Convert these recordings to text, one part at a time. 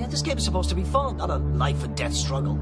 This game is supposed to be fun, not a life and death struggle.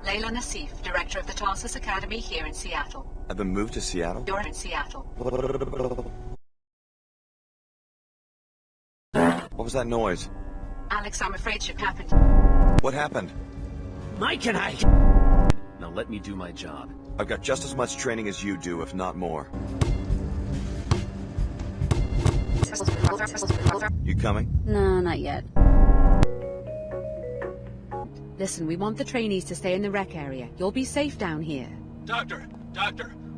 Layla Nassif, director of the Tarsus Academy here in Seattle. I've been moved to Seattle? You're in Seattle. What was that noise? Alex, I'm afraid shit happened. What happened? Mike and I... Now let me do my job. I've got just as much training as you do, if not more. You coming? No, not yet. Listen, we want the trainees to stay in the rec area. You'll be safe down here. Doctor,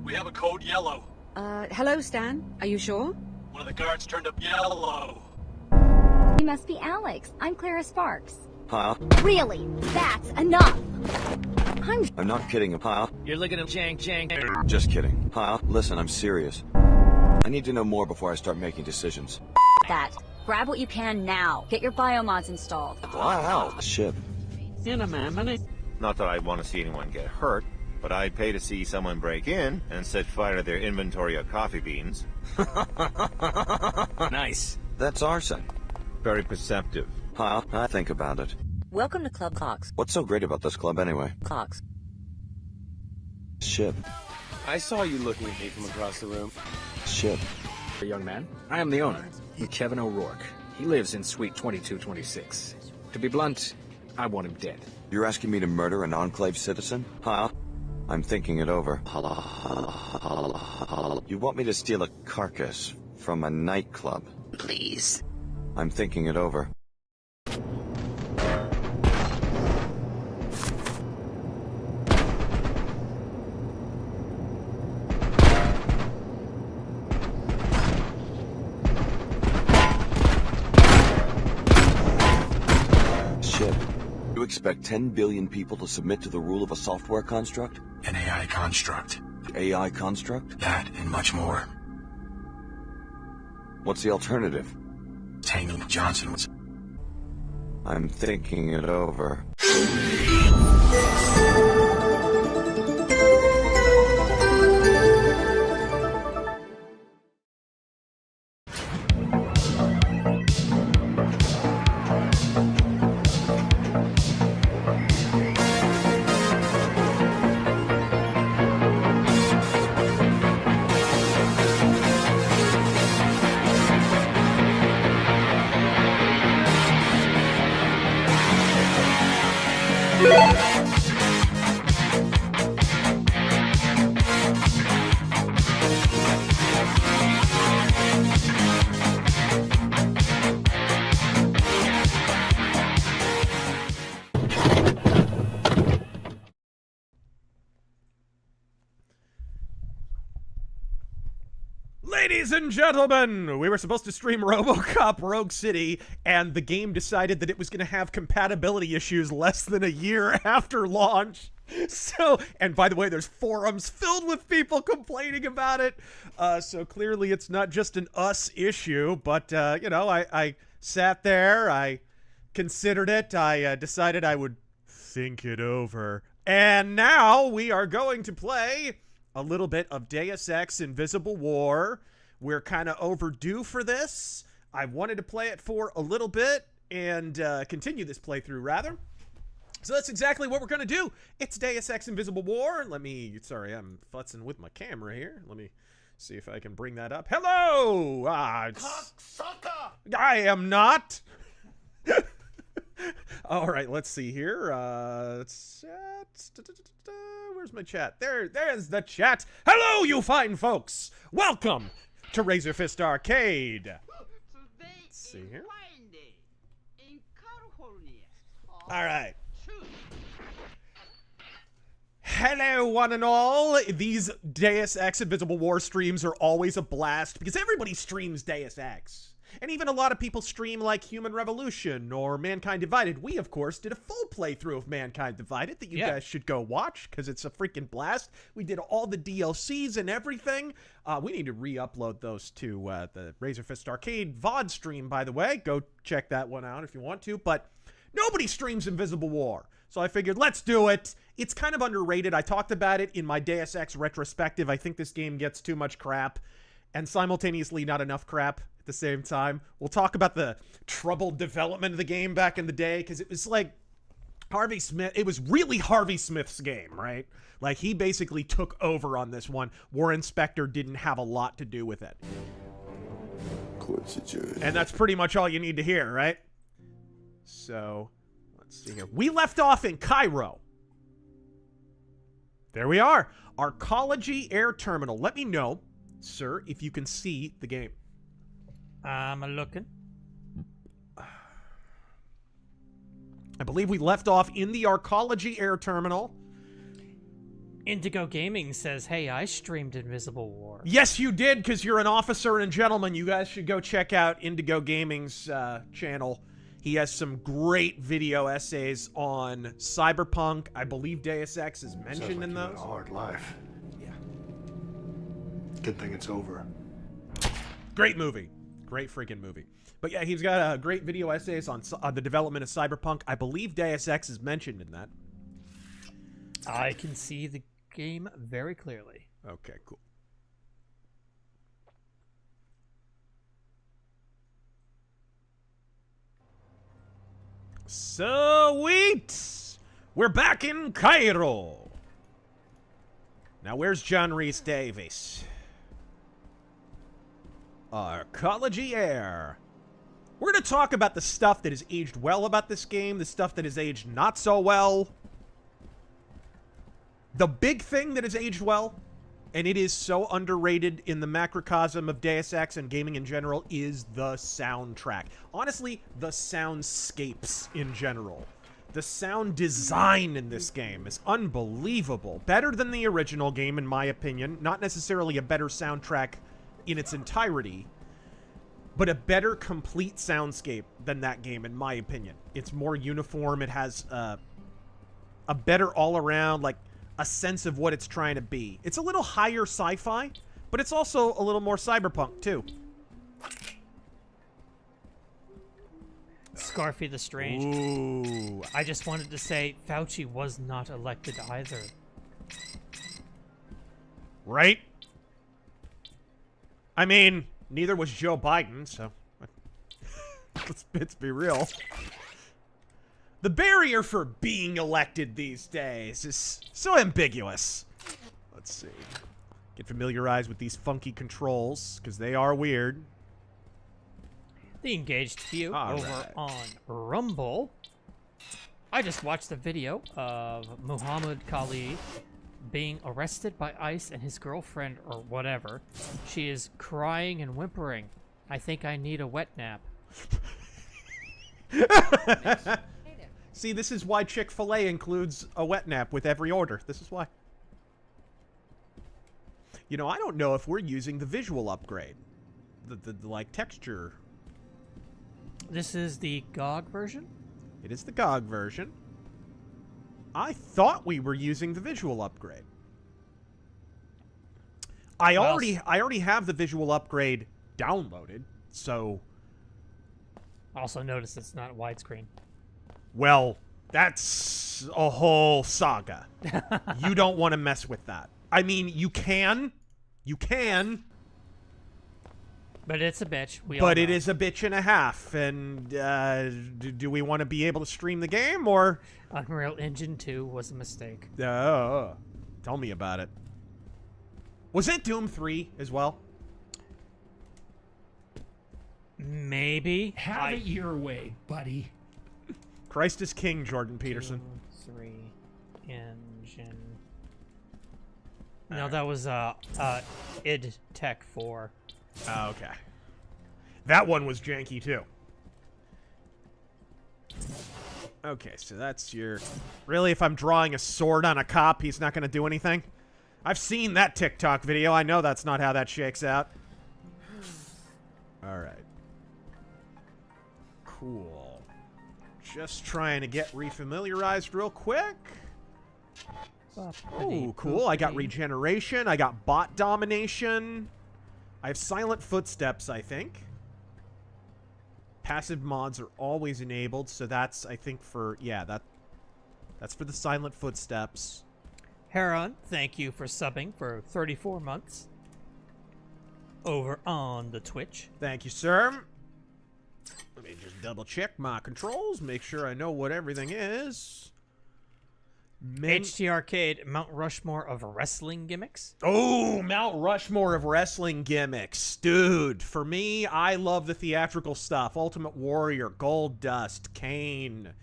we have a code yellow. Hello, Stan. Are you sure? One of the guards turned up yellow. You must be Alex. I'm Clara Sparks. Huh? Really? That's enough! I'm not kidding, huh? You're looking at Chang. Just kidding. Huh? Listen, I'm serious. I need to know more before I start making decisions. That. Grab what you can now. Get your biomods installed. Wow. Ship. Not that I want to see anyone get hurt, but I'd pay to see someone break in and set fire to their inventory of coffee beans. Nice. That's arson. Very perceptive. Huh? I think about it. Welcome to Club Cox. What's so great about this club anyway? Cox. Ship. I saw you looking at me from across the room. Ship. Young man, I am the owner, Kevin O'Rourke. He lives in Suite 2226. To be blunt, I want him dead. You're asking me to murder an Enclave citizen? Huh? I'm thinking it over. You want me to steal a carcass from a nightclub? Please. I'm thinking it over. You expect 10 billion people to submit to the rule of a software construct? An AI construct. AI construct? That and much more. What's the alternative? Hanging Johnson was... I'm thinking it over. Ladies and gentlemen, we were supposed to stream RoboCop Rogue City, and the game decided that it was going to have compatibility issues less than a year after launch. So, and by the way, there's forums filled with people complaining about it. So clearly it's not just an us issue, but, you know, I sat there, I considered it, I decided I would think it over. And now we are going to play a little bit of Deus Ex Invisible War. We're kind of overdue for this. I wanted to play it for a little bit and continue this playthrough, rather. So that's exactly what we're going to do. It's Deus Ex Invisible War. Sorry, I'm futzing with my camera here. Let me see if I can bring that up. Hello! Cocksucker! I am not. All right, let's see here. Where's my chat? There's the chat. Hello, you fine folks. Welcome to RazörFist Arcade. Let's see here. All right. Hello, one and all. These Deus Ex Invisible War streams are always a blast because everybody streams Deus Ex. And even a lot of people stream like Human Revolution or Mankind Divided. We, of course, did a full playthrough of Mankind Divided that you guys should go watch because it's a freaking blast. We did all the DLCs and everything. We need to re-upload those to the RazörFist Arcade VOD stream, by the way. Go check that one out if you want to. But nobody streams Invisible War. So I figured, let's do it. It's kind of underrated. I talked about it in my Deus Ex retrospective. I think this game gets too much crap and simultaneously not enough crap at the same time. We'll talk about the troubled development of the game back in the day because it was like Harvey Smith. It was really Harvey Smith's game, right? Like he basically took over on this one. Warren Spector didn't have a lot to do with it. And that's pretty much all you need to hear, right? So... let's see here. We left off in Cairo. There we are. Arcology Air Terminal. Let me know, sir, if you can see the game. I'm looking. I believe we left off in the Arcology Air Terminal. Indigo Gaming says, hey, I streamed Invisible War. Yes, you did, because you're an officer and a gentleman. You guys should go check out Indigo Gaming's channel. He has some great video essays on Cyberpunk. I believe Deus Ex is mentioned in those. A hard life. Yeah. Good thing it's over. Great movie. Great freaking movie. But yeah, he's got great video essays on the development of Cyberpunk. I believe Deus Ex is mentioned in that. I can see the game very clearly. Okay, cool. Sweet! We're back in Cairo. Now, where's John Rhys Davies? Arcology Air. We're going to talk about the stuff that has aged well about this game, the stuff that has aged not so well. The big thing that has aged well, and it is so underrated in the macrocosm of Deus Ex and gaming in general, is the soundtrack. Honestly, the soundscapes in general. The sound design in this game is unbelievable. Better than the original game, in my opinion. Not necessarily a better soundtrack in its entirety, but a better complete soundscape than that game, in my opinion. It's more uniform. It has a better all-around, like, a sense of what it's trying to be. It's a little higher sci-fi, but it's also a little more cyberpunk, too. Scarfy the Strange. Ooh. I just wanted to say Fauci was not elected either. Right? I mean, neither was Joe Biden, so let's be real. The barrier for being elected these days is so ambiguous. Let's see. Get familiarized with these funky controls, because they are weird. The engaged few over on Rumble. I just watched the video of Muhammad Kali being arrested by ICE and his girlfriend or whatever. She is crying and whimpering. I think I need a wet nap. See, this is why Chick-fil-A includes a wet nap with every order. This is why. You know, I don't know if we're using the visual upgrade. The like, texture. This is the GOG version? It is the GOG version. I thought we were using the visual upgrade. I already have the visual upgrade downloaded, so... Also notice it's not widescreen. Well, that's a whole saga. You don't want to mess with that. I mean, you can. You can. But it's a bitch. But it is a bitch and a half. And do we want to be able to stream the game, or... Unreal Engine 2 was a mistake. Tell me about it. Was it Doom 3 as well? Maybe. Have it your way, buddy. Christ is King, Jordan Peterson. Doom 3 Engine. No, that was id Tech 4. Oh, okay. That one was janky, too. Okay, so that's your... Really, if I'm drawing a sword on a cop, he's not going to do anything? I've seen that TikTok video. I know that's not how that shakes out. All right. Cool. Just trying to get refamiliarized real quick. Oh, cool. I got regeneration. I got bot domination. I have silent footsteps, I think. Passive mods are always enabled, so that's, I think, for... Yeah, that's for the silent footsteps. Heron, thank you for subbing for 34 months. Over on the Twitch. Thank you, sir. Let me just double check my controls, make sure I know what everything is. HT Arcade, Mount Rushmore of wrestling gimmicks. Oh, Mount Rushmore of wrestling gimmicks. Dude, for me, I love the theatrical stuff. Ultimate Warrior, Gold Dust, Kane,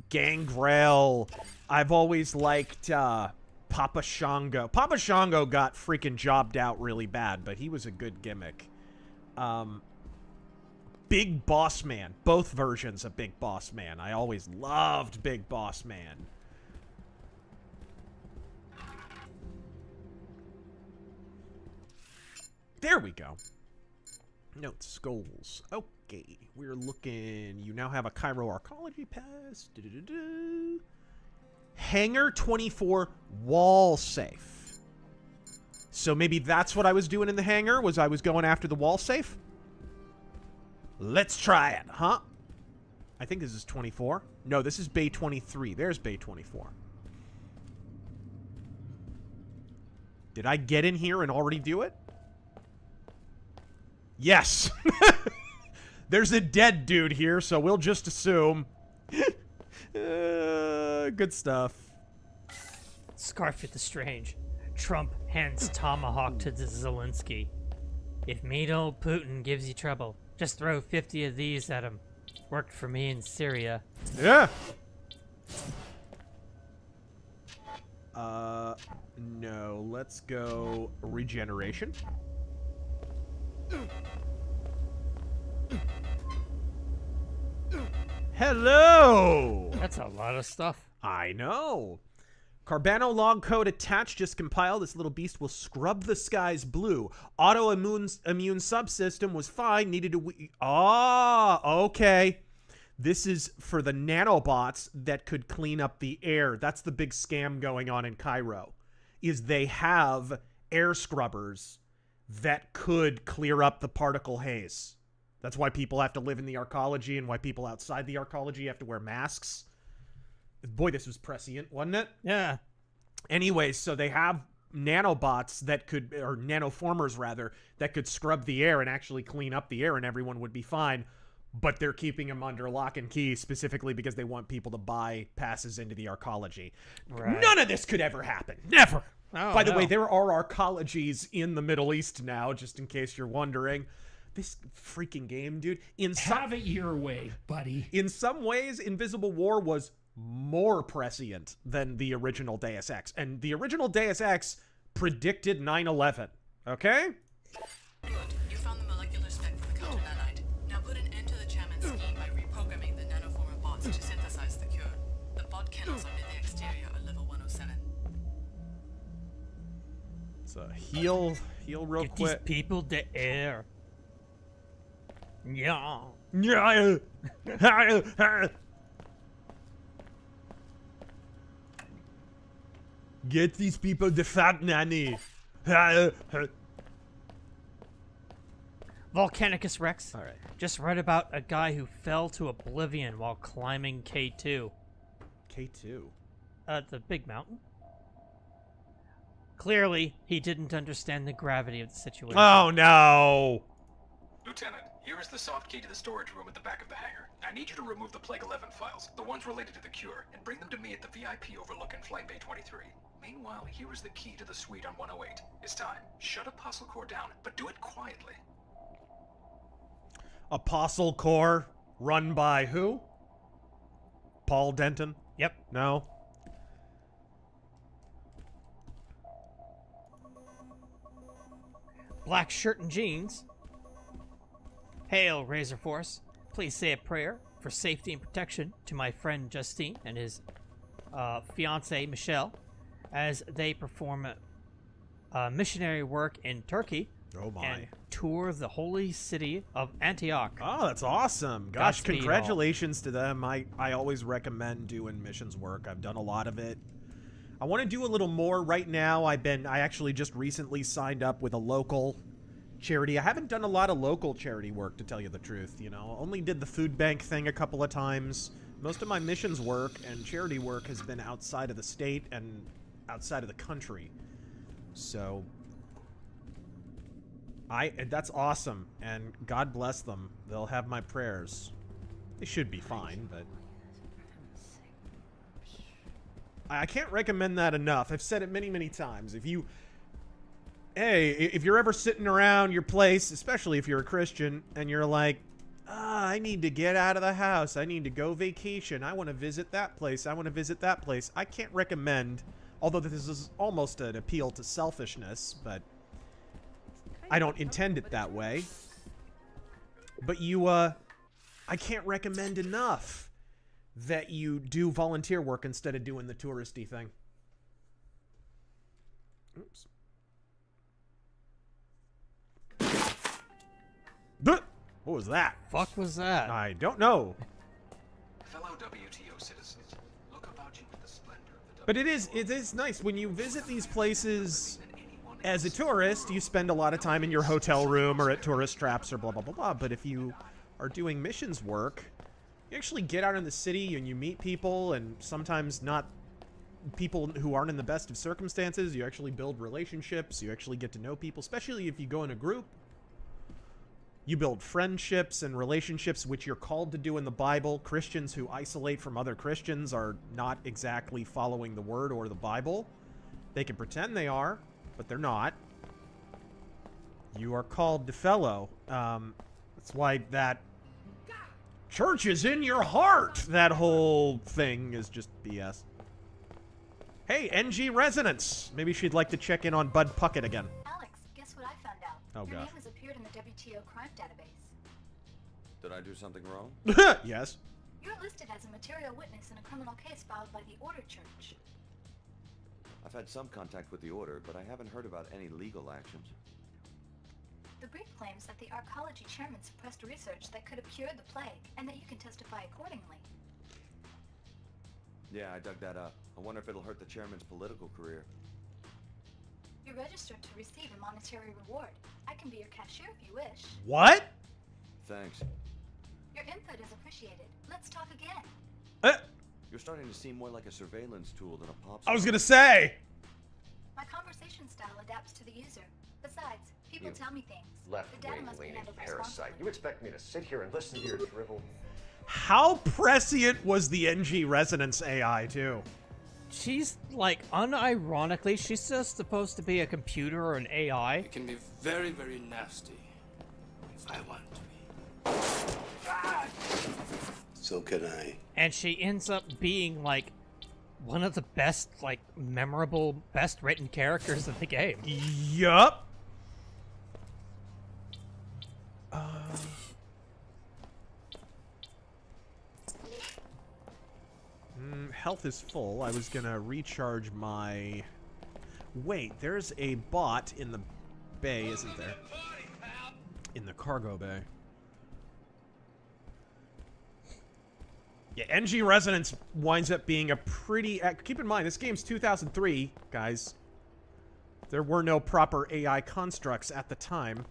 Gangrel. I've always liked Papa Shango. Papa Shango got freaking jobbed out really bad, but he was a good gimmick. Big Boss Man. Both versions of Big Boss Man. I always loved Big Boss Man. There we go. Notes, goals. Okay, we're looking. You now have a Cairo Archaeology Pass. Hangar 24 wall safe. So maybe that's what I was doing in the hangar, was I was going after the wall safe? Let's try it, huh? I think this is 24. No, this is Bay 23. There's Bay 24. Did I get in here and already do it? Yes. There's a dead dude here, so we'll just assume. Good stuff. Scarf at the Strange. Trump hands tomahawk to Zelensky. If mean old Putin gives you trouble, just throw 50 of these at him. Worked for me in Syria. Yeah. No. Let's go regeneration. Hello! That's a lot of stuff. I know. Carbano log code attached, just compiled. This little beast will scrub the skies blue. Immune subsystem was fine. Needed to... okay. This is for the nanobots that could clean up the air. That's the big scam going on in Cairo, is they have air scrubbers that could clear up the particle haze. That's why people have to live in the arcology and why people outside the arcology have to wear masks. Boy, this was prescient, wasn't it? Yeah. Anyways, so they have nanobots that could, or nanoformers rather, that could scrub the air and actually clean up the air and everyone would be fine. But they're keeping them under lock and key specifically because they want people to buy passes into the arcology. Right. None of this could ever happen. Never. Oh, By the way, there are arcologies in the Middle East now, just in case you're wondering. This freaking game, dude. Have it your way, buddy. In some ways, Invisible War was more prescient than the original Deus Ex. And the original Deus Ex predicted 9/11. Okay? Good. You found the molecular spec for the counter nanite. Now put an end to the chairman's scheme by reprogramming the nanoformer bots to synthesize the cure. The bot kennels under the exterior are level 107. So heal real Give quick. these people the air. Yeah. Get these people the fat nanny. Volcanicus Rex. All right. Just read about a guy who fell to oblivion while climbing K2. K2? The big mountain. Clearly, he didn't understand the gravity of the situation. Oh, no. Lieutenant, here is the soft key to the storage room at the back of the hangar. I need you to remove the Plague 11 files, the ones related to the cure, and bring them to me at the VIP overlooking Flight Bay 23. Meanwhile, here is the key to the suite on 108. It's time. Shut Apostle Core down, but do it quietly. Apostle Corps run by who? Paul Denton? Yep. No. Black shirt and jeans. Hail, RazörForce. Please say a prayer for safety and protection to my friend Justine and his fiancée Michelle as they perform missionary work in Turkey. Oh my. And tour the holy city of Antioch. Oh, that's awesome. Gosh, Godspeed congratulations to them. I always recommend doing missions work. I've done a lot of it. I want to do a little more right now. I actually just recently signed up with a local charity. I haven't done a lot of local charity work, to tell you the truth, you know. Only did the food bank thing a couple of times. Most of my missions work and charity work has been outside of the state and outside of the country. So that's awesome, and God bless them. They'll have my prayers. They should be fine, but I can't recommend that enough. I've said it many, many times. If you're ever sitting around your place, especially if you're a Christian, and you're like, I need to get out of the house. I need to go vacation. I want to visit that place. I want to visit that place. I can't recommend, although this is almost an appeal to selfishness, but I don't intend it that way. But I can't recommend enough that you do volunteer work instead of doing the touristy thing. Oops. What was that? Fuck was that? I don't know. Fellow WTO citizens, look about you with the splendor of the But it is nice when you visit these places as a tourist. You spend a lot of time in your hotel room or at tourist traps or blah blah blah blah. But if you are doing missions work, you actually get out in the city and you meet people, and sometimes not people who aren't in the best of circumstances. You actually build relationships. You actually get to know people, especially if you go in a group. You build friendships and relationships, which you're called to do in the Bible. Christians who isolate from other Christians are not exactly following the word or the Bible. They can pretend they are, but they're not. You are called to fellow. That's why that church is in your heart. That whole thing is just BS. Hey, NG Resonance. Maybe she'd like to check in on Bud Puckett again. Alex, guess what I found out? Oh, Your God. name has appeared in the WTO crime database. Did I do something wrong? Yes. You're listed as a material witness in a criminal case filed by the Order Church. I've had some contact with the Order, but I haven't heard about any legal actions. The brief claims that the arcology chairman suppressed research that could have cured the plague, and that you can testify accordingly. Yeah, I dug that up. I wonder if it'll hurt the chairman's political career. You're registered to receive a monetary reward. I can be your cashier if you wish. What? Thanks. Your input is appreciated. Let's talk again. You're starting to seem more like a surveillance tool than a pop. I was gonna say. My conversation style adapts to the user. Besides, people tell me things. Left-wing leaning parasite. You expect me to sit here and listen to your drivel? How prescient was the NG Resonance AI, too? She's, like, unironically, she's just supposed to be a computer or an AI. It can be very, very nasty if I want to be. So can I. And she ends up being, like, one of the best, like, memorable, best written characters in the game. Yup. Health is full. I was gonna recharge my... Wait, there's a bot in the bay, isn't there? In the cargo bay. Yeah, NG Resonance winds up being a pretty... Keep in mind, this game's 2003, guys. There were no proper AI constructs at the time.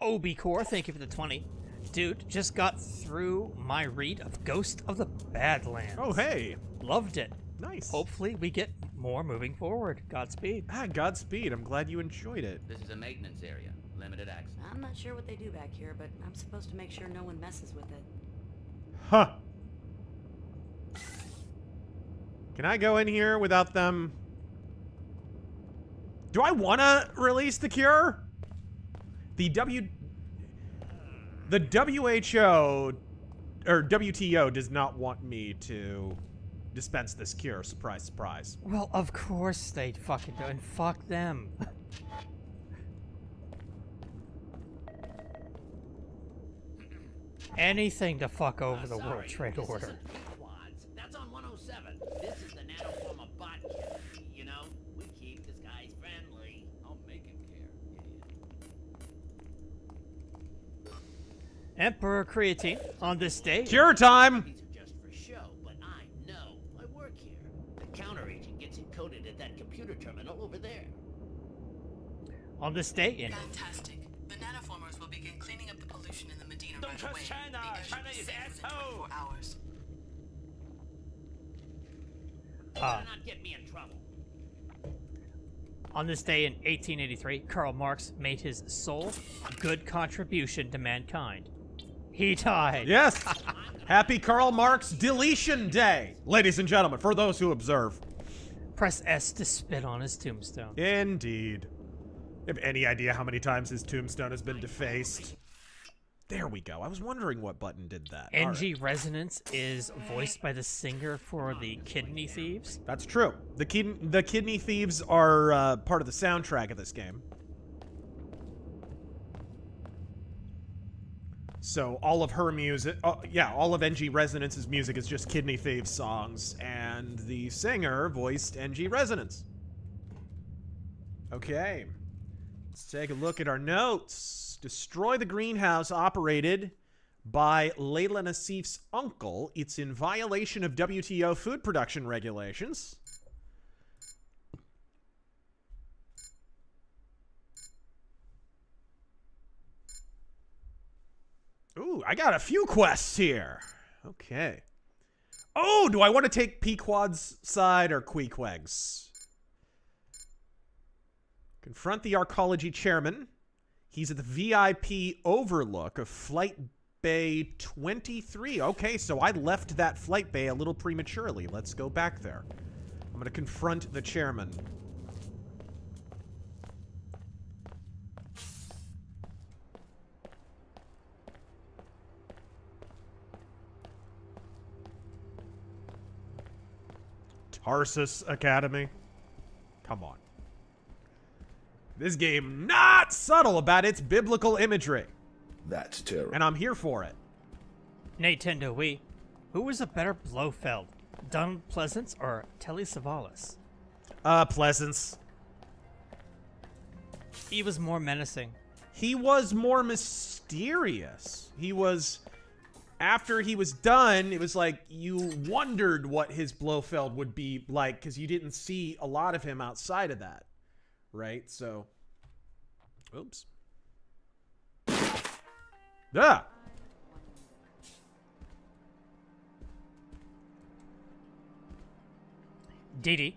Obicore, thank you for the 20. Dude, just got through my read of Ghost of the Badlands. Oh, hey. Loved it. Nice. Hopefully we get more moving forward. Godspeed. Godspeed. I'm glad you enjoyed it. This is a maintenance area. Limited access. I'm not sure what they do back here, but I'm supposed to make sure no one messes with it. Huh. Can I go in here without them? Do I want to release the cure? The WHO or WTO does not want me to dispense this cure. Surprise, surprise. Well, of course they fucking do, and fuck them. Anything to fuck over the World Trade Order. That's on 107. This is the nanoform of bot kit. You know, we keep this guy's friendly. I'll make him care, idiot. Emperor Creatine on this day. Cure time! These are just for show, but I know. I work here. The counter agent gets encoded at that computer terminal over there. On this day in... Fantastic. The nanoformers will begin cleaning up the pollution in the Medina Don't right trust away. China. The air should China be is safe within asshole. 24 hours. Better not get me in trouble. On this day in 1883, Karl Marx made his sole good contribution to mankind. He died. Yes! Happy Karl Marx Deletion Day, ladies and gentlemen, for those who observe. Press S to spit on his tombstone. Indeed. You have any idea how many times his tombstone has been defaced? There we go. I was wondering what button did that. NG Resonance is voiced by the singer for the Kidney Thieves. That's true. The Kidney Thieves are part of the soundtrack of this game. So all of her music, all of NG Resonance's music is just Kidney Thieves songs, and the singer voiced NG Resonance. Okay. Let's take a look at our notes. Destroy the greenhouse operated by Layla Nassif's uncle. It's in violation of WTO food production regulations. Ooh, I got a few quests here. Okay. Oh, do I want to take Pequod's side or Queequeg's? Confront the Arcology chairman. He's at the VIP overlook of Flight Bay 23. Okay, so I left that flight bay a little prematurely. Let's go back there. I'm going to confront the chairman. Tarsus Academy. Come on. This game not subtle about its biblical imagery. That's terrible. And I'm here for it. Nintendo Wii. Who was a better Blofeld? Donald Pleasance or Telly Savalas? Pleasance. He was more menacing. He was more mysterious. He was... After he was done, it was like you wondered what his Blofeld would be like because you didn't see a lot of him outside of that. Right? So... Oops. Ah! Didi.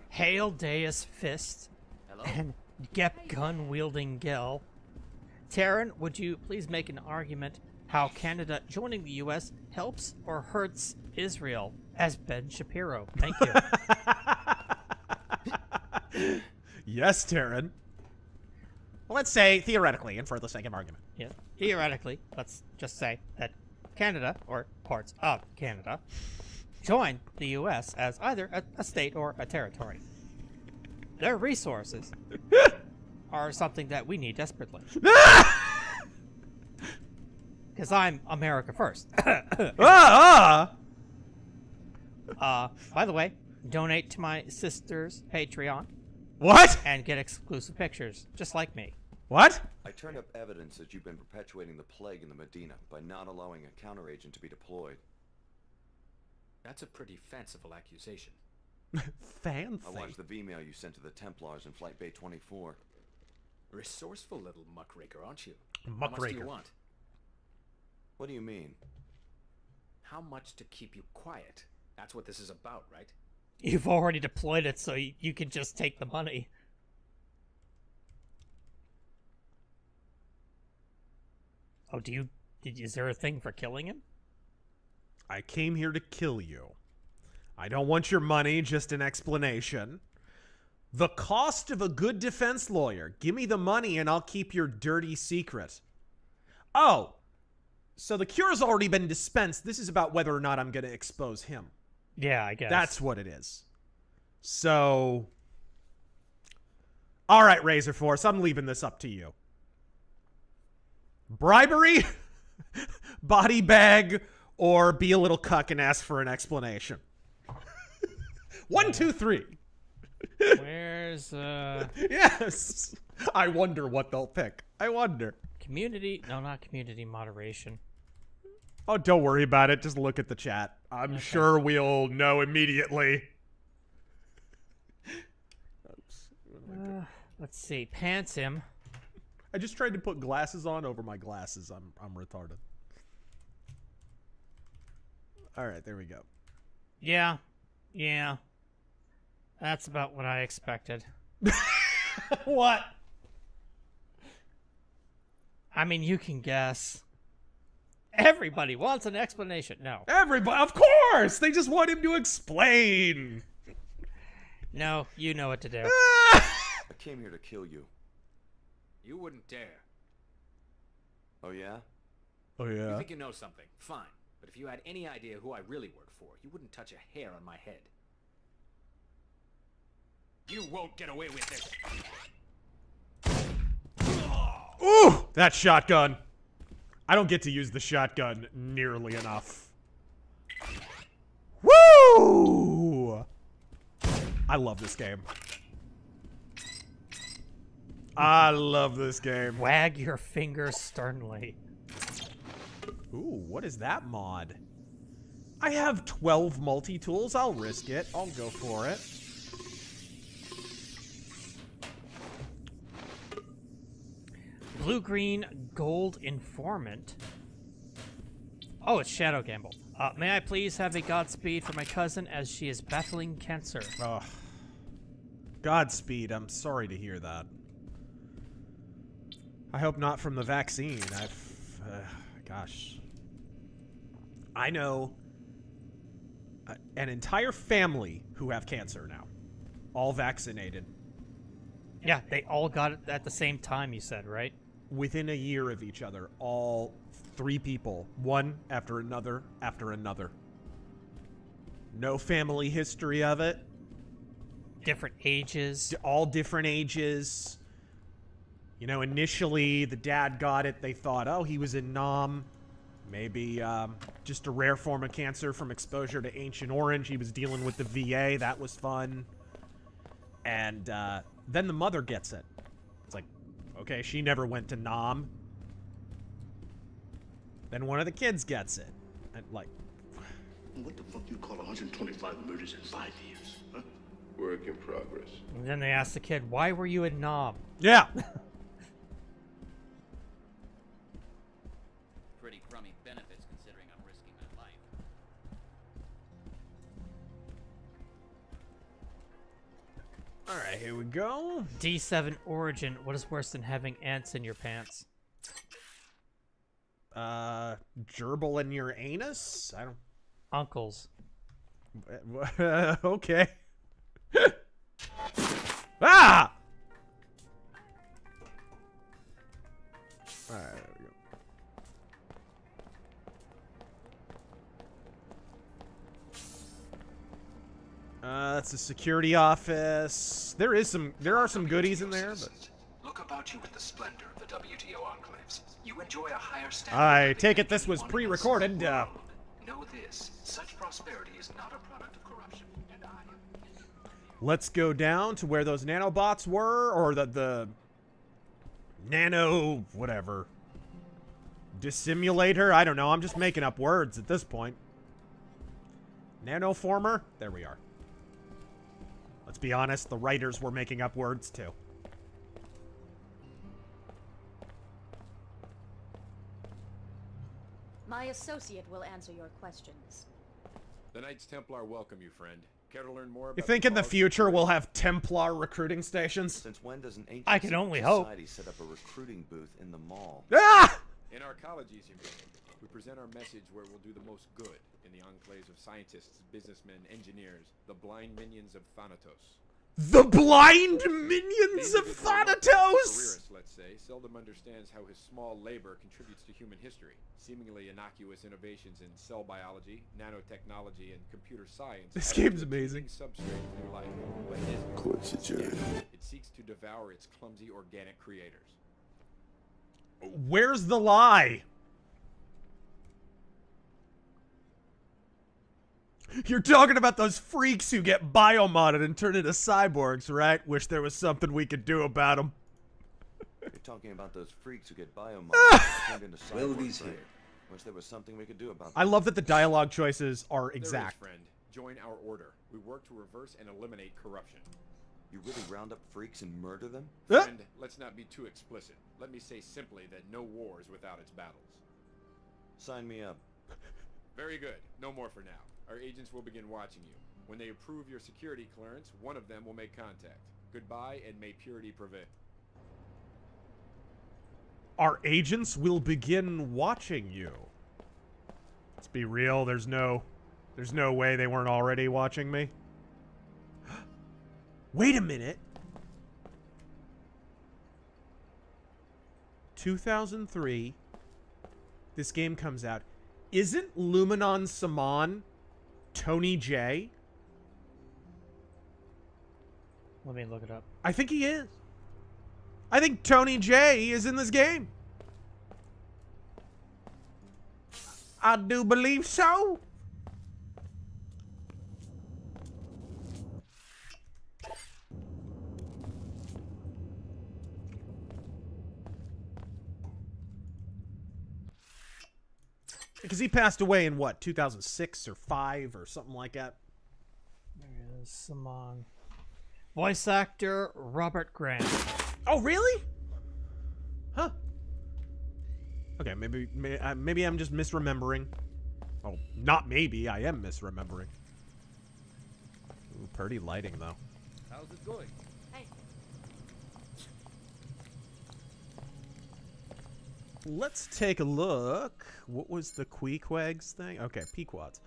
Hail Deus Fist. Hello? And Gep gun-wielding Gil. Taryn, would you please make an argument how Canada joining the U.S. helps or hurts Israel as Ben Shapiro? Thank you. Yes, Taryn. Well, let's say, theoretically, and for the sake of argument. Yeah, theoretically, let's just say that Canada, or parts of Canada, join the U.S. as either a state or a territory. Their resources are something that we need desperately. Because I'm America first. By the way, donate to my sister's Patreon. What? And get exclusive pictures, just like me. What? I turned up evidence that you've been perpetuating the plague in the Medina by not allowing a counteragent to be deployed. That's a pretty fanciful accusation. Fancy. I watched the V-mail you sent to the Templars in Flight Bay 24. Resourceful little muckraker, aren't you? Muckraker. How much do you want? What do you mean? How much to keep you quiet? That's what this is about, right? You've already deployed it, so you can just take the money. Oh, is there a thing for killing him? I came here to kill you. I don't want your money, just an explanation. The cost of a good defense lawyer. Give me the money and I'll keep your dirty secret. Oh, so the cure's already been dispensed. This is about whether or not I'm going to expose him. Yeah, I guess. That's what it is. So, all right, RazörForce, I'm leaving this up to you. Bribery, body bag, or be a little cuck and ask for an explanation. 1, 2, 3. Where's Yes. I wonder what they'll pick. I wonder. Community? No, not community moderation. Oh, don't worry about it. Just look at the chat. I'm sure we'll know immediately. Let's see. Pants him. I just tried to put glasses on over my glasses. I'm retarded. All right, there we go. Yeah. Yeah. That's about what I expected. What? I mean, you can guess. Everybody wants an explanation. No. Everybody, of course! They just want him to explain. No, you know what to do. I came here to kill you. You wouldn't dare. Oh, yeah? Oh, You yeah? think you know something? Fine. But if you had any idea who I really work for, you wouldn't touch a hair on my head. You won't get away with this. Ooh! That shotgun. I don't get to use the shotgun nearly enough. Woo! I love this game. I love this game. Wag your finger sternly. Ooh, what is that mod? I have 12 multi-tools. I'll risk it. I'll go for it. Blue-green gold informant. Oh, it's Shadow Gamble. May I please have a Godspeed for my cousin as she is battling cancer? Oh. Godspeed. I'm sorry to hear that. I hope not from the vaccine. Gosh. I know an entire family who have cancer now. All vaccinated. Yeah, they all got it at the same time, you said, right? Within a year of each other. All 3 people. One after another after another. No family history of it. Different ages. All different ages. You know, initially the dad got it. They thought, oh, he was in Nam. Maybe just a rare form of cancer from exposure to Ancient Orange. He was dealing with the VA. That was fun. And then the mother gets it. It's like, okay, she never went to Nam. Then one of the kids gets it. And like... What the fuck you call 125 murders in 5 years, huh? Work in progress. And then they asked the kid, why were you in Nam? Yeah. Pretty crummy benefits considering I'm risking my life. Alright, here we go. D7 Origin. What is worse than having ants in your pants? Gerbil in your anus? I don't... Uncles. Okay. Ah! Alright, there we go. That's the security office. There are some goodies in there, but... Look about you with the splendor of the WTO enclaves. You enjoy a higher standard. I take it this was pre-recorded. Know this. Such prosperity is not a product of corruption, and I... Let's go down to where those nanobots were, or the nano... whatever. Dissimulator? I don't know. I'm just making up words at this point. Nanoformer? There we are. Let's be honest, the writers were making up words too. My associate will answer your questions. The Knights Templar welcome you, friend. Care to learn more about... You think in the future we'll have Templar recruiting stations? Since when does an ancient I can only hope. society set up a recruiting booth in the mall? Ah! In our colleges, you mean. We present our message where we'll do the most good in the enclaves of scientists, businessmen, engineers, the blind minions of Thanatos. The blind minions of Thanatos! Careerist, let's say, seldom understands how his small labor contributes to human history. Seemingly innocuous innovations in cell biology, nanotechnology, and computer science. This game's amazing. Substrate of new life, but it isn't. It seeks to devour its clumsy organic creators. Where's the lie? You're talking about those freaks who get biomodded and turn into cyborgs, right? Wish there was something we could do about them. You're talking about those freaks who get biomodded turned into cyborgs, right? Wish there was something we could do about them. I love that the dialogue choices are exact. There is, friend. Join our order. We work to reverse and eliminate corruption. You really round up freaks and murder them? Friend, let's not be too explicit. Let me say simply that no war is without its battles. Sign me up. Very good. No more for now. Our agents will begin watching you. When they approve your security clearance, one of them will make contact. Goodbye, and may purity prevail. Our agents will begin watching you. Let's be real, there's no way they weren't already watching me. Wait a minute. 2003. This game comes out. Isn't Luminon Saman Tony J? Let me look it up. I think he is. I think Tony J is in this game. I do believe so. Because he passed away in what, 2006 or 5 or something like that. There is Simon. Voice actor Robert Grant. Oh, really? Huh. Okay, maybe I'm just misremembering. Oh, not maybe. I am misremembering. Ooh, pretty lighting, though. How's it going? Hey. Let's take a look. What was the Queequegs thing? Okay, Pequods.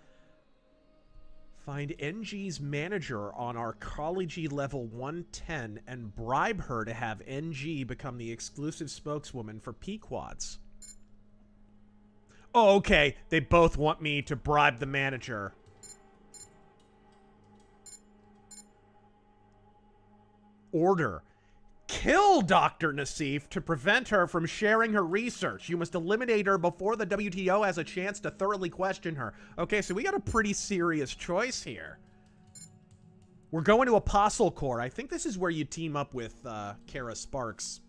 Find NG's manager on Arcology level 110 and bribe her to have NG become the exclusive spokeswoman for Pequods. Oh, okay. They both want me to bribe the manager. Order. Kill Dr. Nassif to prevent her from sharing her research. You must eliminate her before the WTO has a chance to thoroughly question her. Okay, so we got a pretty serious choice here. We're going to Apostle Corps. I think this is where you team up with Kara Sparks.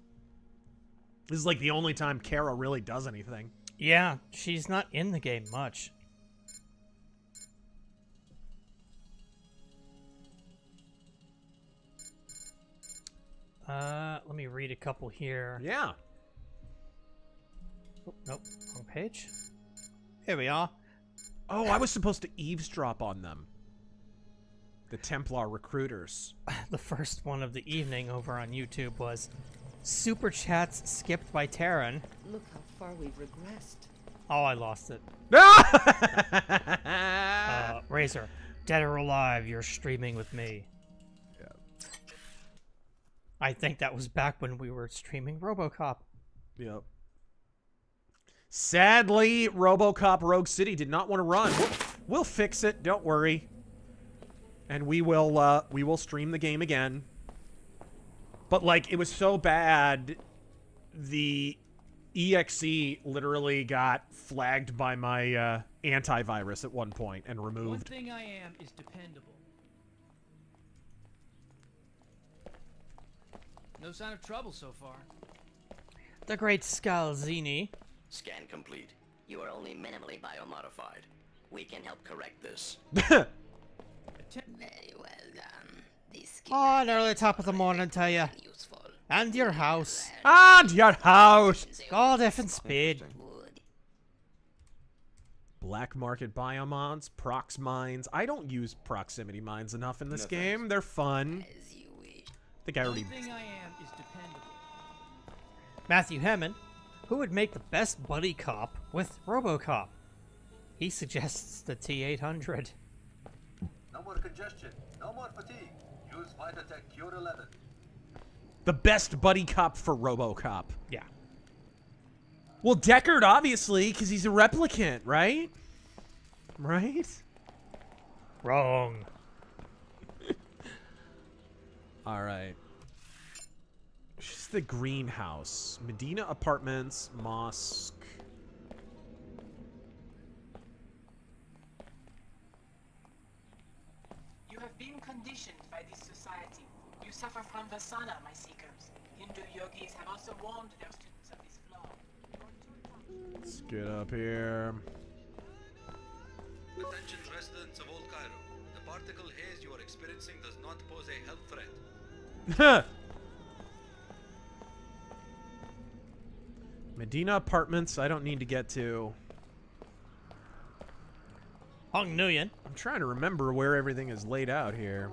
This is like the only time Kara really does anything. Yeah, she's not in the game much. Let me read a couple here. Yeah. Oh, nope, wrong page. Here we are. Oh, I was supposed to eavesdrop on them. The Templar recruiters. The first one of the evening over on YouTube was Super Chats skipped by Terran. Look how far we've regressed. Oh, I lost it. Razor, dead or alive, you're streaming with me. Yeah. I think that was back when we were streaming RoboCop. Yep. Sadly, RoboCop Rogue City did not want to run. We'll fix it. Don't worry. And we will stream the game again. But like, it was so bad, the EXE literally got flagged by my antivirus at one point and removed. One thing I am is dependable. No sign of trouble so far. The great Scalzini. Scan complete. You are only minimally biomodified. We can help correct this. Very well done. This Oh, an early top of the morning to you. And your house. And your house. God effing speed. Black market biomods, prox mines. I don't use proximity mines enough in this game. They're fun. I think I already... One thing I am is dependable. Matthew Hammond, who would make the best buddy cop with RoboCop? He suggests the T-800. No more congestion, no more fatigue. Use Vitatech Cure 11. The best buddy cop for RoboCop. Yeah. Well, Deckard, obviously, because he's a replicant, right? Right? Wrong. All right. She's the greenhouse. Medina Apartments, Mosque. You have been conditioned by this society. You suffer from Vasana, my seekers. Hindu yogis have also warned their students of this flaw. Let's get up here. Attention residents of Old Cairo. The particle haze you are experiencing does not pose a health threat. Medina Apartments, I don't need to get to. Hong Nguyen. I'm trying to remember where everything is laid out here.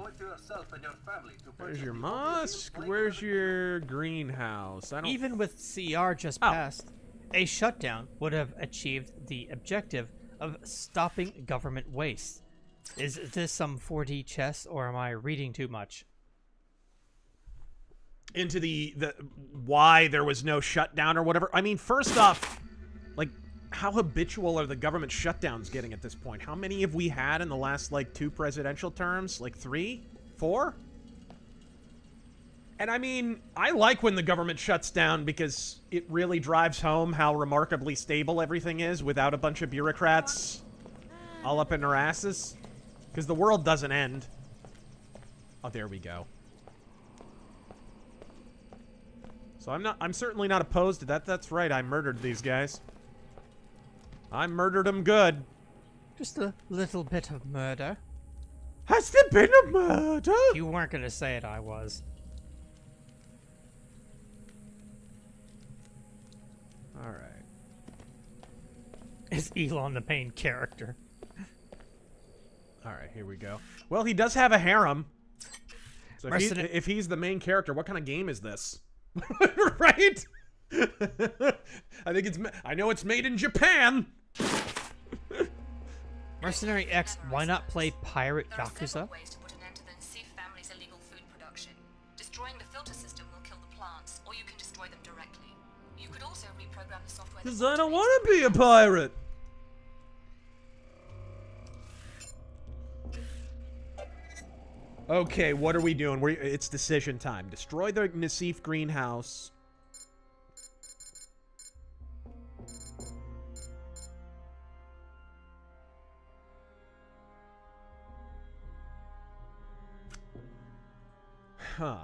Where's your mosque? Where's your greenhouse? I don't... Even with CR just passed, a shutdown would have achieved the objective of stopping government waste. Is this some 4D chess, or am I reading too much? Into the why there was no shutdown or whatever. I mean, first off, like, how habitual are the government shutdowns getting at this point? How many have we had in the last, like, 2 presidential terms? Like, 3? 4? And I mean, I like when the government shuts down because it really drives home how remarkably stable everything is without a bunch of bureaucrats all up in their asses. Because the world doesn't end. Oh, there we go. So I'm certainly not opposed to that. That's right, I murdered these guys. I murdered him good. Just a little bit of murder. Has there been a murder? You weren't gonna say it, I was. Alright. Is Elon the main character? Alright, here we go. Well, he does have a harem. So if he's the main character, what kind of game is this? Right? I know it's made in Japan. Mercenary X, why not play Pirate Yakuza? Ways to put an end to the Ncif family's illegal food production. Destroying the filter system will kill the plants, or you can destroy them directly. You could also reprogram the software. Because I don't want to be a pirate. Okay, what are we doing? It's decision time. Destroy the Ncif greenhouse. Huh.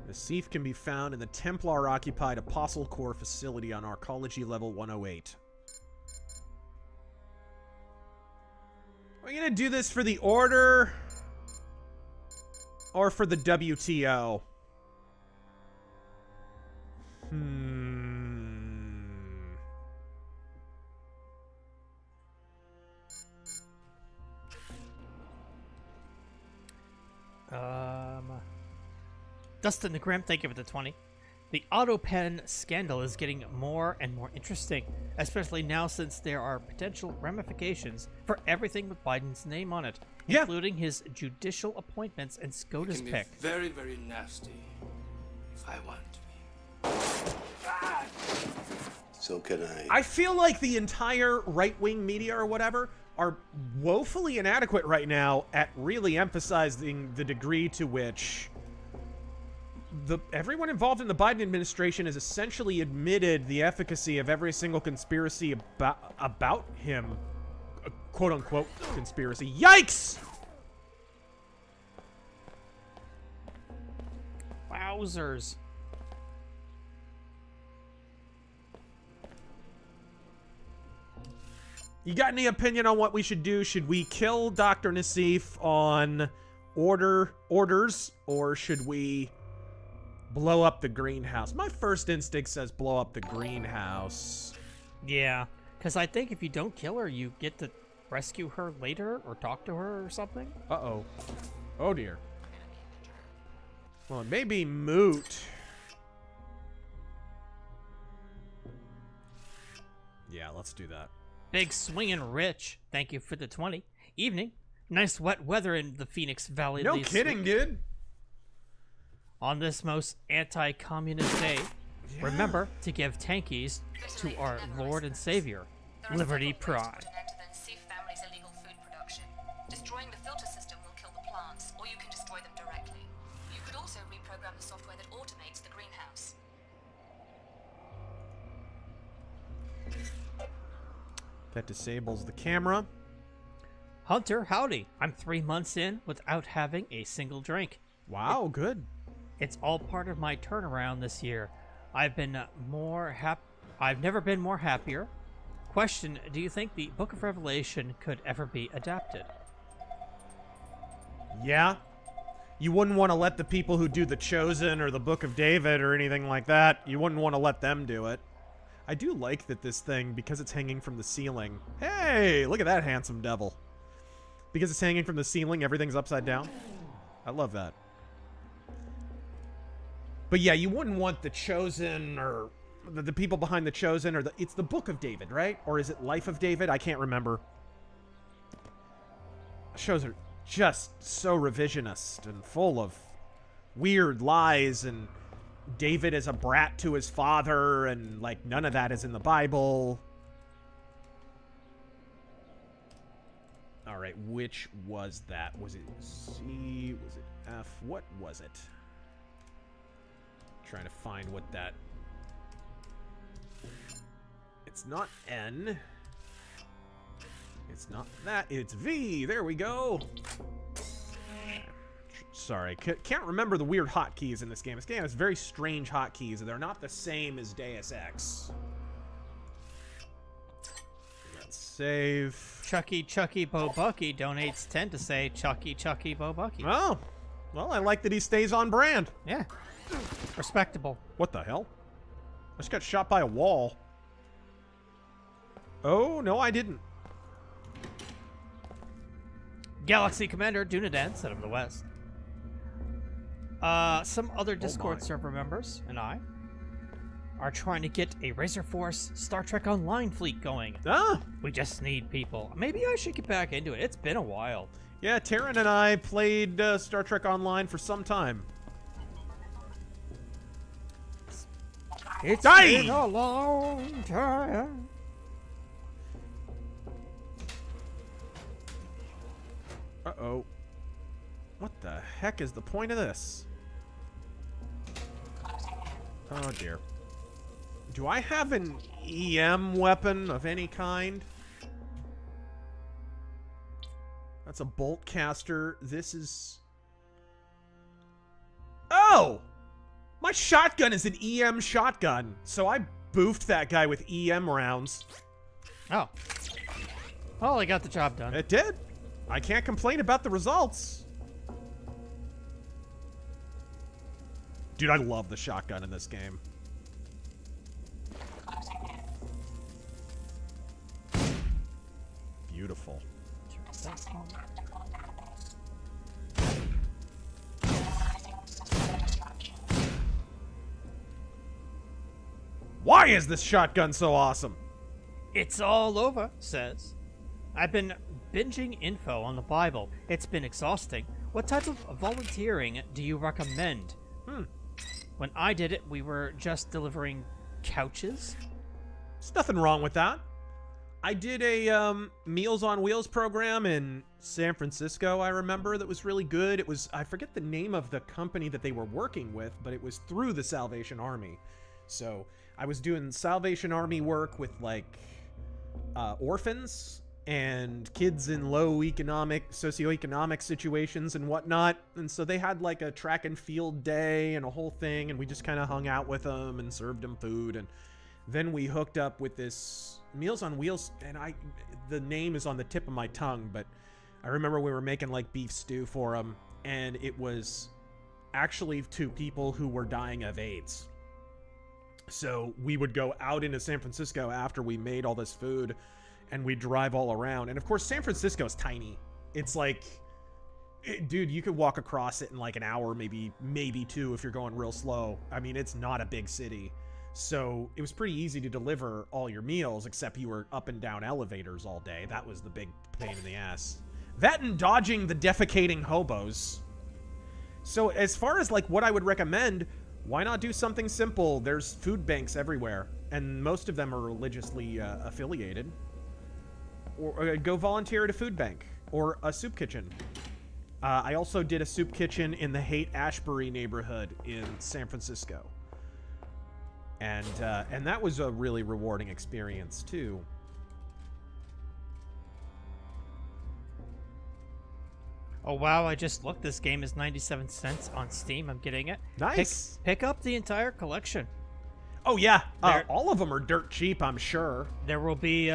Ncif can be found in the Templar-occupied Apostle Core facility on Arcology level 108. Are we gonna do this for the Order? Or for the WTO? Dustin the Grim, thank you for the 20. The AutoPen scandal is getting more and more interesting, especially now since there are potential ramifications for everything with Biden's name on it, including his judicial appointments and SCOTUS pick. Very, very nasty. If I want to be. So can I. I feel like the entire right-wing media or whatever are woefully inadequate right now at really emphasizing the degree to which everyone involved in the Biden administration has essentially admitted the efficacy of every single conspiracy about him, quote-unquote conspiracy. Yikes! Wowzers. You got any opinion on what we should do? Should we kill Dr. Ncif on orders, or should we blow up the greenhouse? My first instinct says blow up the greenhouse. Yeah, because I think if you don't kill her, you get to rescue her later or talk to her or something. Uh-oh. Oh, dear. Well, it may be moot. Yeah, let's do that. Big Swingin' Rich, thank you for the 20. Evening. Nice wet weather in the Phoenix Valley. No kidding, dude. On this most anti-communist day, remember to give tankies to our Lord and Savior, Liberty Pride. family's illegal food production. Destroying the filter system will kill the plants, or you can destroy them directly. You could also reprogram the software that automates the greenhouse. That disables the camera. Hunter, howdy. I'm 3 months in without having a single drink. Wow, good. It's all part of my turnaround this year. I've never been more happier. Question, do you think the Book of Revelation could ever be adapted? Yeah. You wouldn't want to let the people who do The Chosen or the Book of David or anything like that, you wouldn't want to let them do it. I do like that this thing, because it's hanging from the ceiling. Hey, look at that handsome devil. Because it's hanging from the ceiling, everything's upside down. I love that. But yeah, you wouldn't want The Chosen or the people behind The Chosen, or it's the Book of David, right? Or is it Life of David? I can't remember. Shows are just so revisionist and full of weird lies, and David is a brat to his father, and like none of that is in the Bible. All right, which was that? Was it C? Was it F? What was it? Trying to find what that... It's not N. It's not that. It's V. There we go. Sorry, can't remember the weird hotkeys in this game. This game has very strange hotkeys, and they're not the same as Deus Ex. Save. Chucky Bo Bucky donates 10 to say Chucky Bo Bucky. Oh. Well, I like that he stays on brand. Yeah. Respectable. What the hell? I just got shot by a wall. Oh, no, I didn't. Galaxy Commander Dunadan, Son of the West. Some other Discord server members and I are trying to get a RazörForce Star Trek Online fleet going. Ah! We just need people. Maybe I should get back into it. It's been a while. Yeah, Taryn and I played Star Trek Online for some time. It's been a long time. Uh-oh. What the heck is the point of this? Oh, dear. Do I have an EM weapon of any kind? That's a bolt caster. This is... Oh! My shotgun is an EM shotgun. So I boofed that guy with EM rounds. Oh. Well, I got the job done. It did. I can't complain about the results. Dude, I love the shotgun in this game. Beautiful. Why is this shotgun so awesome? It's all over, says. I've been binging info on the Bible. It's been exhausting. What type of volunteering do you recommend? When I did it, we were just delivering couches. There's nothing wrong with that. I did a Meals on Wheels program in San Francisco, I remember, that was really good. It was, I forget the name of the company that they were working with, but it was through the Salvation Army. So I was doing Salvation Army work with, like, orphans and kids in low socioeconomic situations and whatnot. And so they had, like, a track and field day and a whole thing, and we just kind of hung out with them and served them food. And then we hooked up with this Meals on Wheels, and the name is on the tip of my tongue, but I remember we were making, like, beef stew for them, and it was actually to people who were dying of AIDS. So we would go out into San Francisco after we made all this food, and we'd drive all around. And of course, San Francisco is tiny. It's like, dude, you could walk across it in like an hour, maybe two if you're going real slow. I mean, it's not a big city. So it was pretty easy to deliver all your meals, except you were up and down elevators all day. That was the big pain in the ass. That and dodging the defecating hobos. So as far as like what I would recommend, why not do something simple? There's food banks everywhere, and most of them are religiously affiliated. Or go volunteer at a food bank or a soup kitchen. I also did a soup kitchen in the Haight-Ashbury neighborhood in San Francisco. And that was a really rewarding experience, too. Oh, wow, I just looked. This game is 97 cents on Steam. I'm getting it. Nice. Pick up the entire collection. Oh, yeah. All of them are dirt cheap, I'm sure. There will be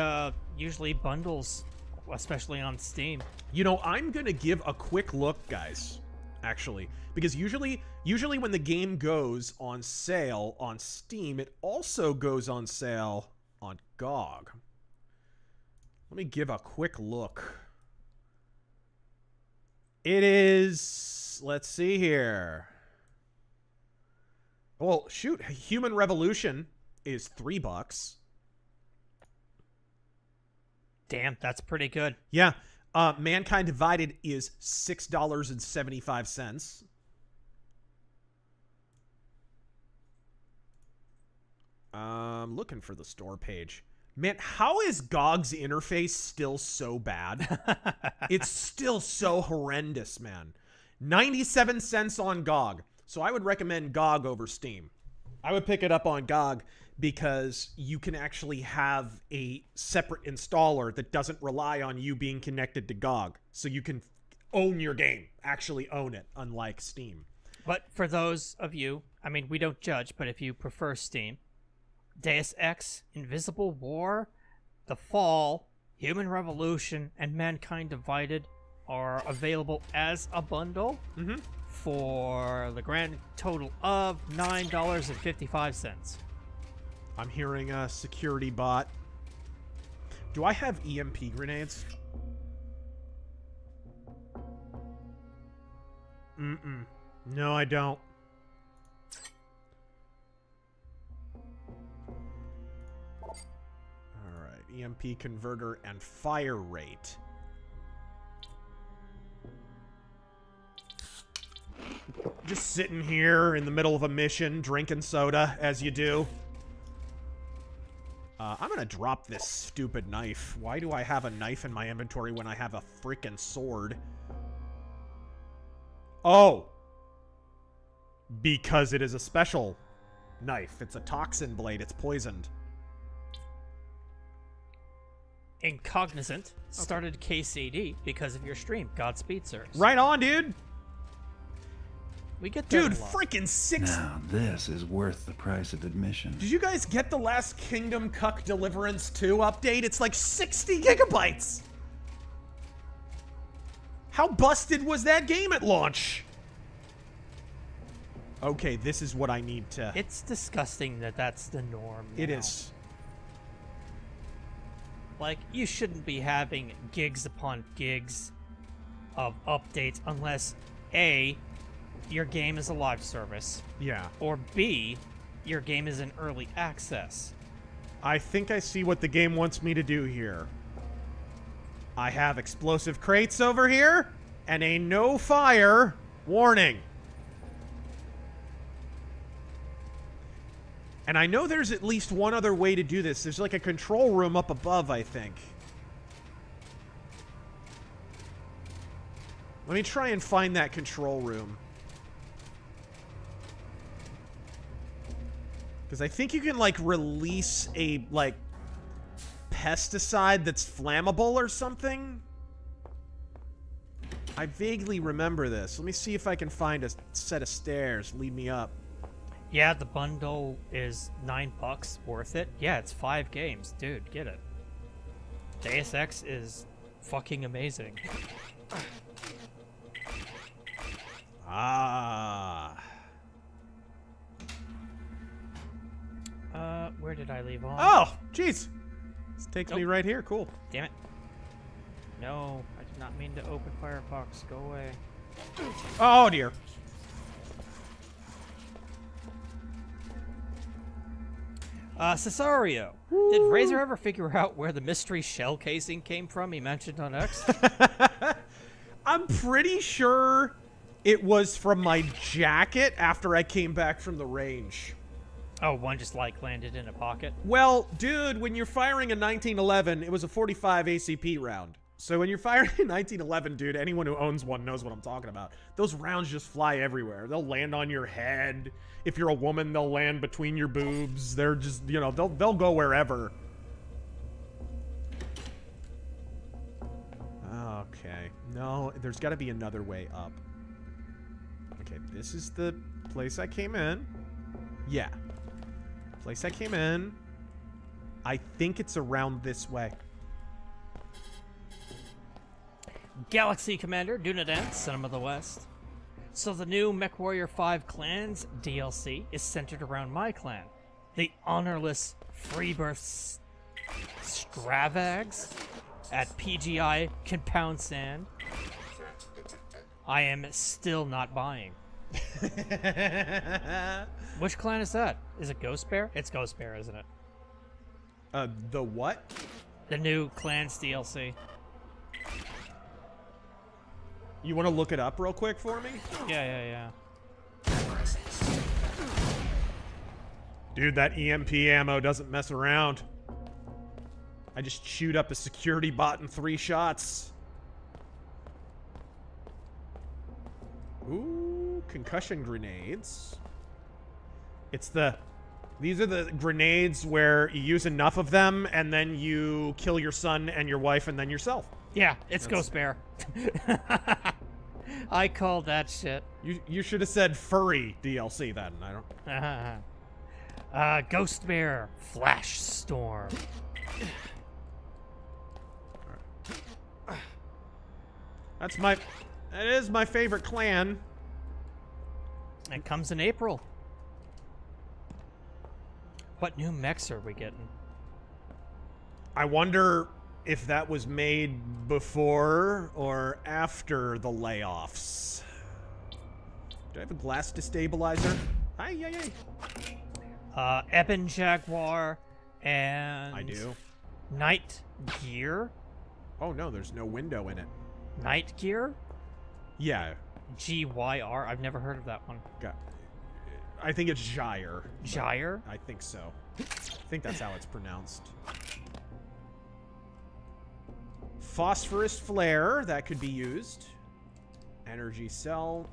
usually bundles, especially on Steam. You know, I'm going to give a quick look, guys, actually. Because usually when the game goes on sale on Steam, it also goes on sale on GOG. Let me give a quick look. It is, let's see here. Well, shoot, Human Revolution is $3. Damn, that's pretty good. Yeah. Mankind Divided is $6.75. I'm looking for the store page. Man, how is GOG's interface still so bad? It's still so horrendous, man. 97 cents on GOG. So I would recommend GOG over Steam. I would pick it up on GOG because you can actually have a separate installer that doesn't rely on you being connected to GOG. So you can own your game, actually own it, unlike Steam. But for those of you, I mean, we don't judge, but if you prefer Steam, Deus Ex, Invisible War, The Fall, Human Revolution and Mankind Divided are available as a bundle for the grand total of $9.55. I'm hearing a security bot. Do I have EMP grenades? No, I don't. Alright, EMP converter and fire rate. Just sitting here in the middle of a mission, drinking soda, as you do. I'm gonna drop this stupid knife. Why do I have a knife in my inventory when I have a freaking sword? Oh! Because it is a special knife. It's a toxin blade. It's poisoned. Incognizant started KCD because of your stream. Godspeed, sirs. Right on, dude! We get dude, freaking 6. Now this is worth the price of admission. Did you guys get the Last Kingdom Cuck Deliverance 2 update? It's like 60 gigabytes. How busted was that game at launch? Okay, this is what I need to... It's disgusting that that's the norm now. It is. Like, you shouldn't be having gigs upon gigs of updates unless A, your game is a live service. Yeah. Or B, your game is in early access. I think I see what the game wants me to do here. I have explosive crates over here, and a no fire warning. And I know there's at least one other way to do this. There's like a control room up above, I think. Let me try and find that control room. Because I think you can, like, release a, like, pesticide that's flammable or something. I vaguely remember this. Let me see if I can find a set of stairs. Lead me up. Yeah, the bundle is $9 worth it. Yeah, it's 5 games. Dude, get it. Deus Ex is fucking amazing. Ah. Where did I leave off? Oh, jeez. This takes me right here. Cool. Damn it. No, I did not mean to open Firefox. Go away. Oh, dear. Cesario. Did Razor ever figure out where the mystery shell casing came from he mentioned on X? I'm pretty sure it was from my jacket after I came back from the range. Oh, one just, like, landed in a pocket? Well, dude, when you're firing a 1911, it was a 45 ACP round. So when you're firing a 1911, dude, anyone who owns one knows what I'm talking about. Those rounds just fly everywhere. They'll land on your head. If you're a woman, they'll land between your boobs. They're just, you know, they'll go wherever. Okay. No, there's got to be another way up. Okay, this is the place I came in. Yeah. Place I came in. I think it's around this way. Galaxy Commander, Dunadan, Cinema of the West. So the new MechWarrior 5 Clans DLC is centered around my clan, the honorless Freebirth Stravags at PGI Compound Sand. I am still not buying. Which clan is that? Is it Ghost Bear? It's Ghost Bear, isn't it? The what? The new Clans DLC. You want to look it up real quick for me? Yeah. Dude, that EMP ammo doesn't mess around. I just chewed up a security bot in 3 shots. Ooh, concussion grenades. These are the grenades where you use enough of them and then you kill your son and your wife and then yourself. Yeah, it's Ghost Bear. I called that shit. You should have said furry DLC then. I don't. Ghost Bear Flash Storm. That is my favorite clan. It comes in April. What new mechs are we getting? I wonder if that was made before or after the layoffs. Do I have a glass destabilizer? Aye. Ebon Jaguar and... I do. Night Gear? Oh no, there's no window in it. Night Gear? Yeah. GYR? I've never heard of that one. I think it's Gyre. Gyre? I think so. I think that's how it's pronounced. Phosphorus Flare, that could be used. Energy Cell.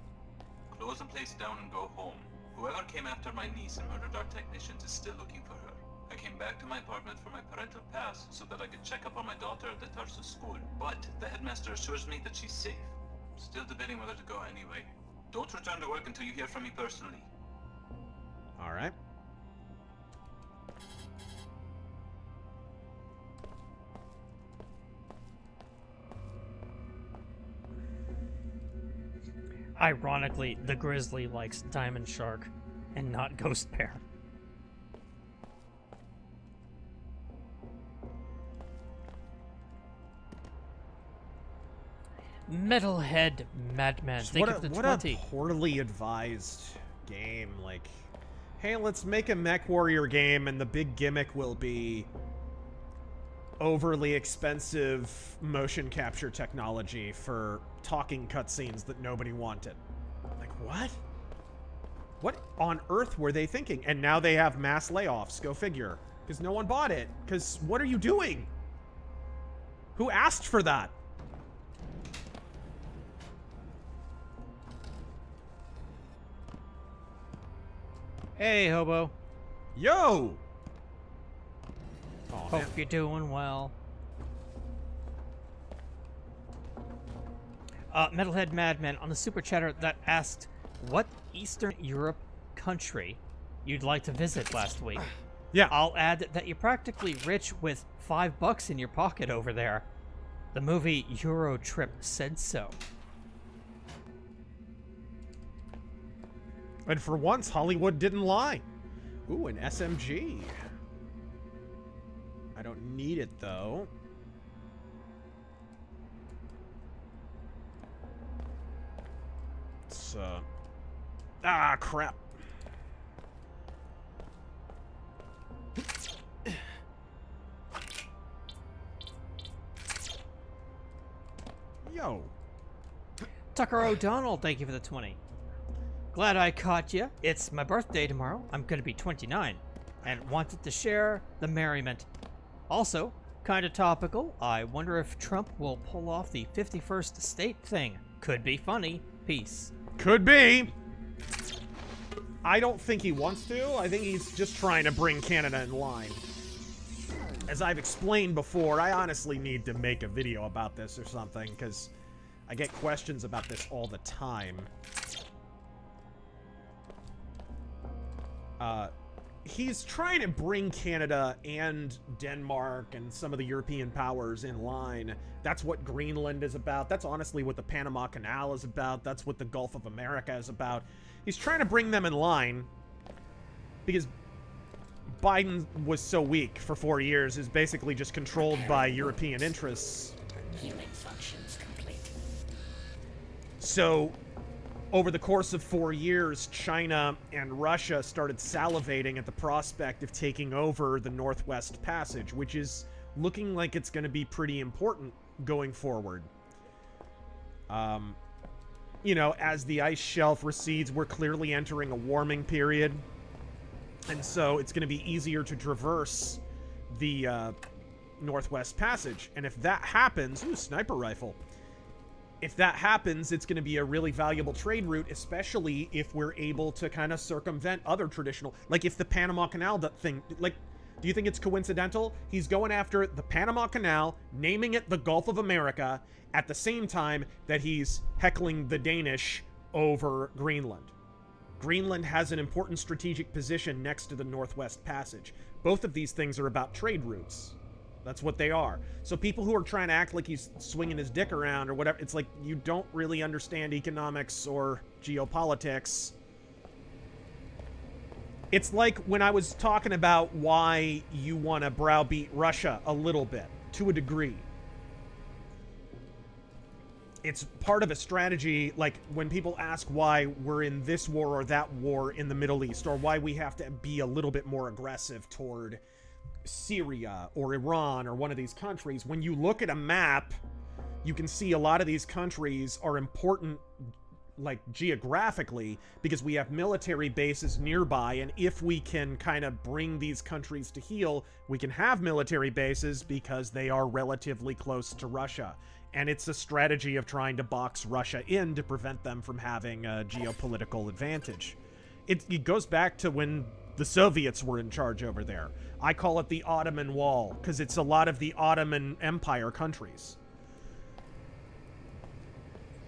Close the place down and go home. Whoever came after my niece and murdered our technicians is still looking for her. I came back to my apartment for my parental pass so that I could check up on my daughter at the Tarsus school, but the headmaster assures me that she's safe. Still debating whether to go anyway. Don't return to work until you hear from me personally. Alright. Ironically, the Grizzly likes Diamond Shark and not Ghost Bear. Metalhead Madman. Thank you for the 20. What a poorly advised game. Like, hey, let's make a Mech Warrior game, and the big gimmick will be overly expensive motion capture technology for talking cutscenes that nobody wanted. Like, what? What on earth were they thinking? And now they have mass layoffs. Go figure. Because no one bought it. Because what are you doing? Who asked for that? Hey, Hobo. Yo! Oh, Hope man. you're doing well. Metalhead Madman on the Super Chatter that asked what Eastern Europe country you'd like to visit last week. Yeah. I'll add that you're practically rich with $5 in your pocket over there. The movie Euro Trip said so. And for once, Hollywood didn't lie. Ooh, an SMG. I don't need it, though. It's, ah, crap. Yo. Tucker O'Donnell, thank you for the 20. Glad I caught you. It's my birthday tomorrow. I'm going to be 29 and wanted to share the merriment. Also, kind of topical, I wonder if Trump will pull off the 51st state thing. Could be funny. Peace. Could be. I don't think he wants to. I think he's just trying to bring Canada in line. As I've explained before, I honestly need to make a video about this or something, because I get questions about this all the time. He's trying to bring Canada and Denmark and some of the European powers in line. That's what Greenland is about. That's honestly what the Panama Canal is about. That's what the Gulf of America is about. He's trying to bring them in line because Biden was so weak for 4 years, is basically just controlled by European interests. Human functions complete. So, over the course of 4 years, China and Russia started salivating at the prospect of taking over the Northwest Passage, which is looking like it's going to be pretty important going forward. You know, as the ice shelf recedes, we're clearly entering a warming period. And so it's going to be easier to traverse the Northwest Passage. And if that happens... Ooh, sniper rifle. If that happens, it's going to be a really valuable trade route, especially if we're able to kind of circumvent other traditional... Like, if the Panama Canal thing... Like, do you think it's coincidental? He's going after the Panama Canal, naming it the Gulf of America, at the same time that he's heckling the Danish over Greenland. Greenland has an important strategic position next to the Northwest Passage. Both of these things are about trade routes. That's what they are. So people who are trying to act like he's swinging his dick around or whatever, it's like you don't really understand economics or geopolitics. It's like when I was talking about why you want to browbeat Russia a little bit, to a degree. It's part of a strategy, like when people ask why we're in this war or that war in the Middle East, or why we have to be a little bit more aggressive toward Syria or Iran or one of these countries. When you look at a map, you can see a lot of these countries are important, like geographically, because we have military bases nearby, and if we can kind of bring these countries to heel, we can have military bases because they are relatively close to Russia. And it's a strategy of trying to box Russia in to prevent them from having a geopolitical advantage. It goes back to when the Soviets were in charge over there. I call it the Ottoman Wall, because it's a lot of the Ottoman Empire countries.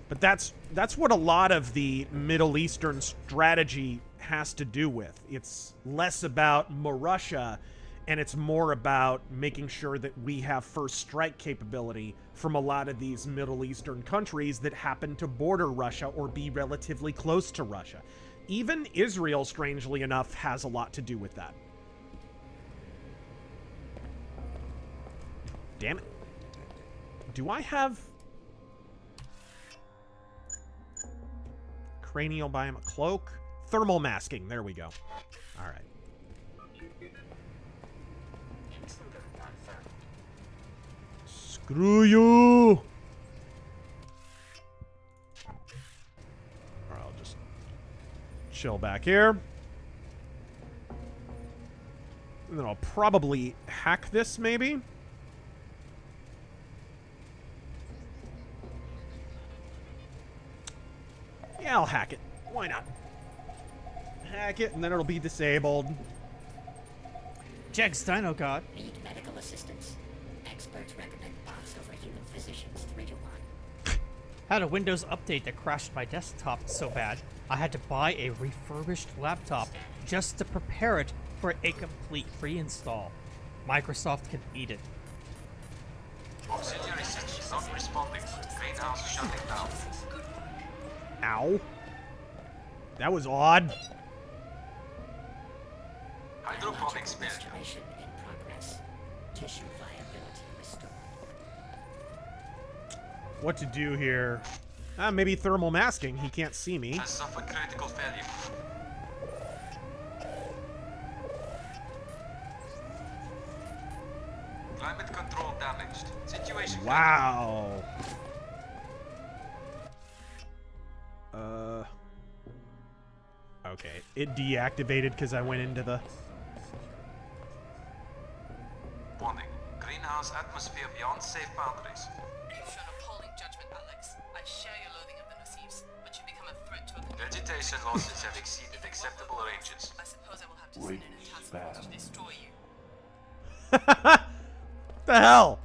But that's what a lot of the Middle Eastern strategy has to do with. It's less about Russia, and it's more about making sure that we have first strike capability from a lot of these Middle Eastern countries that happen to border Russia or be relatively close to Russia. Even Israel, strangely enough, has a lot to do with that. Damn it. Do I have cranial biome cloak? Thermal masking. There we go. All right. Screw you! Or I'll just chill back here. And then I'll probably hack this, maybe? Yeah, I'll hack it. Why not? Hack it, and then it'll be disabled. Jack Steino God. Need medical assistance. Experts recommend bots over human physicians 3 to 1. Had a Windows update that crashed my desktop so bad, I had to buy a refurbished laptop just to prepare it for a complete reinstall. Microsoft can eat it. Auxiliary systems not responding. Greenhouse shutting down. Ow. That was odd. Hydroponics build. Restoration in progress. Tissue viability restored. What to do here? Maybe thermal masking. He can't see me. Has suffered critical failure. Climate control damaged. Situation. Wow. Okay. It deactivated because I went into the... Warning. Greenhouse atmosphere beyond safe boundaries. You've shown appalling judgment, Alex. I share your loathing of the Nasives, but you become a threat to a... Vegetation losses have exceeded acceptable ranges. I suppose I will have to send in a task force to destroy you. The hell?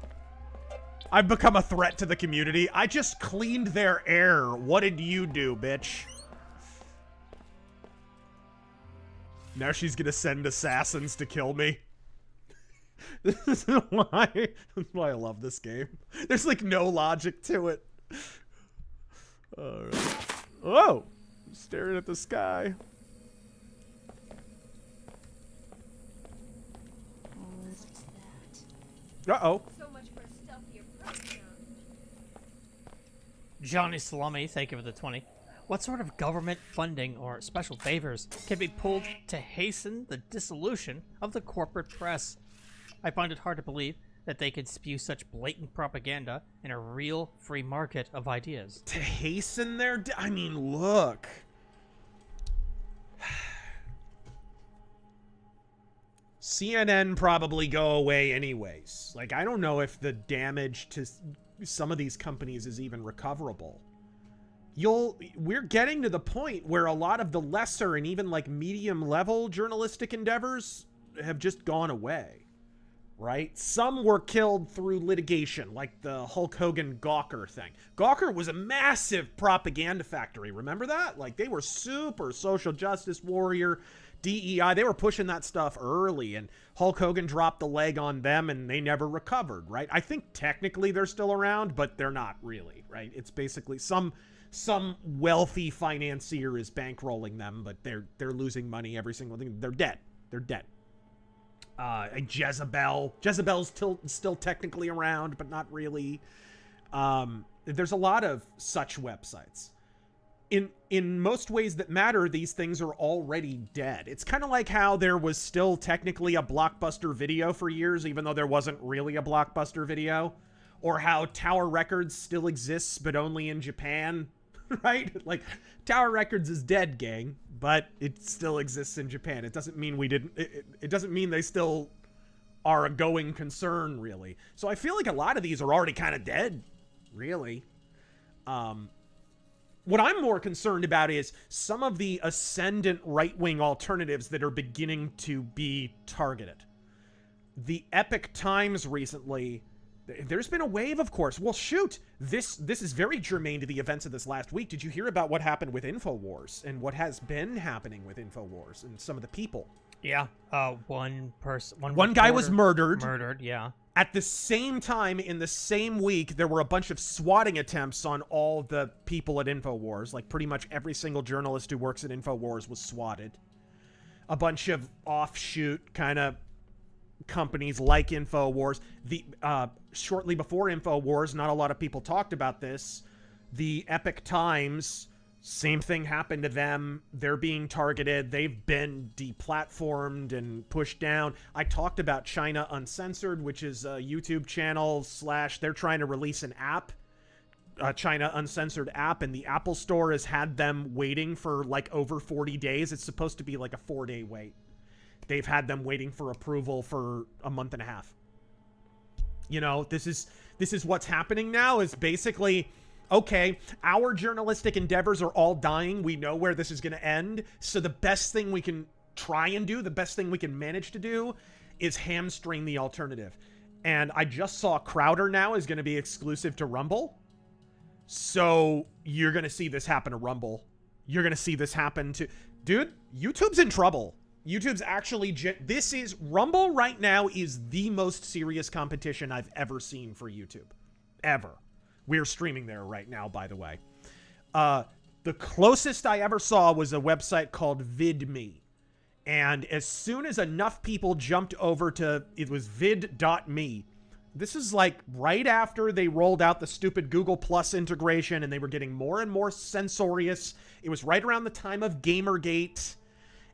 I've become a threat to the community. I just cleaned their air. What did you do, bitch? Now she's gonna send assassins to kill me. This is why I love this game. There's like no logic to it. Alright. Oh! Staring at the sky. Uh-oh. Johnny Salami, thank you for the 20. What sort of government funding or special favors can be pulled to hasten the dissolution of the corporate press? I find it hard to believe that they could spew such blatant propaganda in a real free market of ideas. To hasten their... I mean, look. CNN probably go away anyways. Like, I don't know if the damage to some of these companies is even recoverable. We're getting to the point where a lot of the lesser and even like medium level journalistic endeavors have just gone away, right? Some were killed through litigation, like the Hulk Hogan Gawker thing. Gawker was a massive propaganda factory. Remember that? Like, they were super social justice warrior, DEI, they were pushing that stuff early, and Hulk Hogan dropped the leg on them, and they never recovered, right? I think technically they're still around, but they're not really, right? It's basically some wealthy financier is bankrolling them, but they're losing money every single thing. They're dead. They're dead. Jezebel's still technically around, but not really. There's a lot of such websites. In most ways that matter, these things are already dead. It's kind of like how there was still technically a Blockbuster Video for years, even though there wasn't really a Blockbuster Video. Or how Tower Records still exists, but only in Japan, right? Like, Tower Records is dead, gang, but it still exists in Japan. It doesn't mean it doesn't mean they still are a going concern, really. So I feel like a lot of these are already kind of dead, really. What I'm more concerned about is some of the ascendant right-wing alternatives that are beginning to be targeted. The Epic Times recently, there's been a wave, of course. Well, shoot, this is very germane to the events of this last week. Did you hear about what happened with InfoWars and what has been happening with InfoWars and some of the people? Yeah, one guy was murdered. Murdered, yeah. At the same time, in the same week, there were a bunch of swatting attempts on all the people at InfoWars. Like, pretty much every single journalist who works at InfoWars was swatted. A bunch of offshoot kind of companies like InfoWars. Shortly before InfoWars, not a lot of people talked about this. The Epic Times, same thing happened to them. They're being targeted. They've been deplatformed and pushed down. I talked about China Uncensored, which is a YouTube channel / they're trying to release an app, a China Uncensored app, and the Apple Store has had them waiting for like over 40 days. It's supposed to be like a 4-day wait. They've had them waiting for approval for a month and a half. You know, this is what's happening now is basically, okay, our journalistic endeavors are all dying. We know where this is going to end. So the best thing we can try and do, the best thing we can manage to do is hamstring the alternative. And I just saw Crowder now is going to be exclusive to Rumble. So you're going to see this happen to Rumble. You're going to see this happen to... Dude, YouTube's in trouble. YouTube's actually... Rumble right now is the most serious competition I've ever seen for YouTube. Ever. We're streaming there right now, by the way. The closest I ever saw was a website called VidMe. And as soon as enough people jumped over to... It was vid.me. This is like right after they rolled out the stupid Google Plus integration and they were getting more and more censorious. It was right around the time of Gamergate.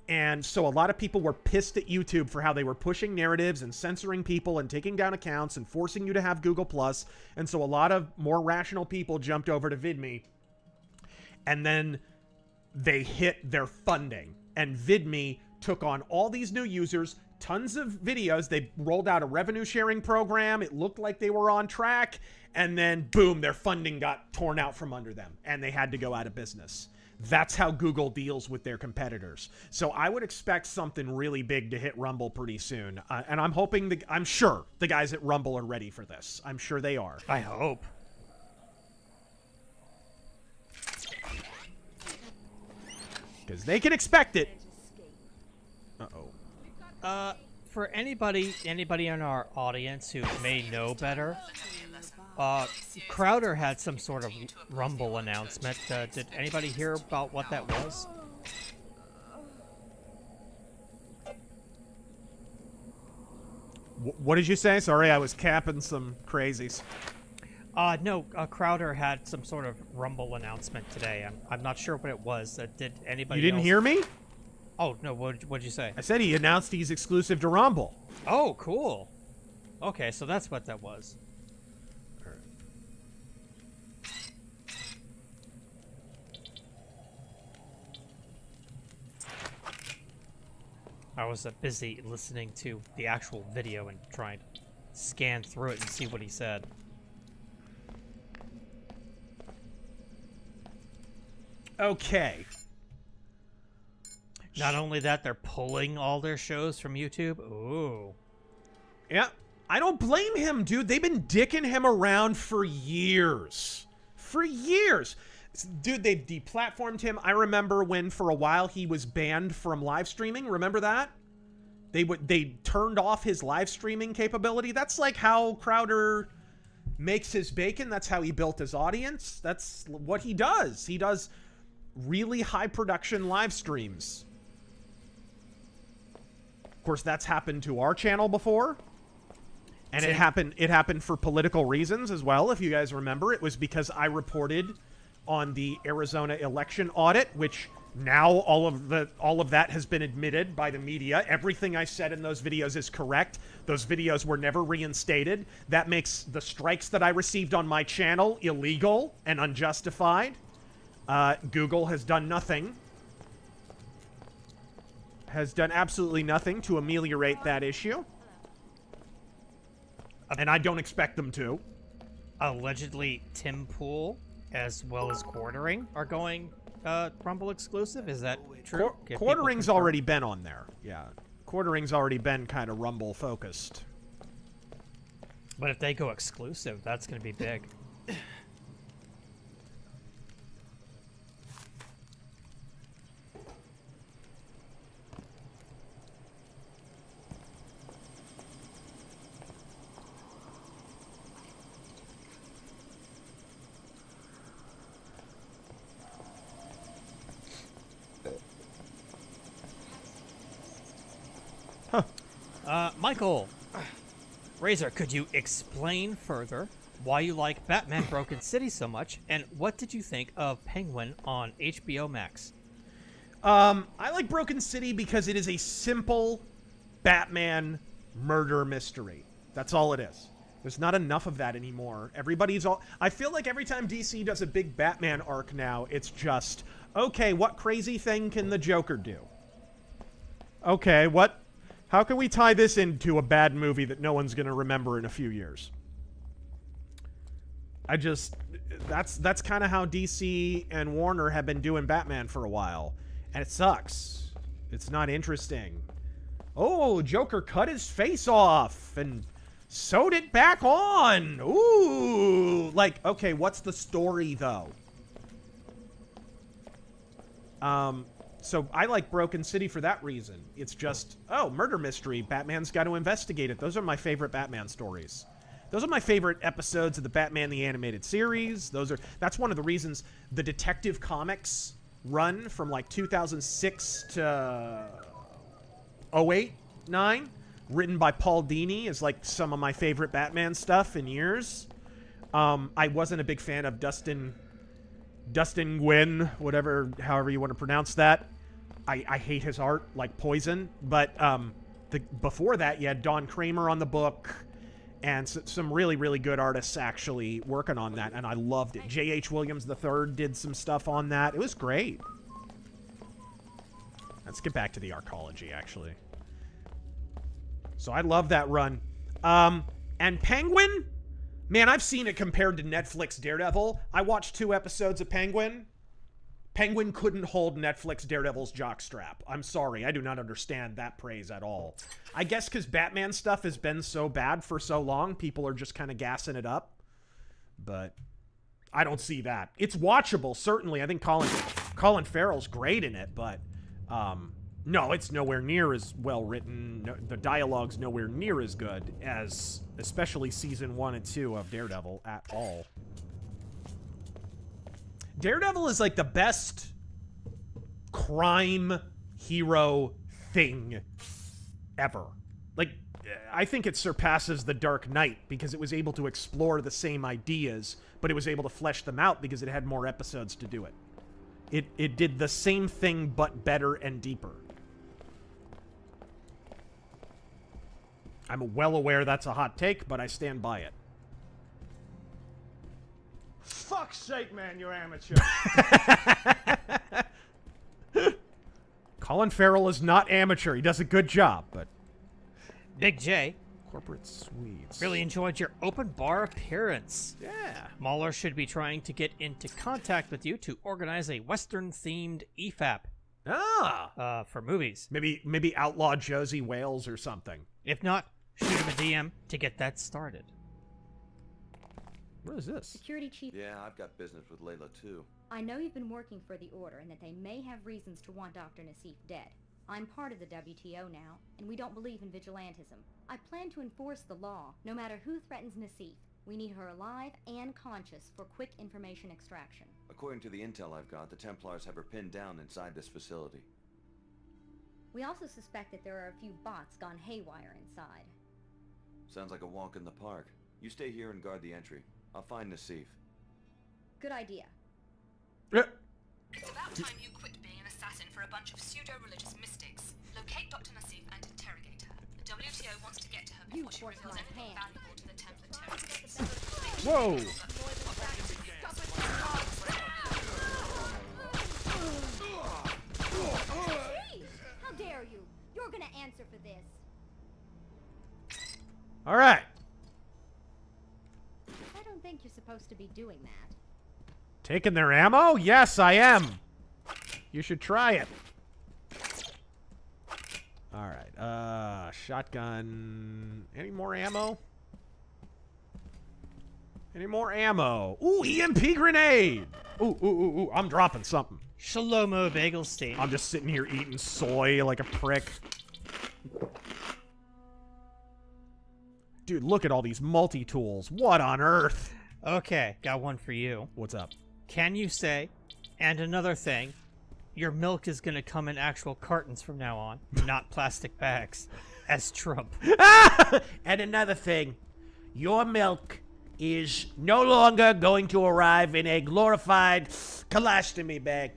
And so a lot of people were pissed at YouTube for how they were pushing narratives and censoring people and taking down accounts and forcing you to have Google Plus. And so a lot of more rational people jumped over to VidMe. And then they hit their funding. And VidMe took on all these new users, tons of videos. They rolled out a revenue sharing program. It looked like they were on track. And then, boom, their funding got torn out from under them. And they had to go out of business. That's how Google deals with their competitors. So I would expect something really big to hit Rumble pretty soon. And I'm hoping, I'm sure the guys at Rumble are ready for this. I'm sure they are. I hope. Because they can expect it. Uh-oh. For anybody in our audience who may know better, Crowder had some sort of Rumble announcement. Did anybody hear about what that was? What did you say? Sorry, I was capping some crazies. No, Crowder had some sort of Rumble announcement today. I'm not sure what it was. Did anybody You didn't hear me? Oh, no, what'd you say? I said he announced he's exclusive to Rumble. Oh, cool. Okay, so that's what that was. I was busy listening to the actual video and trying to scan through it and see what he said. Okay. Not only that, they're pulling all their shows from YouTube. Ooh. Yeah. I don't blame him, dude. They've been dicking him around for years. For years. Dude, they've deplatformed him. I remember when for a while he was banned from live streaming. Remember that? They turned off his live streaming capability. That's like how Crowder makes his bacon. That's how he built his audience. That's what he does. He does really high production live streams. Of course, that's happened to our channel before. And it happened for political reasons as well. If you guys remember, it was because I reported on the Arizona election audit, which now all of that has been admitted by the media. Everything I said in those videos is correct. Those videos were never reinstated. That makes the strikes that I received on my channel illegal and unjustified. Google has done nothing. Has done absolutely nothing to ameliorate that issue. And I don't expect them to. Allegedly, Tim Pool as well as Quartering are going Rumble exclusive. Is that true? Quartering's already been on there. Yeah. Quartering's already been kind of Rumble focused. But if they go exclusive, that's going to be big. Michael, Razor, could you explain further why you like Batman Broken City so much, and what did you think of Penguin on HBO Max? I like Broken City because it is a simple Batman murder mystery. That's all it is. There's not enough of that anymore. I feel like every time DC does a big Batman arc now, it's just, okay, what crazy thing can the Joker do? Okay, how can we tie this into a bad movie that no one's going to remember in a few years? That's kind of how DC and Warner have been doing Batman for a while. And it sucks. It's not interesting. Oh, Joker cut his face off and sewed it back on. Ooh. Like, okay, what's the story, though? So I like Broken City for that reason. It's just, oh, murder mystery. Batman's got to investigate it. Those are my favorite Batman stories. Those are my favorite episodes of the Batman the Animated Series. That's one of the reasons the Detective Comics run from like 2006 to 08, 9, written by Paul Dini, is like some of my favorite Batman stuff in years. I wasn't a big fan of Dustin Nguyen, however you want to pronounce that. I hate his art like poison. But before that, you had Don Kramer on the book, and some really, really good artists actually working on that, and I loved it. J.H. Williams III did some stuff on that. It was great. Let's get back to the arcology, actually. So I love that run. And Penguin? Man, I've seen it compared to Netflix Daredevil. I watched 2 episodes of Penguin. Penguin couldn't hold Netflix Daredevil's jockstrap. I'm sorry, I do not understand that praise at all. I guess because Batman stuff has been so bad for so long, people are just kind of gassing it up. But I don't see that. It's watchable, certainly. I think Colin Farrell's great in it, but no, it's nowhere near as well written. No, the dialogue's nowhere near as good as especially season 1 and 2 of Daredevil at all. Daredevil is like the best crime hero thing ever. Like, I think it surpasses The Dark Knight because it was able to explore the same ideas, but it was able to flesh them out because it had more episodes to do it. It did the same thing but better and deeper. I'm well aware that's a hot take, but I stand by it. Fuck's sake, man, you're amateur. Colin Farrell is not amateur. He does a good job, but... Big J. Corporate Suites. Really enjoyed your open bar appearance. Yeah. Mahler should be trying to get into contact with you to organize a Western-themed EFAP. For movies. Maybe Outlaw Josie Wales or something. If not, shoot him a DM to get that started. What is this? Security chief. Yeah, I've got business with Layla too. I know you've been working for the Order and that they may have reasons to want Dr. Nassif dead. I'm part of the WTO now, and we don't believe in vigilantism. I plan to enforce the law, no matter who threatens Nassif. We need her alive and conscious for quick information extraction. According to the intel I've got, the Templars have her pinned down inside this facility. We also suspect that there are a few bots gone haywire inside. Sounds like a walk in the park. You stay here and guard the entry. I'll find Nassif. Good idea. It's about time you quit being an assassin for a bunch of pseudo-religious mystics. Locate Dr. Nassif and interrogate her. The WTO wants to get to her before she reveals anything valuable to the Templar terrorists. Whoa! Jeez! How dare you? You're gonna answer for this. All right. I don't think you're supposed to be doing that. Taking their ammo? Yes, I am. You should try it. All right. Shotgun. Any more ammo? Any more ammo? Ooh, EMP grenade. Ooh. I'm dropping something. Shlomo Bagelstein. I'm just sitting here eating soy like a prick. Dude, look at all these multi-tools. What on earth? Okay, got one for you. What's up? Can you say, and another thing, your milk is going to come in actual cartons from now on, not plastic bags, as Trump. And another thing, your milk is no longer going to arrive in a glorified colostomy bag.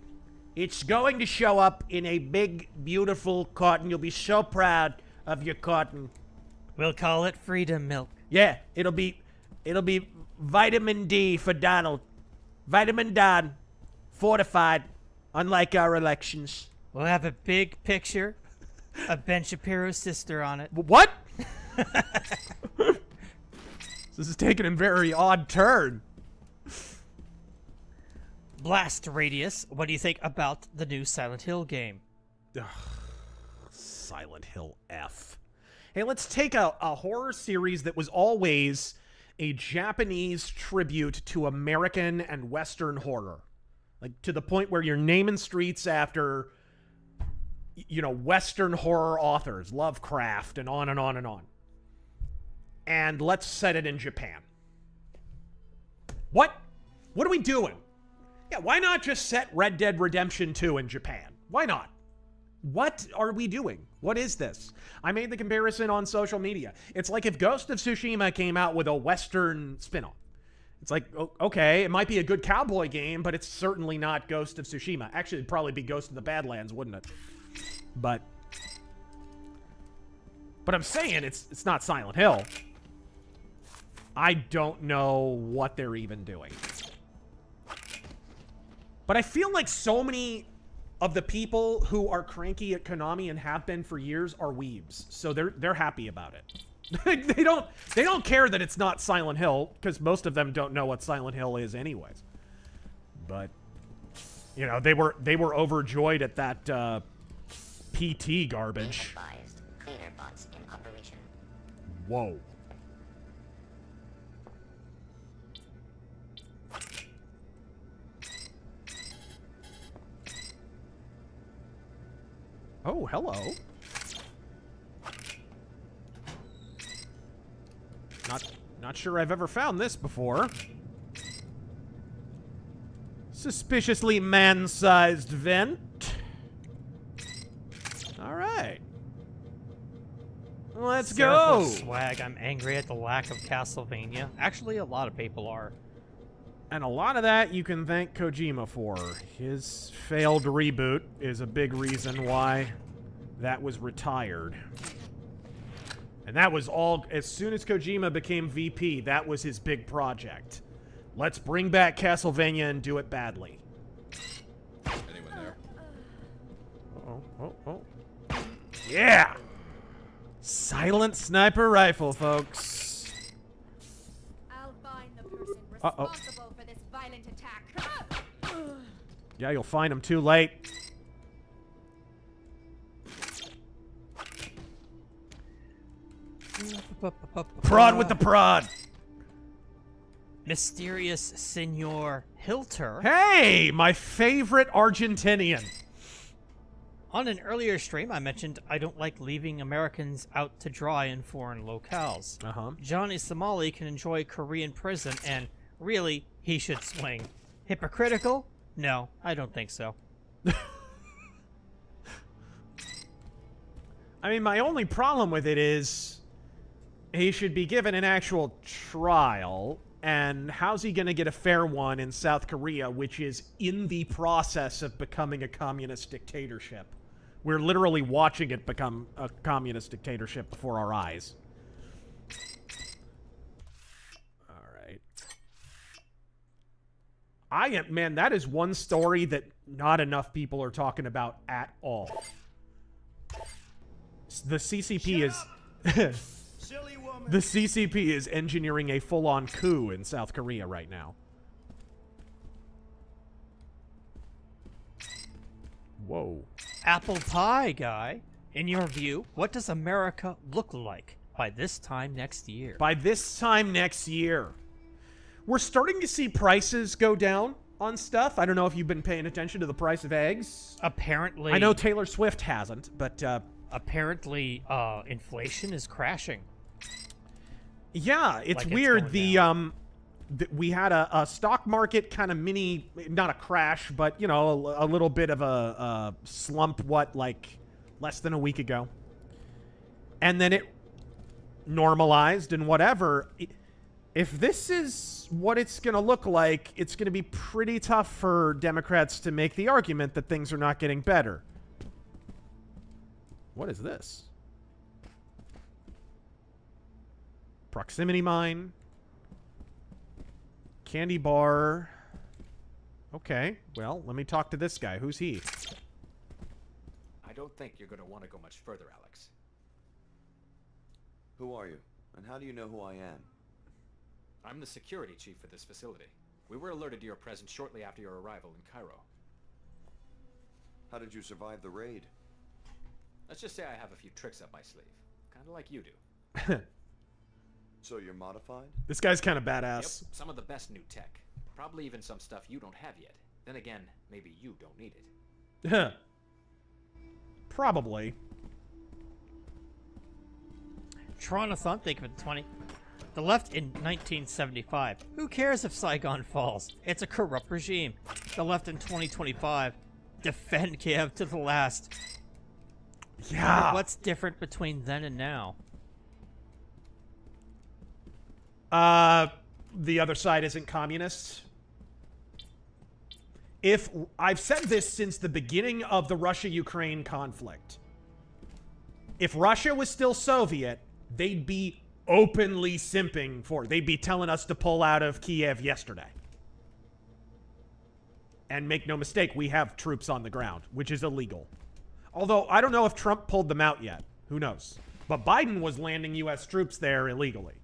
It's going to show up in a big, beautiful carton. You'll be so proud of your carton. We'll call it Freedom Milk. Yeah, it'll be vitamin D for Donald. Vitamin Don, fortified, unlike our elections. We'll have a big picture of Ben Shapiro's sister on it. What? This is taking a very odd turn. Blast Radius, what do you think about the new Silent Hill game? Ugh, Silent Hill F. Hey, let's take a horror series that was always a Japanese tribute to American and Western horror. Like, to the point where you're naming streets after, you know, Western horror authors, Lovecraft, and on and on and on. And let's set it in Japan. What? What are we doing? Yeah, why not just set Red Dead Redemption 2 in Japan? Why not? What are we doing? What is this? I made the comparison on social media. It's like if Ghost of Tsushima came out with a Western spin-off. It's like, okay, it might be a good cowboy game, but it's certainly not Ghost of Tsushima. Actually, it'd probably be Ghost of the Badlands, wouldn't it? But I'm saying it's not Silent Hill. I don't know what they're even doing. But I feel like so many of the people who are cranky at Konami and have been for years are weebs, so they're happy about it. they don't care that it's not Silent Hill, because most of them don't know what Silent Hill is anyways. But you know, they were overjoyed at that PT garbage. Cleaner bots in operation. Whoa. Oh, hello. Not sure I've ever found this before. Suspiciously man-sized vent. All right. Let's go. Swag. I'm angry at the lack of Castlevania. Actually, a lot of people are. And a lot of that you can thank Kojima for. His failed reboot is a big reason why that was retired. And that was all, as soon as Kojima became VP, that was his big project. Let's bring back Castlevania and do it badly. Anyone there? Oh. Yeah! Silent sniper rifle, folks. I'll find the person responsible for this violent attack. Yeah, you'll find him too late. Prod with the prod. Mysterious Senor Hilter. Hey, my favorite Argentinian. On an earlier stream, I mentioned I don't like leaving Americans out to dry in foreign locales. Johnny Somali can enjoy Korean prison, and really, he should swing. Hypocritical? No, I don't think so. I mean, my only problem with it is he should be given an actual trial, and how's he going to get a fair one in South Korea, which is in the process of becoming a communist dictatorship? We're literally watching it become a communist dictatorship before our eyes. Alright. Man, that is one story that not enough people are talking about at all. The CCP is... The CCP is engineering a full-on coup in South Korea right now. Whoa. Apple pie guy, in your view, what does America look like by this time next year? By this time next year. We're starting to see prices go down on stuff. I don't know if you've been paying attention to the price of eggs. Apparently... I know Taylor Swift hasn't, but... apparently, inflation is crashing. Yeah, it's like weird. We had a stock market kind of mini, not a crash, but, you know, a little bit of a slump, like less than a week ago. And then it normalized and whatever. If this is what it's going to look like, it's going to be pretty tough for Democrats to make the argument that things are not getting better. What is this? Proximity mine. Candy bar. Okay, well, let me talk to this guy. Who's he? I don't think you're going to want to go much further, Alex. Who are you? And how do you know who I am? I'm the security chief for this facility. We were alerted to your presence shortly after your arrival in Cairo. How did you survive the raid? Let's just say I have a few tricks up my sleeve. Kind of like you do. So you're modified? This guy's kind of badass. Yep, some of the best new tech. Probably even some stuff you don't have yet. Then again, maybe you don't need it. Probably. Tronathon, thank you for the 20. The left in 1975. Who cares if Saigon falls? It's a corrupt regime. The left in 2025. Defend Kiev to the last. Yeah. What's different between then and now? The other side isn't communist. If I've said this since the beginning of the Russia-Ukraine conflict. If Russia was still Soviet, they'd be openly simping for it. They'd be telling us to pull out of Kiev yesterday. And make no mistake, we have troops on the ground, which is illegal. Although, I don't know if Trump pulled them out yet. Who knows? But Biden was landing U.S. troops there illegally.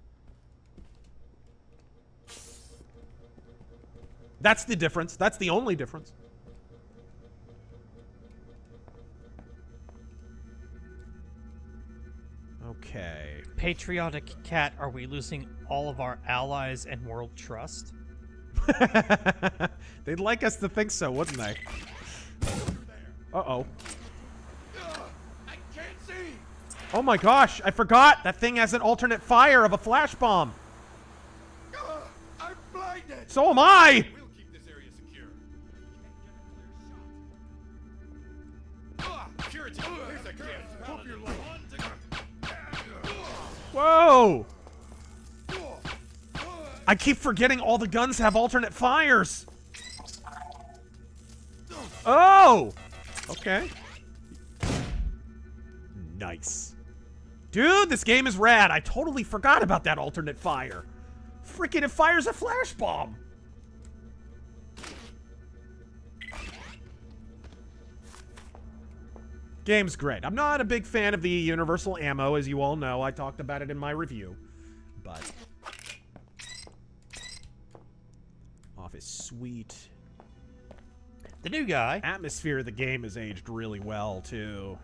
That's the difference. That's the only difference. Okay. Patriotic cat, are we losing all of our allies and world trust? They'd like us to think so, wouldn't they? Uh-oh. I can't see. Oh my gosh, I forgot! That thing has an alternate fire of a flash bomb. I'm blinded. So am I! We'll keep this area secure. Security, here's a gift. Hope you're like Whoa! I keep forgetting all the guns have alternate fires. Oh! Okay. Nice. Dude, this game is rad. I totally forgot about that alternate fire. Freaking, it fires a flash bomb. Game's great. I'm not a big fan of the universal ammo, as you all know. I talked about it in my review. But Office Suite. The new guy. Atmosphere of the game has aged really well, too.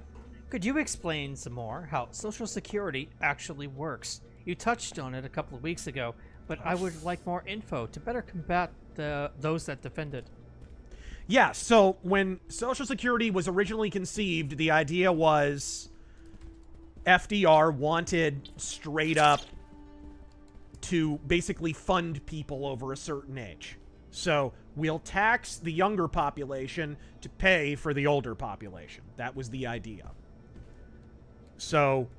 Could you explain some more how Social Security actually works? You touched on it a couple of weeks ago, but I would like more info to better combat those that defend it. Yeah, so when Social Security was originally conceived, the idea was FDR wanted straight up to basically fund people over a certain age. So we'll tax the younger population to pay for the older population. That was the idea. So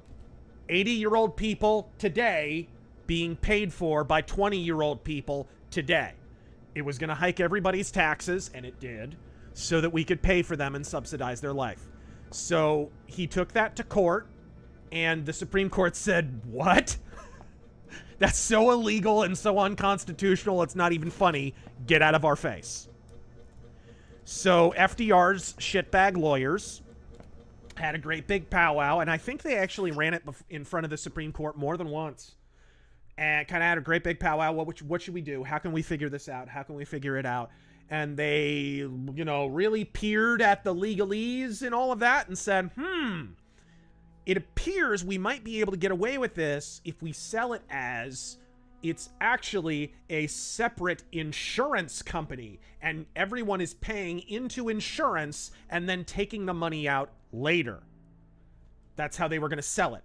80-year-old people today being paid for by 20-year-old people today. It was going to hike everybody's taxes, and it did, so that we could pay for them and subsidize their life. So he took that to court, and the Supreme Court said, what? That's so illegal and so unconstitutional, it's not even funny. Get out of our face. So FDR's shitbag lawyers had a great big powwow, and I think they actually ran it in front of the Supreme Court more than once. And kind of had a great big powwow. What should we do? How can we figure this out? How can we figure it out? And they, you know, really peered at the legalese and all of that and said, it appears we might be able to get away with this if we sell it as it's actually a separate insurance company and everyone is paying into insurance and then taking the money out later. That's how they were going to sell it.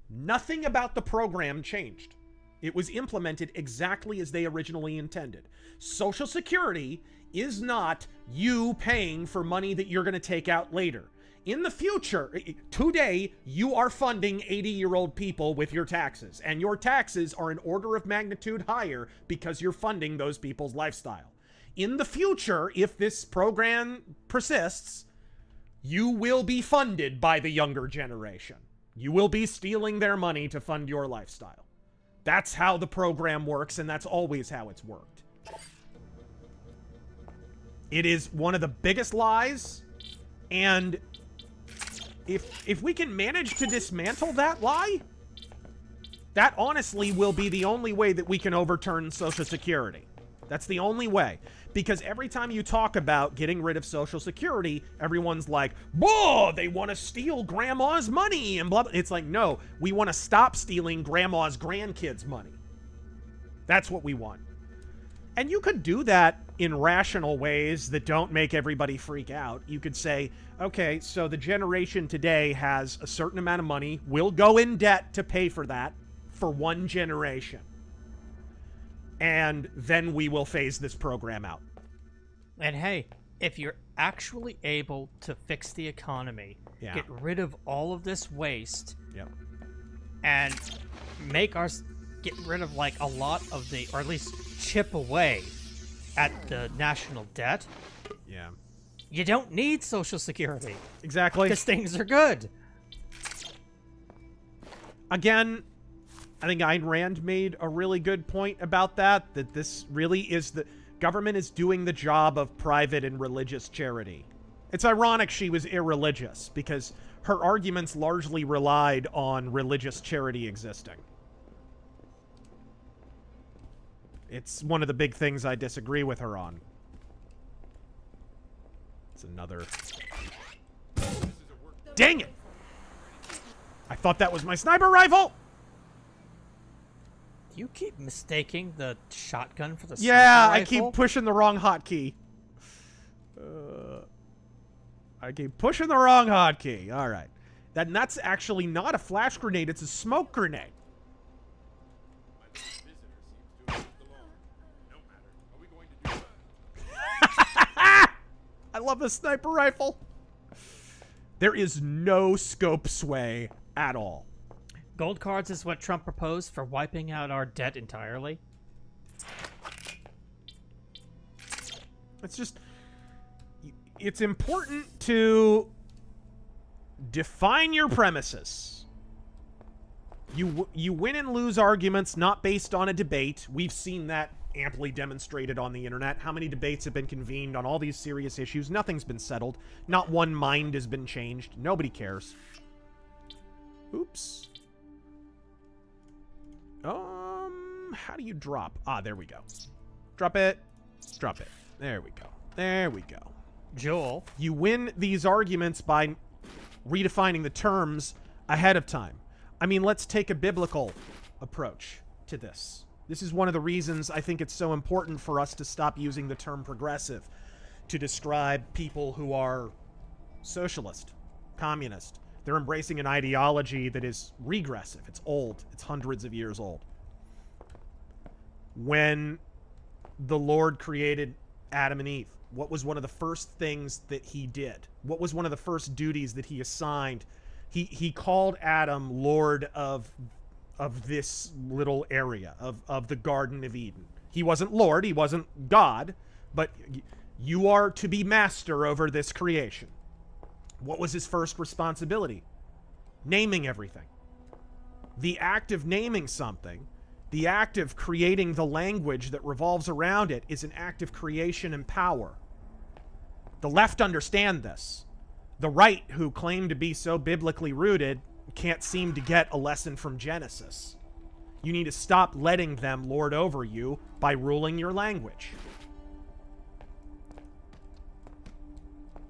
Nothing about the program changed. It was implemented exactly as they originally intended. Social Security is not you paying for money that you're going to take out later. In the future, today, you are funding 80-year-old people with your taxes, and your taxes are an order of magnitude higher because you're funding those people's lifestyle. In the future, if this program persists, you will be funded by the younger generation. You will be stealing their money to fund your lifestyle. That's how the program works, and that's always how it's worked. It is one of the biggest lies, and if we can manage to dismantle that lie, that honestly will be the only way that we can overturn Social Security. That's the only way. Because every time you talk about getting rid of Social Security, everyone's like, whoa, they want to steal grandma's money and blah, blah. It's like, no, we want to stop stealing grandma's grandkids' money. That's what we want. And you could do that in rational ways that don't make everybody freak out. You could say, okay, so the generation today has a certain amount of money. We'll go in debt to pay for that for one generation. And then we will phase this program out. And hey, if you're actually able to fix the economy, get rid of all of this waste, and get rid of like a lot of the, or at least chip away at the national debt, you don't need Social Security. Exactly. Because things are good. Again, I think Ayn Rand made a really good point about that this really is the government is doing the job of private and religious charity. It's ironic she was irreligious because her arguments largely relied on religious charity existing. It's one of the big things I disagree with her on. It's another... Dang it! I thought that was my sniper rifle! You keep mistaking the shotgun for the sniper rifle? I keep pushing the wrong hotkey. I keep pushing the wrong hotkey. All right. That's actually not a flash grenade. It's a smoke grenade. I love the sniper rifle. There is no scope sway at all. Gold cards is what Trump proposed for wiping out our debt entirely. It's just... It's important to define your premises. You win and lose arguments not based on a debate. We've seen that amply demonstrated on the internet. How many debates have been convened on all these serious issues? Nothing's been settled. Not one mind has been changed. Nobody cares. Oops. How do you drop? Ah, there we go. Drop it. Drop it. There we go. There we go. Joel. You win these arguments by redefining the terms ahead of time. I mean, let's take a biblical approach to this. This is one of the reasons I think it's so important for us to stop using the term progressive to describe people who are socialist, communist. They're embracing an ideology that is regressive. It's old. It's hundreds of years old. When the Lord created Adam and Eve, what was one of the first things that he did? What was one of the first duties that he assigned? He called Adam Lord of this little area of the Garden of Eden. He wasn't Lord, he wasn't God, but you are to be master over this creation. What was his first responsibility? Naming everything. The act of naming something, the act of creating the language that revolves around it, is an act of creation and power. The left understand this. The right, who claim to be so biblically rooted, can't seem to get a lesson from Genesis. You need to stop letting them lord over you by ruling your language.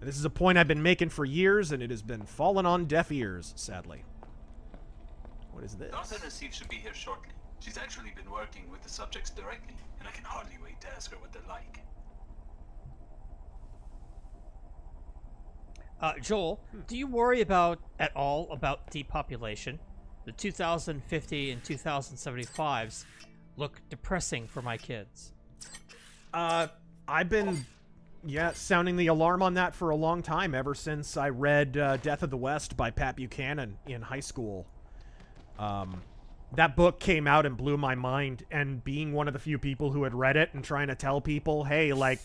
This is a point I've been making for years, and it has been falling on deaf ears, sadly. What is this? Dr. Nassif should be here shortly. She's actually been working with the subjects directly, and I can hardly wait to ask her what they're like. Joel, do you worry at all about depopulation? The 2050 and 2075s look depressing for my kids. I've been, sounding the alarm on that for a long time, ever since I read Death of the West by Pat Buchanan in high school. That book came out and blew my mind, and being one of the few people who had read it and trying to tell people, hey, like,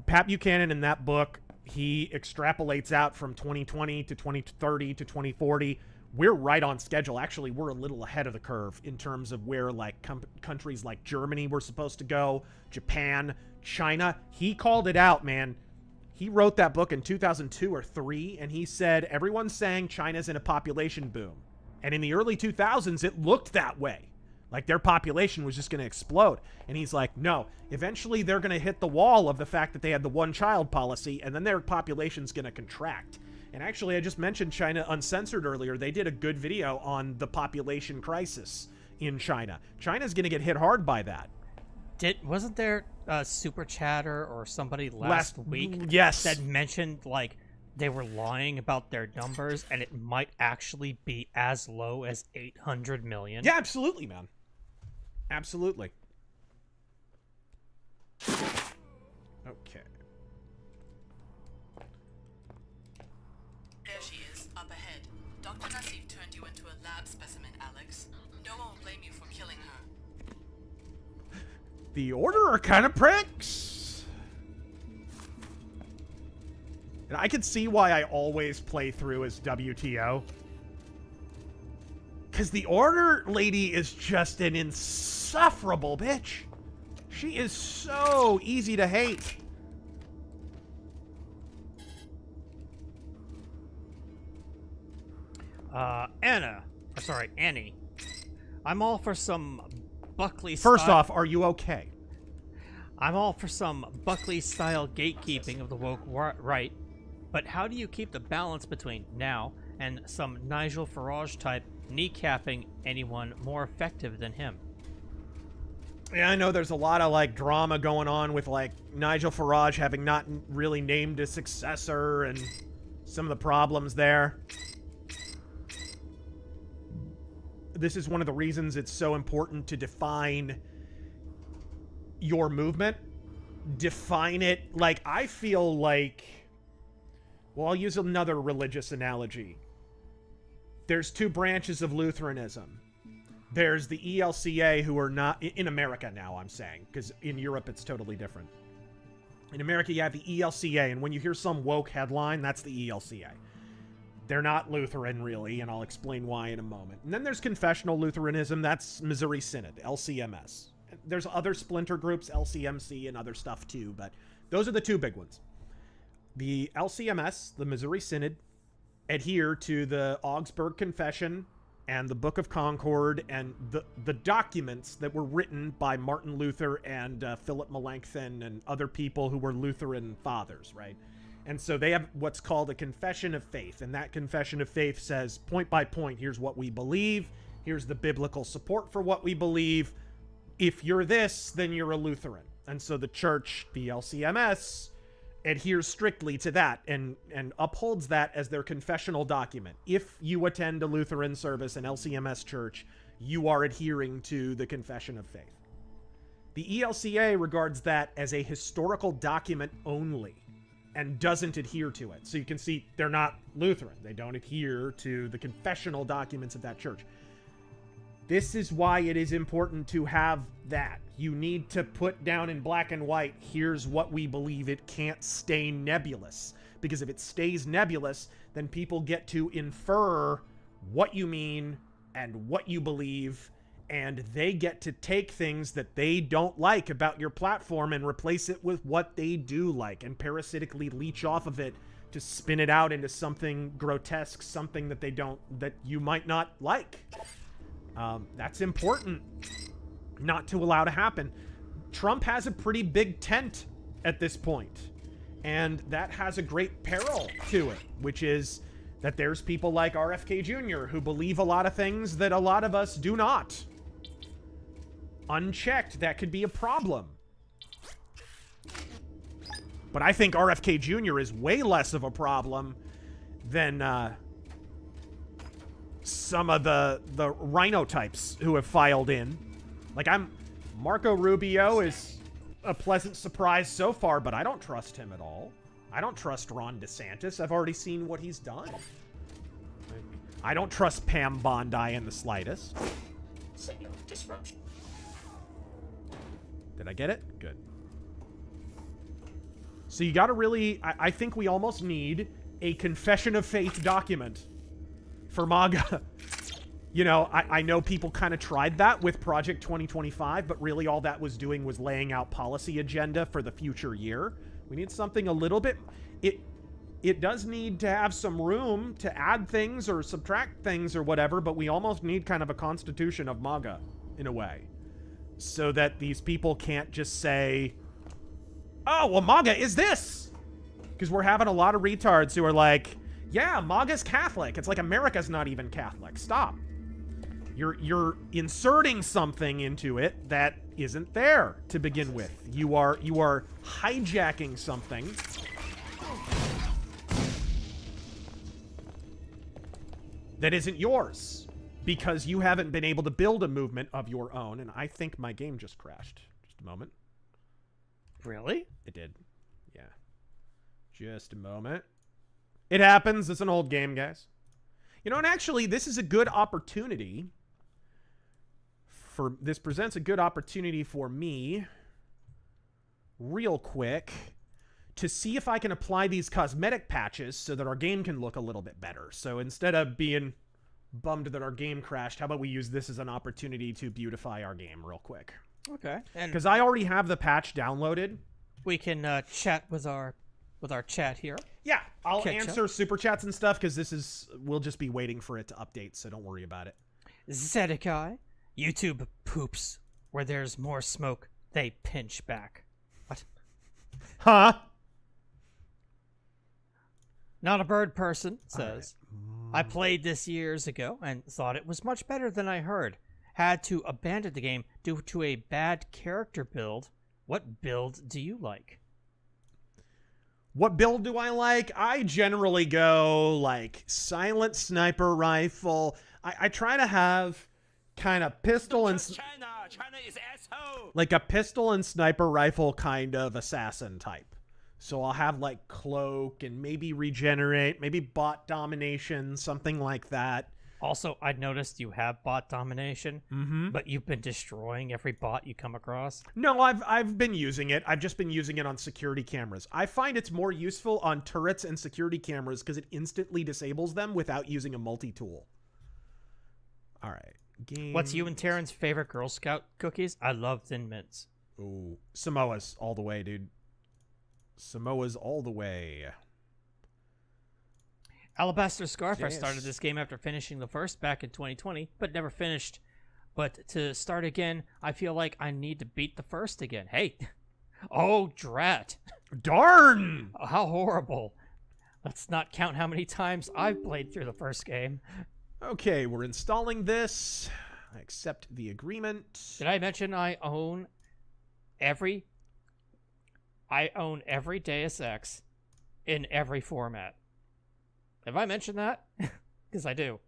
Pat Buchanan in that book, he extrapolates out from 2020 to 2030 to 2040. We're right on schedule. Actually, we're a little ahead of the curve in terms of where, like, countries like Germany were supposed to go, Japan, China. He called it out, man. He wrote that book in 2002 or 3, and he said, everyone's saying China's in a population boom. And in the early 2000s, it looked that way. Like, their population was just going to explode. And he's like, no, eventually they're going to hit the wall of the fact that they had the one-child policy, and then their population's going to contract. And actually, I just mentioned China Uncensored earlier. They did a good video on the population crisis in China. China's going to get hit hard by that. Wasn't there a super chatter or somebody last week that mentioned, like, they were lying about their numbers and it might actually be as low as 800 million? Yeah, absolutely, man. Absolutely. Okay. There she is, up ahead. Dr. Nassif turned you into a lab specimen, Alex. No one will blame you for killing her. The Order are kind of pricks. And I can see why I always play through as WTO. Because the Order lady is just an insufferable bitch. She is so easy to hate. Annie. I'm all for some Buckley First off, are you okay? I'm all for some Buckley-style gatekeeping of the woke right, but how do you keep the balance between now and some Nigel Farage-type kneecapping anyone more effective than him? Yeah, I know there's a lot of, like, drama going on with, like, Nigel Farage having not really named a successor and some of the problems there. This is one of the reasons it's so important to define your movement. Define it. Like, I feel like... Well, I'll use another religious analogy. There's two branches of Lutheranism. There's the ELCA, who are not... In America now, I'm saying. Because in Europe, it's totally different. In America, you have the ELCA, and when you hear some woke headline, that's the ELCA. They're not Lutheran, really, and I'll explain why in a moment. And then there's confessional Lutheranism. That's Missouri Synod, LCMS. There's other splinter groups, LCMC, and other stuff, too, but those are the two big ones. The LCMS, the Missouri Synod, adhere to the Augsburg Confession and the Book of Concord and the documents that were written by Martin Luther and Philip Melanchthon and other people who were Lutheran fathers, right? And so they have what's called a confession of faith, and that confession of faith says, point by point, here's what we believe, Here's the biblical support for what we believe. If you're this, then you're a Lutheran. And so the church, the LCMS, adheres strictly to that and upholds that as their confessional document. If you attend a Lutheran service, an LCMS church, you are adhering to the confession of faith. The ELCA regards that as a historical document only and doesn't adhere to it. So you can see they're not Lutheran. They don't adhere to the confessional documents of that church. This is why it is important to have that. You need to put down in black and white, here's what we believe. It can't stay nebulous. Because if it stays nebulous, then people get to infer what you mean and what you believe, and they get to take things that they don't like about your platform and replace it with what they do like, and parasitically leech off of it to spin it out into something grotesque, something that that you might not like. That's important not to allow to happen. Trump has a pretty big tent at this point, and that has a great peril to it, which is that there's people like RFK Jr. who believe a lot of things that a lot of us do not. Unchecked, that could be a problem. But I think RFK Jr. is way less of a problem than some of the rhino types who have filed in. Like, Marco Rubio is a pleasant surprise so far, but I don't trust him at all. I don't trust Ron DeSantis. I've already seen what he's done. I don't trust Pam Bondi in the slightest. Signal disruption. Did I get it? Good. So you gotta really... I think we almost need a confession of faith document for MAGA. You know, I know people kind of tried that with Project 2025, but really all that was doing was laying out policy agenda for the future year. We need something a little bit... It does need to have some room to add things or subtract things or whatever, but we almost need kind of a constitution of MAGA, in a way. So that these people can't just say, oh, well, MAGA is this! Because we're having a lot of retards who are like, yeah, MAGA's Catholic. It's like America's not even Catholic. Stop. You're inserting something into it that isn't there to begin with. You are hijacking something that isn't yours because you haven't been able to build a movement of your own. And I think my game just crashed. Just a moment. Really? It did. Yeah. Just a moment. It happens. It's an old game, guys. You know, and actually, this is a good opportunity for... This presents a good opportunity for me, real quick, to see if I can apply these cosmetic patches so that our game can look a little bit better. So instead of being bummed that our game crashed, how about we use this as an opportunity to beautify our game real quick? Okay. Because I already have the patch downloaded. We can chat with our chat here. Yeah, I'll answer super chats and stuff because we'll just be waiting for it to update, so don't worry about it. Zedekai, YouTube poops. Where there's more smoke, they pinch back. What? Huh? Not a bird person says, I played this years ago and thought it was much better than I heard. Had to abandon the game due to a bad character build. What build do you like? What build do I like? I generally go like silent sniper rifle. I try to have kind of pistol and China is asshole. like a pistol and sniper rifle kind of assassin type. So I'll have like cloak and maybe regenerate, maybe bot domination, something like that. Also, I'd noticed you have bot domination, but you've been destroying every bot you come across. No, I've been using it. I've just been using it on security cameras. I find it's more useful on turrets and security cameras because it instantly disables them without using a multi-tool. All right. Game. What's you and Taryn's favorite Girl Scout cookies? I love Thin Mints. Ooh, Samoa's all the way, dude. Samoa's all the way. Alabaster Scarf. I started this game after finishing the first back in 2020, but never finished. But to start again, I feel like I need to beat the first again. Hey. Oh, drat. Darn! How horrible. Let's not count how many times I've played through the first game. Okay, we're installing this. I accept the agreement. Did I mention I own every Deus Ex in every format? Have I mentioned that? Because I do.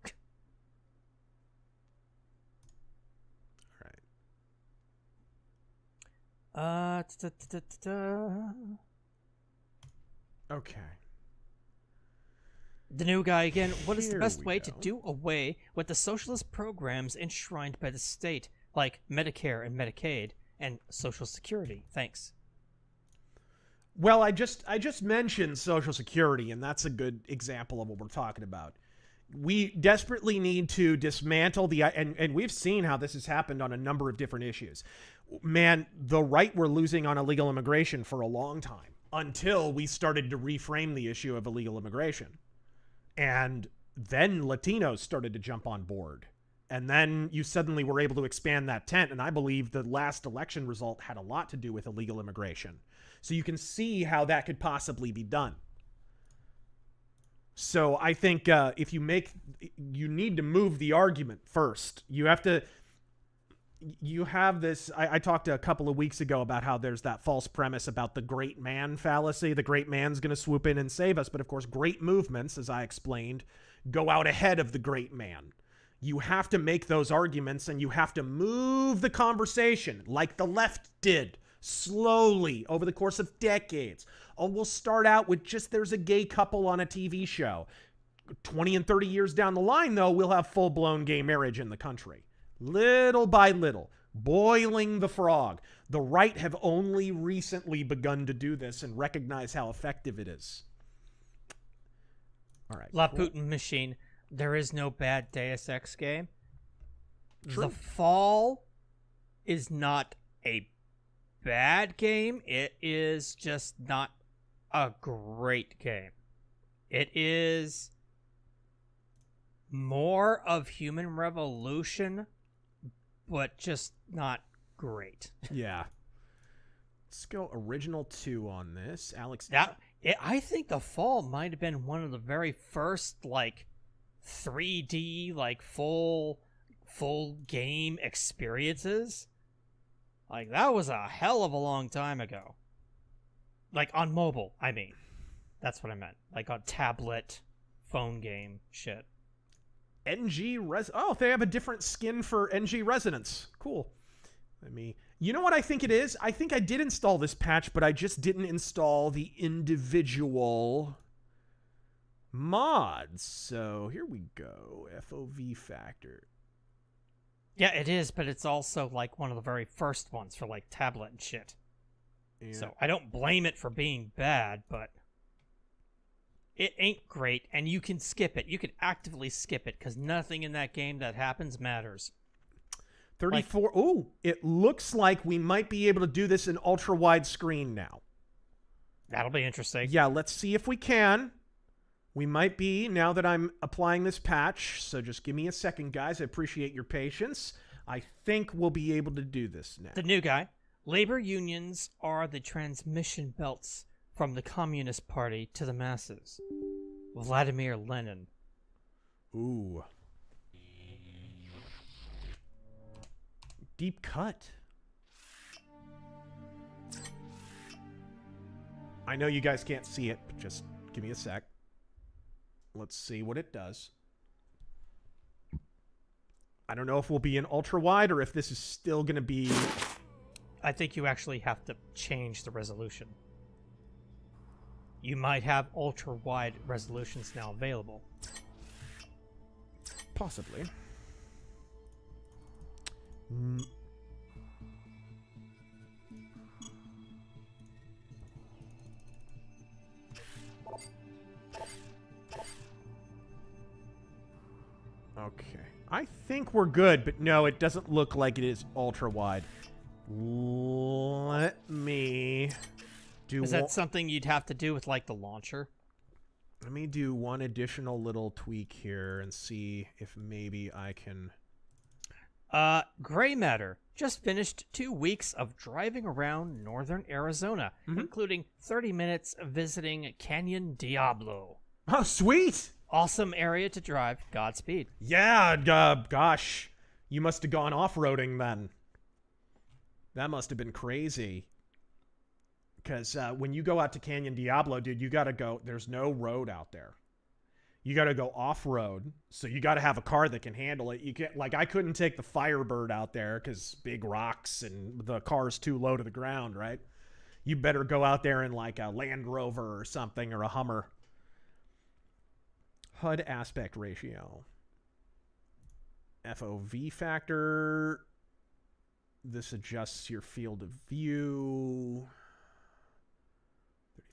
All right. Okay. The new guy again. What is the Here best we way go. to do away with the socialist programs enshrined by the state, like Medicare and Medicaid and Social Security? Thanks. Well, I just mentioned Social Security, and that's a good example of what we're talking about. We desperately need to dismantle and we've seen how this has happened on a number of different issues. Man, the right were losing on illegal immigration for a long time until we started to reframe the issue of illegal immigration. And then Latinos started to jump on board. And then you suddenly were able to expand that tent. And I believe the last election result had a lot to do with illegal immigration. So you can see how that could possibly be done. So I think if you need to move the argument first. You have this, I talked a couple of weeks ago about how there's that false premise about the great man fallacy. The great man's going to swoop in and save us. But of course, great movements, as I explained, go out ahead of the great man. You have to make those arguments and you have to move the conversation like the left did slowly over the course of decades. Oh, we'll start out with just there's a gay couple on a TV show. 20 and 30 years down the line, though, we'll have full-blown gay marriage in the country. Little by little, boiling the frog. The right have only recently begun to do this and recognize how effective it is. All right. La Putin Machine. There is no bad Deus Ex game. True. The Fall is not a bad game. It is just not a great game. It is more of Human Revolution, but just not great. Yeah. Let's go original 2 on this. Alex. I think The Fall might have been one of the very first, like, 3D, like, full game experiences. Like, that was a hell of a long time ago. Like, on mobile, I mean. That's what I meant. Like, on tablet, phone game shit. Oh, they have a different skin for NG Resonance. Cool. You know what I think it is? I think I did install this patch, but I just didn't install the individual mods. So here we go. FOV factor. Yeah, it is, but it's also like one of the very first ones for like tablet and shit. Yeah. So I don't blame it for being bad, but it ain't great, and you can skip it. You can actively skip it, because nothing in that game that happens matters. 34. Oh, it looks like we might be able to do this in ultra-wide screen now. That'll be interesting. Yeah, let's see if we can. We might be, now that I'm applying this patch, so just give me a second, guys. I appreciate your patience. I think we'll be able to do this now. The new guy. Labor unions are the transmission belts from the Communist Party to the masses. Vladimir Lenin. Ooh. Deep cut. I know you guys can't see it, but just give me a sec. Let's see what it does. I don't know if we'll be in ultra wide or if this is still going to be... I think you actually have to change the resolution. You might have ultra wide resolutions now available. Possibly. Okay. I think we're good, but no, it doesn't look like it is ultra wide. Let me do... Is that something you'd have to do with, like, the launcher? Let me do one additional little tweak here and see if maybe I can... Gray Matter just finished 2 weeks of driving around northern Arizona, including 30 minutes visiting Canyon Diablo. Oh, sweet! Awesome area to drive. Godspeed. Yeah, gosh. You must have gone off-roading then. That must have been crazy. Because when you go out to Canyon Diablo, dude, you got to go. There's no road out there. You got to go off-road. So you got to have a car that can handle it. You can't, like, I couldn't take the Firebird out there because big rocks and the car's too low to the ground, right? You better go out there in like a Land Rover or something, or a Hummer. HUD aspect ratio. FOV factor. This adjusts your field of view.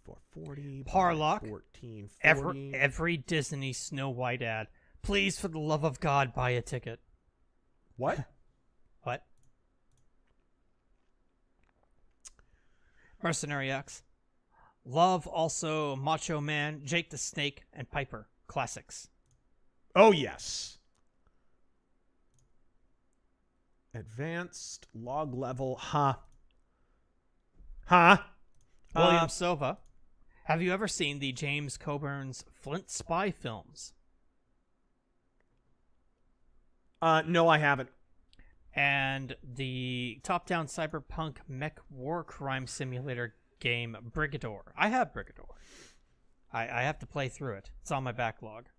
3440. Parlock. 1440. Every Disney Snow White ad. Please, for the love of God, buy a ticket. What? What? Mercenary X. Love also Macho Man, Jake the Snake, and Piper. Classics. Oh, yes. Advanced log level. Huh. William Sova. Have you ever seen the James Coburn's Flint Spy films? No, I haven't. And the top-down cyberpunk mech war crime simulator game Brigador. I have Brigador. I have to play through it. It's on my backlog.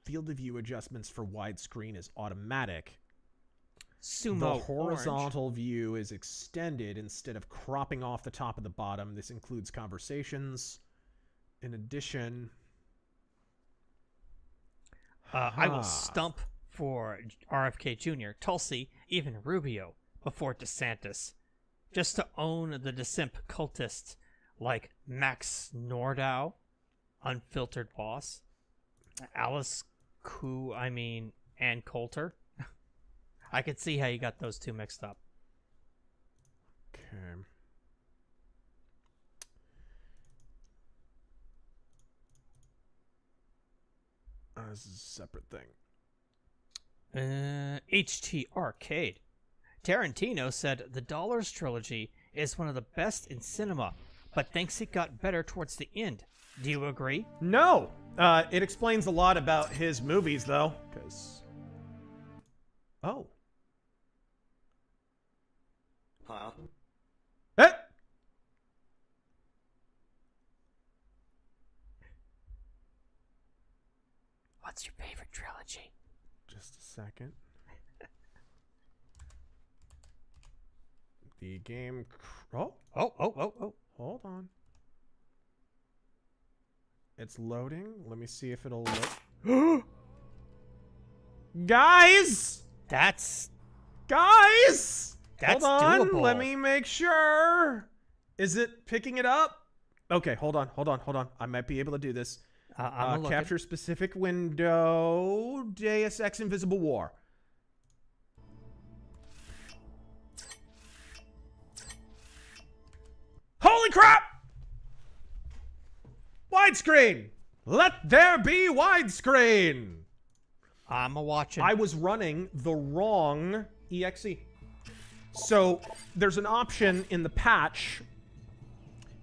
Field of view adjustments for widescreen is automatic. Sumo The horizontal view is extended instead of cropping off the top of the bottom. This includes conversations. In addition... I will stump for RFK Jr., Tulsi, even Rubio, before DeSantis, just to own the DeSimp cultists like Max Nordau, Unfiltered Boss, Alice Ann Coulter. I could see how you got those two mixed up. Okay. This is a separate thing. HT Arcade. Tarantino said the Dollars trilogy is one of the best in cinema, but thinks it got better towards the end. Do you agree? No. It explains a lot about his movies, though. Because... Oh. Huh? Eh! What's your favorite trilogy? Just a second. The game... Oh. Hold on. It's loading. Let me see if it'll load. Guys! That's... Guys! That's hold on. doable. Let me make sure. Is it picking it up? Okay, hold on. I might be able to do this. Capture specific window. Deus Ex Invisible War. Holy crap! Widescreen! Let there be widescreen! I'm watching. I was running the wrong EXE. So there's an option in the patch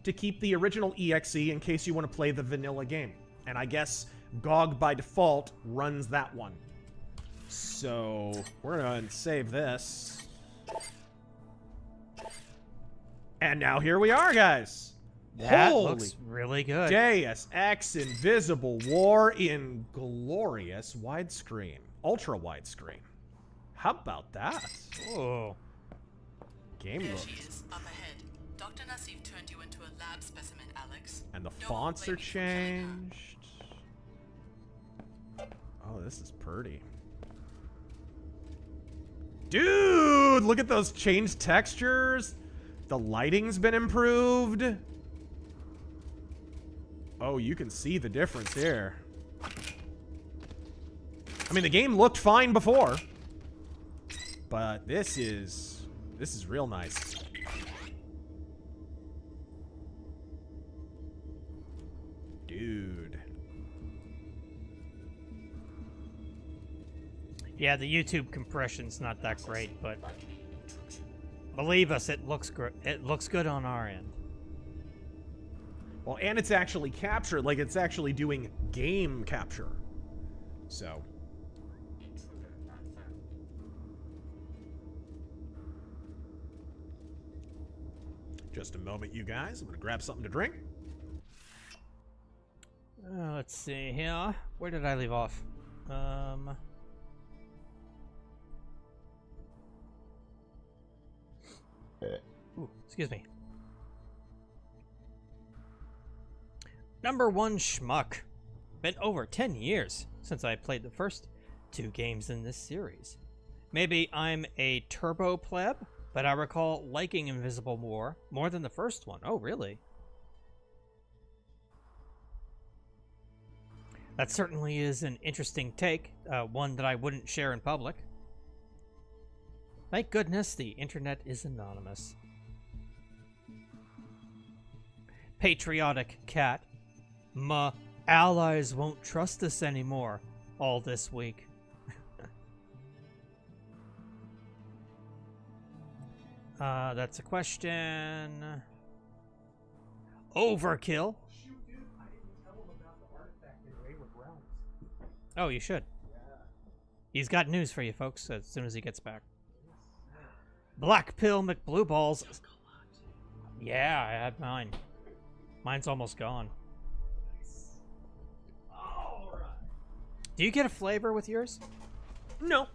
to keep the original EXE in case you want to play the vanilla game. And I guess GOG by default runs that one. So we're going to save this. And now here we are, guys. That Holy looks really good. Deus Ex Invisible War in glorious widescreen. Ultra widescreen. How about that? Oh. Game There looks. she is, up ahead. Dr. Nassif turned you into a lab specimen, Alex. And the No fonts more are blaming from China. changed. Oh, this is pretty. Dude, look at those changed textures. The lighting's been improved. Oh, you can see the difference here. I mean, the game looked fine before. But this is real nice. Dude. Yeah, the YouTube compression's not that great, but believe us, it looks good on our end. Well, and it's actually captured, like it's actually doing game capture. So. Just a moment, you guys. I'm gonna grab something to drink. Let's see here. Where did I leave off? Ooh, excuse me. Number 1 schmuck. Been over 10 years since I played the first 2 games in this series. Maybe I'm a turbo pleb, but I recall liking Invisible War more than the first one. Oh, really? That certainly is an interesting take, one that I wouldn't share in public. Thank goodness the internet is anonymous. Patriotic cat. My allies won't trust us anymore all this week. That's a question. Overkill. Oh, you should. He's got news for you, folks, as soon as he gets back. Black Pill McBlueballs. Yeah, I had mine. Mine's almost gone. Do you get a flavor with yours? No.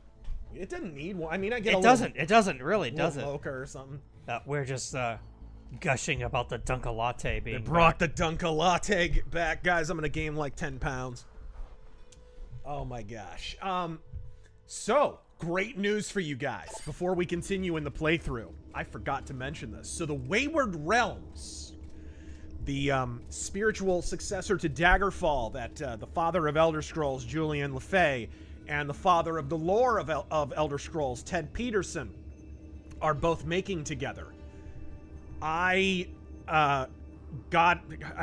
It didn't need one. I mean, I get It doesn't really, does it? Mocha or something. We're just gushing about the Dunka Latte being They brought back. the Dunka Latte back. Guys, I'm going to gain like 10 pounds. Oh my gosh. So, great news for you guys. Before we continue in the playthrough, I forgot to mention this. So the Wayward Realms, the spiritual successor to Daggerfall that the father of Elder Scrolls, Julian LaFay, and the father of the lore of Elder Scrolls, Ted Peterson, are both making together. I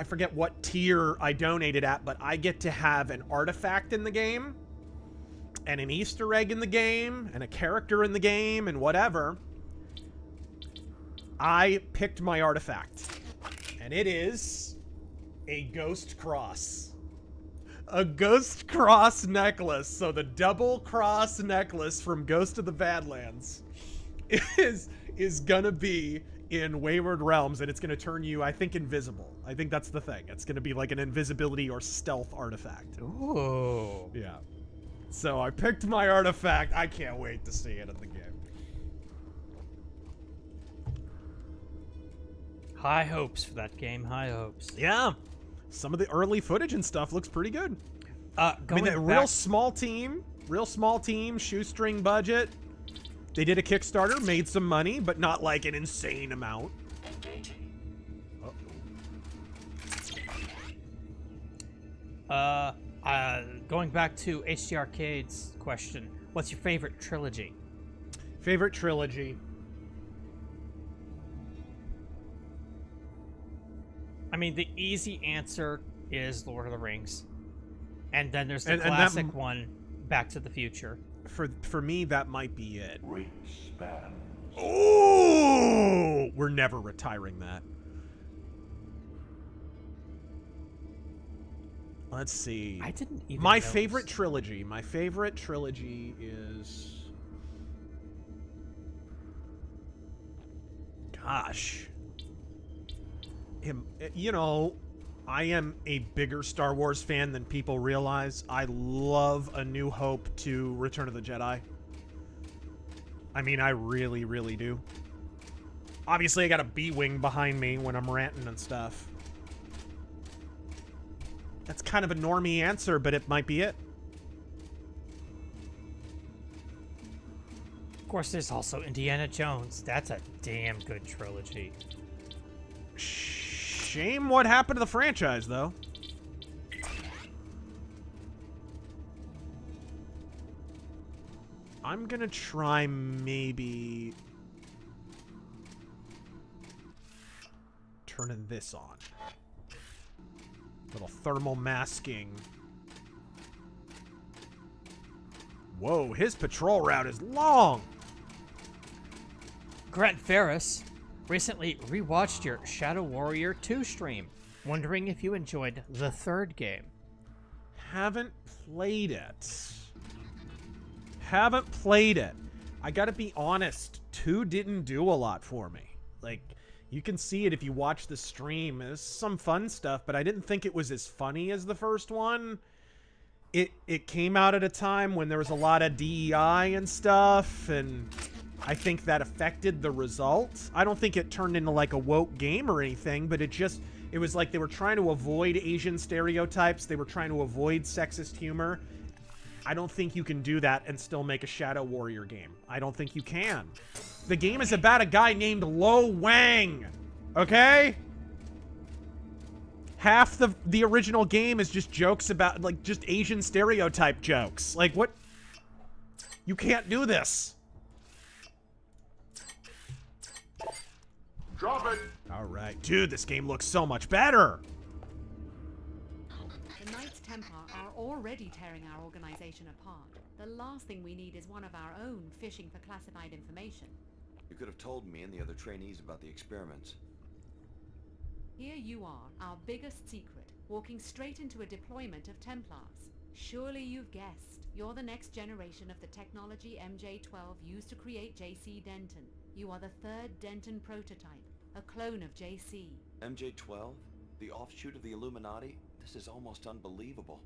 forget what tier I donated at, but I get to have an artifact in the game, and an Easter egg in the game, and a character in the game, and whatever. I picked my artifact, and it is a Ghost Cross. A Ghost Cross necklace. So the double cross necklace from Ghost of the Badlands is gonna be in Wayward Realms, and it's gonna turn you, I think, invisible. I think that's the thing. It's gonna be like an invisibility or stealth artifact. Ooh. Yeah. So I picked my artifact. I can't wait to see it in the game. High hopes for that game. High hopes. Yeah. Some of the early footage and stuff looks pretty good. I mean, Going real small team, shoestring budget. They did a Kickstarter, made some money, but not like an insane amount. Going back to HT Arcade's question, what's your favorite trilogy? Favorite trilogy? I mean, the easy answer is Lord of the Rings. And then there's the classic one, Back to the Future. For me, that might be it. Great span. Oh! We're never retiring that. Let's see. I didn't even My notice. favorite trilogy. My favorite trilogy is... Gosh. You know, I am a bigger Star Wars fan than people realize. I love A New Hope to Return of the Jedi. I mean, I really, really do. Obviously, I got a B-Wing behind me when I'm ranting and stuff. That's kind of a normie answer, but it might be it. Of course, there's also Indiana Jones. That's a damn good trilogy. Shame what happened to the franchise, though. I'm gonna try maybe turning this on. Little thermal masking. Whoa, his patrol route is long. Grant Ferris recently rewatched your Shadow Warrior 2 stream. Wondering if you enjoyed the third game. Haven't played it. Haven't played it. I gotta be honest, 2 didn't do a lot for me. Like, you can see it if you watch the stream. There's some fun stuff, but I didn't think it was as funny as the first one. It came out at a time when there was a lot of DEI and stuff, and I think that affected the results. I don't think it turned into like a woke game or anything, but it was like they were trying to avoid Asian stereotypes. They were trying to avoid sexist humor. I don't think you can do that and still make a Shadow Warrior game. I don't think you can. The game is about a guy named Lo Wang. Okay? Half the original game is just jokes about, like, just Asian stereotype jokes. Like, what? You can't do this. Drop it! Alright. Dude, this game looks so much better. The Knights Templar are already tearing our organization apart. The last thing we need is one of our own fishing for classified information. You could have told me and the other trainees about the experiments. Here you are, our biggest secret, walking straight into a deployment of Templars. Surely you've guessed. You're the next generation of the technology MJ-12 used to create JC Denton. You are the third Denton prototype, a clone of JC. MJ-12? The offshoot of the Illuminati? This is almost unbelievable.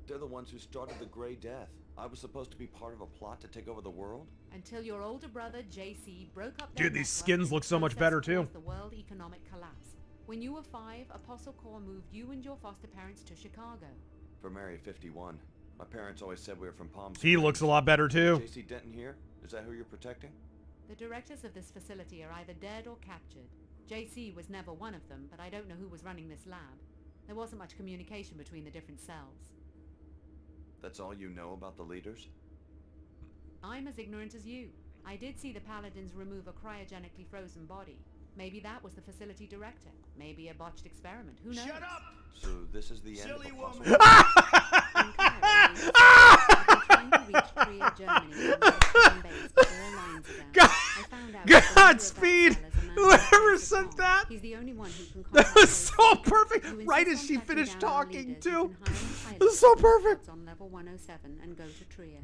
They're the ones who started the Grey Death. I was supposed to be part of a plot to take over the world? Until your older brother JC broke up. Dude, these skins look so much better too. The world economic collapse. When you were 5, Apostle Corps moved you and your foster parents to Chicago. From Area 51. My parents always said we were from Palm Springs. He looks a lot better too. JC Denton here? Is that who you're protecting? The directors of this facility are either dead or captured. JC was never one of them, but I don't know who was running this lab. There wasn't much communication between the different cells. That's all you know about the leaders? I'm as ignorant as you. I did see the Paladins remove a cryogenically frozen body. Maybe that was the facility director. Maybe a botched experiment. Who knows? Shut up! So this is the end of Silly the woman! Godspeed! Whoever sent that! He's the only one who can that was so perfect! Right as she finished talking, too! It was so perfect! On level 107 and go to Trier.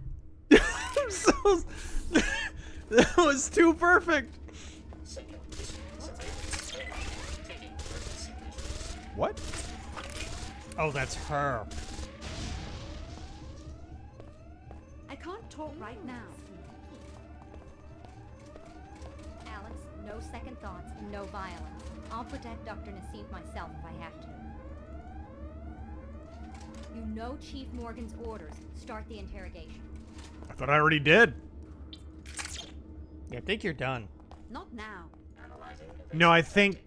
That was too perfect! What? Oh, that's her. I can't talk right now. Alex, no second thoughts, no violence. I'll protect Dr. Nassif myself if I have to. You know Chief Morgan's orders. Start the interrogation. I thought I already did. Yeah, I think you're done. Not now. No, I think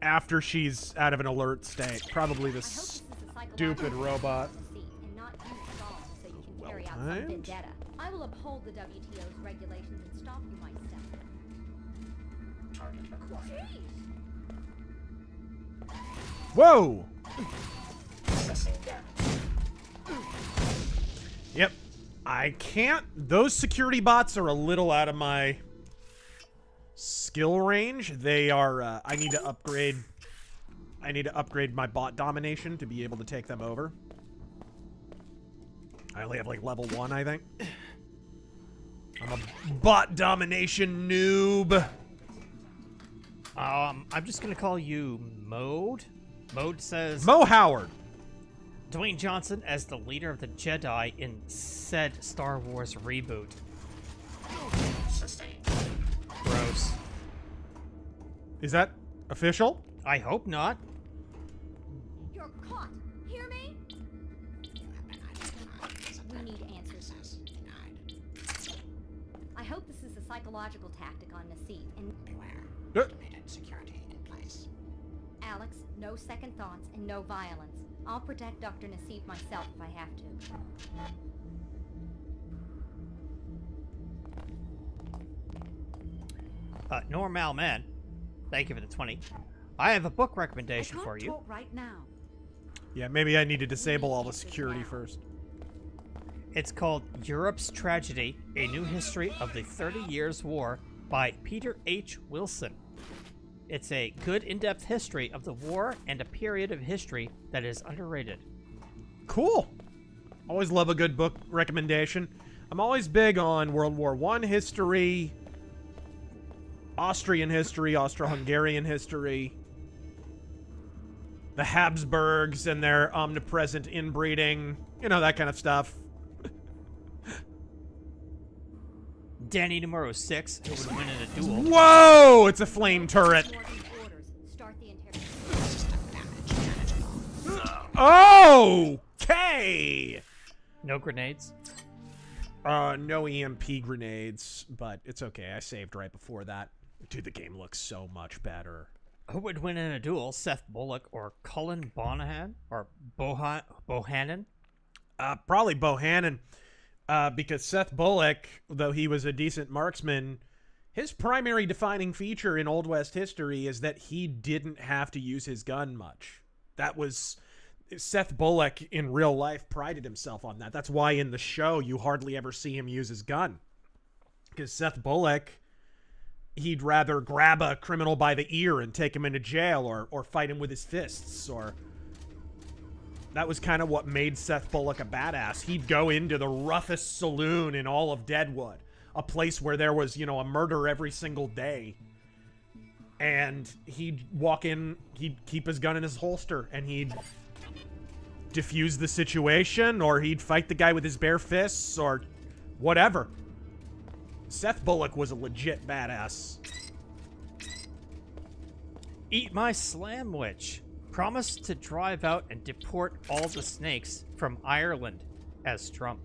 after she's out of an alert state. Probably the stupid robot. And not use Saul so you can carry out some vendetta. I will uphold the WTO's regulations and stop you myself. Whoa! Yep. I can't. Those security bots are a little out of my skill range. They are. I need to upgrade. I need to upgrade my bot domination to be able to take them over. I only have like level 1, I think. I'm a bot domination noob. I'm just gonna call you Mode. Mode says Mo Howard. Dwayne Johnson as the leader of the Jedi in said Star Wars reboot. Gross. Is that official? I hope not. You're caught. Hear me? We need answers. I hope this is a psychological tactic on Nassif and beware. Security in place. Alex, no second thoughts and no violence. I'll protect Dr. Nassif myself if I have to. Normal man. Thank you for the 20. I have a book recommendation for you. Talk right now. Yeah, maybe I need to disable all the security first. It's called Europe's Tragedy, A New History of the 30 Years' War by Peter H. Wilson. It's a good in-depth history of the war and a period of history that is underrated. Cool. Always love a good book recommendation. I'm always big on World War I history, Austrian history, Austro-Hungarian history, the Habsburgs and their omnipresent inbreeding, you know, that kind of stuff. Danny numero 6, who would win in a duel. Whoa! It's a flame turret. Okay! No grenades? No EMP grenades, but it's okay. I saved right before that. Dude, the game looks so much better. Who would win in a duel, Seth Bullock or Cullen Bonahan? Or Bohannon? Probably Bohannon. Because Seth Bullock, though he was a decent marksman, his primary defining feature in Old West history is that he didn't have to use his gun much. That was... Seth Bullock in real life prided himself on that. That's why in the show you hardly ever see him use his gun. Because Seth Bullock, he'd rather grab a criminal by the ear and take him into jail or fight him with his fists. Or that was kind of what made Seth Bullock a badass. He'd go into the roughest saloon in all of Deadwood, a place where there was, you know, a murder every single day. And he'd walk in, he'd keep his gun in his holster, and he'd defuse the situation, or he'd fight the guy with his bare fists, or whatever. Seth Bullock was a legit badass. Eat my slamwich. Promise to drive out and deport all the snakes from Ireland as Trump.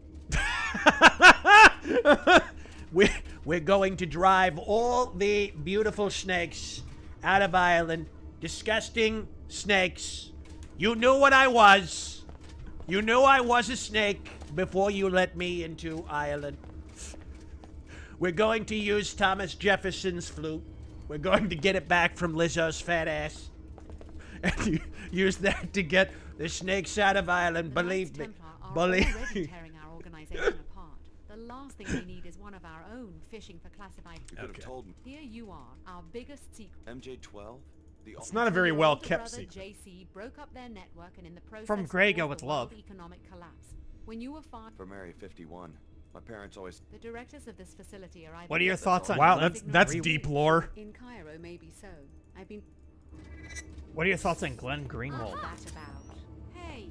We're going to drive all the beautiful snakes out of Ireland. Disgusting snakes. You knew what I was. You knew I was a snake before you let me into Ireland. We're going to use Thomas Jefferson's flute. We're going to get it back from Lizzo's fat ass. And use that to get the snakes out of Ireland. Believe me. Believe me. Tearing our organization apart. The last thing we need is one of our own fishing for classified. You could have told me. Here you are, our biggest secret. MJ-12? It's not a very well kept secret. secret. JC broke up their network and in the process From Grego caused with the love. world economic collapse. When you were fired From Area 51. My parents always... The directors of this facility are either... What are your thoughts on... Wow, that's deep lore. In Cairo, maybe so. I've been... What are your thoughts on Glenn Greenwald? What's that about? Hey!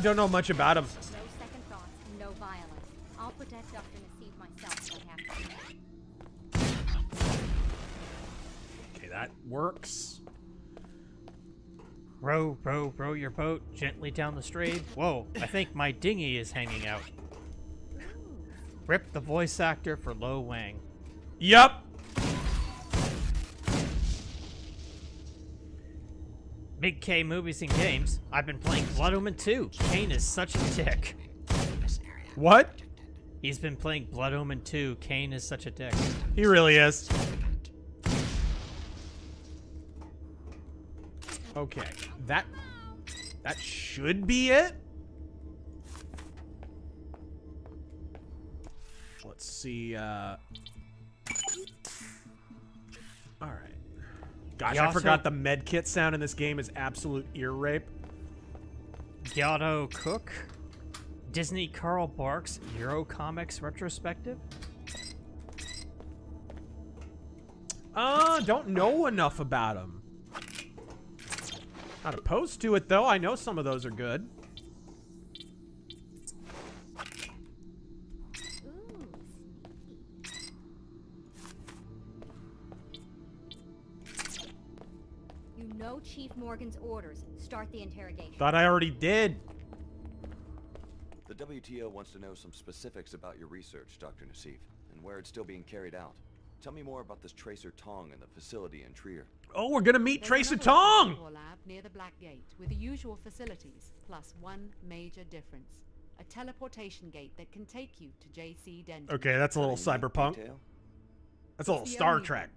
Don't know much about him. No second thoughts, no violence. I'll protect Dr. Nassif myself if I have to. Okay, that works. Row, row, row your boat gently down the stream. Whoa, I think my dinghy is hanging out. Rip the voice actor for Lo Wang. Yup. Big K movies and games. I've been playing Blood Omen 2. Kane is such a dick. What? He's been playing Blood Omen 2. Kane is such a dick. He really is. Okay, that should be it. Let's see. All right. Gosh, I forgot the med kit sound in this game is absolute ear rape. Gyatto Cook. Disney Carl Barks Eurocomics retrospective. Don't know enough about him. Not opposed to it, though. I know some of those are good. You know Chief Morgan's orders. Start the interrogation. Thought I already did. The WTO wants to know some specifics about your research, Dr. Nassif, and where it's still being carried out. Tell me more about this Tracer Tong and the facility in Trier. Oh, we're gonna meet There's Tracer another Tong! lab near the Black Gate with the usual facilities, plus one major difference. A teleportation gate that can take you to JC Denton. Okay, that's a little cyberpunk. That's a little Star Trek.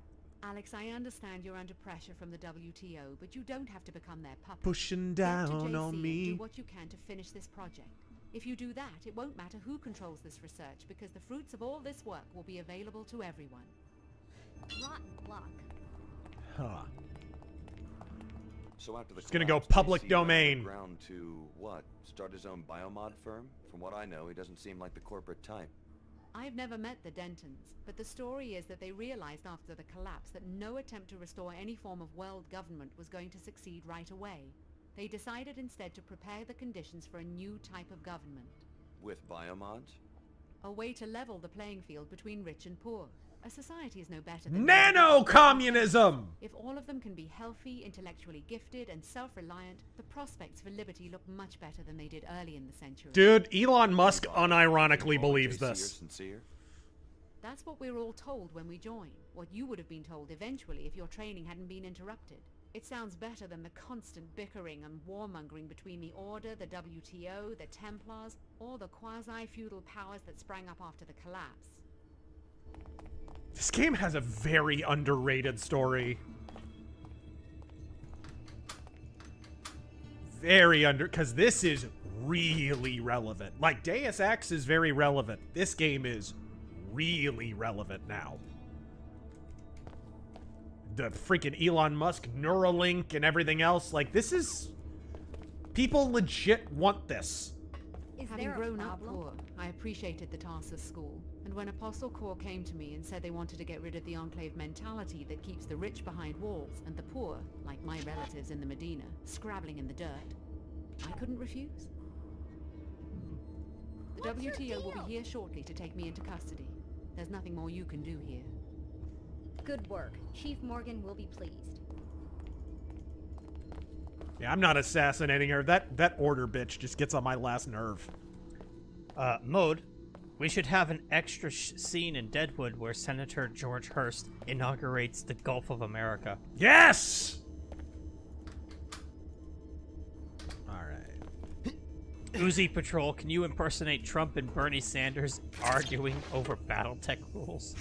Alex, I understand you're under pressure from the WTO, but you don't have to become their puppet. Pushing Get to down JC on and me. do what you can to finish this project. If you do that, it won't matter who controls this research, because the fruits of all this work will be available to everyone. Rotten luck. Huh. So after the It's gonna go collapse, public Odysee went domain. underground to what? Start his own biomod firm? From what I know, he doesn't seem like the corporate type. I've never met the Dentons, but the story is that they realized after the collapse that no attempt to restore any form of world government was going to succeed right away. They decided instead to prepare the conditions for a new type of government. With biomods? A way to level the playing field between rich and poor. A society is no better than... Nano-communism! If all of them can be healthy, intellectually gifted, and self-reliant, the prospects for liberty look much better than they did early in the century. Dude, Elon Musk unironically believes this. That's what we were all told when we joined. What you would have been told eventually if your training hadn't been interrupted. It sounds better than the constant bickering and warmongering between the Order, the WTO, the Templars, or the quasi-feudal powers that sprang up after the collapse. This game has a very underrated story. Because this is really relevant. Like, Deus Ex is very relevant. This game is really relevant now. The freaking Elon Musk Neuralink and everything else. Like, this is... People legit want this. Having grown up poor, I appreciated the Tarsus school. And when Apostle Core came to me and said they wanted to get rid of the Enclave mentality that keeps the rich behind walls and the poor, like my relatives in the Medina, scrabbling in the dirt, I couldn't refuse. The WTO will be here shortly to take me into custody. There's nothing more you can do here. Good work. Chief Morgan will be pleased. Yeah, I'm not assassinating her. That Order bitch just gets on my last nerve. Mode, we should have an extra scene in Deadwood where Senator George Hurst inaugurates the Gulf of America. Yes! Alright. Uzi Patrol, can you impersonate Trump and Bernie Sanders arguing over Battletech rules?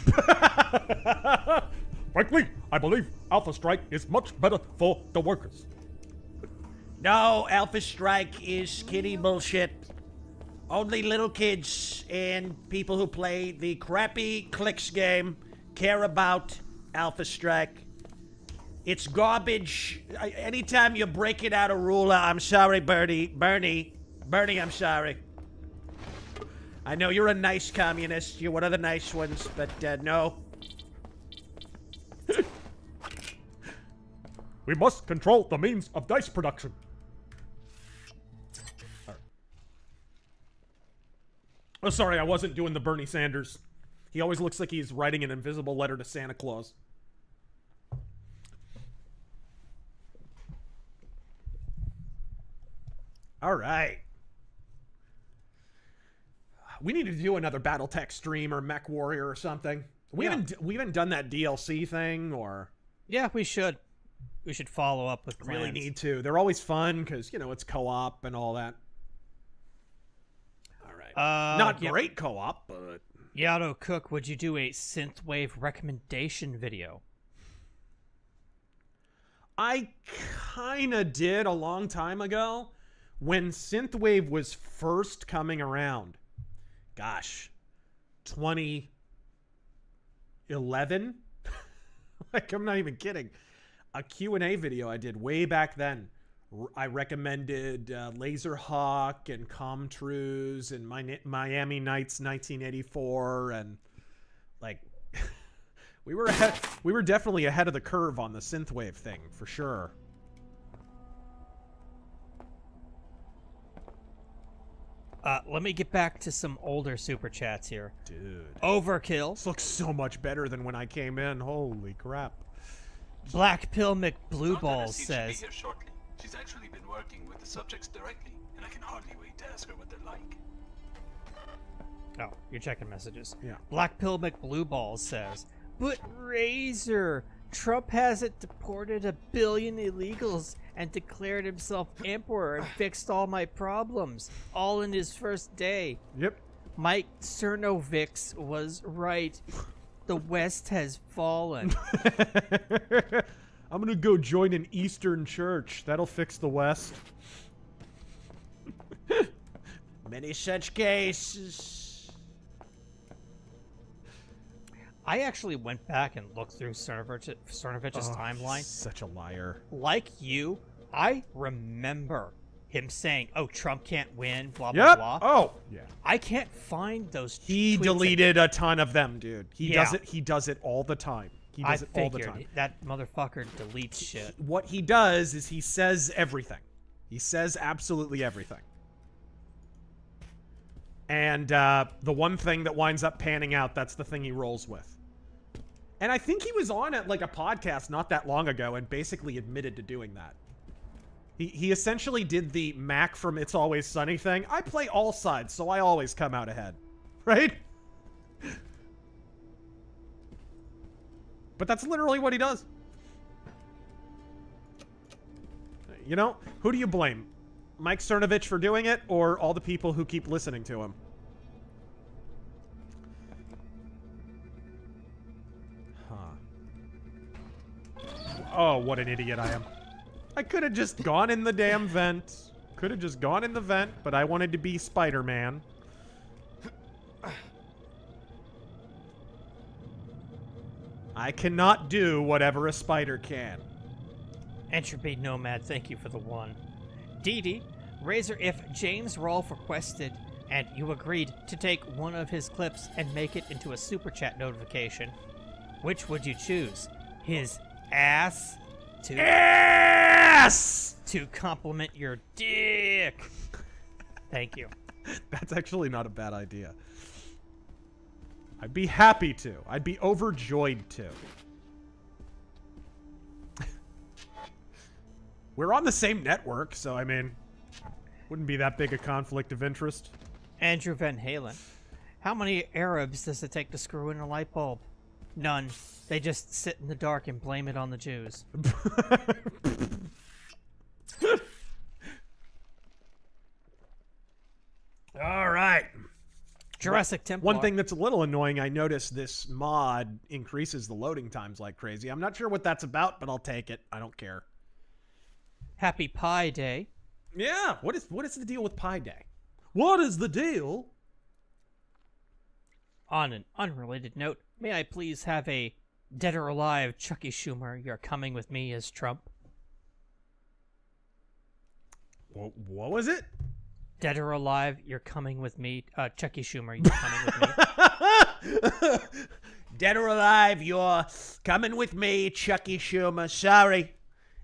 Frankly, I believe Alpha Strike is much better for the workers. No, Alpha Strike is kiddie bullshit. Only little kids and people who play the crappy clicks game care about Alpha Strike. It's garbage. Anytime you break it out of rule, I'm sorry, Bernie, I'm sorry. I know you're a nice communist. You're one of the nice ones, but no. We must control the means of dice production. Oh, sorry, I wasn't doing the Bernie Sanders. He always looks like he's writing an invisible letter to Santa Claus. All right. We need to do another Battletech stream or Mech Warrior or something. We haven't done that DLC thing or... Yeah, we should. We should follow up with plans. Really need to. They're always fun because, you know, it's co-op and all that. All right. Not great co-op, but... Yato Cook, would you do a synthwave recommendation video? I kind of did a long time ago when synthwave was first coming around. Gosh, 2011? Like, I'm not even kidding. A Q&A video I did way back then. I recommended Laserhawk and Comtrues and Miami Nights 1984, and like we were definitely ahead of the curve on the synthwave thing for sure. Let me get back to some older super chats here. Dude. Overkill. This looks so much better than when I came in. Holy crap. Black Pill McBlueballs says... Here shortly. She's actually been working with the subjects directly, and I can hardly wait to ask her what they're like. Oh, you're checking messages. Yeah. Black Pill McBlueballs says, but Razor, Trump hasn't deported 1 billion illegals and declared himself emperor and fixed all my problems, all in his first day. Yep. Mike Cernovix was right. The West has fallen. I'm gonna go join an Eastern church. That'll fix the West. Many such cases. I actually went back and looked through Cernovich's timeline. Such a liar. Like you, I remember him saying, "Oh, Trump can't win." Blah blah blah. Oh, yeah. I can't find those. He tweets deleted a ton of them, dude. He Yeah. does it. He does it all the time. He does it all the time. That motherfucker deletes shit. What he does is he says everything. He says absolutely everything. And the one thing that winds up panning out, that's the thing he rolls with. And I think he was on at like a podcast not that long ago and basically admitted to doing that. He essentially did the Mac from It's Always Sunny thing. I play all sides, so I always come out ahead. Right? But that's literally what he does. You know, who do you blame? Mike Cernovich for doing it, or all the people who keep listening to him? Huh. Oh, what an idiot I am. I could have just gone in the damn vent. Could have just gone in the vent, but I wanted to be Spider-Man. I cannot do whatever a spider can. Entropy Nomad, thank you for the 1. Dee Razor, if James Rolfe requested and you agreed to take one of his clips and make it into a super chat notification, which would you choose? His ass to compliment your dick. Thank you. That's actually not a bad idea. I'd be happy to. I'd be overjoyed to. We're on the same network, so I mean, wouldn't be that big a conflict of interest. Andrew Van Halen. How many Arabs does it take to screw in a light bulb? None. They just sit in the dark and blame it on the Jews. All right. Jurassic Templar. One thing that's a little annoying, I noticed this mod increases the loading times like crazy. I'm not sure what that's about, but I'll take it. I don't care. Happy Pi Day. Yeah. What is the deal with Pi Day? What is the deal? On an unrelated note, may I please have a Dead or Alive Chucky Schumer, You're Coming With Me as Trump? What was it? Dead or Alive, You're Coming With Me. Chucky Schumer, You're Coming With Me. Dead or alive, you're coming with me, Chucky Schumer. Sorry.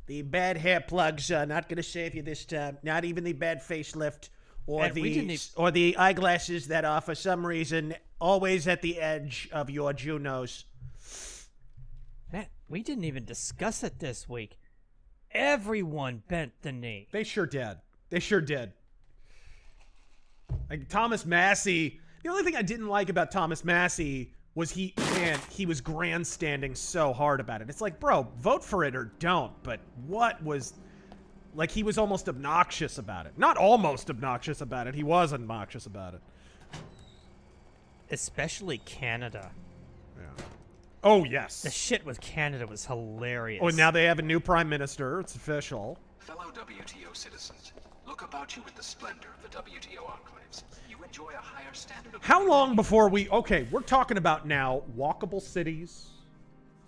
The bad hair plugs are not going to save you this time. Not even the bad facelift or the eyeglasses that are, for some reason, always at the edge of your Junos. Man, we didn't even discuss it this week. Everyone bent the knee. They sure did. They sure did. Like Thomas Massey. The only thing I didn't like about Thomas Massey was he was grandstanding so hard about it. It's like, bro, vote for it or don't. But what was... Like, he was almost obnoxious about it. Not almost obnoxious about it. He was obnoxious about it. Especially Canada. Yeah. Oh, yes. The shit with Canada was hilarious. Oh, and now they have a new prime minister. It's official. Fellow WTO citizens, look about you with the splendor of the WTO enclaves. You enjoy a higher standard of... How long before we... Okay, we're talking about now walkable cities,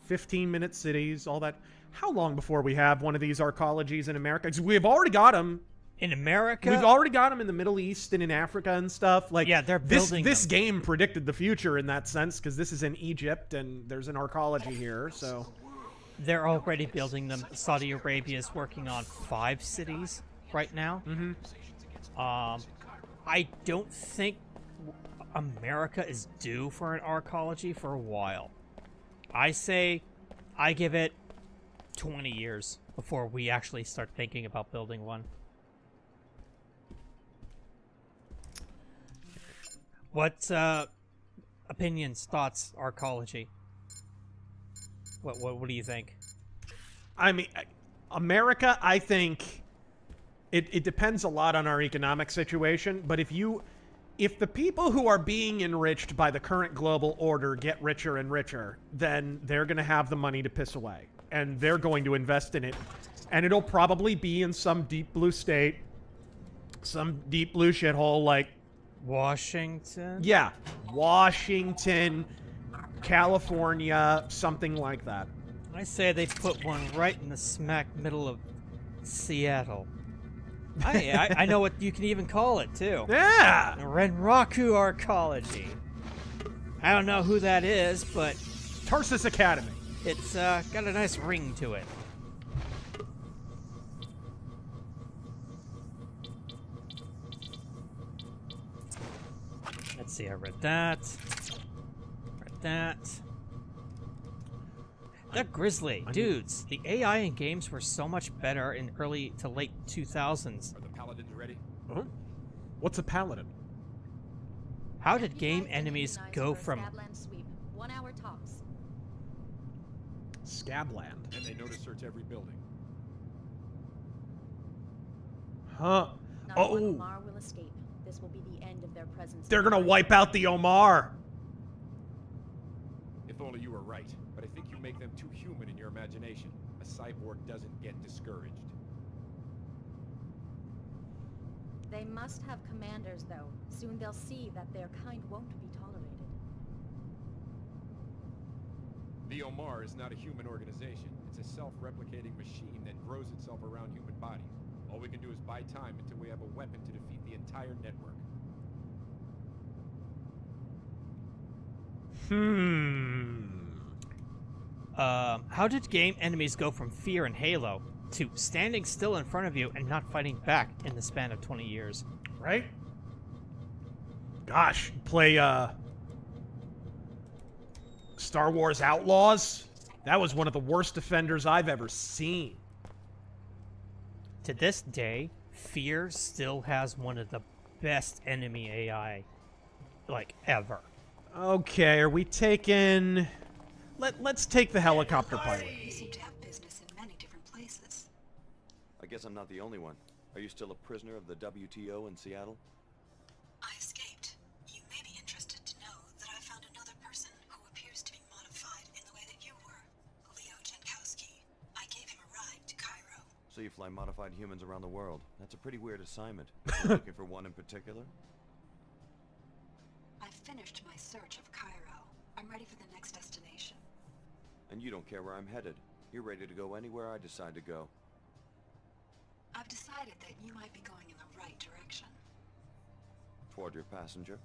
15-minute cities, all that. How long before we have one of these arcologies in America? Because we've already got them. In America? We've already got them in the Middle East and in Africa and stuff. Like, yeah, they're building this game predicted the future in that sense, because this is in Egypt and there's an arcology here, so... They're already building them. Saudi Arabia is working on 5 cities right now. Mm-hmm. I don't think America is due for an arcology for a while. I say I give it 20 years before we actually start thinking about building one. What opinions, thoughts, arcology? What do you think? I mean, America, I think it depends a lot on our economic situation, but if the people who are being enriched by the current global order get richer and richer, then they're going to have the money to piss away, and they're going to invest in it, and it'll probably be in some deep blue state, some deep blue shithole like Washington? Yeah, Washington, California, something like that. I say they put one right in the smack middle of Seattle. I know what you can even call it, too. Yeah! Renraku Arcology. I don't know who that is, but... Tarsus Academy. It's got a nice ring to it. Let's see, I read that. Read that. That Grizzly. Dudes, the AI in games were so much better in early to late 2000s. Are the paladins ready? Huh? What's a paladin? How did game enemies go from... Scabland sweep. 1 hour tops. Scabland. And they know to search every building. Huh. Not one Omar will escape. This will be the end of their presence. They're gonna wipe out the Omar. If only you were right. But I think you make them too human in your imagination. A cyborg doesn't get discouraged. They must have commanders, though. Soon they'll see that their kind won't be tolerated. The Omar is not a human organization. It's a self-replicating machine that grows itself around human bodies. All we can do is buy time until we have a weapon to defeat the entire network. How did game enemies go from fear in Halo to standing still in front of you and not fighting back in the span of 20 years? Right? Gosh, play, Star Wars Outlaws? That was one of the worst defenders I've ever seen. To this day, Fear still has one of the best enemy AI, like, ever. Okay, are we taking... Let's take the helicopter pilot. You seem to have business in many different places. I guess I'm not the only one. Are you still a prisoner of the WTO in Seattle? I escaped. You may be interested to know that I found another person who appears to be modified in the way that you were. Leo Jankowski. I gave him a ride to Cairo. So you fly modified humans around the world. That's a pretty weird assignment. Are you looking for one in particular? I've finished my search of Cairo. I'm ready for the next destination. And you don't care where I'm headed. You're ready to go anywhere I decide to go. I've decided that you might be going in the right direction. Toward your passenger?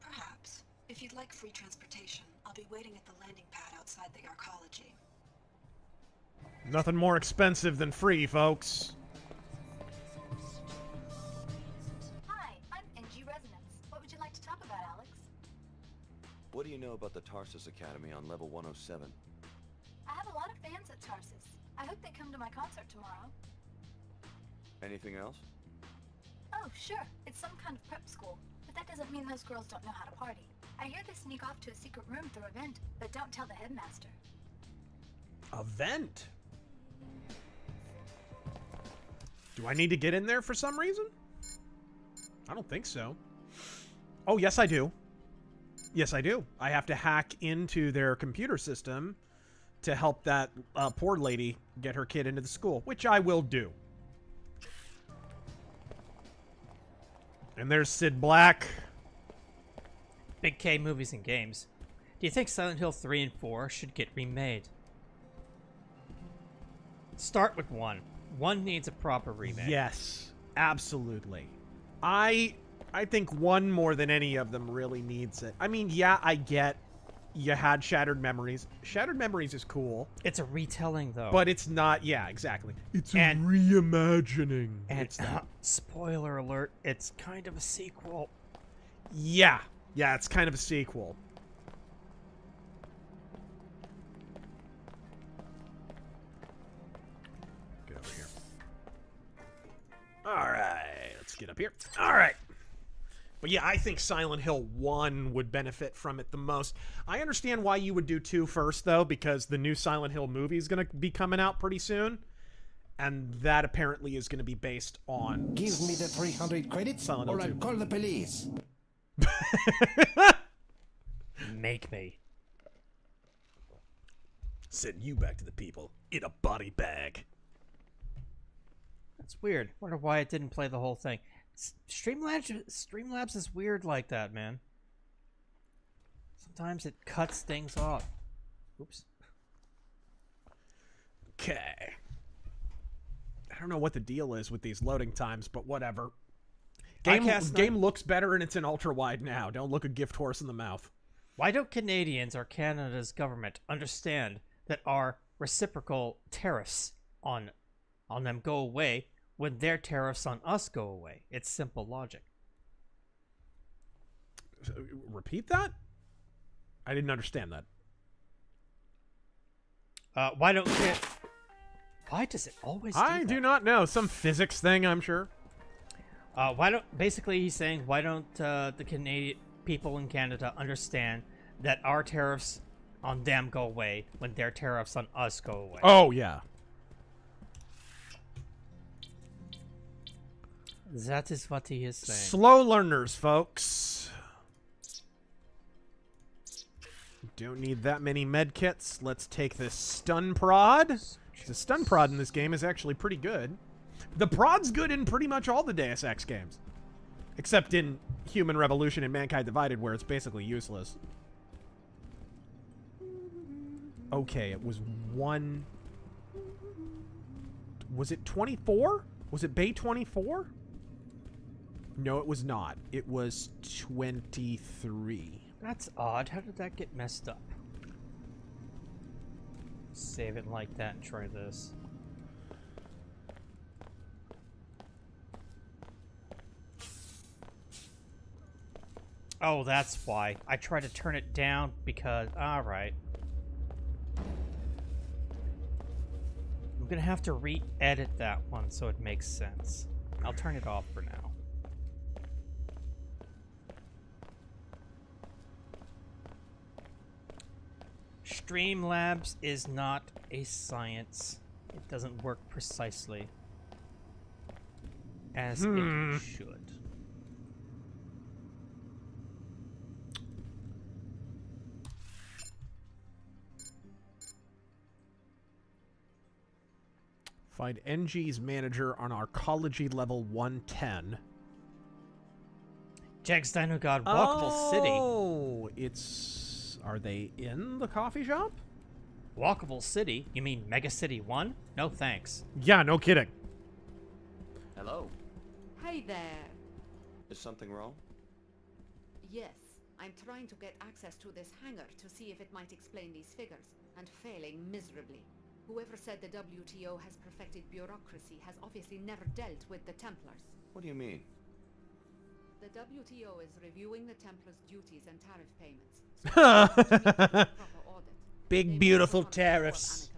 Perhaps. If you'd like free transportation, I'll be waiting at the landing pad outside the arcology. Nothing more expensive than free, folks. Hi, I'm NG Resonance. What would you like to talk about, Alex? What do you know about the Tarsus Academy on level 107? I have a lot of fans at Tarsus. I hope they come to my concert tomorrow. Anything else? Oh, sure. It's some kind of prep school. But that doesn't mean those girls don't know how to party. I hear they sneak off to a secret room through a vent, but don't tell the headmaster. A vent? Do I need to get in there for some reason? I don't think so. Oh, yes, I do. Yes, I do. I have to hack into their computer system to help that poor lady get her kid into the school, which I will do. And there's Sid Black. Big K movies and games. Do you think Silent Hill 3 and 4 should get remade? Start with 1. 1 needs a proper remake. Yes, absolutely. I think 1 more than any of them really needs it. I mean, yeah, I get you had Shattered Memories. Shattered Memories is cool. It's a retelling, though. But it's not, yeah, exactly. It's a reimagining. And It's not. Spoiler alert, it's kind of a sequel. Yeah. Yeah, it's kind of a sequel. Get over here. All right, let's get up here. All right. But yeah, I think Silent Hill 1 would benefit from it the most. I understand why you would do 2 first, though, because the new Silent Hill movie is going to be coming out pretty soon. And that apparently is going to be based on... Give me the 300 credits, Silent or Hill I'll 2. call the police. Make me. Send you back to the people in a body bag. That's weird. Wonder why it didn't play the whole thing. Streamlabs is weird like that, man. sometimes it cuts things off. Oops. Okay. I don't know what the deal is with these loading times, but whatever. Game looks better and it's in ultra wide now. Don't look a gift horse in the mouth. Why don't Canadians or Canada's government understand that our reciprocal tariffs on them go away when their tariffs on us go away? It's simple logic. Repeat that? I didn't understand that. Why does it always do I do not know. Some physics thing, I'm sure. Basically he's saying, why don't the Canadian people in Canada understand that our tariffs on them go away when their tariffs on us go away? Oh, yeah. That is what he is saying. Slow learners, folks. Don't need that many med kits. Let's take this stun prod. The stun prod in this game is actually pretty good. The prod's good in pretty much all the Deus Ex games. Except in Human Revolution and Mankind Divided, where it's basically useless. Okay, it was one... Was it 24? Was it Bay 24? No, it was not. It was 23. That's odd. How did that get messed up? Save it like that and try this. Oh, that's why. I tried to turn it down because... Alright. I'm gonna have to re-edit that one so it makes sense. I'll turn it off for now. Streamlabs is not a science. It doesn't work precisely as it should. Find NG's manager on Arcology level 110. Jags Dino God, Walkable City. Oh, it's... Are they in the coffee shop? Walkable City? You mean Mega City 1? No thanks. Yeah, no kidding. Hello. Hey there. Is something wrong? Yes, I'm trying to get access to this hangar to see if it might explain these figures, and failing miserably. Whoever said the WTO has perfected bureaucracy has obviously never dealt with the Templars. What do you mean? The WTO is reviewing the Templars' duties and tariff payments. Big beautiful tariffs.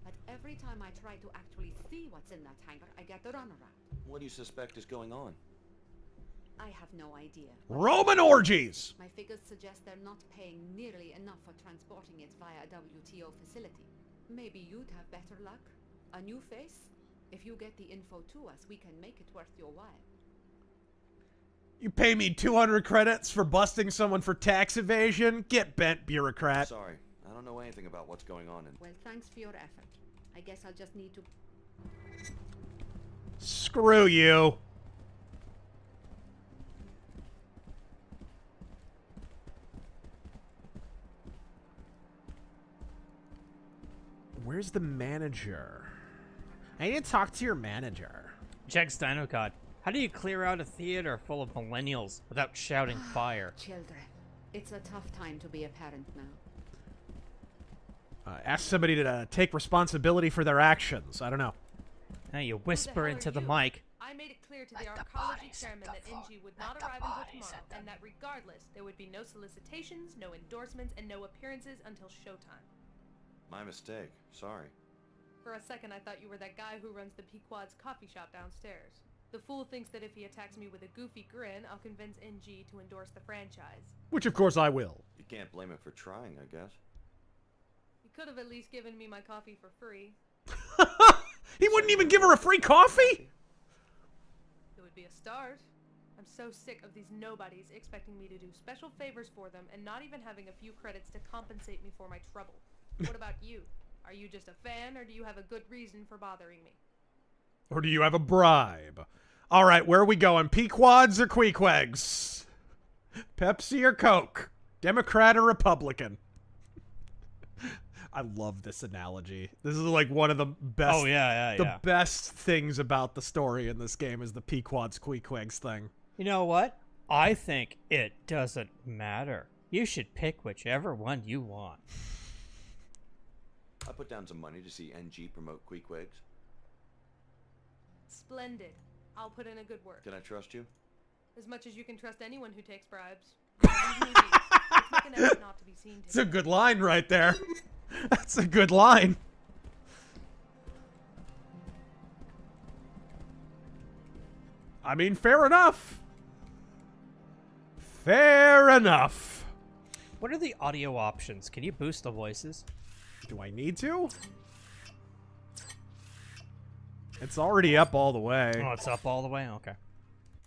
But every time I try to actually see what's in that hangar, I get the runaround. What do you suspect is going on? I have no idea. Roman orgies! My figures suggest they're not paying nearly enough for transporting it via a WTO facility. Maybe you'd have better luck? A new face? If you get the info to us, we can make it worth your while. You pay me 200 credits for busting someone for tax evasion? Get bent, bureaucrat. Sorry, I don't know anything about what's going on in... Well, thanks for your effort. I guess I'll just need to... Screw you. Where's the manager? I need to talk to your manager. Jags Dino God, how do you clear out a theater full of millennials without shouting fire? Children, it's a tough time to be a parent now. Ask somebody to take responsibility for their actions. I don't know. Now you whisper into the mic. I made it clear to the Arcology chairman that NG would not arrive until tomorrow, and that regardless, there would be no solicitations, no endorsements, and no appearances until showtime. My mistake. Sorry. For a second, I thought you were that guy who runs the Pequod's coffee shop downstairs. The fool thinks that if he attacks me with a goofy grin, I'll convince NG to endorse the franchise. Which, of course, I will. You can't blame him for trying, I guess. You could have at least given me my coffee for free. He wouldn't even give her a free coffee? It would be a start. I'm so sick of these nobodies expecting me to do special favors for them and not even having a few credits to compensate me for my trouble. What about you? Are you just a fan, or do you have a good reason for bothering me? Or do you have a bribe? All right, where are we going? Pequods or Queequegs? Pepsi or Coke? Democrat or Republican? I love this analogy. This is like one of the best. Oh yeah. The best things about the story in this game is the Pequods Queequegs thing. You know what? I think it doesn't matter. You should pick whichever one you want. I put down some money to see NG promote Queequegs. Splendid. I'll put in a good word. Can I trust you? As much as you can trust anyone who takes bribes. Let's make an effort not to be seen It's a good line right there. That's a good line. I mean, fair enough. Fair enough. What are the audio options? Can you boost the voices? Do I need to? It's already up all the way. Oh, it's up all the way? Okay.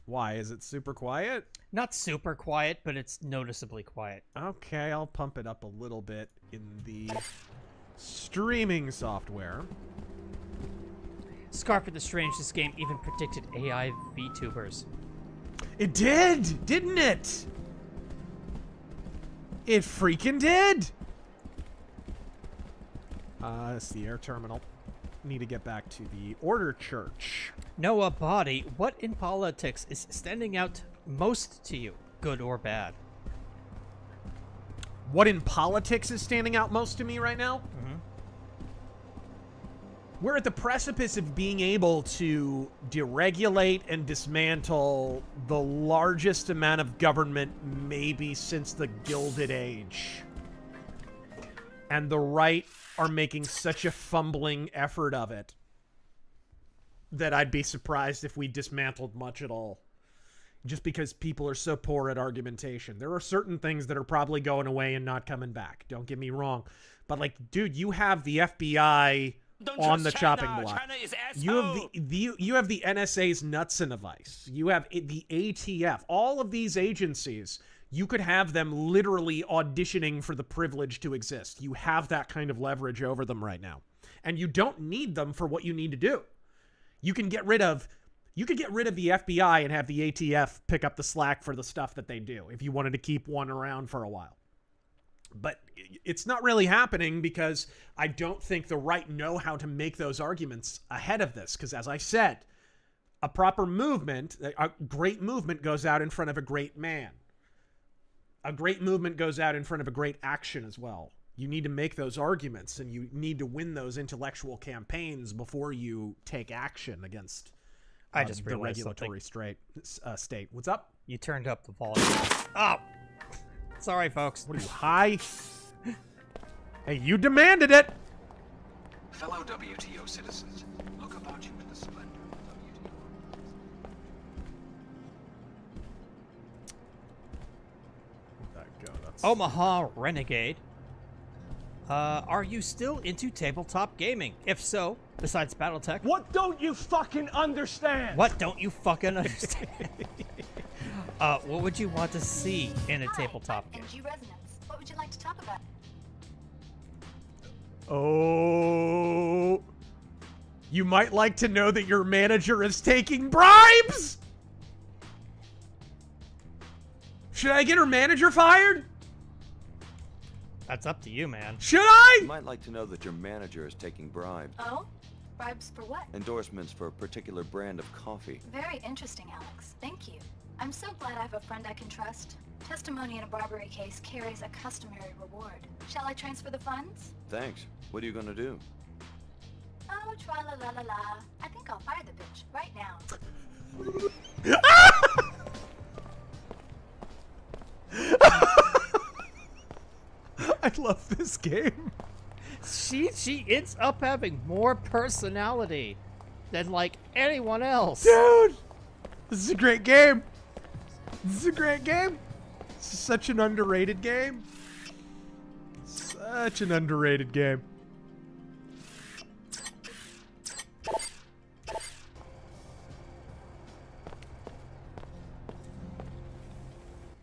Why? Is it super quiet? Not super quiet, but it's noticeably quiet. Okay, I'll pump it up a little bit in the streaming software. Scarf of the Strange, this game even predicted AI VTubers. It did, didn't it? It freaking did. It's the air terminal. Need to get back to the Order Church. Noah Body, what in politics is standing out most to you, good or bad? What in politics is standing out most to me right now? Mm-hmm. We're at the precipice of being able to deregulate and dismantle the largest amount of government maybe since the Gilded Age. And the right are making such a fumbling effort of it that I'd be surprised if we dismantled much at all. Just because people are so poor at argumentation. There are certain things that are probably going away and not coming back. Don't get me wrong. But like, dude, you have the FBI on the chopping block. You have the NSA's nuts in a vice. You have the ATF. All of these agencies, you could have them literally auditioning for the privilege to exist. You have that kind of leverage over them right now. And you don't need them for what you need to do. You can get rid of the FBI and have the ATF pick up the slack for the stuff that they do if you wanted to keep one around for a while. But it's not really happening because I don't think the right know how to make those arguments ahead of this. Because as I said, a proper movement, a great movement goes out in front of a great man. A great movement goes out in front of a great action as well. You need to make those arguments and you need to win those intellectual campaigns before you take action against I just the regulatory state. What's up? You turned up the volume. Oh! Sorry, folks. What are you, high? Hey, you demanded it! Fellow WTO citizens, look about you in the splendor of WTO. Omaha Renegade. Are you still into tabletop gaming? If so, besides BattleTech... What don't you fucking understand? What don't you fucking understand? What would you want to see in a tabletop game? NG Resonance. What would you like to talk about? Oh... You might like to know that your manager is taking bribes? Should I get her manager fired? That's up to you, man. Should I? You might like to know that your manager is taking bribes. Oh? Bribes for what? Endorsements for a particular brand of coffee. Very interesting, Alex. Thank you. I'm so glad I have a friend I can trust. Testimony in a bribery case carries a customary reward. Shall I transfer the funds? Thanks. What are you gonna do? Oh, tra-la-la-la-la. I think I'll fire the bitch right now. I love this game. She ends up having more personality than like anyone else. Dude, this is a great game. This is a great game. This is such an underrated game. Such an underrated game.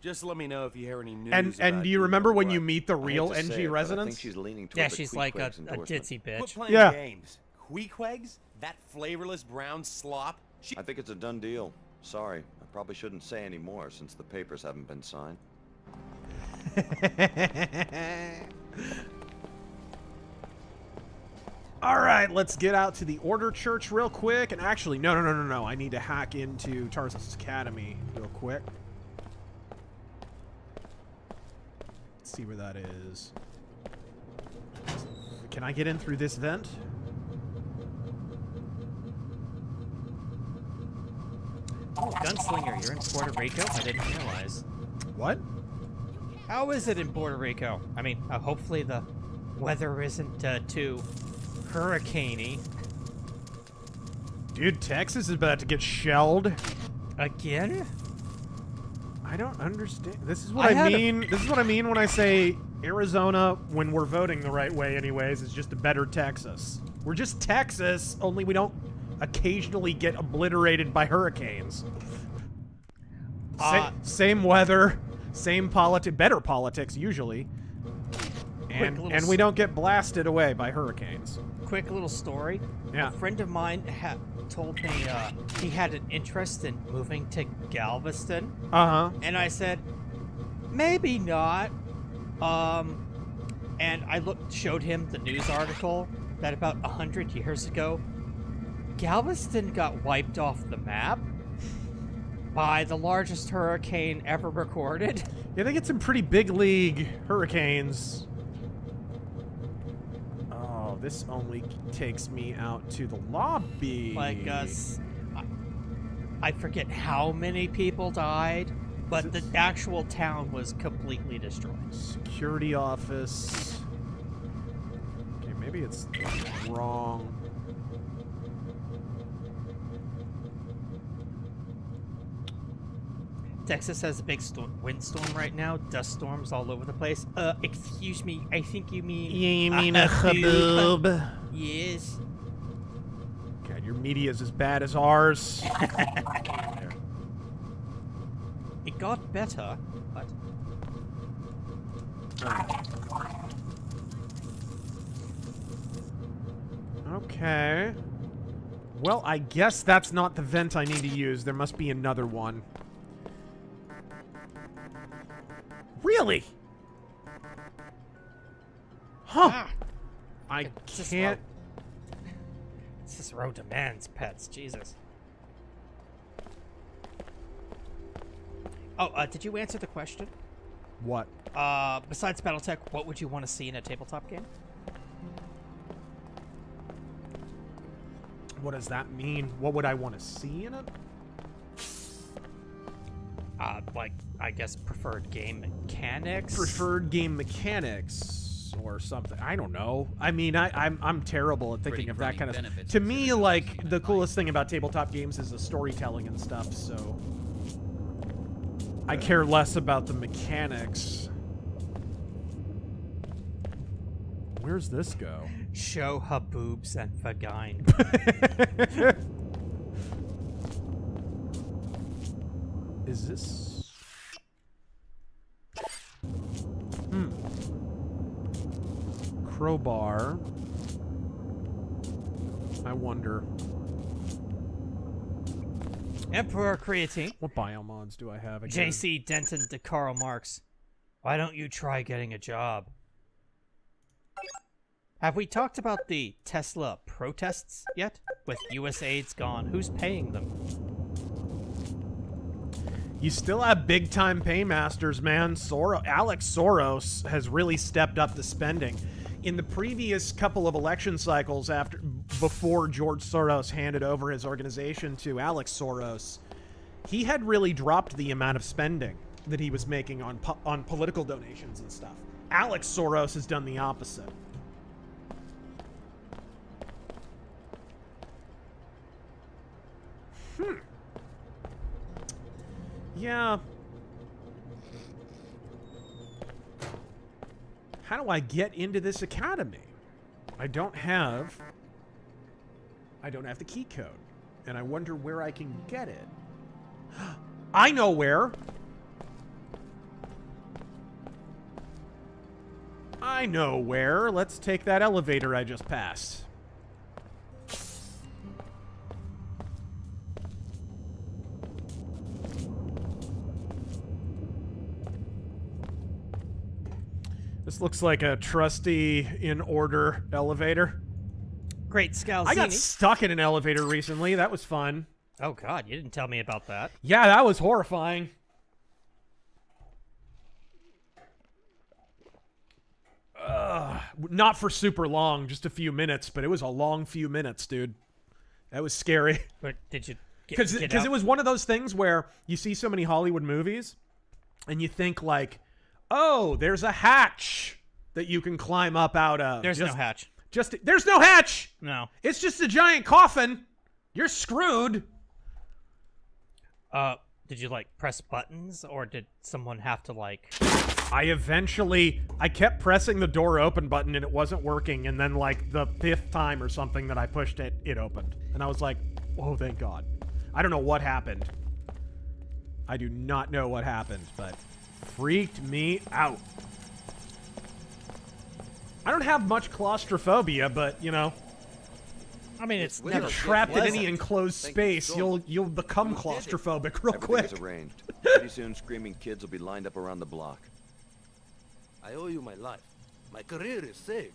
Just let me know if you hear any news. And do you remember when you meet the real I hate to say NG it, but I Resonance? think she's leaning toward Yeah, the she's like a Queequegs endorsement. ditzy bitch. Quit playing Yeah. games. Queequegs? That flavorless brown slop? I think it's a done deal. Sorry, I probably shouldn't say any more since the papers haven't been signed. All right, let's get out to the Order Church real quick. And actually, no. I need to hack into Tarsus Academy real quick. Let's see where that is. Can I get in through this vent? Oh, Gunslinger, you're in Puerto Rico? I didn't realize. What? How is it in Puerto Rico? I mean, hopefully the weather isn't too hurricaney. Dude, Texas is about to get shelled. Again? I don't understand. This is what I mean. This is what I mean when I say Arizona, when we're voting the right way anyways, is just a better Texas. We're just Texas, only we don't occasionally get obliterated by hurricanes. Same weather, same better politics usually. And we don't get blasted away by hurricanes. Quick little story. Yeah. A friend of mine told me he had an interest in moving to Galveston. Uh-huh. And I said, maybe not. And I showed him the news article that about 100 years ago, Galveston got wiped off the map by the largest hurricane ever recorded. Yeah, they get some pretty big league hurricanes. Oh, this only takes me out to the lobby. Like I forget how many people died, but the actual town was completely destroyed. Security office. Okay, maybe it's wrong. Texas has a big windstorm right now. Dust storms all over the place. Excuse me. I think you mean... You mean a haboob? Yes. God, your media's as bad as ours. It got better, but... Okay. Well, I guess that's not the vent I need to use. There must be another one. Really? Huh. Ah, I can't... This road demands pets, Jesus. Oh, did you answer the question? What? Besides Battletech, what would you want to see in a tabletop game? What does that mean? What would I want to see in it? Like, I guess preferred game mechanics? Preferred game mechanics or something. I don't know. I mean, I'm terrible at thinking of that kind of stuff. To me, like, the coolest thing about tabletop games is the storytelling and stuff, so... I care less about the mechanics. Where's this go? Show her boobs and vagina. Is this... Crowbar. I wonder. Emperor Creatine. What biomods do I have again? JC Denton to Karl Marx. Why don't you try getting a job? Have we talked about the Tesla protests yet? With US aids gone, who's paying them? You still have big-time paymasters, man. Alex Soros has really stepped up the spending. In the previous couple of election cycles before George Soros handed over his organization to Alex Soros, he had really dropped the amount of spending that he was making on political donations and stuff. Alex Soros has done the opposite. Yeah. How do I get into this academy? I don't have the key code. And I wonder where I can get it. I know where. I know where. Let's take that elevator I just passed. This looks like a trusty in-order elevator. Great Scalzini. I got stuck in an elevator recently. That was fun. Oh, God. You didn't tell me about that. Yeah, that was horrifying. Not for super long, just a few minutes, but it was a long few minutes, dude. That was scary. But did you Because it was one of those things where you see so many Hollywood movies, and you think like, oh, there's a hatch that you can climb up out of. There's no hatch. There's no hatch. No. It's just a giant coffin. You're screwed. Did you like press buttons, or did someone have to like? I kept pressing the door open button and it wasn't working, and then like the 5th time or something that I pushed it, it opened. And I was like, oh, thank God. I don't know what happened. I do not know what happened, but freaked me out. I don't have much claustrophobia, but you know, I mean, it's you're trapped in any enclosed space, you'll become claustrophobic real quick. Everything's arranged. Pretty soon, screaming kids will be lined up around the block. I owe you my life. My career is saved.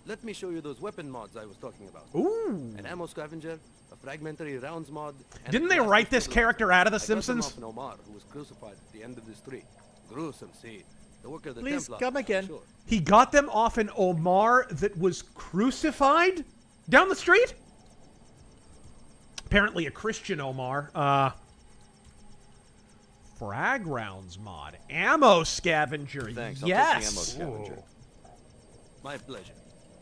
Let me show you those weapon mods I was talking about. Ooh. An ammo scavenger, a fragmentary rounds mod. And Didn't they write this character out of The Simpsons? I got them off Omar, who was crucified at the end of the street. Gruesome scene. The work of the Please Templars, come again. Sure. He got them off an Omar that was crucified down the street? Apparently a Christian Omar. Frag rounds mod. Ammo scavenger. Thanks, yes. I'll take the ammo scavenger. My pleasure.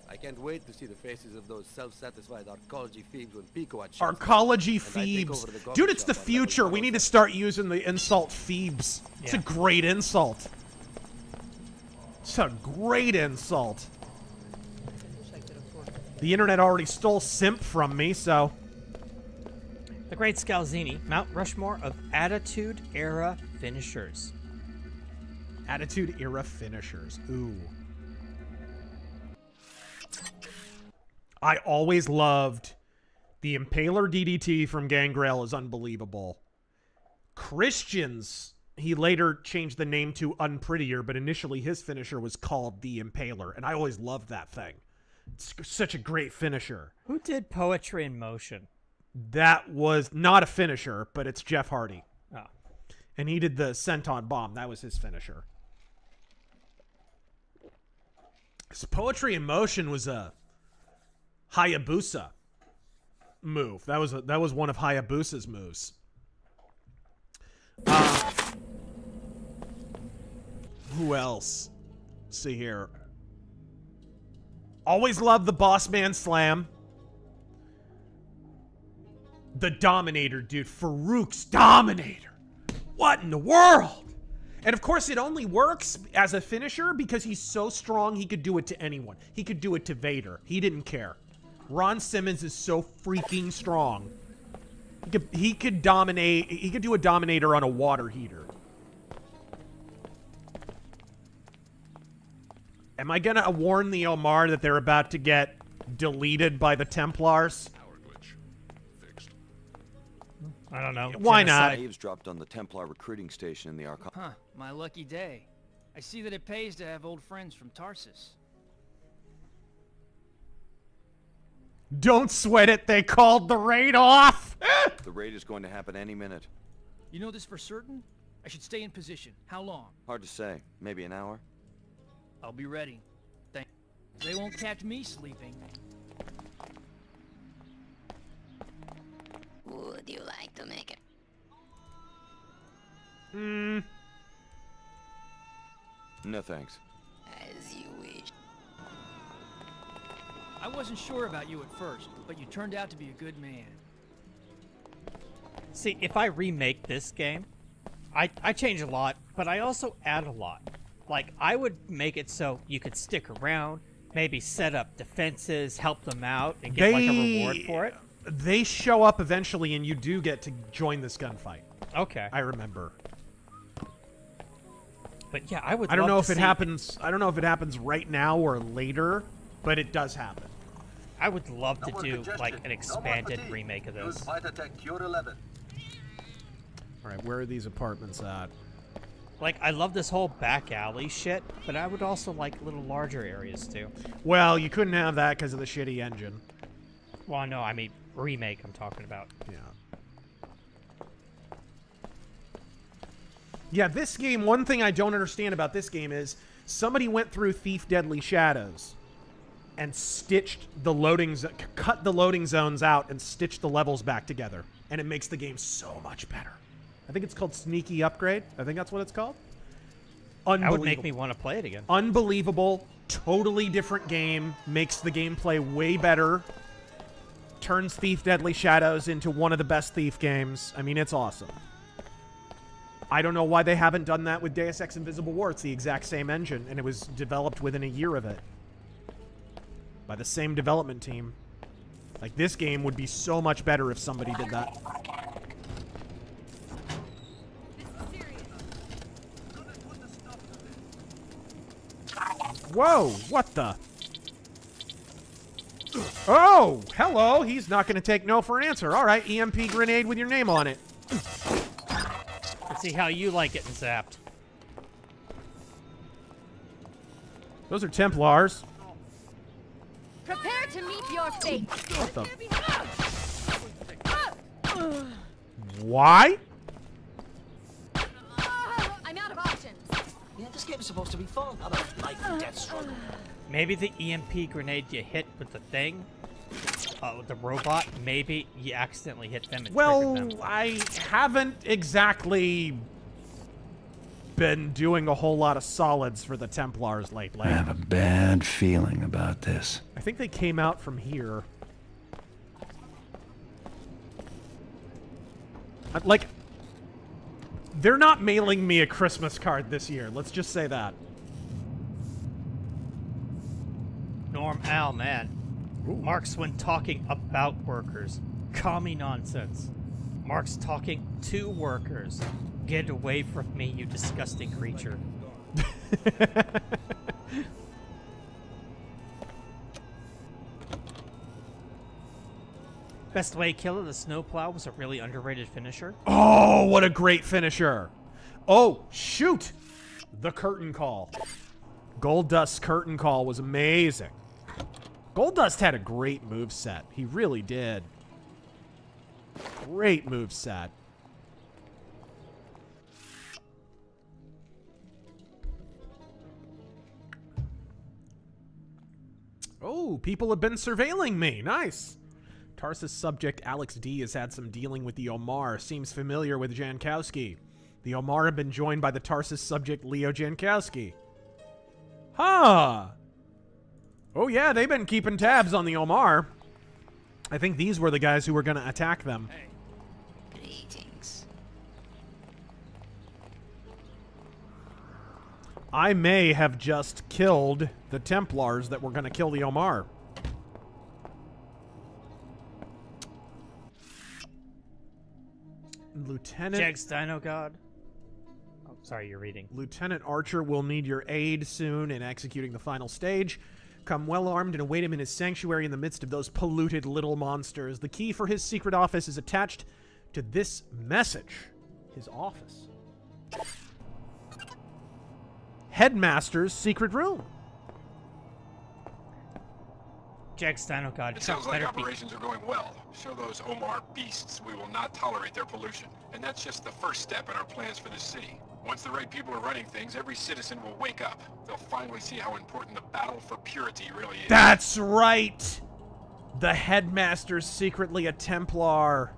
I can't wait to see the faces of those self-satisfied arcology thieves when Pico had Arcology thieves. Dude, it's the future. We need to start using the insult thieves. It's a great insult. It's a great insult. The internet already stole simp from me, so... The Great Scalzini, Mount Rushmore of Attitude Era finishers. Attitude Era finishers. Ooh. I always loved the Impaler DDT from Gangrel is unbelievable. Christian's, he later changed the name to Unprettier, but initially his finisher was called the Impaler, and I always loved that thing. It's such a great finisher. Who did Poetry in Motion? That was not a finisher, but it's Jeff Hardy. Oh. And he did the Senton Bomb. That was his finisher. His Poetry in Motion was a Hayabusa move. That was one of Hayabusa's moves. Who else? Let's see here. Always loved the Boss Man Slam. The Dominator, dude. Farouk's Dominator. What in the world? And of course, it only works as a finisher because he's so strong he could do it to anyone. He could do it to Vader. He didn't care. Ron Simmons is so freaking strong. He could dominate. He could do a Dominator on a water heater. Am I gonna warn the Omar that they're about to get deleted by the Templars? I don't know. Why not? Eavesdropped on the Templar recruiting station in the Archon. Huh, my lucky day. I see that it pays to have old friends from Tarsus. Don't sweat it, they called the raid off! The raid is going to happen any minute. You know this for certain? I should stay in position. How long? Hard to say. Maybe an hour? I'll be ready. They won't catch me sleeping. Would you like to make it? No thanks. As you wish. I wasn't sure about you at first, but you turned out to be a good man. See, if I remake this game, I change a lot, but I also add a lot. Like, I would make it so you could stick around, maybe set up defenses, help them out, and get like a reward for it. They show up eventually, and you do get to join this gunfight. Okay. I remember. But yeah, I would. I don't know if it happens. I don't know if it happens right now or later, but it does happen. I would love to do like an expanded remake of this. All right, where are these apartments at? Like, I love this whole back alley shit, but I would also like little larger areas, too. Well, you couldn't have that because of the shitty engine. Well, no, I mean, remake I'm talking about. Yeah. Yeah, this game, one thing I don't understand about this game is somebody went through Thief Deadly Shadows and stitched the cut the loading zones out and stitched the levels back together. And it makes the game so much better. I think it's called Sneaky Upgrade. I think that's what it's called. That would make me want to play it again. Unbelievable. Totally different game. Makes the gameplay way better. Turns Thief Deadly Shadows into one of the best Thief games. I mean, it's awesome. I don't know why they haven't done that with Deus Ex Invisible War. It's the exact same engine, and it was developed within a year of it. By the same development team. Like, this game would be so much better if somebody did that. Whoa, what the? Oh, hello. He's not going to take no for an answer. All right, EMP grenade with your name on it. Let's see how you like it and zapped. Those are Templars. Prepare to meet your fate. What the? Why? I'm out of options. Yeah, this game's supposed to be fun. Not a life and death struggle. Maybe the EMP grenade you hit with the thing, with the robot, maybe you accidentally hit them and triggered them. I haven't exactly been doing a whole lot of solids for the Templars lately. I have a bad feeling about this. I think they came out from here. Like, they're not mailing me a Christmas card this year. Let's just say that. Norm Al, man. Marx when talking about workers. Commie nonsense. Marx talking to workers. Get away from me, you disgusting creature. Best way killer, the snowplow was a really underrated finisher. Oh, what a great finisher. Oh, shoot. The curtain call. Goldust's curtain call was amazing. Goldust had a great moveset. He really did. Great moveset. Oh, people have been surveilling me. Nice. Tarsus subject Alex D has had some dealing with the Omar. Seems familiar with Jankowski. The Omar have been joined by the Tarsus subject Leo Jankowski. Huh. Oh yeah, they've been keeping tabs on the Omar. I think these were the guys who were going to attack them. Greetings. I may have just killed the Templars that were going to kill the Omar. Lieutenant... Jags Dino God. Oh, sorry, you're reading. Lieutenant Archer will need your aid soon in executing the final stage. Come well armed and await him in his sanctuary in the midst of those polluted little monsters. The key for his secret office is attached to this message. His office. Headmaster's secret room. Jags Dino God. It sounds like operations are going well. Show those Omar beasts we will not tolerate their pollution. And that's just the first step in our plans for the city. Once the right people are running things, every citizen will wake up. They'll finally see how important the battle for purity really is. That's right! The headmaster's secretly a Templar.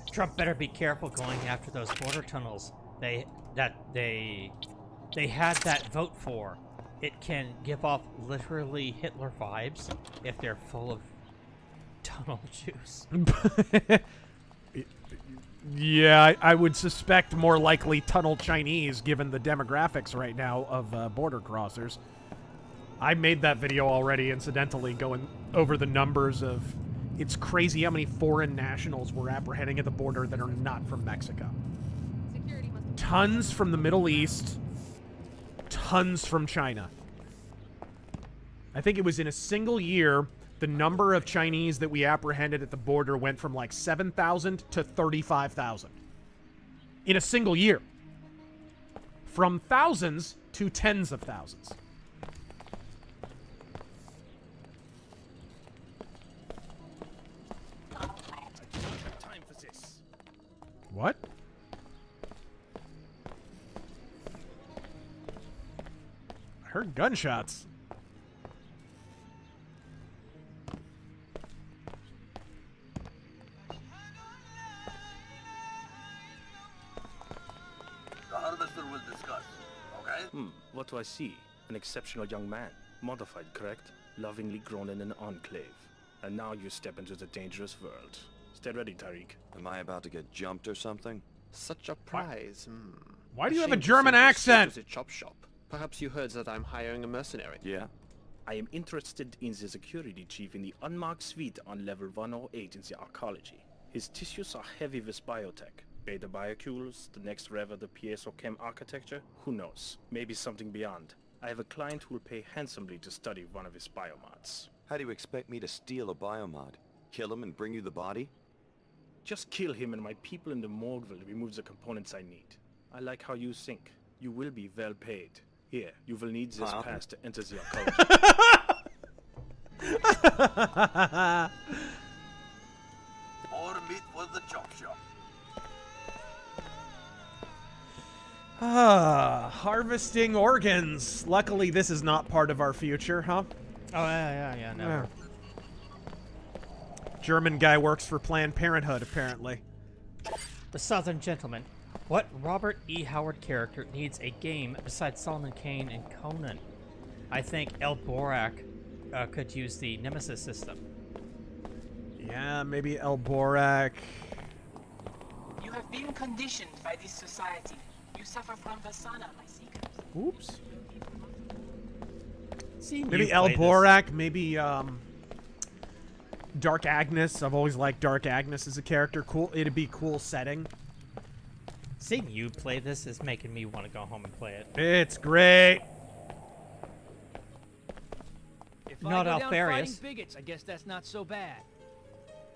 Trump better be careful going after those border tunnels. They had that vote for. It can give off literally Hitler vibes if they're full of tunnel juice. Yeah, I would suspect more likely tunnel Chinese given the demographics right now of border crossers. I made that video already, incidentally, going over the numbers of... It's crazy how many foreign nationals we're apprehending at the border that are not from Mexico. Tons from the Middle East. Tons from China. I think it was in a single year, the number of Chinese that we apprehended at the border went from like 7,000 to 35,000 in a single year. From thousands to tens of thousands. Time for this. What? I heard gunshots. The Harvester will discuss, okay? What do I see? An exceptional young man. Modified, correct? Lovingly grown in an enclave. And now you step into the dangerous world. Stay ready, Tariq. Am I about to get jumped or something? Such a prize. Why do you have a German accent? To the chop shop. Perhaps you heard that I'm hiring a mercenary. Yeah. I am interested in the security chief in the unmarked suite on level 108 in the archaeology. His tissues are heavy with biotech. Beta biocules, the next rev of the piezo-chem architecture? Who knows? Maybe something beyond. I have a client who will pay handsomely to study one of his biomods. How do you expect me to steal a biomod? Kill him and bring you the body? Just kill him and my people in the morgue will remove the components I need. I like how you think. You will be well paid. Here, you will need this pass to enter the archaeology. More meat for the chop shop. Harvesting organs. Luckily, this is not part of our future, huh? Oh, yeah, never. German guy works for Planned Parenthood, apparently. The Southern Gentleman. What Robert E. Howard character needs a game besides Solomon Kane and Conan? I think El Borak could use the Nemesis system. Yeah, maybe El Borak. You have been conditioned by this society. You suffer from Vasana, my seekers. Oops. Seeing Maybe El Borak, maybe Dark Agnes. I've always liked Dark Agnes as a character. Cool. It'd be cool setting. Seeing you play this is making me want to go home and play it. It's great. If Not I go down Alfarius. fighting bigots, I guess that's not so bad.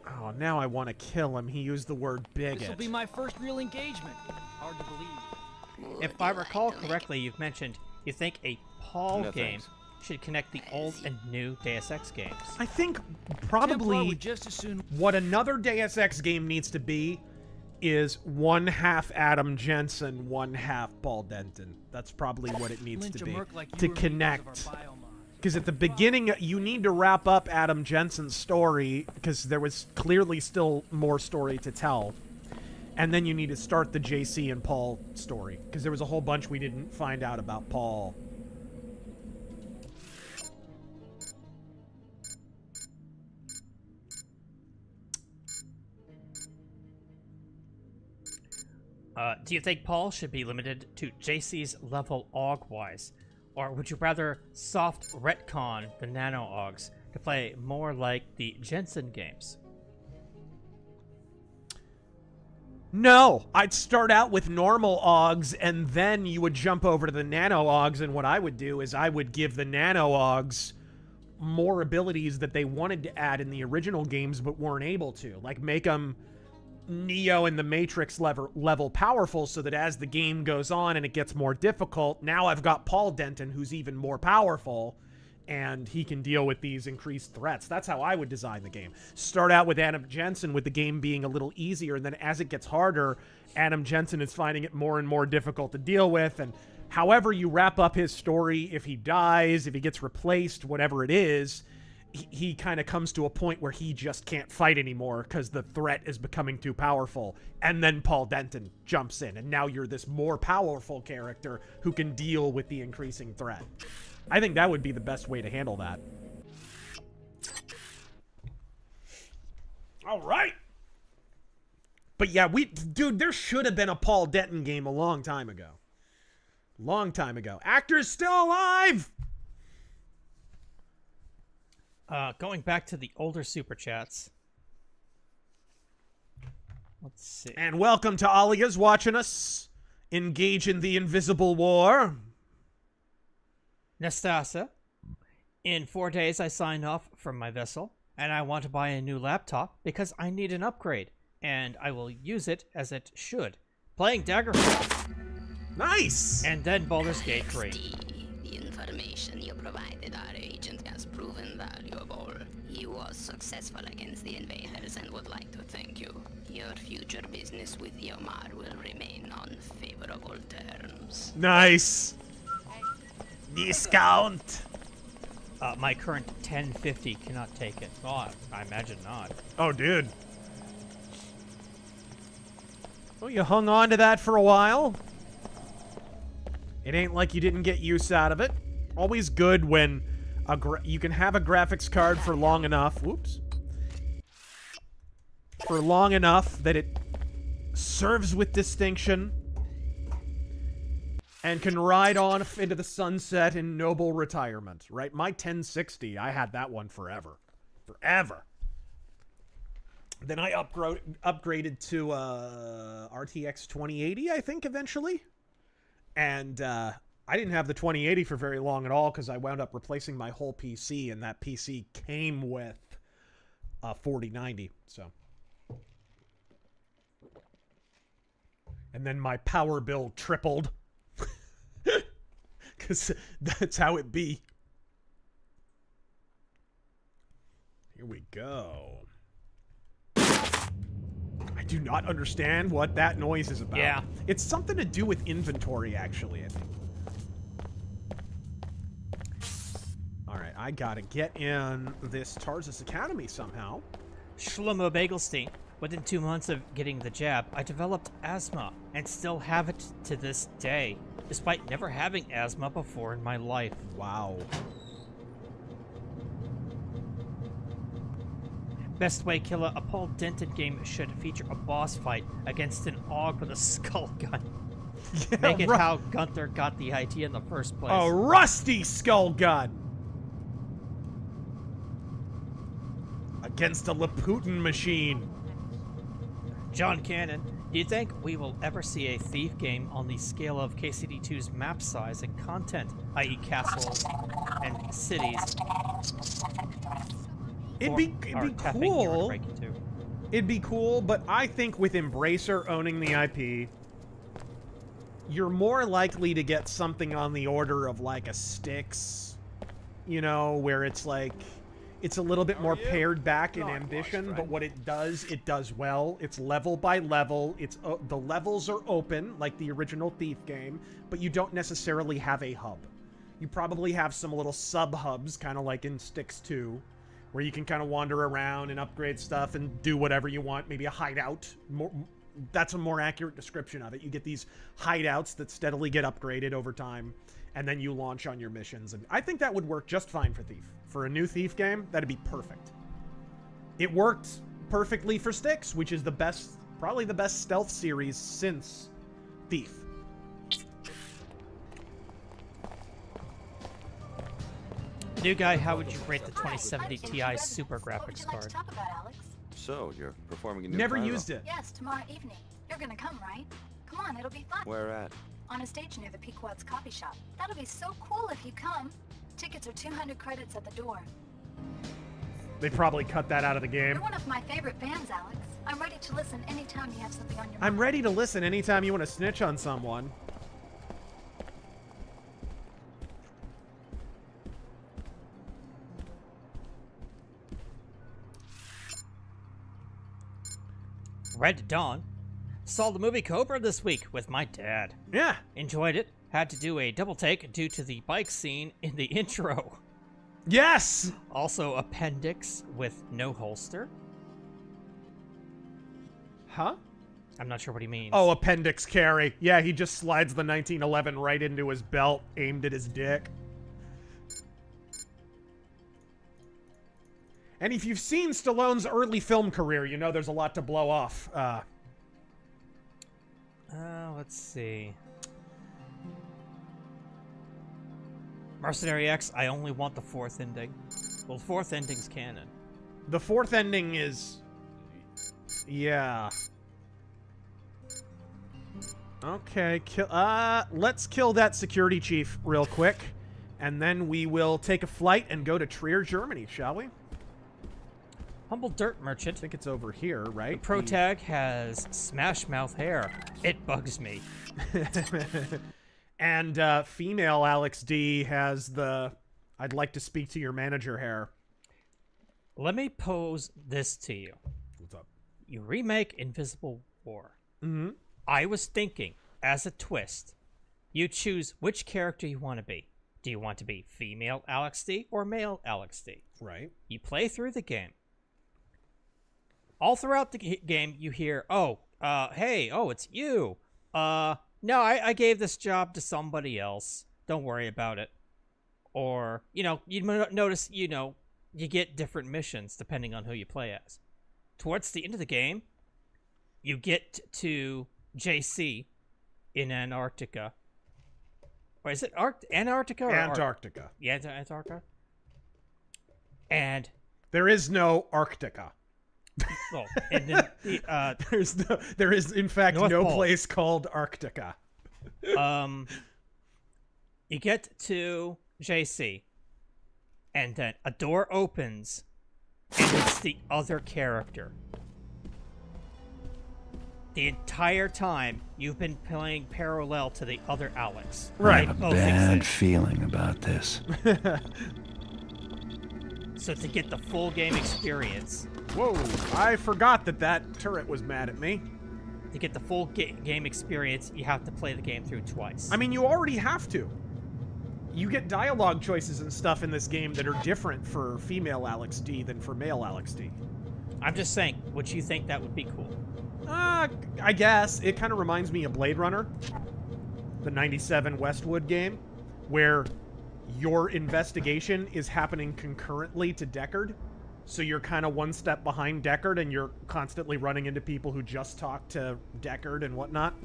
Oh, now I want to kill him. He used the word bigot. This will be my first real engagement. Hard to believe. If I recall correctly, you've mentioned you think a Paul No, game thanks. should connect the old and new Deus Ex games. I think Templar probably would just as soon. what another Deus Ex game needs to be is one half Adam Jensen, one half Paul Denton. That's probably what it needs Lynch to a be merc like you to or me because of connect. our biomods. Because at the beginning, you need to wrap up Adam Jensen's story because there was clearly still more story to tell. And then you need to start the JC and Paul story because there was a whole bunch we didn't find out about Paul. Do you think Paul should be limited to JC's level AUG-wise? Or would you rather soft retcon the nano AUGs to play more like the Jensen games? No, I'd start out with normal AUGs and then you would jump over to the nano AUGs, and what I would do is I would give the nano AUGs more abilities that they wanted to add in the original games but weren't able to. Like make them Neo and the Matrix level powerful so that as the game goes on and it gets more difficult, now I've got Paul Denton who's even more powerful and he can deal with these increased threats. That's how I would design the game. Start out with Adam Jensen with the game being a little easier, and then as it gets harder, Adam Jensen is finding it more and more difficult to deal with, and however you wrap up his story, if he dies, if he gets replaced, whatever it is, he kind of comes to a point where he just can't fight anymore because the threat is becoming too powerful. And then Paul Denton jumps in, and now you're this more powerful character who can deal with the increasing threat. I think that would be the best way to handle that. All right. But yeah, dude, there should have been a Paul Denton game a long time ago. Long time ago. Actor's still alive! Going back to the older Super Chats. Let's see. And welcome to Alia's watching us engage in the invisible war. Nastasa. In 4 days, I signed off from my vessel. And I want to buy a new laptop because I need an upgrade, and I will use it as it should. Playing Daggerfall. Nice! And then Baldur's Gate 3. The information you provided our agent has proven valuable. He was successful against the invaders and would like to thank you. Your future business with Yomar will remain on favorable terms. Nice! Discount! My current 1050 cannot take it. Oh, I imagine not. Oh, dude. Well, you hung on to that for a while. It ain't like you didn't get use out of it. Always good when you can have a graphics card for long enough. Whoops. For long enough that it serves with distinction and can ride on into the sunset in noble retirement, right? My 1060, I had that one forever. Forever. Then I upgraded to RTX 2080, I think, eventually. And I didn't have the 2080 for very long at all because I wound up replacing my whole PC, and that PC came with a 4090, so. And then my power bill tripled. Because that's how it be. Here we go. I do not understand what that noise is about. Yeah. It's something to do with inventory, actually, I think. Alright, I gotta get in this Tarsus Academy somehow. Shlomo Bagelstein. Within 2 months of getting the jab, I developed asthma and still have it to this day, despite never having asthma before in my life. Wow. Best Way Killer, a Paul Denton game should feature a boss fight against an AUG with a skull gun. Yeah, Make it how Gunther got the idea in the first place. A rusty skull gun! Against a Laputin machine. John Cannon, do you think we will ever see a Thief game on the scale of KCD2's map size and content, i.e. castles and cities? It'd be cool. It'd be cool, but I think with Embracer owning the IP, you're more likely to get something on the order of like a Styx, you know, where it's like, it's a little bit more pared back in ambition, but what it does well. It's level by level. It's the levels are open, like the original Thief game, but you don't necessarily have a hub. You probably have some little sub-hubs, kind of like in Styx 2, where you can kind of wander around and upgrade stuff and do whatever you want. Maybe a hideout. That's a more accurate description of it. You get these hideouts that steadily get upgraded over time, and then you launch on your missions. And I think that would work just fine for Thief. For a new Thief game, that'd be perfect. It worked perfectly for Styx, which is the best, probably the best stealth series since Thief. New guy, how would you rate the 2070 Ti Super Graphics card? So, you're performing a new Never pyro. used it. Yes, tomorrow evening. You're gonna come, right? Come on, it'll be fun. Where at? On a stage near the Pequod's coffee shop. That'll be so cool if you come. Tickets are 200 credits at the door. They probably cut that out of the game. You're one of my favorite fans, Alex. I'm ready to listen anytime you have something on your mind. I'm ready to listen anytime you want to snitch on someone. Red Dawn. Saw the movie Cobra this week with my dad. Yeah. Enjoyed it. Had to do a double take due to the bike scene in the intro. Yes! Also appendix with no holster. Huh? I'm not sure what he means. Oh, appendix carry. Yeah, he just slides the 1911 right into his belt, aimed at his dick. And if you've seen Stallone's early film career, you know there's a lot to blow off. Let's see. Mercenary X, I only want the 4th ending. Well, the 4th ending's canon. The 4th ending is... Yeah. Okay, let's kill that security chief real quick. And then we will take a flight and go to Trier, Germany, shall we? Humble dirt merchant. I think it's over here, right? The pro tag has smash mouth hair. It bugs me. And female Alex D has the I'd like to speak to your manager hair. Let me pose this to you. What's up? You remake Invisible War. Mm-hmm. I was thinking, as a twist, you choose which character you want to be. Do you want to be female Alex D or male Alex D? Right. You play through the game. All throughout the game, you hear, hey, it's you. No, I gave this job to somebody else. Don't worry about it. Or, you notice, you get different missions depending on who you play as. Towards the end of the game, you get to JC in Antarctica. Or is it Antarctica? Or Antarctica. Yeah, Antarctica. And there is no Arctica. Well, and then there is in fact North no Pole. place called Arctica. You get to JC, and then a door opens, and it's the other character. The entire time, you've been playing parallel to the other Alex. I have a bad feeling about this. So to get the full game experience... Whoa, I forgot that turret was mad at me. To get the full game experience, you have to play the game through twice. I mean, you already have to. You get dialogue choices and stuff in this game that are different for female Alex D than for male Alex D. I'm just saying, would you think that would be cool? I guess. It kind of reminds me of Blade Runner, the 97 Westwood game, where your investigation is happening concurrently to Deckard. So you're kind of one step behind Deckard, and you're constantly running into people who just talk to Deckard and whatnot.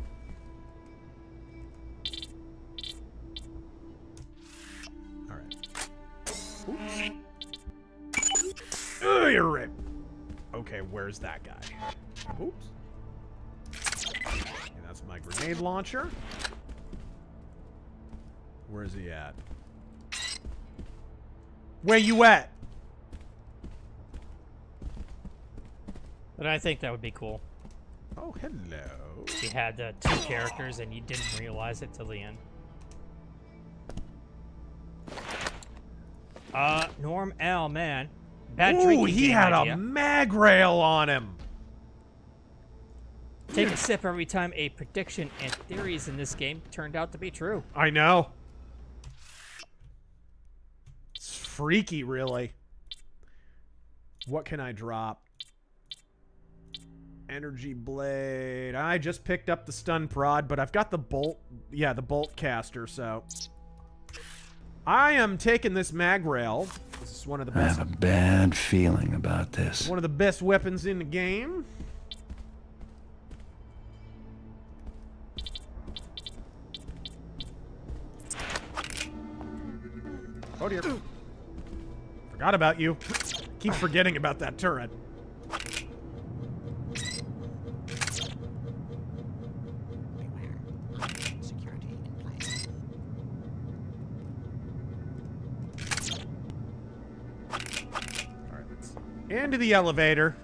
All right. Oops. Oh, you're right. Okay, where's that guy? Oops. And that's my grenade launcher. Where is he at? Where you at? But I think that would be cool. Oh, hello. You had two characters and you didn't realize it till the end. Norm L, man. Bad drinking he game had idea. a mag rail on him. Take a sip every time a prediction and theories in this game turned out to be true. I know. It's freaky, really. What can I drop? Energy blade. I just picked up the stun prod, but I've got the bolt. Yeah, the bolt caster, so I am taking this mag rail. This is one of the best. I have a bad feeling about this. One of the best weapons in the game. Oh dear. Forgot about you. Keep forgetting about that turret. Into the elevator.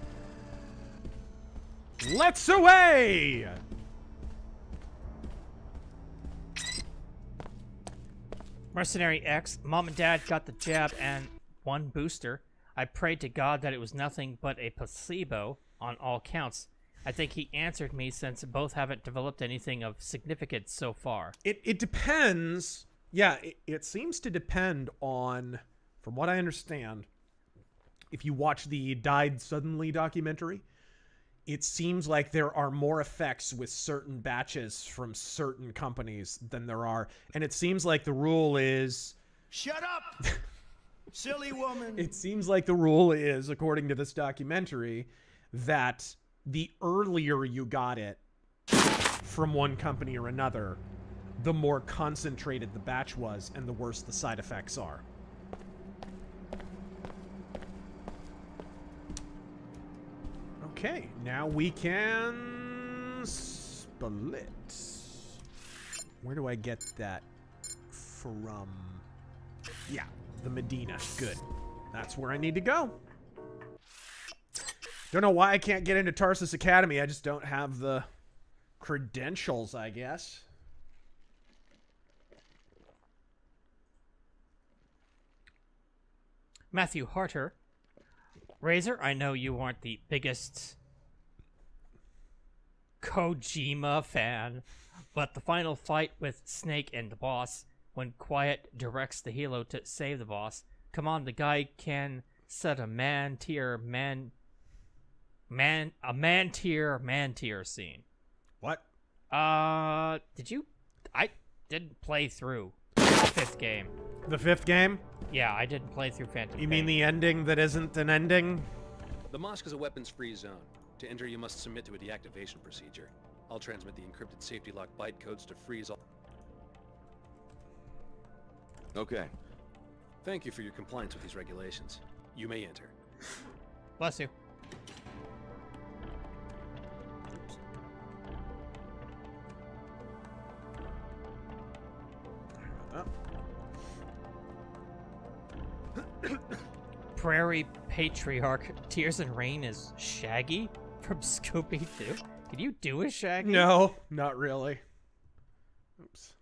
Let's away! Mercenary X, Mom and Dad got the jab and one booster. I prayed to God that it was nothing but a placebo on all counts. I think he answered me since both haven't developed anything of significance so far. It depends. Yeah, it seems to depend on, from what I understand, if you watch the Died Suddenly documentary, it seems like there are more effects with certain batches from certain companies than there are. And it seems like the rule is... Shut up, silly woman! It seems like the rule is, according to this documentary, that the earlier you got it from one company or another, the more concentrated the batch was and the worse the side effects are. Okay, now we can split. Where do I get that from? Yeah, the Medina. Good. That's where I need to go. Don't know why I can't get into Tarsus Academy. I just don't have the credentials, I guess. Matthew Harter. Razor, I know you aren't the biggest Kojima fan, but the final fight with Snake and the boss, when Quiet directs the helo to save the boss, come on, the guy can set a man-tier scene. What? Did you? I didn't play through the 5th game. The 5th game? Yeah, I didn't play through Phantom You mean the ending that isn't an ending? The mosque is a weapons-free zone. To enter, you must submit to a deactivation procedure. I'll transmit the encrypted safety lock byte codes to freeze all... Okay. Thank you for your compliance with these regulations. You may enter. Bless you. Prairie Patriarch Tears and Rain is Shaggy from Scooby-Doo. Can you do a Shaggy? No, not really. Oops.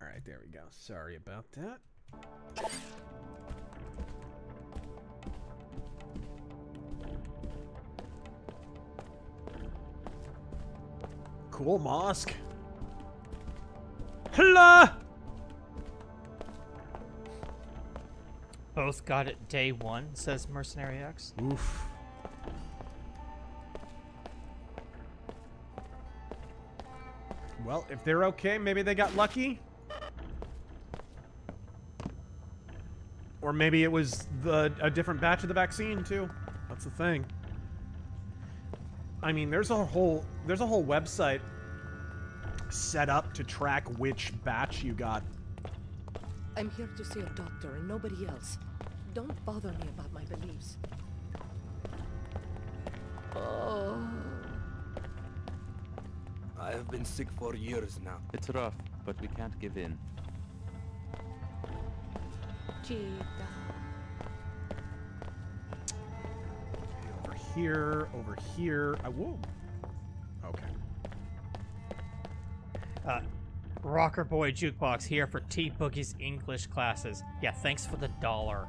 All right, there we go. Sorry about that. Cool mosque. Hello. Both got it day 1, says Mercenary X. Oof. Well, if they're okay, maybe they got lucky. Or maybe it was a different batch of the vaccine too. That's the thing. I mean, there's a whole website set up to track which batch you got. I'm here to see a doctor and nobody else. Don't bother me about my beliefs. Oh. I have been sick for years now. It's rough, but we can't give in. Cheetah. Over here. Whoa. Okay. Rocker Boy Jukebox here for T Boogie's English classes. Yeah, thanks for the $1.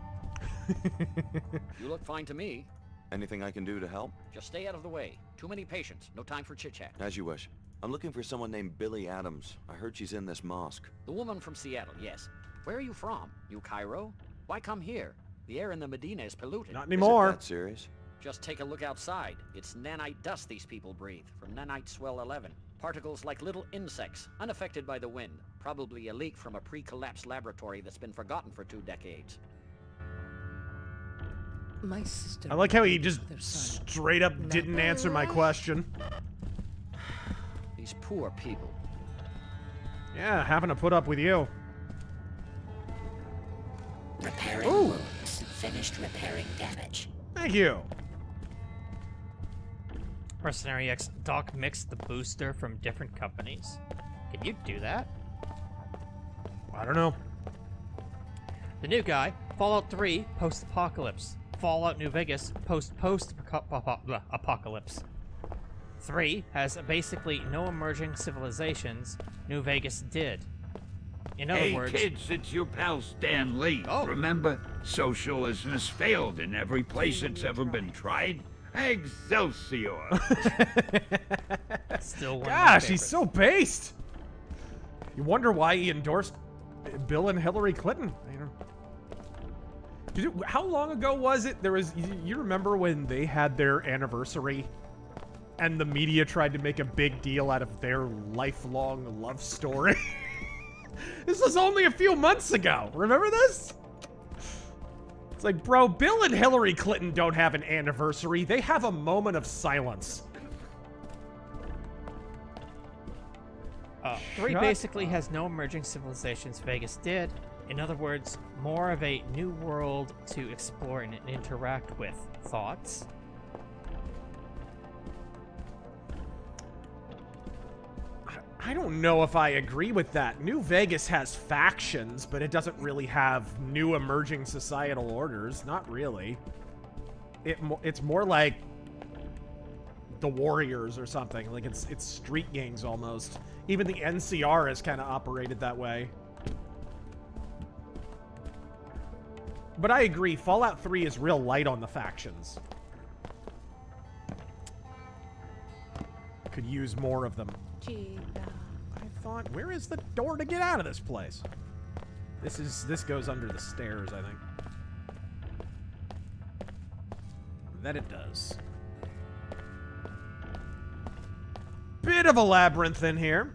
You look fine to me. Anything I can do to help? Just stay out of the way. Too many patients. No time for chit-chat. As you wish. I'm looking for someone named Billy Adams. I heard she's in this mosque. The woman from Seattle, yes. Where are you from? New Cairo? Why come here? The air in the Medina is polluted. Not anymore. Is it that serious? Just take a look outside. It's nanite dust these people breathe from nanite swell 11. Particles like little insects, unaffected by the wind. Probably a leak from a pre-collapsed laboratory that's been forgotten for 2 decades. My sister. I like how he just straight up didn't answer my question. These poor people. Yeah, having to put up with you. Repairing wounds. Finished repairing damage. Thank you. Mercenary X, Doc mixed the booster from different companies. Can you do that? I don't know. The new guy, Fallout 3, post-apocalypse. Fallout New Vegas, post-apocalypse. 3 has basically no emerging civilizations. New Vegas did. In other words... Hey kids, it's your pal Stan Lee. Oh. Remember, socialism has failed in every place it's ever been tried. Excelsior! Still one Gosh, he's so based. You wonder why he endorsed Bill and Hillary Clinton. How long ago was it? There was, you remember when they had their anniversary and the media tried to make a big deal out of their lifelong love story? This was only a few months ago. Remember this? It's like, bro, Bill and Hillary Clinton don't have an anniversary. They have a moment of silence. 3 basically has no emerging civilizations. Vegas did. In other words, more of a new world to explore and interact with. Thoughts? I don't know if I agree with that. New Vegas has factions, but it doesn't really have new emerging societal orders. Not really. It's more like the Warriors or something. Like, it's street gangs almost. Even the NCR has kind of operated that way. But I agree, Fallout 3 is real light on the factions. Could use more of them. I thought, where is the door to get out of this place? This goes under the stairs, I think. That it does. Bit of a labyrinth in here.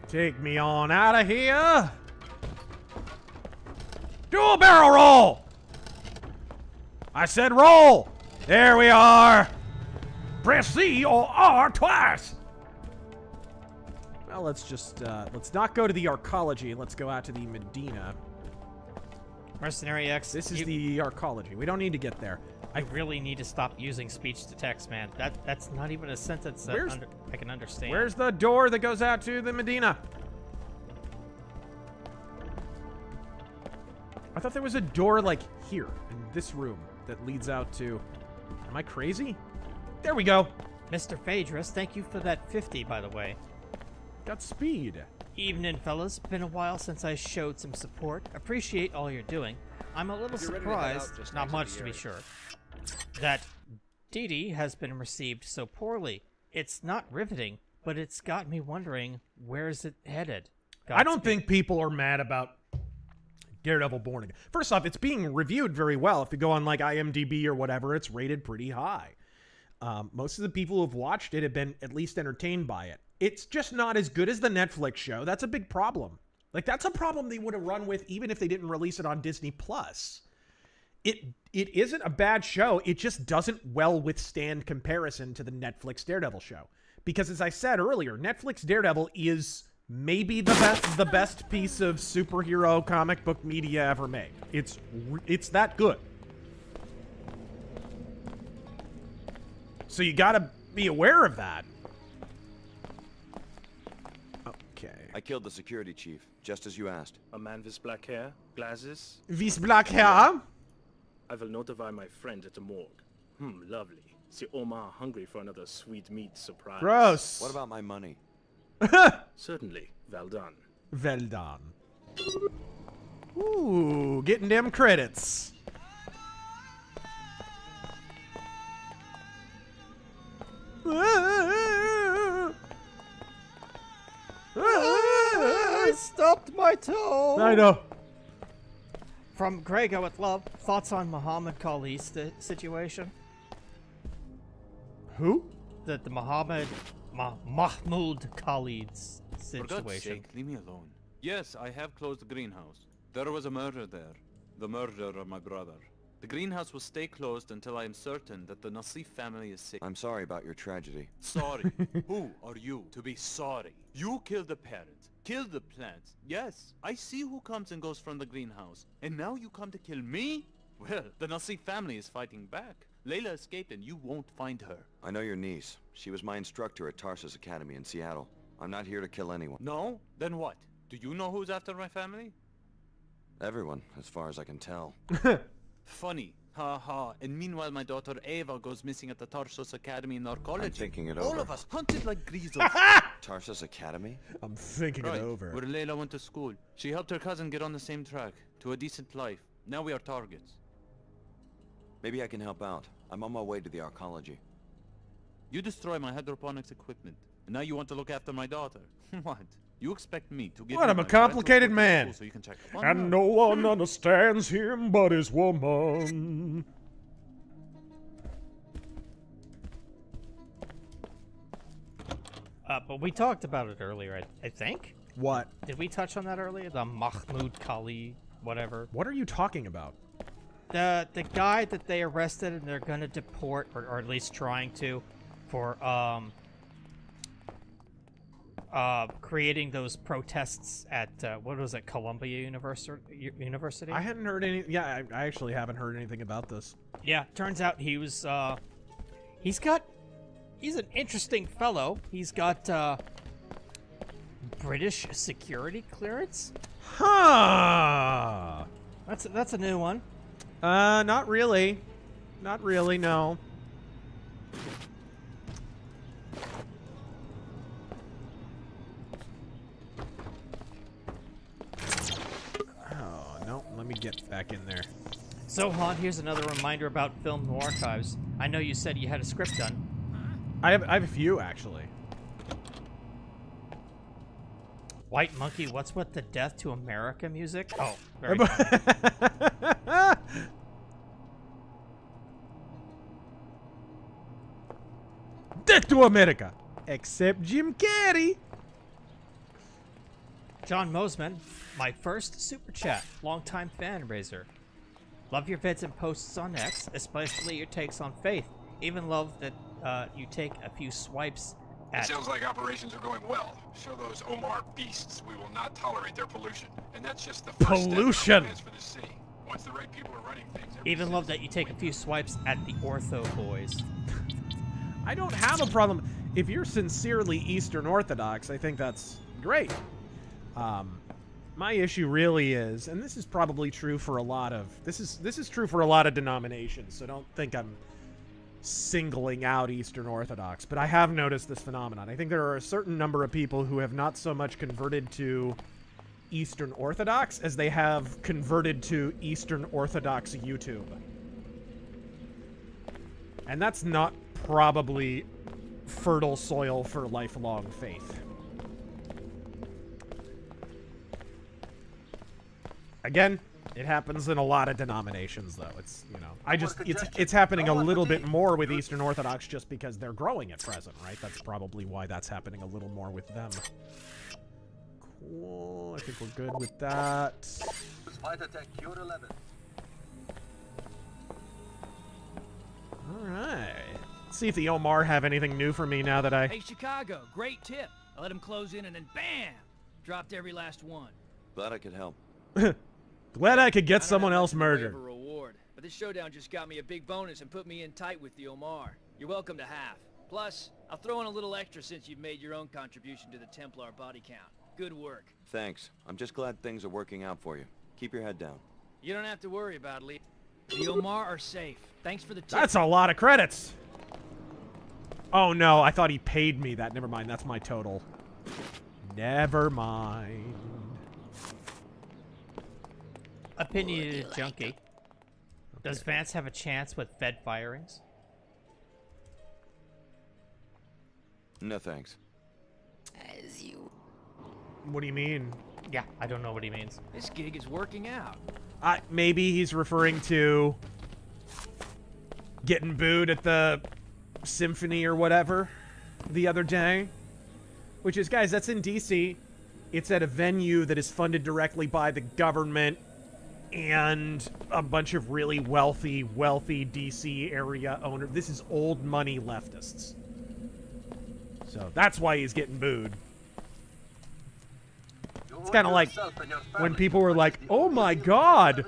Take me on out of here. Do a barrel roll. I said roll. There we are. Press C or R twice. Well, let's just, let's not go to the Arcology. Let's go out to the Medina. Mercenary X. This is the Arcology. We don't need to get there. I really need to stop using speech to text, man. That's not even a sentence that I can understand. Where's the door that goes out to the Medina? I thought there was a door, like, here, in this room, that leads out to... Am I crazy? There we go. Mr. Phaedrus, thank you for that 50, by the way. Got speed. Evening, fellas. Been a while since I showed some support. Appreciate all you're doing. I'm a little surprised, not much to be sure, that Dee has been received so poorly. It's not riveting, but it's got me wondering, where is it headed? I don't think people are mad about Daredevil Born Again. First off, it's being reviewed very well. If you go on like IMDb or whatever, it's rated pretty high. Most of the people who have watched it have been at least entertained by it. It's just not as good as the Netflix show. That's a big problem. Like, that's a problem they would have run with even if they didn't release it on Disney+. It isn't a bad show. It just doesn't well withstand comparison to the Netflix Daredevil show. Because as I said earlier, Netflix Daredevil is maybe the best piece of superhero comic book media ever made. It's that good. So you gotta be aware of that. Okay. I killed the security chief, just as you asked. A man with black hair, glasses. With black hair? I will notify my friend at the morgue. Lovely. See Omar hungry for another sweet meat surprise. Gross. What about my money? Certainly. Well done. Well done. Ooh, getting them credits. I stopped my toe. I know. From Grego with love, thoughts on Muhammad Kali's situation? Who? The Mahmoud Khalid's situation. For God's sake, leave me alone. Yes, I have closed the greenhouse. There was a murder there. The murder of my brother. The greenhouse will stay closed until I am certain that the Nassif family is safe. I'm sorry about your tragedy. Sorry? Who are you to be sorry? You killed the parents, killed the plants. Yes, I see who comes and goes from the greenhouse. And now you come to kill me? Well, the Nassif family is fighting back. Layla escaped and you won't find her. I know your niece. She was my instructor at Tarsus Academy in Seattle. I'm not here to kill anyone. No? Then what? Do you know who's after my family? Everyone, as far as I can tell. Funny. Ha ha. And meanwhile my daughter Ava goes missing at the Tarsus Academy in Arcology. I'm thinking it over. All of us hunted like greasels. Tarsus Academy? I'm thinking it over. Where Layla went to school. She helped her cousin get on the same track, to a decent life. Now we are targets. Maybe I can help out. I'm on my way to the Arcology. You destroy my hydroponics equipment, and now you want to look after my daughter. What? You expect me to give What? you I'm a my complicated rental man. so you can check And no one understands him but his woman. But we talked about it earlier, I think. What? Did we touch on that earlier? The Mahmoud Kali, whatever. What are you talking about? The guy that they arrested and they're gonna deport, or at least trying to, for creating those protests at what was it, Columbia University? I hadn't heard any. Yeah, I actually haven't heard anything about this. Yeah, turns out he was. He's an interesting fellow. He's got British security clearance. Huh. That's a new one. Not really. Not really, no. Oh, no. Let me get back in there. So, Han, here's another reminder about film archives. I know you said you had a script done. I have a few, actually. White Monkey, what's with the Death to America music? Oh, very funny. Death to America! Except Jim Carrey! John Mosman, my first super chat. Longtime fan, Razor. Love your vids and posts on X, especially your takes on faith. Even love that you take a few swipes It at... sounds like operations are going well. Show those Omar beasts we will not tolerate their pollution. And that's just the first step in our plans for the city. Once the right people are running things... Even love that you take a few swipes at the Ortho boys. I don't have a problem. If you're sincerely Eastern Orthodox, I think that's great. My issue really is, and this is probably true for a lot of... This is true for a lot of denominations, so don't think I'm singling out Eastern Orthodox, but I have noticed this phenomenon. I think there are a certain number of people who have not so much converted to Eastern Orthodox as they have converted to Eastern Orthodox YouTube. And that's not probably fertile soil for lifelong faith. Again, it happens in a lot of denominations, though. It's, you know, it's happening a little bit more with Eastern Orthodox just because they're growing at present, right? That's probably why that's happening a little more with them. Cool. I think we're good with that. Alright. Let's see if the Omar have anything new for me now that I... Hey, Chicago, great tip. I let him close in and then BAM! Dropped every last one. Glad I could help. Glad I could get someone else murdered. Reward, but this showdown just got me a big bonus and put me in tight with the Omar. You're welcome to half. Plus, I'll throw in a little extra since you've made your own contribution to the Templar body count. Good work. Thanks. I'm just glad things are working out for you. Keep your head down. You don't have to worry about it, Lee. The Omar are safe. Thanks for the tip. That's a lot of credits. Oh no, I thought he paid me that. Never mind, that's my total. Never mind. Opinionated junkie. Does Vance have a chance with Fed firings? No thanks. As you... What do you mean? Yeah, I don't know what he means. This gig is working out. Maybe he's referring to getting booed at the symphony or whatever the other day. Which is, guys, that's in DC. It's at a venue that is funded directly by the government and a bunch of really wealthy DC area owners. This is old money leftists. So that's why he's getting booed. It's kind of like when people were like, oh my god,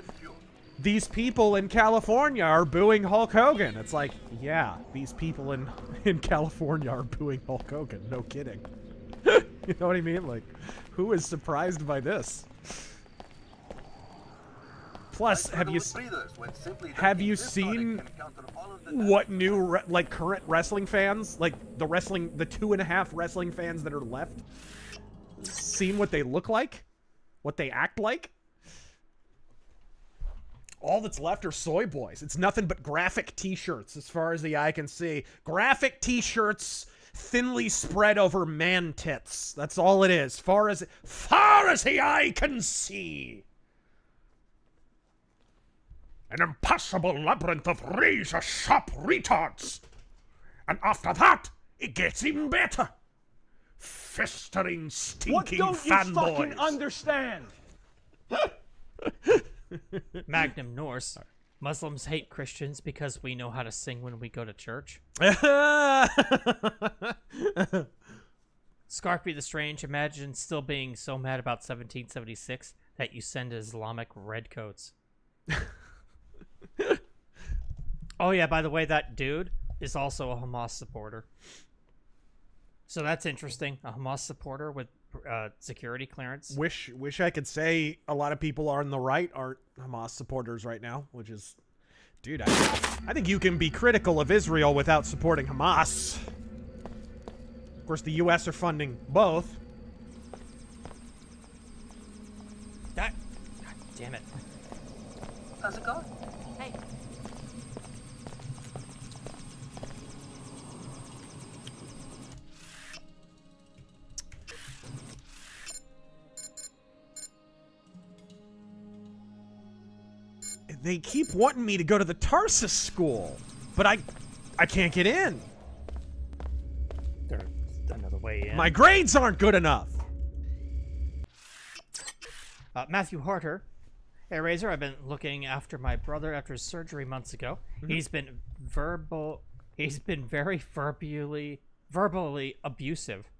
these people in California are booing Hulk Hogan. It's like, yeah, these people in California are booing Hulk Hogan. No kidding. You know what I mean? Like, who is surprised by this? Plus, have you seen what new current wrestling fans, like the 2.5 wrestling fans that are left? Seen what they look like? What they act like? All that's left are soy boys. It's nothing but graphic t-shirts as far as the eye can see. Graphic t-shirts thinly spread over man tits. That's all it is. Far as the eye can see. An impossible labyrinth of razor-sharp retards. And after that, it gets even better. Festering, stinking fanboys. What don't you fucking understand? Magnum Norse. Muslims hate Christians because we know how to sing when we go to church. Scarpy the Strange, imagine still being so mad about 1776 that you send Islamic redcoats. Oh yeah, by the way, that dude is also a Hamas supporter. So that's interesting. A Hamas supporter with security clearance. Wish I could say a lot of people on the right aren't Hamas supporters right now, which is, dude, I think you can be critical of Israel without supporting Hamas. Of course, the U.S. are funding both. God damn it. How's it going? Hey. They keep wanting me to go to the Tarsus school, but I can't get in. There's another way in. My grades aren't good enough. Matthew Harter. Hey, Razor, I've been looking after my brother after his surgery months ago. Mm-hmm. He's been very verbally abusive.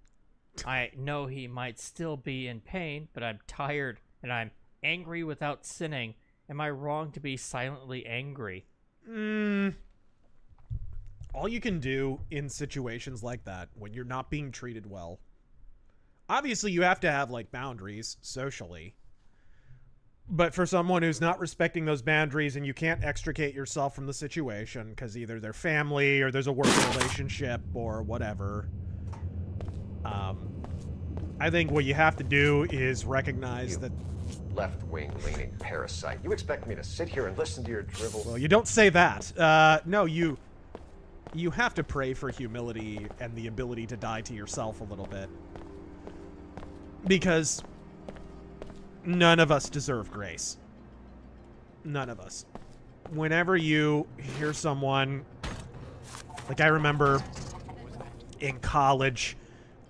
I know he might still be in pain, but I'm tired and I'm angry without sinning. Am I wrong to be silently angry? All you can do in situations like that, when you're not being treated well, obviously you have to have, like, boundaries socially. But for someone who's not respecting those boundaries and you can't extricate yourself from the situation because either they're family or there's a work relationship or whatever, I think what you have to do is recognize that... Left-wing leaning parasite. You expect me to sit here and listen to your drivel? Well, you don't say that. No, you have to pray for humility and the ability to die to yourself a little bit. Because none of us deserve grace. None of us. Whenever you hear someone... Like, I remember in college,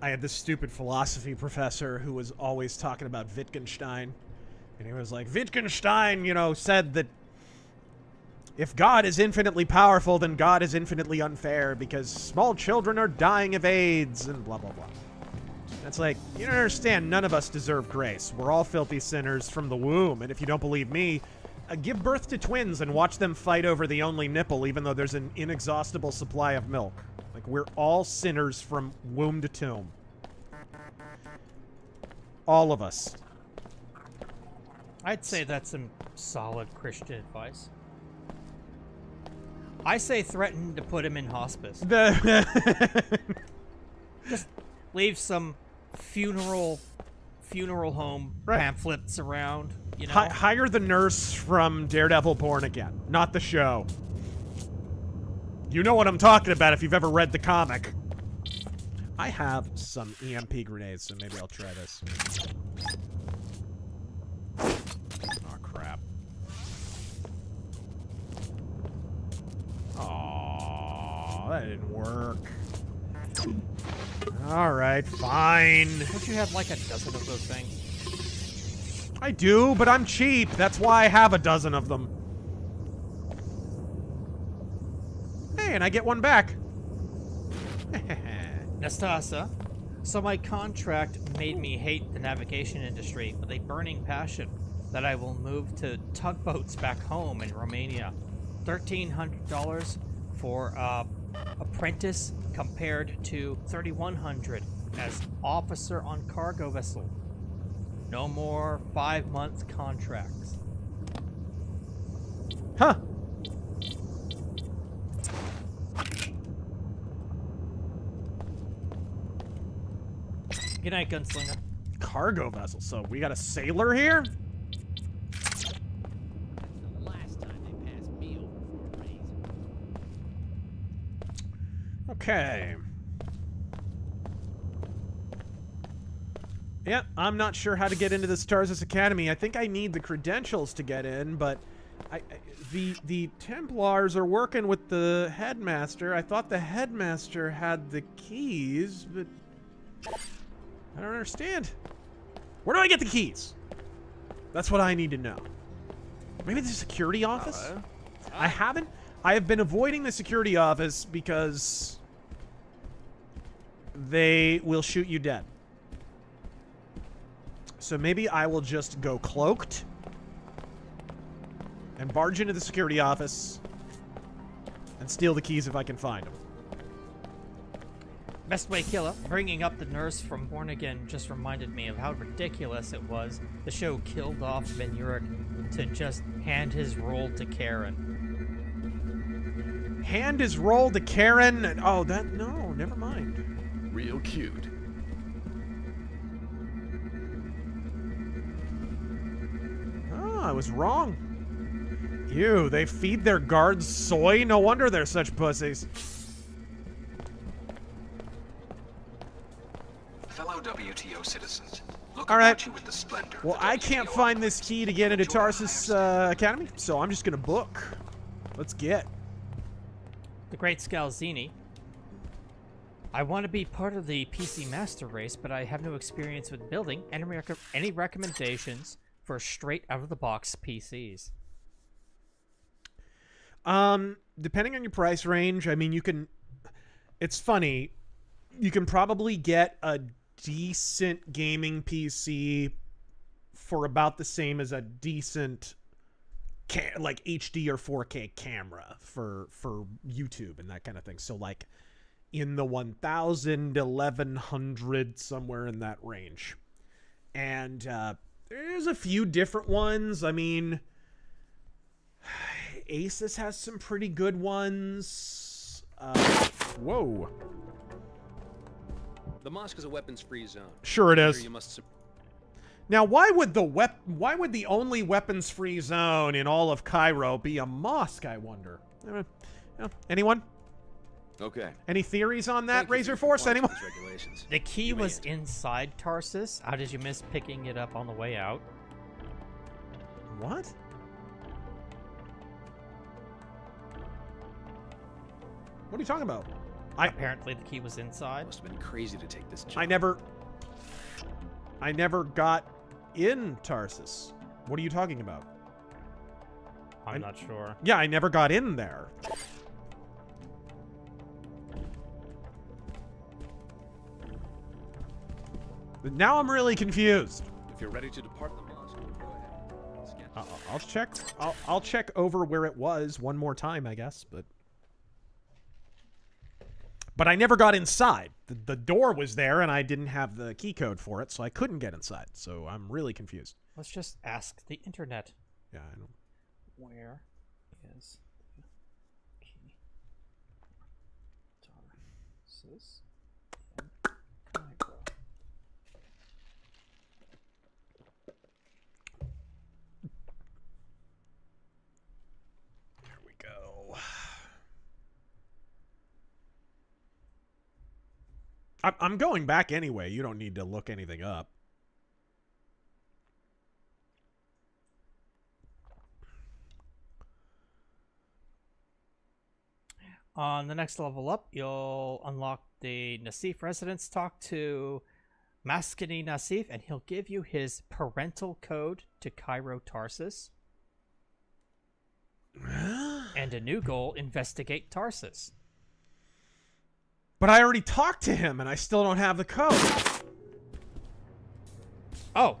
I had this stupid philosophy professor who was always talking about Wittgenstein. And he was like, Wittgenstein, said that if God is infinitely powerful, then God is infinitely unfair because small children are dying of AIDS and blah, blah, blah. That's like, you don't understand, none of us deserve grace. We're all filthy sinners from the womb. And if you don't believe me, give birth to twins and watch them fight over the only nipple, even though there's an inexhaustible supply of milk. Like, we're all sinners from womb to tomb. All of us. I'd say that's some solid Christian advice. I say threaten to put him in hospice. Just leave some funeral home pamphlets around, Hire the nurse from Daredevil Born Again, not the show. You know what I'm talking about if you've ever read the comic. I have some EMP grenades, so maybe I'll try this. Oh, crap. Oh, that didn't work. Alright, fine. Don't you have like a dozen of those things? I do, but I'm cheap. That's why I have a dozen of them. Hey, and I get one back. Nastasa, so my contract made me hate the navigation industry with a burning passion that I will move to tugboats back home in Romania. $1,300 for apprentice compared to $3,100 as officer on cargo vessel. No more 5-month contracts. Huh. Good night, Gunslinger. Cargo vessel. So we got a sailor here? Okay. Yeah, I'm not sure how to get into the Tarsus Academy. I think I need the credentials to get in, but the Templars are working with the headmaster. I thought the headmaster had the keys, but I don't understand. Where do I get the keys? That's what I need to know. Maybe the security office? I have been avoiding the security office because they will shoot you dead. So maybe I will just go cloaked and barge into the security office and steal the keys if I can find them. Best Way Killer, bringing up the nurse from Born Again just reminded me of how ridiculous it was the show killed off Ben Urich to just hand his role to Karen. Hand his role to Karen? Oh, that... No, never mind. Real cute. Oh, I was wrong. Ew, they feed their guards soy? No wonder they're such pussies. Fellow WTO citizens, look All right. about you with the splendor. Well, I can't find this key to get into Tarsus Academy, so I'm just gonna book. Let's get. The Great Scalzini. I want to be part of the PC Master Race, but I have no experience with building. Any recommendations for straight out-of-the-box PCs? Depending on your price range, I mean, you can... It's funny. You can probably get a decent gaming PC for about the same as a decent like HD or 4K camera for YouTube and that kind of thing. So like in the 1,000, 1,100, somewhere in that range. And there's a few different ones. I mean, Asus has some pretty good ones. Whoa. The mosque is a weapons-free zone. Sure it is. You must now, why would the only weapons-free zone in all of Cairo be a mosque, I wonder? Anyone? Okay. Any theories on that, RazörForce? Anyone? The key was inside Tarsus. How did you miss picking it up on the way out? What? What are you talking about? Apparently the key was inside. Must have been crazy to take this job. I never got in Tarsus. What are you talking about? I'm not sure. Yeah, I never got in there. But now I'm really confused. If you're ready to depart the mosque, go ahead. I'll check. I'll check over where it was one more time, I guess. But I never got inside. The door was there, and I didn't have the key code for it, so I couldn't get inside. So I'm really confused. Let's just ask the internet. Yeah, I know. Where is the key? Tarsus in Cairo. There we go. I'm going back anyway. You don't need to look anything up. On the next level up, you'll unlock the Nassif residence. Talk to Maskini Nassif, and he'll give you his parental code to Cairo Tarsus. And a new goal, investigate Tarsus. But I already talked to him, and I still don't have the code. Oh,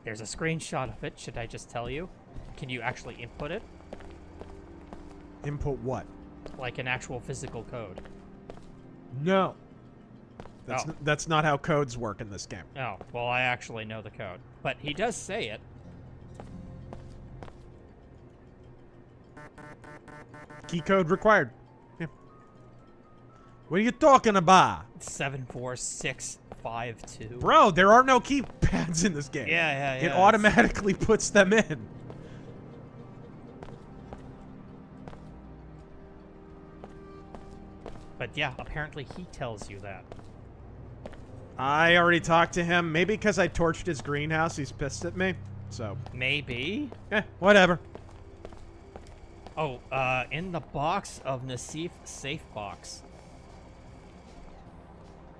there's a screenshot of it. Should I just tell you? Can you actually input it? Input what? Like an actual physical code. No. That's not how codes work in this game. Oh, well, I actually know the code. But he does say it. Key code required. Yeah. What are you talking about? 74652. Bro, there are no keypads in this game. Yeah. It automatically puts them in. But yeah, apparently he tells you that. I already talked to him. Maybe because I torched his greenhouse, he's pissed at me. So maybe. Whatever. Oh, in the box of Nassif safe box.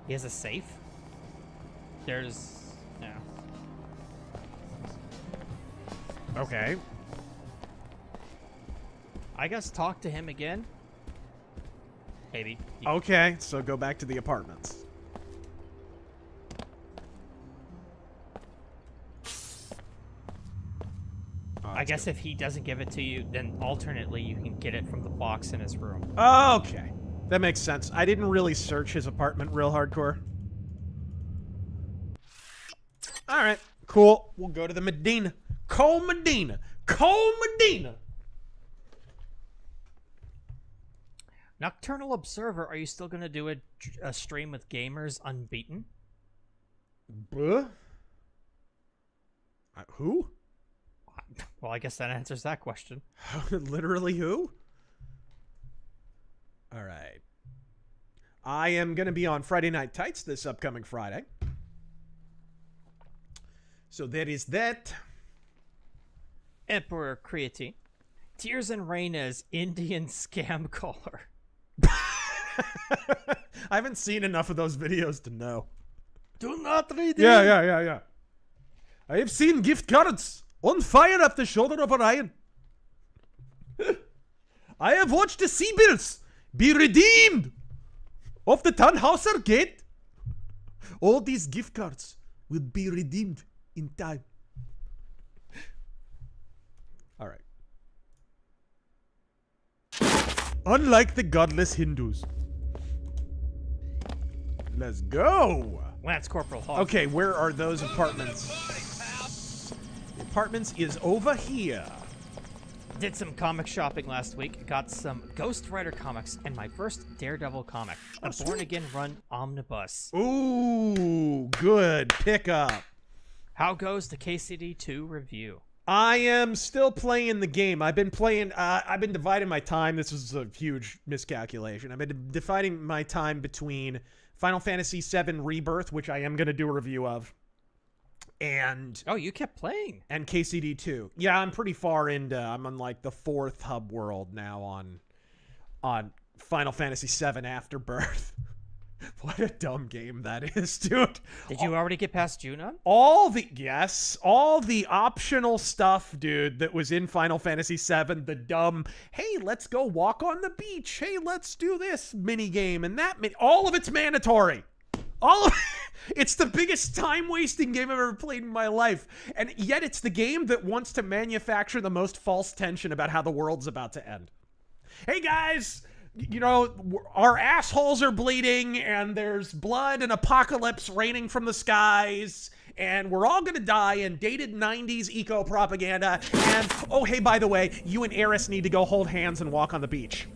He has a safe? There's... no. Okay. I guess talk to him again. Maybe. Okay, so go back to the apartments. I guess if he doesn't give it to you, then alternately you can get it from the box in his room. Okay. That makes sense. I didn't really search his apartment real hardcore. Alright, cool. We'll go to the Medina. Cole Medina. Cole Medina! Nocturnal Observer, are you still going to do a stream with Gamers Unbeaten? Who? Well, I guess that answers that question. Literally who? All right. I am going to be on Friday Night Tights this upcoming Friday. So that is that. Emperor Creatine. Tears and Rain as Indian scam caller. I haven't seen enough of those videos to know. Do not read it. Yeah. I have seen gift cards on fire off the shoulder of Orion. I have watched the sea bills be redeemed off the Tannhauser Gate. All these gift cards will be redeemed in time. All right. Unlike the godless Hindus. Let's go. Lance Corporal Hawk. Okay, where are those apartments? The apartments is over here. Did some comic shopping last week. Got some Ghost Rider comics and my first Daredevil comic. A Born Again Run omnibus. Ooh, good pickup. How goes the KCD2 review? I am still playing the game. I've been dividing my time. This was a huge miscalculation. I've been dividing my time between Final Fantasy VII Rebirth, which I am going to do a review of, and... Oh, you kept playing. And KCD2. Yeah, I'm pretty far into... I'm on, like, the 4th hub world now on Final Fantasy VII Afterbirth. What a dumb game that is, dude. Did you already get past Junon? All the optional stuff, dude, that was in Final Fantasy VII, the dumb, hey, let's go walk on the beach, hey, let's do this mini game and that all of it's mandatory. It's the biggest time-wasting game I've ever played in my life, and yet it's the game that wants to manufacture the most false tension about how the world's about to end. Hey, guys! You know, our assholes are bleeding, and there's blood and apocalypse raining from the skies, and we're all gonna die in dated 90s eco-propaganda, and, oh, hey, by the way, you and Eris need to go hold hands and walk on the beach.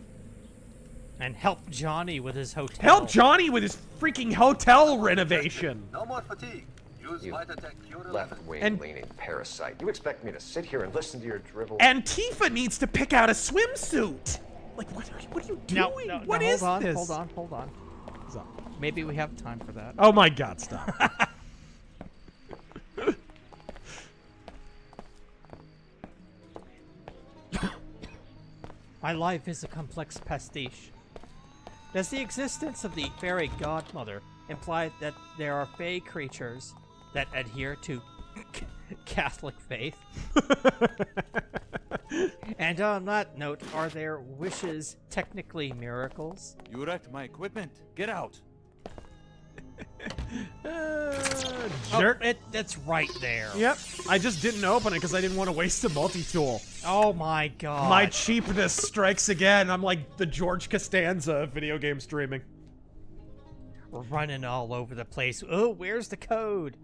And help Johnny with his hotel. Help Johnny with his freaking hotel renovation. No more fatigue. Use Vitatech Cure Left-wing leaning parasite. You expect me to sit here and listen to your drivel? And Tifa needs to pick out a swimsuit. Like, what are you doing? No, what is this? Hold on. Maybe we have time for that. Oh my god, stop. My life is a complex pastiche. Does the existence of the fairy godmother imply that there are fae creatures that adhere to Catholic faith? And on that note, are their wishes technically miracles? You wrecked my equipment. Get out. Jerk. That's right there. Yep. I just didn't open it because I didn't want to waste a multi-tool. Oh my god. My cheapness strikes again. I'm like the George Costanza of video game streaming. We're running all over the place. Oh, where's the code?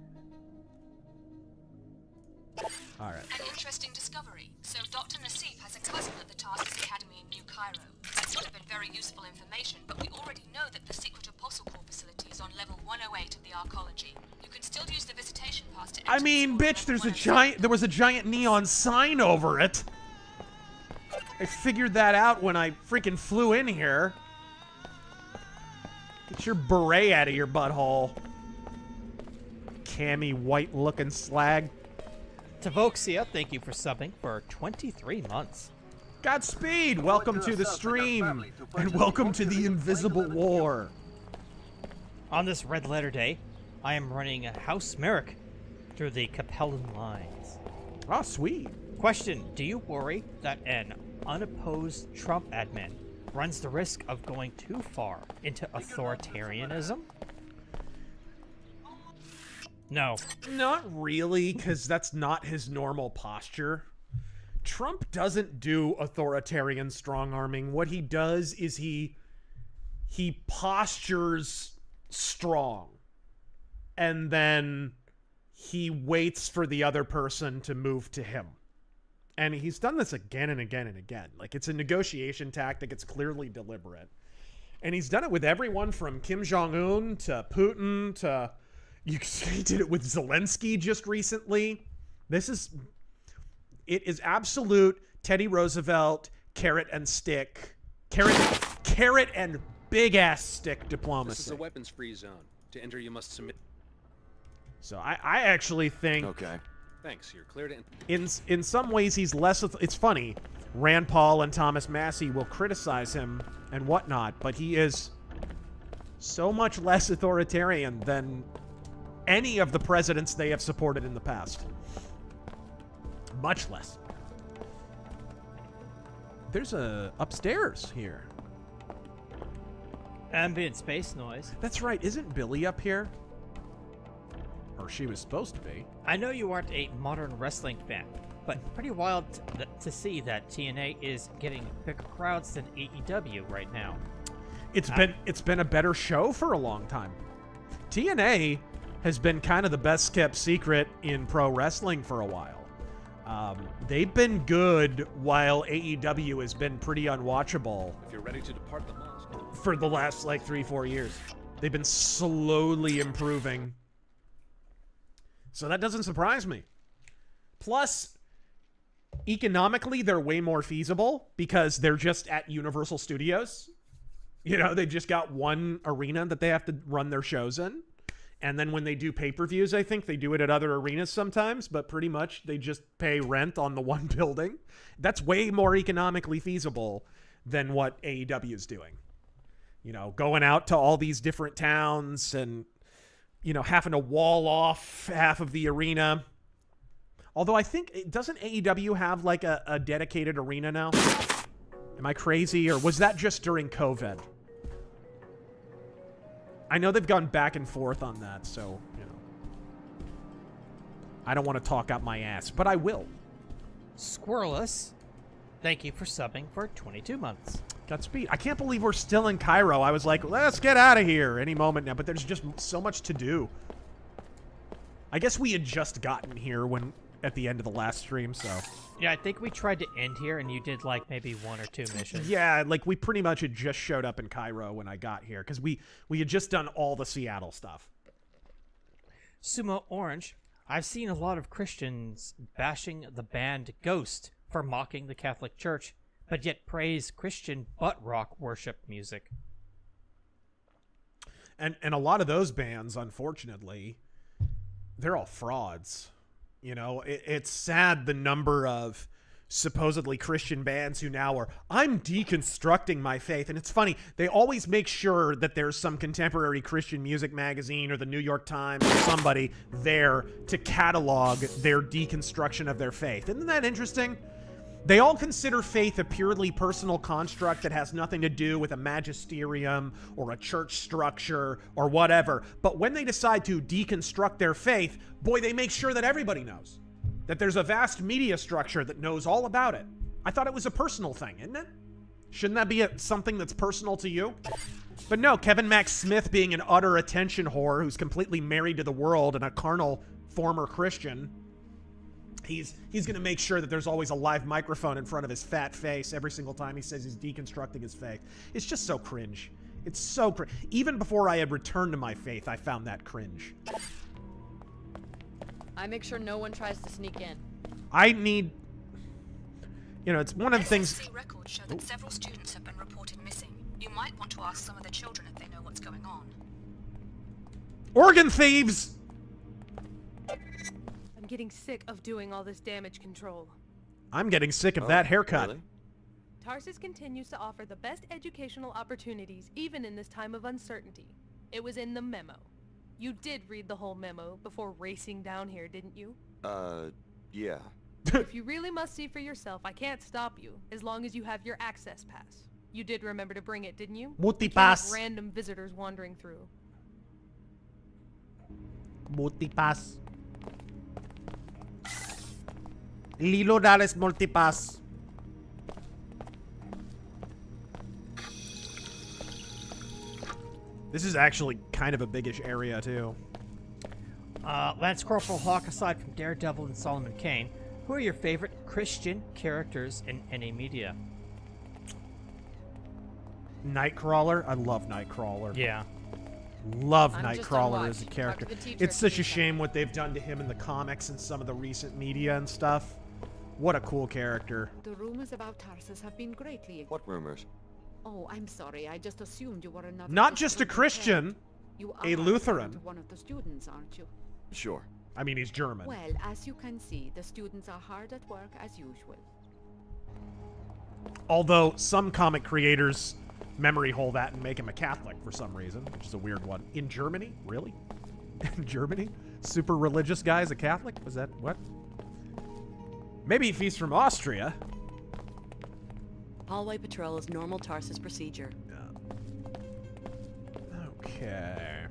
All right. An interesting discovery. So Dr. Nassif has a cousin at the TARDIS Academy in New Cairo. That's would have been very useful information, but we already know that the secret Apostle Corps facility is on level 108 of the Arcology. You can still use the visitation pass to enter. I mean, bitch, there was a giant neon sign over it. I figured that out when I freaking flew in here. Get your beret out of your butthole. Cammy white-looking slag. Tavoxia, thank you for subbing for 23 months. Godspeed! Welcome to the stream, and welcome to the Invisible War. On this Red Letter Day, I am running a House Merrick through the Capellan lines. Oh, sweet. Question, do you worry that an unopposed Trump admin runs the risk of going too far into authoritarianism? No. Not really, because that's not his normal posture. Trump doesn't do authoritarian strong-arming. What he does is he he postures strong, and then he waits for the other person to move to him. And he's done this again and again and again. Like, it's a negotiation tactic. It's clearly deliberate. And he's done it with everyone from Kim Jong-un to Putin to... He did it with Zelensky just recently. It is absolute Teddy Roosevelt carrot and stick. Carrot and big-ass stick diplomacy. This is a weapons-free zone. To enter, you must submit... So I actually think... Okay. Thanks, you're clear to... In some ways, he's less... It's funny. Rand Paul and Thomas Massey will criticize him and whatnot, but he is so much less authoritarian than any of the presidents they have supported in the past. Much less. There's a upstairs here. Ambient space noise. That's right. Isn't Billy up here? Or she was supposed to be. I know you aren't a modern wrestling fan, but pretty wild to see that TNA is getting bigger crowds than AEW right now. It's been a better show for a long time. TNA has been kind of the best kept secret in pro wrestling for a while. They've been good while AEW has been pretty unwatchable. If you're ready to depart the mosque. For the last like 3-4 years. They've been slowly improving. So that doesn't surprise me. Plus, economically, they're way more feasible because they're just at Universal Studios. You know, they just got one arena that they have to run their shows in. And then when they do pay-per-views, I think they do it at other arenas sometimes, but pretty much they just pay rent on the one building. That's way more economically feasible than what AEW is doing. You know, going out to all these different towns and, you know, having to wall off half of the arena. Although I think, doesn't AEW have like a dedicated arena now? Am I crazy? Or was that just during COVID? I know they've gone back and forth on that, so, you know. I don't want to talk out my ass, but I will. Squirreless, thank you for subbing for 22 months. Godspeed. I can't believe we're still in Cairo. I was like, let's get out of here any moment now, but there's just so much to do. I guess we had just gotten here at the end of the last stream, so. Yeah, I think we tried to end here, and you did, like, maybe 1 or 2 missions. Yeah, like, we pretty much had just showed up in Cairo when I got here, because we had just done all the Seattle stuff. Sumo Orange, I've seen a lot of Christians bashing the band Ghost for mocking the Catholic Church, but yet praise Christian butt rock worship music. And a lot of those bands, unfortunately, they're all frauds. You know, it's sad the number of supposedly Christian bands who now are, I'm deconstructing my faith. And it's funny, they always make sure that there's some contemporary Christian music magazine or the New York Times or somebody there to catalog their deconstruction of their faith. Isn't that interesting? They all consider faith a purely personal construct that has nothing to do with a magisterium or a church structure or whatever. But when they decide to deconstruct their faith, boy, they make sure that everybody knows. That there's a vast media structure that knows all about it. I thought it was a personal thing, isn't it? Shouldn't that be something that's personal to you? But no, Kevin Max Smith being an utter attention whore who's completely married to the world and a carnal former Christian, he's going to make sure that there's always a live microphone in front of his fat face every single time he says he's deconstructing his faith. It's just so cringe. It's so cringe. Even before I had returned to my faith, I found that cringe. I make sure no one tries to sneak in. I need... You know, it's one of the things... SSC records show that several students have been reported missing. You might want to ask some of the children if they know what's going on. Organ thieves! I'm getting sick of doing all this damage control. I'm getting sick of that haircut. Really? Tarsus continues to offer the best educational opportunities even in this time of uncertainty. It was in the memo. You did read the whole memo before racing down here, didn't you? Yeah. If you really must see for yourself, I can't stop you, as long as you have your access pass. You did remember to bring it, didn't you? Multipass. Random visitors wandering through. Multipass. Lilo Dales Multipass. This is actually kind of a biggish area, too. Lance Corporal Hawk, aside from Daredevil and Solomon Kane, who are your favorite Christian characters in any media? Nightcrawler? I love Nightcrawler. Yeah. Love I'm just Nightcrawler on as a watch. character. Talk to the teacher It's if such you a need shame what they've done to him in the comics and some of the recent media and stuff. What a cool character. The rumors about Tarsus have been greatly... What rumors? Oh, I'm sorry. I just assumed you were another... Not just a Christian, You a are Lutheran. one of the students, aren't you? Sure. I mean, he's German. Well, as you can see, the students are hard at work as usual. Although some comic creators memory hole that and make him a Catholic for some reason, which is a weird one. In Germany? Really? In Germany? Super religious guy's a Catholic? Was that what? Maybe if he's from Austria. Hallway patrol is normal Tarsus procedure. Okay.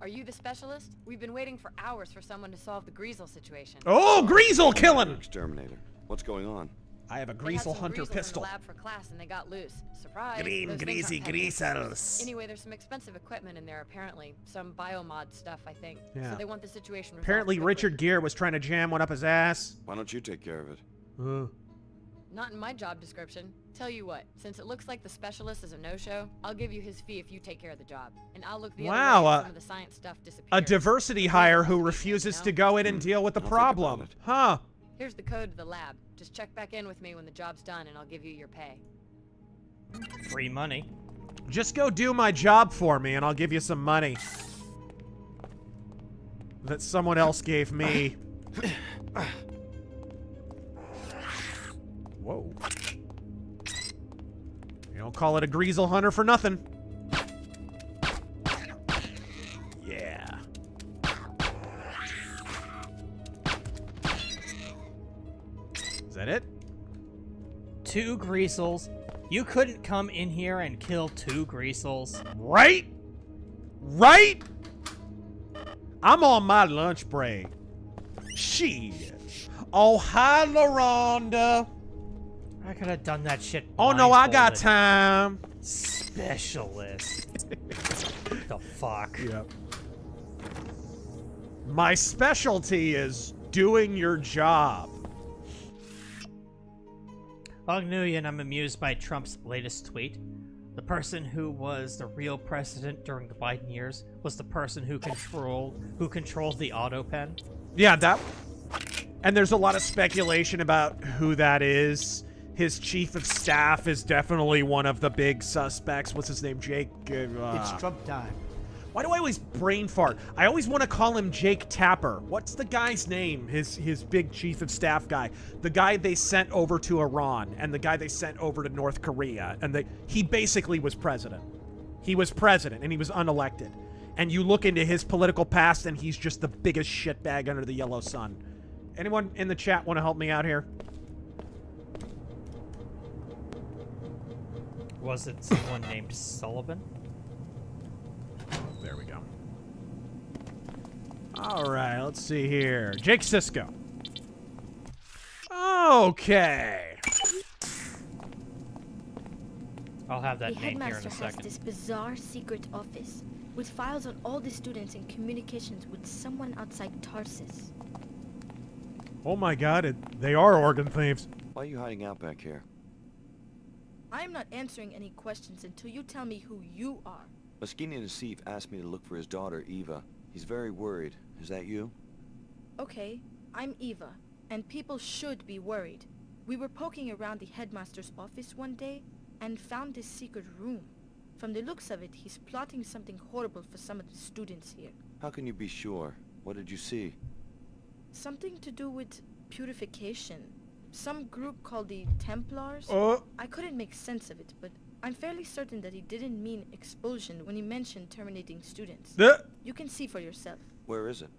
Are you the specialist? We've been waiting for hours for someone to solve the Greasel situation. Oh, Greasel killing! Exterminator. What's going on? I have a They had Greasel some Hunter Greasels pistol. In the lab for class and they got loose. Surprise! Green those things greasy aren't petty. Greasels. Anyway, there's some expensive equipment in there apparently. Some biomod stuff, I think. Yeah. So they want the situation resolved Apparently quickly. Richard Gere was trying to jam one up his ass. Why don't you take care of it? Not in my job description. Tell you what, since it looks like the specialist is a no-show, I'll give you his fee if you take care of the job. And I'll look the Wow, other way if some of the science stuff disappears. A diversity hire who refuses to go in and deal with the problem. Huh. Here's the code to the lab. Just check back in with me when the job's done and I'll give you your pay. Free money. Just go do my job for me and I'll give you some money. That someone else gave me. Whoa. You don't call it a Greasel Hunter for nothing. Yeah. Is that it? 2 Greasels. You couldn't come in here and kill 2 Greasels. Right? Right? I'm on my lunch break. Shit. Oh, hi, LaRonda. I could have done that shit. Oh, no, I got blindfolded. time. Specialist. The fuck? Yep. My specialty is doing your job. Og Nguyen, I'm amused by Trump's latest tweet. The person who was the real president during the Biden years was the person who controlled the auto pen. Yeah, that. And there's a lot of speculation about who that is. His chief of staff is definitely one of the big suspects. What's his name? Jake? It's Trump time. Why do I always brain fart? I always want to call him Jake Tapper. What's the guy's name? His big chief of staff guy. The guy they sent over to Iran and the guy they sent over to North Korea. And he basically was president. He was president and he was unelected. And you look into his political past and he's just the biggest shitbag under the yellow sun. Anyone in the chat want to help me out here? Was it someone named Sullivan? There we go. All right, let's see here. Jake Sisko. Okay. I'll have that The name here in headmaster a has second. this bizarre secret office with files on all the students and communications with someone outside Tarsus. Oh my god, they are organ thieves. Why are you hiding out back here? I am not answering any questions until you tell me who you are. Moschini Nassif asked me to look for his daughter, Eva. He's very worried. Is that you? Okay, I'm Eva, and people should be worried. We were poking around the headmaster's office one day and found this secret room. From the looks of it, he's plotting something horrible for some of the students here. How can you be sure? What did you see? Something to do with purification. Some group called the Templars. I couldn't make sense of it, but I'm fairly certain that he didn't mean expulsion when he mentioned terminating students. You can see for yourself. Where is it?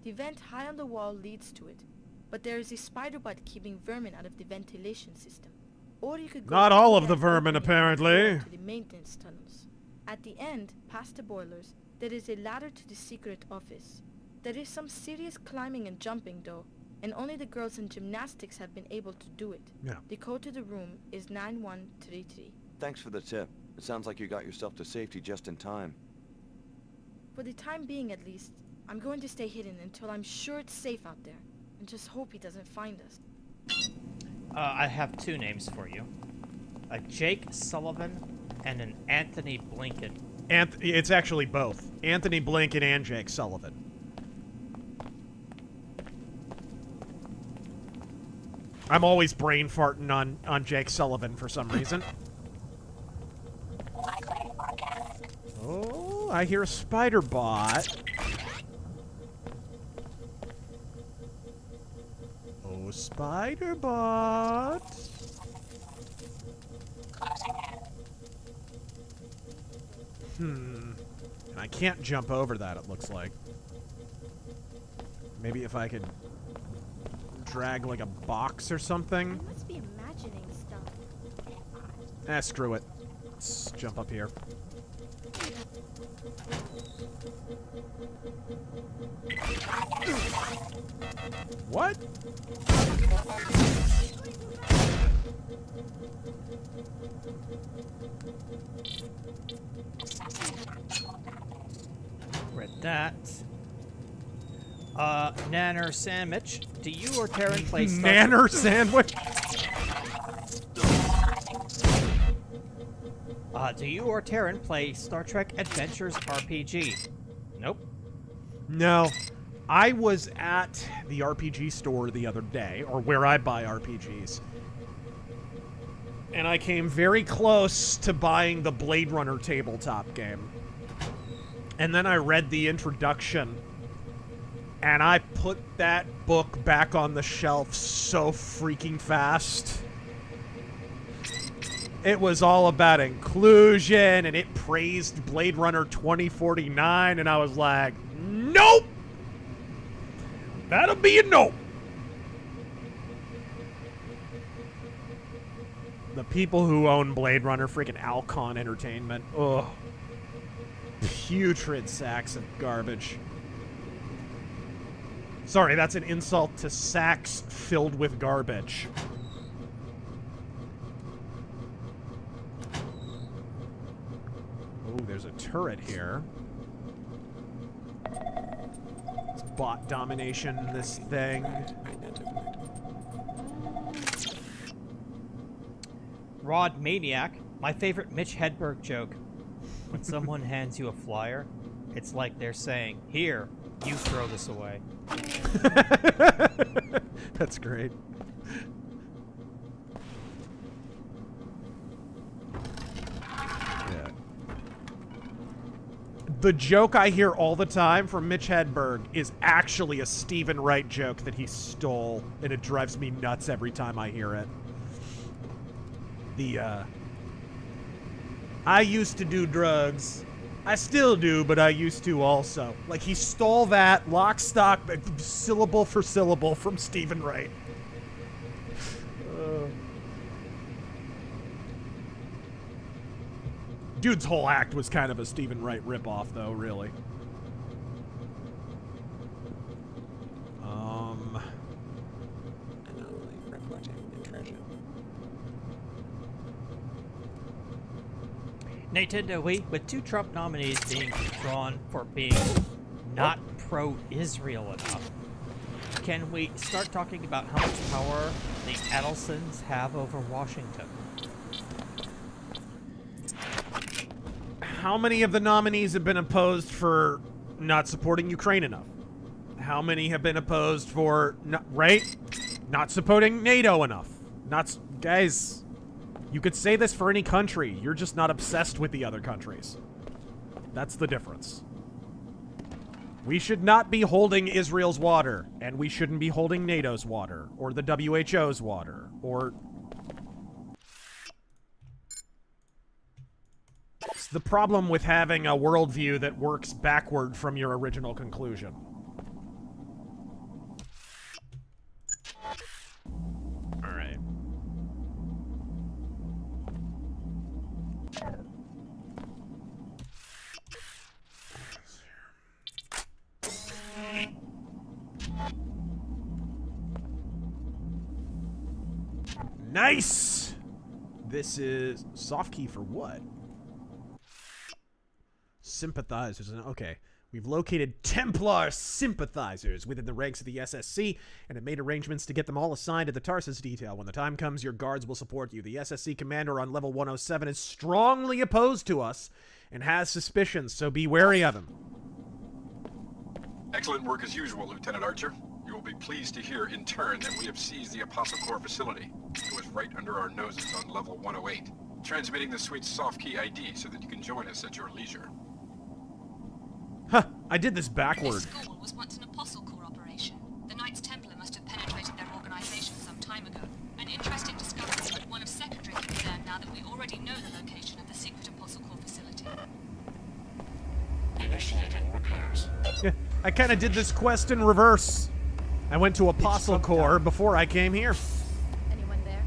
The vent high on the wall leads to it, but there is a spider bite keeping vermin out of the ventilation system. Or you could go Not through all of that the vermin, opening on the apparently. floor to the maintenance tunnels. At the end, past the boilers, there is a ladder to the secret office. There is some serious climbing and jumping though, and only the girls in gymnastics have been able to do it. Yeah. The code to the room is 9133. Thanks for the tip. It sounds like you got yourself to safety just in time. For the time being, at least, I'm going to stay hidden until I'm sure it's safe out there. And just hope he doesn't find us. I have two names for you. A Jake Sullivan and an Anthony Blinken. It's actually both. Anthony Blinken and Jake Sullivan. I'm always brain farting on Jake Sullivan for some reason. Oh, I hear a spider bot. Oh, spider bot. And I can't jump over that, it looks like. Maybe if I could drag like a box or something. I must be imagining stuff. Screw it. Let's jump up here. What? Read that. Nanner Sandwich. Do you or Taryn play Star Nanner Sandwich? Do you or Taryn play Star Trek Adventures RPG? Nope. No. I was at the RPG store the other day, or where I buy RPGs. And I came very close to buying the Blade Runner tabletop game. And then I read the introduction, and I put that book back on the shelf so freaking fast. It was all about inclusion, and it praised Blade Runner 2049, and I was like, nope! That'll be a nope! The people who own Blade Runner, freaking Alcon Entertainment, ugh. Putrid sacks of garbage. Sorry, that's an insult to sacks filled with garbage. Oh, there's a turret here. It's bot domination, this thing. Rod Maniac. My favorite Mitch Hedberg joke. When someone hands you a flyer, it's like they're saying, "Here, you throw this away." That's great. Yeah. The joke I hear all the time from Mitch Hedberg is actually a Stephen Wright joke that he stole, and it drives me nuts every time I hear it. I used to do drugs. I still do, but I used to also. Like, he stole that lock, stock, syllable for syllable from Stephen Wright. Dude's whole act was kind of a Stephen Wright ripoff, though, really. Nintendo Wii, with 2 Trump nominees being drawn for being not pro-Israel enough, can we start talking about how much power the Adelsons have over Washington? How many of the nominees have been opposed for not supporting Ukraine enough? How many have been opposed for, not supporting NATO enough? Guys... You could say this for any country. You're just not obsessed with the other countries. That's the difference. We should not be holding Israel's water, and we shouldn't be holding NATO's water, or the WHO's water, or... It's the problem with having a worldview that works backward from your original conclusion. Alright. Nice! This is soft key for what? sympathizers. Okay. We've located Templar sympathizers within the ranks of the SSC and have made arrangements to get them all assigned to the Tarsus detail. When the time comes, your guards will support you. The SSC commander on level 107 is strongly opposed to us and has suspicions, so be wary of him. Excellent work as usual, Lieutenant Archer. You will be pleased to hear in turn that we have seized the Apostle Core facility. It was right under our noses on level 108. Transmitting the suite's soft key ID so that you can join us at your leisure. Huh, I did this backward. This school was once an Apostle Core operation. The Knights Templar must have penetrated their organization some time ago. An interesting discovery, but one of secondary concern now that we already know the location of the secret Apostle Core facility. Initiating repairs. Yeah, I kind of did this quest in reverse. I went to Apostle Core before I came here. Anyone there?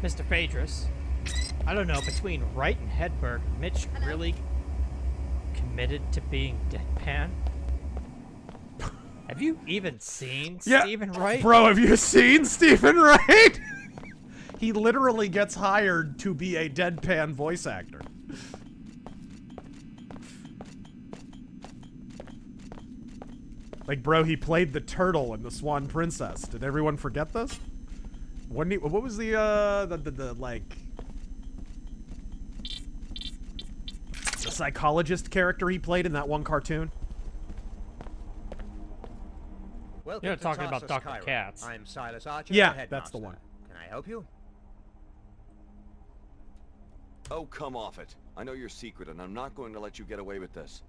Mr. Phaedrus, I don't know, between Wright and Hedberg, Mitch really committed to being deadpan? Have you even seen Stephen Wright? Bro, have you seen Stephen Wright? He literally gets hired to be a deadpan voice actor. Like, bro, he played the turtle in The Swan Princess. Did everyone forget this? What was the psychologist character he played in that one cartoon? Welcome You're to talking about Tarsus, Dr. Cairo. Katz. I'm Silas Archer, Yeah, the that's the headmaster. one. Can I help you? Oh, come off it. I know you're secret, and I'm not going to let you get away with this.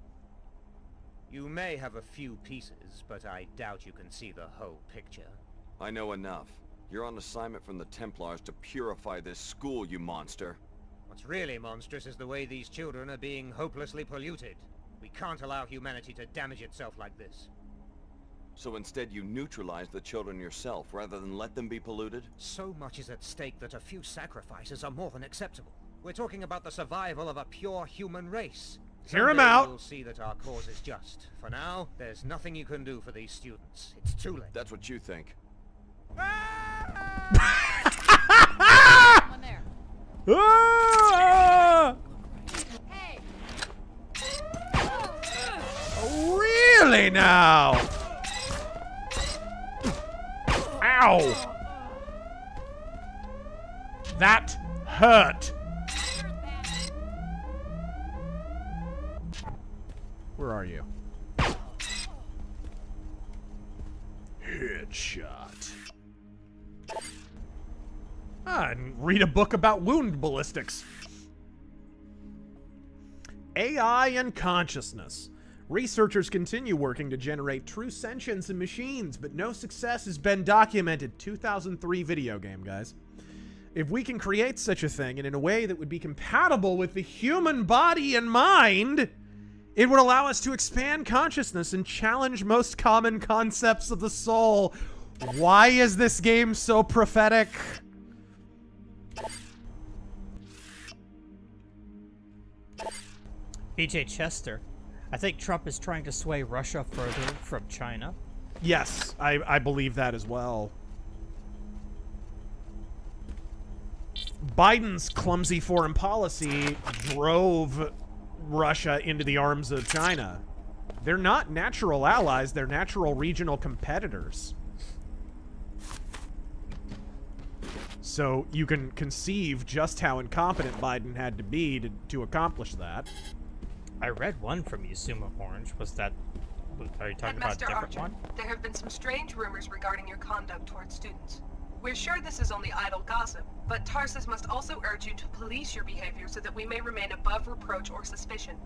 You may have a few pieces, but I doubt you can see the whole picture. I know enough. You're on assignment from the Templars to purify this school, you monster. What's really monstrous is the way these children are being hopelessly polluted. We can't allow humanity to damage itself like this. So instead you neutralize the children yourself, rather than let them be polluted? So much is at stake that a few sacrifices are more than acceptable. We're talking about the survival of a pure human race. Hear him Someday out. You'll see that our cause is just. For now, there's nothing you can do for these students. It's too late. That's what you think. Someone there. Ah! Hey! Really now? Ow! That hurt. Where are you? Headshot. And read a book about wound ballistics. AI and consciousness. Researchers continue working to generate true sentience in machines, but no success has been documented. 2003 video game, guys. If we can create such a thing and in a way that would be compatible with the human body and mind, it would allow us to expand consciousness and challenge most common concepts of the soul. Why is this game so prophetic? BJ Chester, I think Trump is trying to sway Russia further from China. Yes, I believe that as well. Biden's clumsy foreign policy drove Russia into the arms of China. They're not natural allies, they're natural regional competitors. So you can conceive just how incompetent Biden had to be to accomplish that. I read one from Yasuma Orange. Are you talking about a Headmaster different Archer, one? there have been some strange rumors regarding your conduct towards students. We're sure this is only idle gossip, but Tarsus must also urge you to police your behavior so that we may remain above reproach or suspicion.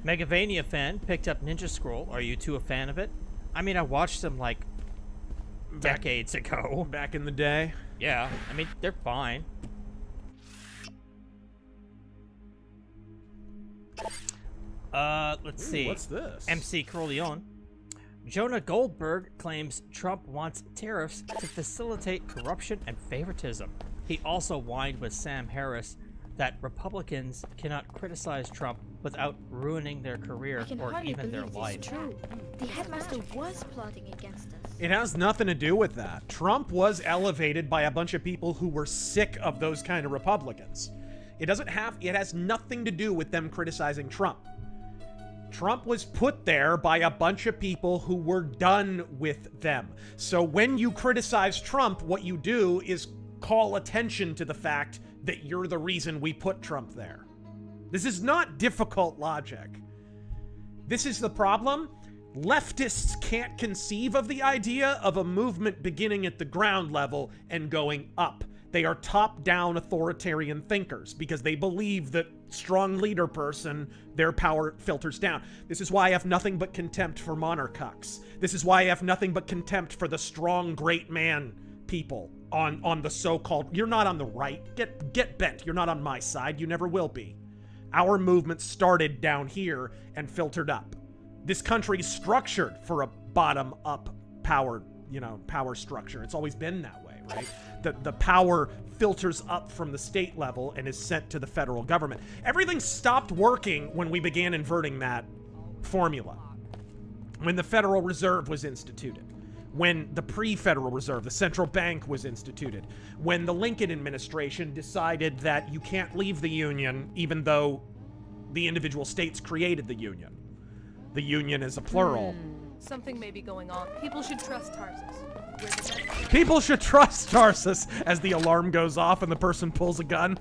Megavania fan picked up Ninja Scroll. Are you two a fan of it? I mean, I watched them like decades ago. Back in the day. Yeah, I mean, they're fine. Let's see. What's this? MC Corleone. Jonah Goldberg claims Trump wants tariffs to facilitate corruption and favoritism. He also whined with Sam Harris that Republicans cannot criticize Trump without ruining their career I can or hardly even their believe life. this is true. The headmaster was plotting against us. It has nothing to do with that. Trump was elevated by a bunch of people who were sick of those kind of Republicans. It has nothing to do with them criticizing Trump. Trump was put there by a bunch of people who were done with them. So when you criticize Trump, what you do is call attention to the fact that you're the reason we put Trump there. This is not difficult logic. This is the problem. Leftists can't conceive of the idea of a movement beginning at the ground level and going up. They are top-down authoritarian thinkers because they believe that strong leader person, their power filters down. This is why I have nothing but contempt for monarchs. This is why I have nothing but contempt for the strong, great man people on the so-called... You're not on the right. Get bent. You're not on my side. You never will be. Our movement started down here and filtered up. This country is structured for a bottom-up power, power structure. It's always been that way, right? The power filters up from the state level and is sent to the federal government. Everything stopped working when we began inverting that formula. When the Federal Reserve was instituted. When the pre-Federal Reserve, the central bank, was instituted. When the Lincoln administration decided that you can't leave the Union even though the individual states created the Union. The Union is a plural. Something may be going on. People should trust Tarsus. People should trust Tarsus as the alarm goes off and the person pulls a gun.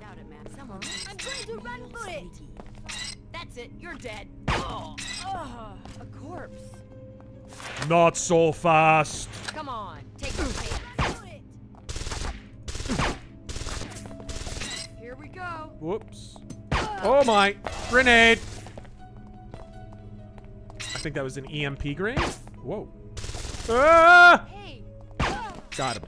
I'm going to run for it. That's it. You're dead. Oh, a corpse. Not so fast. Come on. Take your hands. Here we go. Whoops. Oh my. Grenade. I think that was an EMP grenade. Whoa. Ah! Hey. Got him.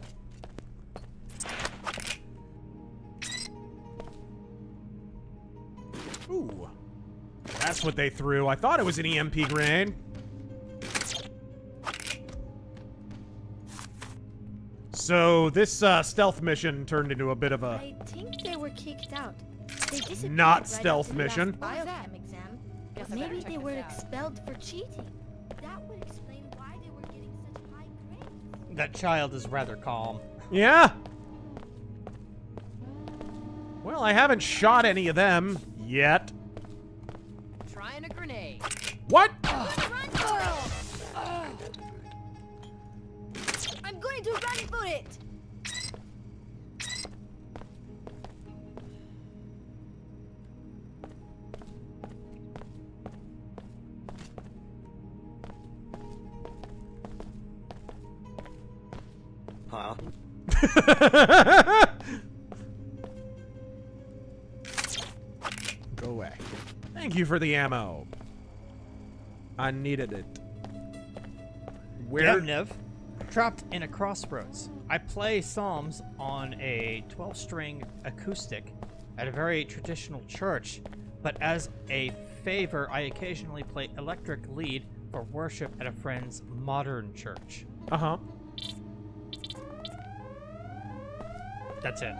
Ooh. That's what they threw. I thought it was an EMP grenade. So this stealth mission turned into a bit of a... I think they were kicked out. They disappeared not stealth after the mission. last biochem exam. Maybe they were expelled for cheating. That would explain why they were getting such high grades. That child is rather calm. Yeah. Well, I haven't shot any of them yet. Trying a grenade. What? I'm going to run for it. Huh? Go away. Thank you for the ammo. I needed it. Where? Demnev, trapped in a crossroads. I play psalms on a 12-string acoustic at a very traditional church, but as a favor, I occasionally play electric lead for worship at a friend's modern church. Uh-huh. That's it.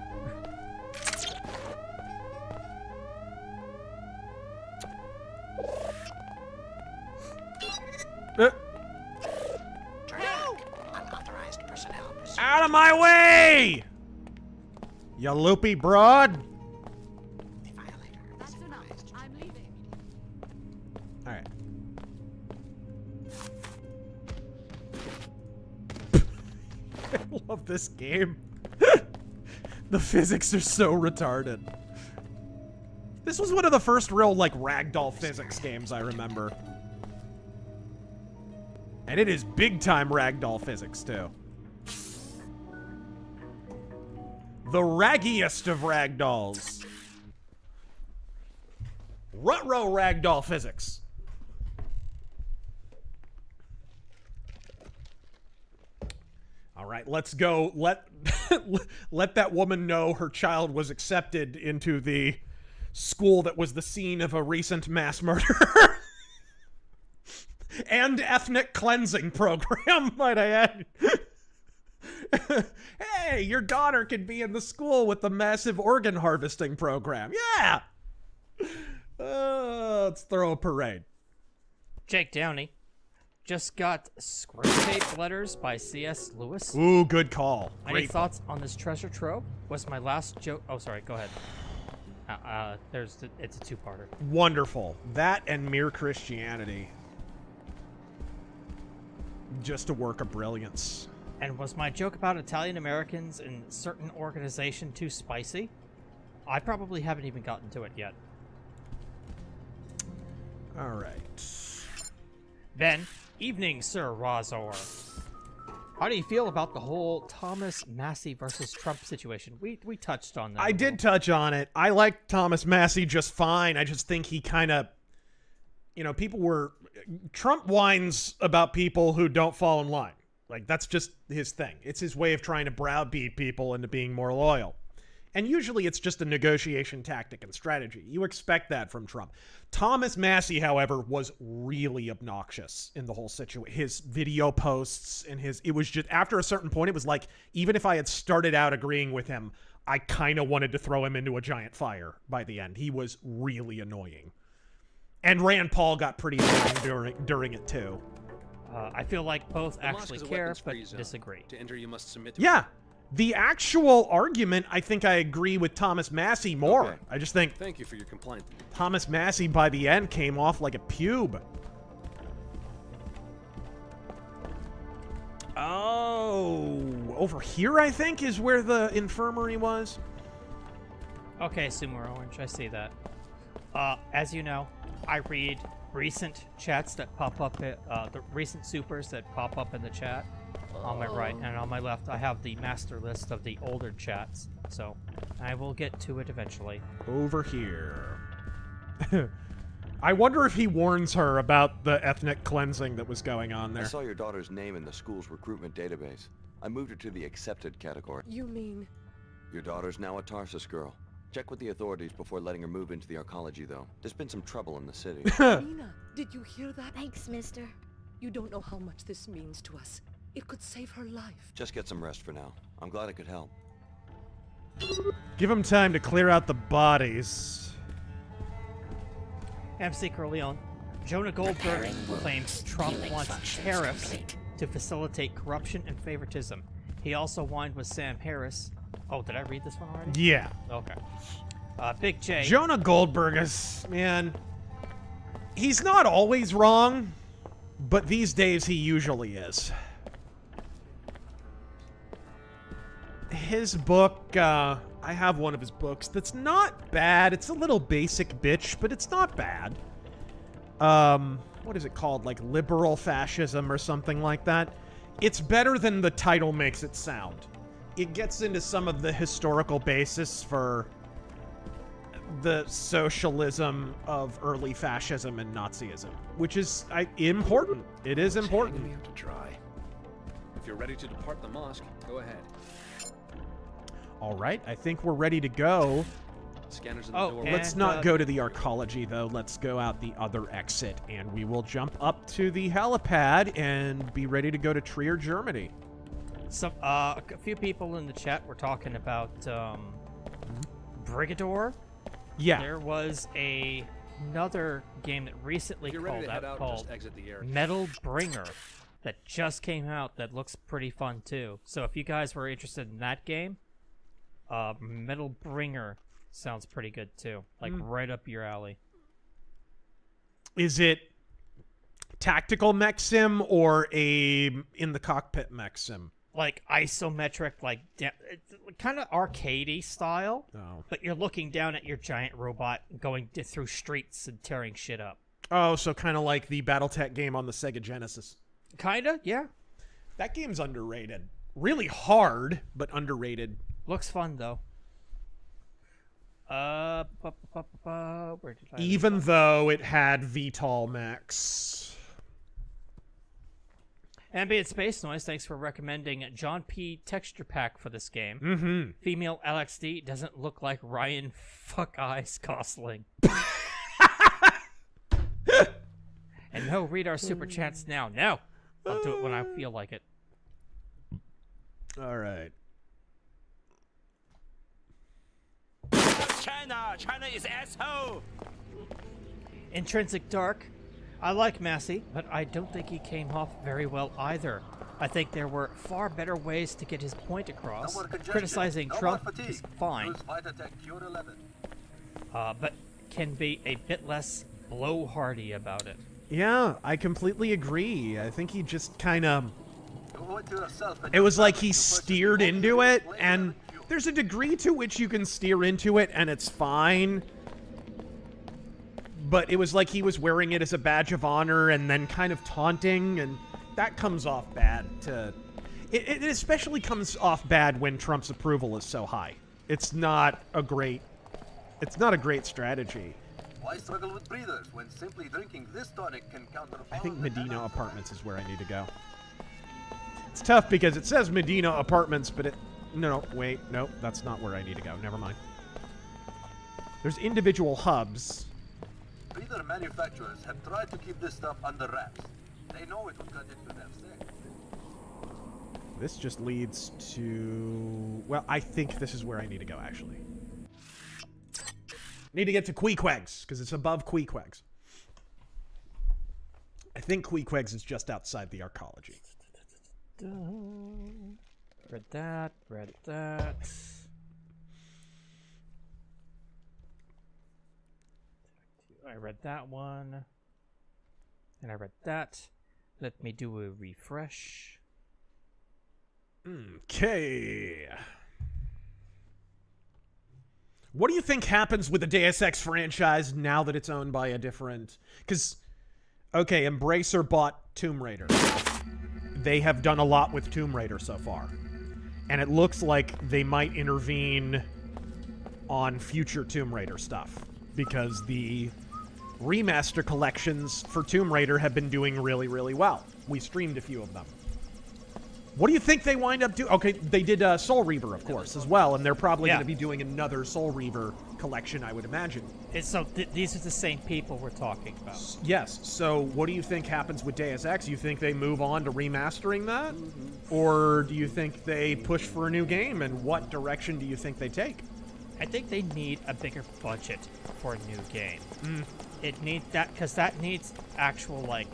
Unauthorized personnel. Out of my way! You loopy broad. That's enough. I'm leaving. Alright. I love this game. The physics are so retarded. This was one of the first real, like, ragdoll physics games I remember. And it is big-time ragdoll physics, too. The raggiest of ragdolls. Ruh-roh ragdoll physics. All right, let's go. Let that woman know her child was accepted into the school that was the scene of a recent mass murder. And ethnic cleansing program, might I add. Hey, your daughter could be in the school with the massive organ harvesting program. Yeah! Let's throw a parade. Jake Downey. Just got Screwtape Letters by C.S. Lewis. Ooh, good call. Any Great thoughts on this treasure trove? Was my last joke... Oh, sorry, go ahead. It's a two-parter. Wonderful. That and Mere Christianity. Just a work of brilliance. And was my joke about Italian Americans in certain organization too spicy? I probably haven't even gotten to it yet. All right. Then, evening, Sir Razor. How do you feel about the whole Thomas Massey versus Trump situation? We touched on that. I did touch on it. I like Thomas Massey just fine. I just think he kind of, people were... Trump whines about people who don't fall in line. Like, that's just his thing. It's his way of trying to browbeat people into being more loyal. And usually it's just a negotiation tactic and strategy. You expect that from Trump. Thomas Massey, however, was really obnoxious in the whole situation. His video posts and it was just, after a certain point, it was like, even if I had started out agreeing with him, I kind of wanted to throw him into a giant fire by the end. He was really annoying. And Rand Paul got pretty annoying during it, too. I feel like both actually care, but disagree. To enter, you must submit to yeah. The actual argument, I think I agree with Thomas Massey more. Okay. I just think... Thank you for your complaint. Thomas Massey, by the end, came off like a pube. Oh, over here, I think, is where the infirmary was. Okay, Sumer Orange, I see that. As you know, I read recent chats that pop up, the recent supers that pop up in the chat. On my right and on my left, I have the master list of the older chats, so I will get to it eventually. Over here. I wonder if he warns her about the ethnic cleansing that was going on there. I saw your daughter's name in the school's recruitment database. I moved her to the accepted category. You mean... Your daughter's now a Tarsus girl. Check with the authorities before letting her move into the arcology, though. There's been some trouble in the city. Nina, did you hear that? Thanks, mister. You don't know how much this means to us. It could save her life. Just get some rest for now. I'm glad I could help. Give him time to clear out the bodies. MC Corleone. Jonah Goldberg claims Trump wants tariffs to facilitate corruption and favoritism. He also whined with Sam Harris. Oh, did I read this one already? Yeah. Okay. Big J. Jonah Goldberg is, man, he's not always wrong, but these days he usually is. His book, I have one of his books that's not bad. It's a little basic bitch, but it's not bad. What is it called? Like liberal fascism or something like that. It's better than the title makes it sound. It gets into some of the historical basis for the socialism of early fascism and Nazism, which is important. It is important. Me out to dry. If you're ready to depart the mosque, go ahead. All right, I think we're ready to go. Scanners in the door. Let's not go to the arcology, though. Let's go out the other exit, and we will jump up to the helipad and be ready to go to Trier, Germany. So, a few people in the chat were talking about Brigador. Yeah. There was another game that recently called Metal Bringer that just came out that looks pretty fun, too. So if you guys were interested in that game, Metal Bringer sounds pretty good, too. Like, right up your alley. Is it tactical mech sim or a in-the-cockpit mech sim? Like isometric, like kind of arcadey style, but you're looking down at your giant robot going through streets and tearing shit up. Oh, so kind of like the BattleTech game on the Sega Genesis. Kinda, yeah. That game's underrated. Really hard, but underrated. Looks fun though. Where did I Even though it had VTOL mechs. Ambient Space Noise, thanks for recommending John P. Texture Pack for this game. Mm-hmm. Female LXD doesn't look like Ryan Fuck Eyes Gosling. And no, read our super chats now. No! I'll do it when I feel like it. All right. China! China is asshole! Intrinsic Dark. I like Massey, but I don't think he came off very well either. I think there were far better ways to get his point across. Criticizing Trump is fine, but can be a bit less blowhardy about it. Yeah, I completely agree. I think he just kind of... It was like he steered into it, and there's a degree to which you can steer into it, and it's fine. But it was like he was wearing it as a badge of honor and then kind of taunting, and that comes off bad. It especially comes off bad when Trump's approval is so high. It's not a great strategy. Why struggle with breathers when simply drinking this tonic can counter? I think Medina Apartments is where I need to go. It's tough because it says Medina Apartments, but no, that's not where I need to go. Never mind. There's individual hubs. Breather manufacturers have tried to keep this stuff under wraps. They know it will cut into their sales. This just leads to... Well, I think this is where I need to go, actually. Need to get to Queequegs, because it's above Queequegs. I think Queequegs is just outside the arcology. Read that, read that. I read that one. And I read that. Let me do a refresh. Okay. What do you think happens with the Deus Ex franchise now that it's owned by a different... Because, okay, Embracer bought Tomb Raider. They have done a lot with Tomb Raider so far. And it looks like they might intervene on future Tomb Raider stuff. Because the remaster collections for Tomb Raider have been doing really, really well. We streamed a few of them. What do you think they wind up doing? Okay, they did Soul Reaver, of course, as well, and they're probably going to be doing another Soul Reaver collection, I would imagine. So these are the same people we're talking about. Yes. So what do you think happens with Deus Ex? You think they move on to remastering that? Or do you think they push for a new game, and what direction do you think they take? I think they need a bigger budget for a new game. It needs that, because that needs actual, like,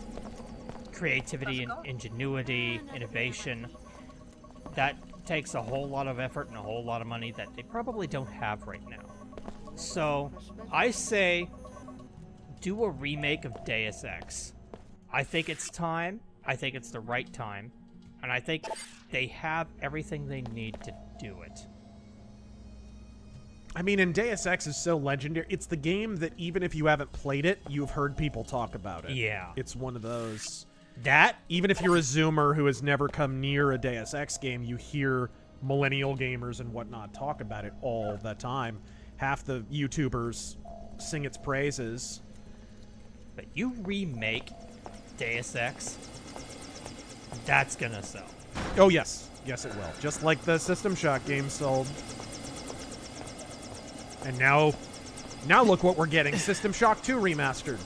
creativity and ingenuity, innovation. That takes a whole lot of effort and a whole lot of money that they probably don't have right now. So, I say, do a remake of Deus Ex. I think it's time. I think it's the right time. And I think they have everything they need to do it. I mean, and Deus Ex is so legendary. It's the game that even if you haven't played it, you've heard people talk about it. Yeah. It's one of those... That, even if you're a Zoomer who has never come near a Deus Ex game, you hear millennial gamers and whatnot talk about it all the time. Half the YouTubers sing its praises. But you remake Deus Ex, that's gonna sell. Oh, yes. Yes, it will. Just like the System Shock game sold. And now look what we're getting. System Shock 2 remastered.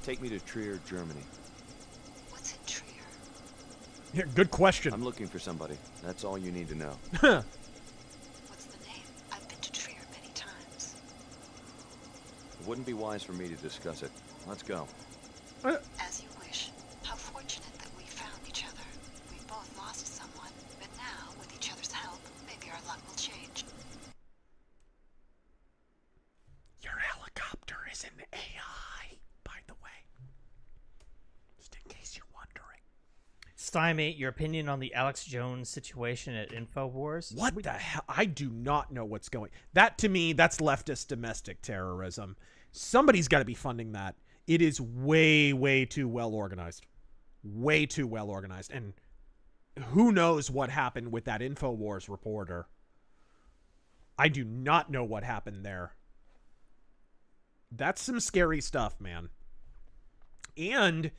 Take me to Trier, Germany. What's in Trier? Yeah, good question. I'm looking for somebody. That's all you need to know. What's the name? I've been to Trier many times. It wouldn't be wise for me to discuss it. Let's go. As you wish. How fortunate that we found each other. We both lost someone, but now, with each other's help, maybe our luck will change. Your helicopter is an AI, by the way. Just in case you're wondering. Stymie, your opinion on the Alex Jones situation at InfoWars? What the hell? I do not know what's going... That, to me, that's leftist domestic terrorism. Somebody's got to be funding that. It is way, way too well organized. Way too well organized. And who knows what happened with that InfoWars reporter. I do not know what happened there. That's some scary stuff, man. And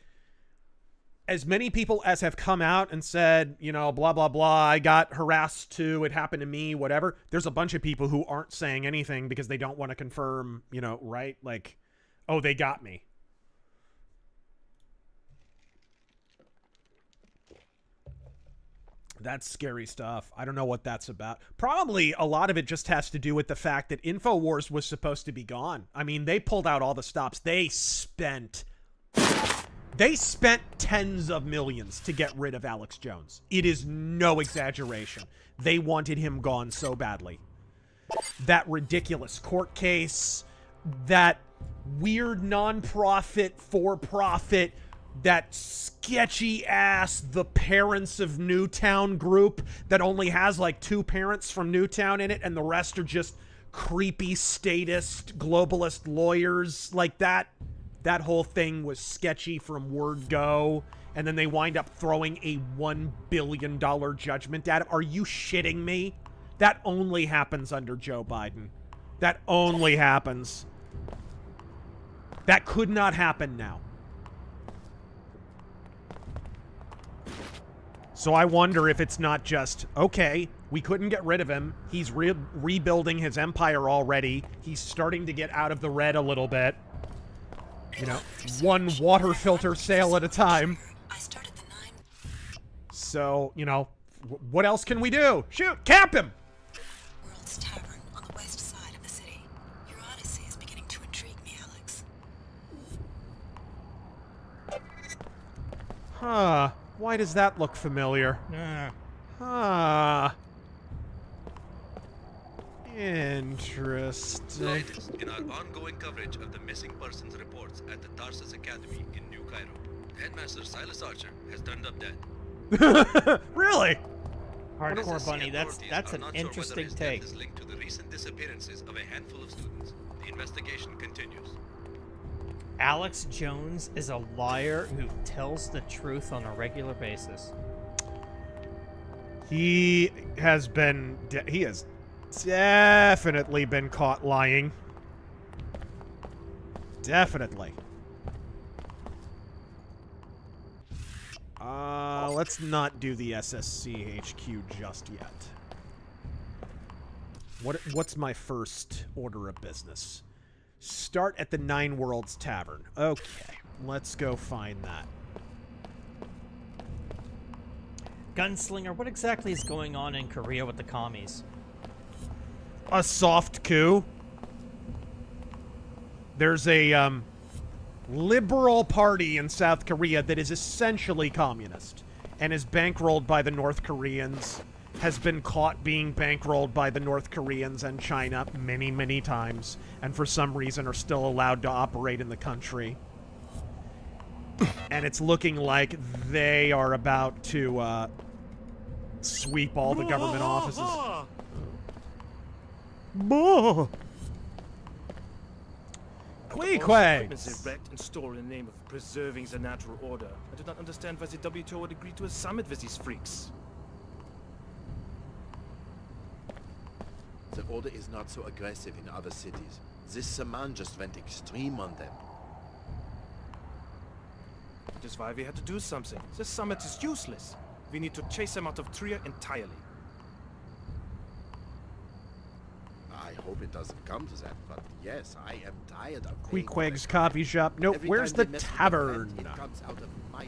as many people as have come out and said, you know, blah, blah, blah, I got harassed too, it happened to me, whatever. There's a bunch of people who aren't saying anything because they don't want to confirm, you know, right? Like, oh, they got me. That's scary stuff. I don't know what that's about. Probably a lot of it just has to do with the fact that InfoWars was supposed to be gone. I mean, they pulled out all the stops. They spent tens of millions to get rid of Alex Jones. It is no exaggeration. They wanted him gone so badly. That ridiculous court case, that weird non-profit, for-profit, that sketchy-ass The Parents of Newtown group that only has like 2 parents from Newtown in it, and the rest are just creepy statist, globalist lawyers like that. That whole thing was sketchy from word go, and then they wind up throwing a $1 billion judgment at him. Are you shitting me? That only happens under Joe Biden. That only happens. That could not happen now. So I wonder if it's not just, okay, we couldn't get rid of him. He's rebuilding his empire already. He's starting to get out of the red a little bit. You know, one water filter sale at a time. So, you know, what else can we do? Shoot, cap him! World's Tavern on the west side of the city. Your Odyssey is beginning to intrigue me, Alex. Huh. Why does that look familiar? Huh. Interesting. Latest in our ongoing coverage of the missing persons reports at the Tarsus Academy in New Cairo. Headmaster Silas Archer has turned up dead. Really? Hardcore Bunny, that's an interesting take. Is linked to the recent disappearances of a handful of students. The investigation continues. Alex Jones is a liar who tells the truth on a regular basis. He has definitely been caught lying. Definitely. Let's not do the SSC HQ just yet. What's my first order of business? Start at the Nine Worlds Tavern. Okay, let's go find that. Gunslinger, what exactly is going on in Korea with the commies? A soft coup. There's a liberal party in South Korea that is essentially communist and is bankrolled by the North Koreans, has been caught being bankrolled by the North Koreans and China many, many times, and for some reason are still allowed to operate in the country. And it's looking like they are about to sweep all the government offices. Equipment is wrecked and stored in the name of preserving the natural order. I do not understand why the WTO would agree to a summit with these freaks. The order is not so aggressive in other cities. This Saman just went extreme on them. That is why we had to do something. This summit is useless. We need to chase them out of Trier entirely. I hope it doesn't come to that, but yes, I am tired of Queequeg's coffee shop. Nope, where's the tavern? It comes out of my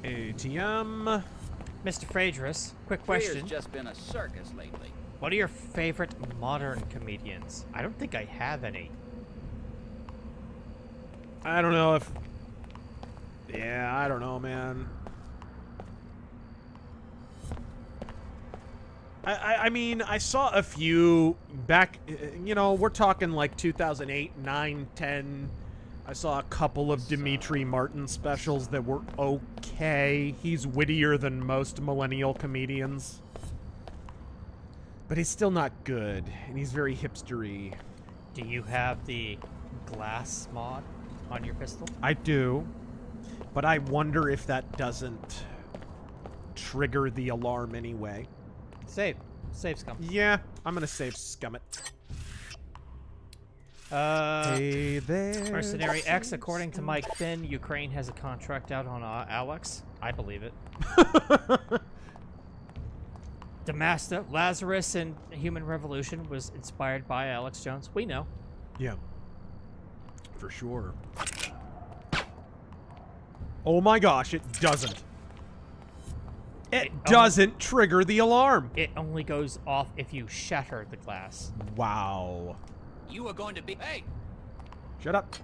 paycheck. ATM. Mr. Phaedrus, quick question. Korea's just been a circus lately. What are your favorite modern comedians? I don't think I have any. I don't know if... Yeah, I don't know, man. I mean, I saw a few back, you know, we're talking like 2008, 9, 10. I saw a couple of Dimitri Martin specials that were okay. He's wittier than most millennial comedians. But he's still not good, and he's very hipstery. Do you have the glass mod on your pistol? I do, but I wonder if that doesn't trigger the alarm anyway. Save. Save, scum. Yeah, I'm gonna save scum it. Hey there. Mercenary X, according to Mike Finn, Ukraine has a contract out on Alex. I believe it. Demasta, Lazarus in Human Revolution was inspired by Alex Jones. We know. Yeah. For sure. Oh my gosh, it doesn't. It doesn't trigger the alarm. It only goes off if you shatter the glass. Wow. You are going to be... Hey! Shut up.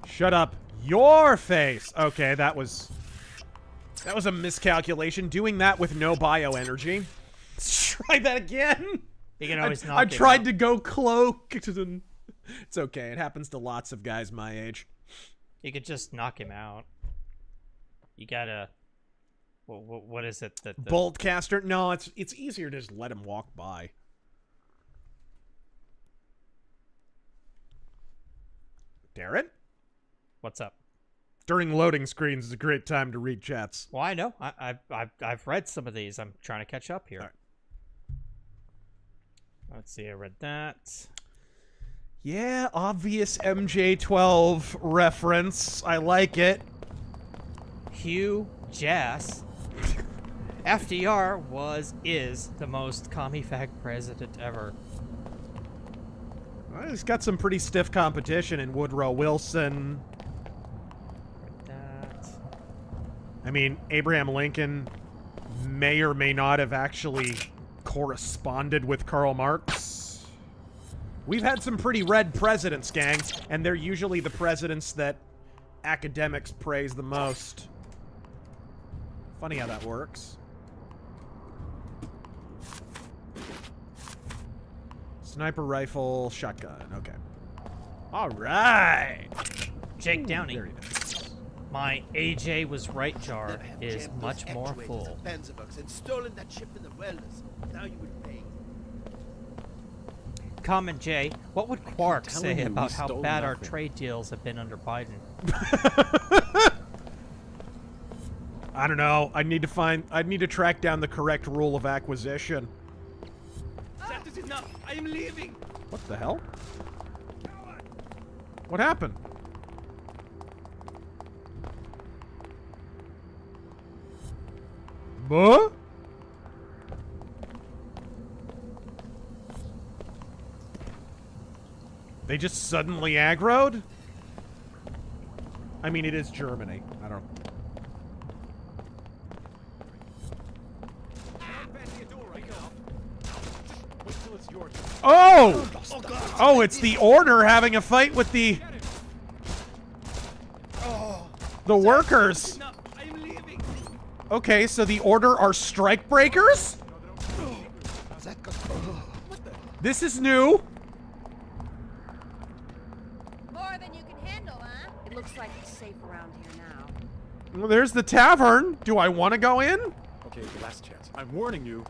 Shut up. Your face. Okay, that was a miscalculation. Doing that with no bioenergy. Let's try that again. You can always knock I it tried out. to go cloak. It's okay. It happens to lots of guys my age. You could just knock him out. You gotta... What is it? That Bolt caster? No, it's easier to just let him walk by. Darren? What's up? During loading screens is a great time to read chats. Well, I know. I've read some of these. I'm trying to catch up here. All right. Let's see. I read that. Yeah, obvious MJ12 reference. I like it. Hugh Jass. FDR is the most commie-fag president ever. Well, he's got some pretty stiff competition in Woodrow Wilson. I mean, Abraham Lincoln may or may not have actually corresponded with Karl Marx. We've had some pretty red presidents, gang, and they're usually the presidents that academics praise the most. Funny how that works. Sniper rifle, shotgun. Okay. All right. Jake Downey. Very nice. My AJ was right jar is much more full. And stolen that ship in the wellness. Now you would pay. Common J, what would Quark say him about we how stole bad our nothing. trade deals have been under Biden? I don't know. I'd need to track down the correct rule of acquisition. That is enough. I am leaving. What the hell? What happened? Huh? They just suddenly aggroed? I mean, it is Germany. I don't... Oh! Oh, it's the Order having a fight with the workers. Okay, so the Order are strike breakers? This is new. More than you can handle, huh? It looks like it's safe around here now. Well, there's the tavern. Do I want to go in? Okay, the last chance. I'm warning you.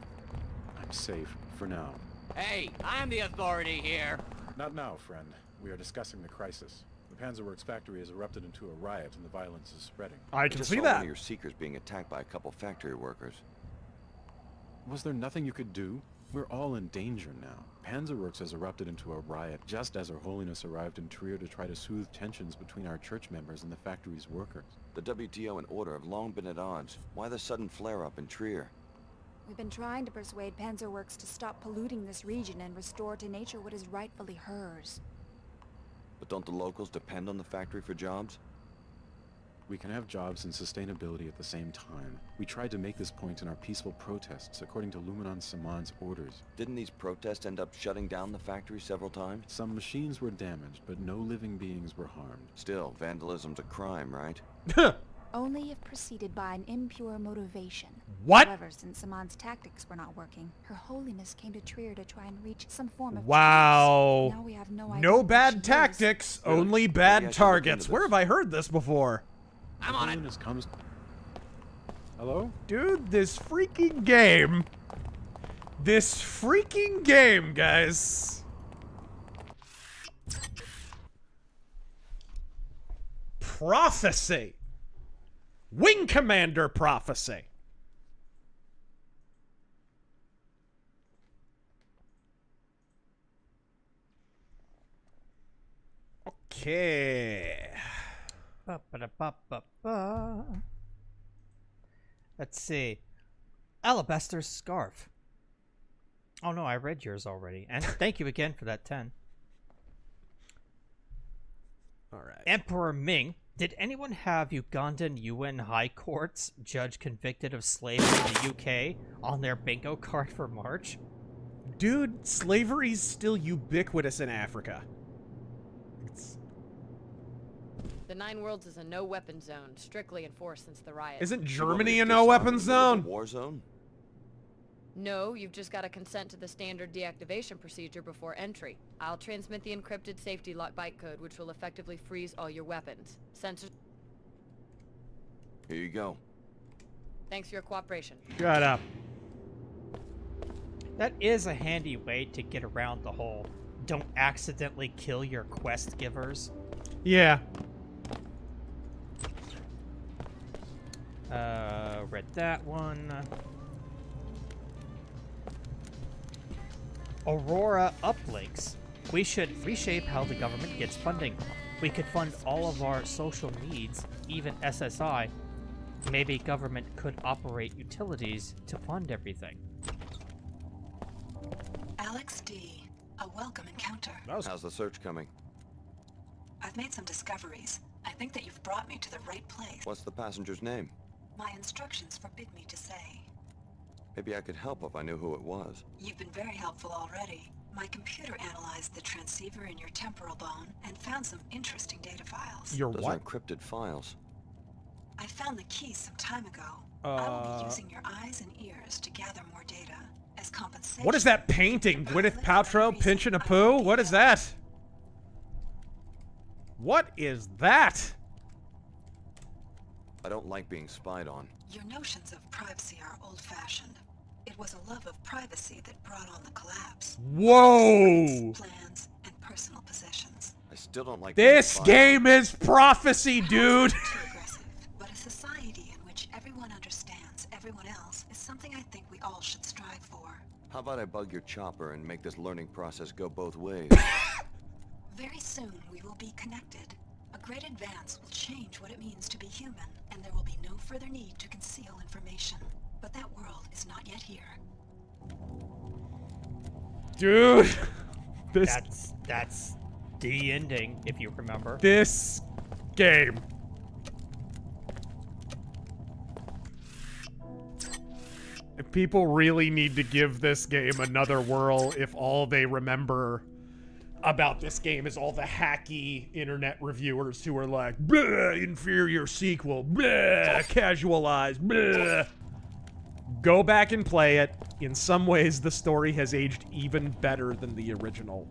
I'm safe for now. Hey, I'm the authority here. Not now, friend. We are discussing the crisis. The Panzerworks factory has erupted into a riot and the violence is spreading. I can just see saw that. One of your seekers being attacked by a couple factory workers. Was there nothing you could do? We're all in danger now. Panzerworks has erupted into a riot just as Her Holiness arrived in Trier to try to soothe tensions between our church members and the factory's workers. The WTO and Order have long been at odds. Why the sudden flare-up in Trier? We've been trying to persuade Panzerworks to stop polluting this region and restore to nature what is rightfully hers. But don't the locals depend on the factory for jobs? We can have jobs and sustainability at the same time. We tried to make this point in our peaceful protests according to Luminon Saman's orders. Didn't these protests end up shutting down the factory several times? Some machines were damaged, but no living beings were harmed. Still, vandalism's a crime, right? Only if preceded by an impure motivation. What? However, since Saman's tactics were not working, Her Holiness came to Trier to try and reach some form of Wow. truce. Now we have no idea No what bad she tactics, Really? only Maybe I bad should look targets. into Where this. have I heard this before? I'm on it. Holiness comes... Hello? Dude, this freaking game. This freaking game, guys. Prophecy. Wing Commander Prophecy. Okay. Ba-ba-da-ba-ba-ba. Let's see. Alabaster Scarf. Oh no, I read yours already. And thank you again for that 10. Alright. Emperor Ming. Did anyone have Ugandan UN high courts judge convicted of slavery in the UK on their bingo card for March? Dude, slavery's still ubiquitous in Africa. The Nine Worlds is a no-weapon zone, strictly enforced since the riot. Isn't Germany a no-weapon zone? War zone? No, you've just got to consent to the standard deactivation procedure before entry. I'll transmit the encrypted safety lock bytecode, which will effectively freeze all your weapons. Here you go. Thanks for your cooperation. Shut up. That is a handy way to get around the whole don't accidentally kill your quest givers. Yeah. Read that one. Aurora uplinks. We should reshape how the government gets funding. We could fund all of our social needs, even SSI. Maybe government could operate utilities to fund everything. Alex D. A welcome encounter. How's the search coming? I've made some discoveries. I think that you've brought me to the right place. What's the passenger's name? My instructions forbid me to say. Maybe I could help if I knew who it was. You've been very helpful already. My computer analyzed the transceiver in your temporal bone and found some interesting data files. Those are encrypted files. I found the key some time ago. I will be using your eyes and ears to gather more data as compensation. What is that painting? Gwyneth Paltrow pinching a poo? What is that? What is that? I don't like being spied on. Your notions of privacy are old-fashioned. It was a love of privacy that brought on the collapse. Whoa! Plans and personal possessions. I still don't like this game is prophecy, dude. Too aggressive, but a society in which everyone understands everyone else is something I think we all should strive for. How about I bug your chopper and make this learning process go both ways? Very soon we will be connected. A great advance will change what it means to be human, and there will be no further need to conceal information. But that world is not yet here. Dude, that's the ending, if you remember. This game. If people really need to give this game another whirl, if all they remember about this game is all the hacky internet reviewers who are like, bleh, inferior sequel, bleh, casualized, bleh. Go back and play it. In some ways, the story has aged even better than the original.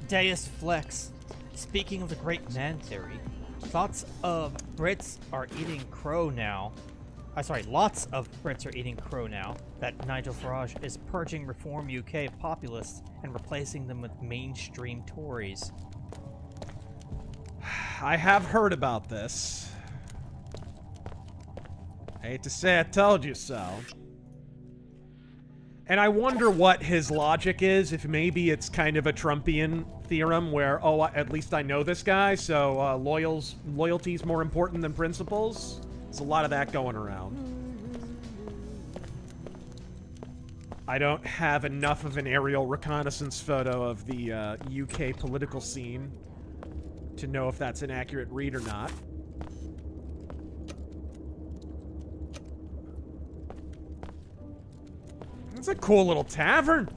Deus Flex. Speaking of the great man theory, thoughts of Brits are eating crow now. Lots of Brits are eating crow now that Nigel Farage is purging Reform UK populists and replacing them with mainstream Tories. I have heard about this. I hate to say I told you so. And I wonder what his logic is, if maybe it's kind of a Trumpian theorem where, oh, at least I know this guy, so loyalty's more important than principles. There's a lot of that going around. I don't have enough of an aerial reconnaissance photo of the UK political scene to know if that's an accurate read or not. It's a cool little tavern.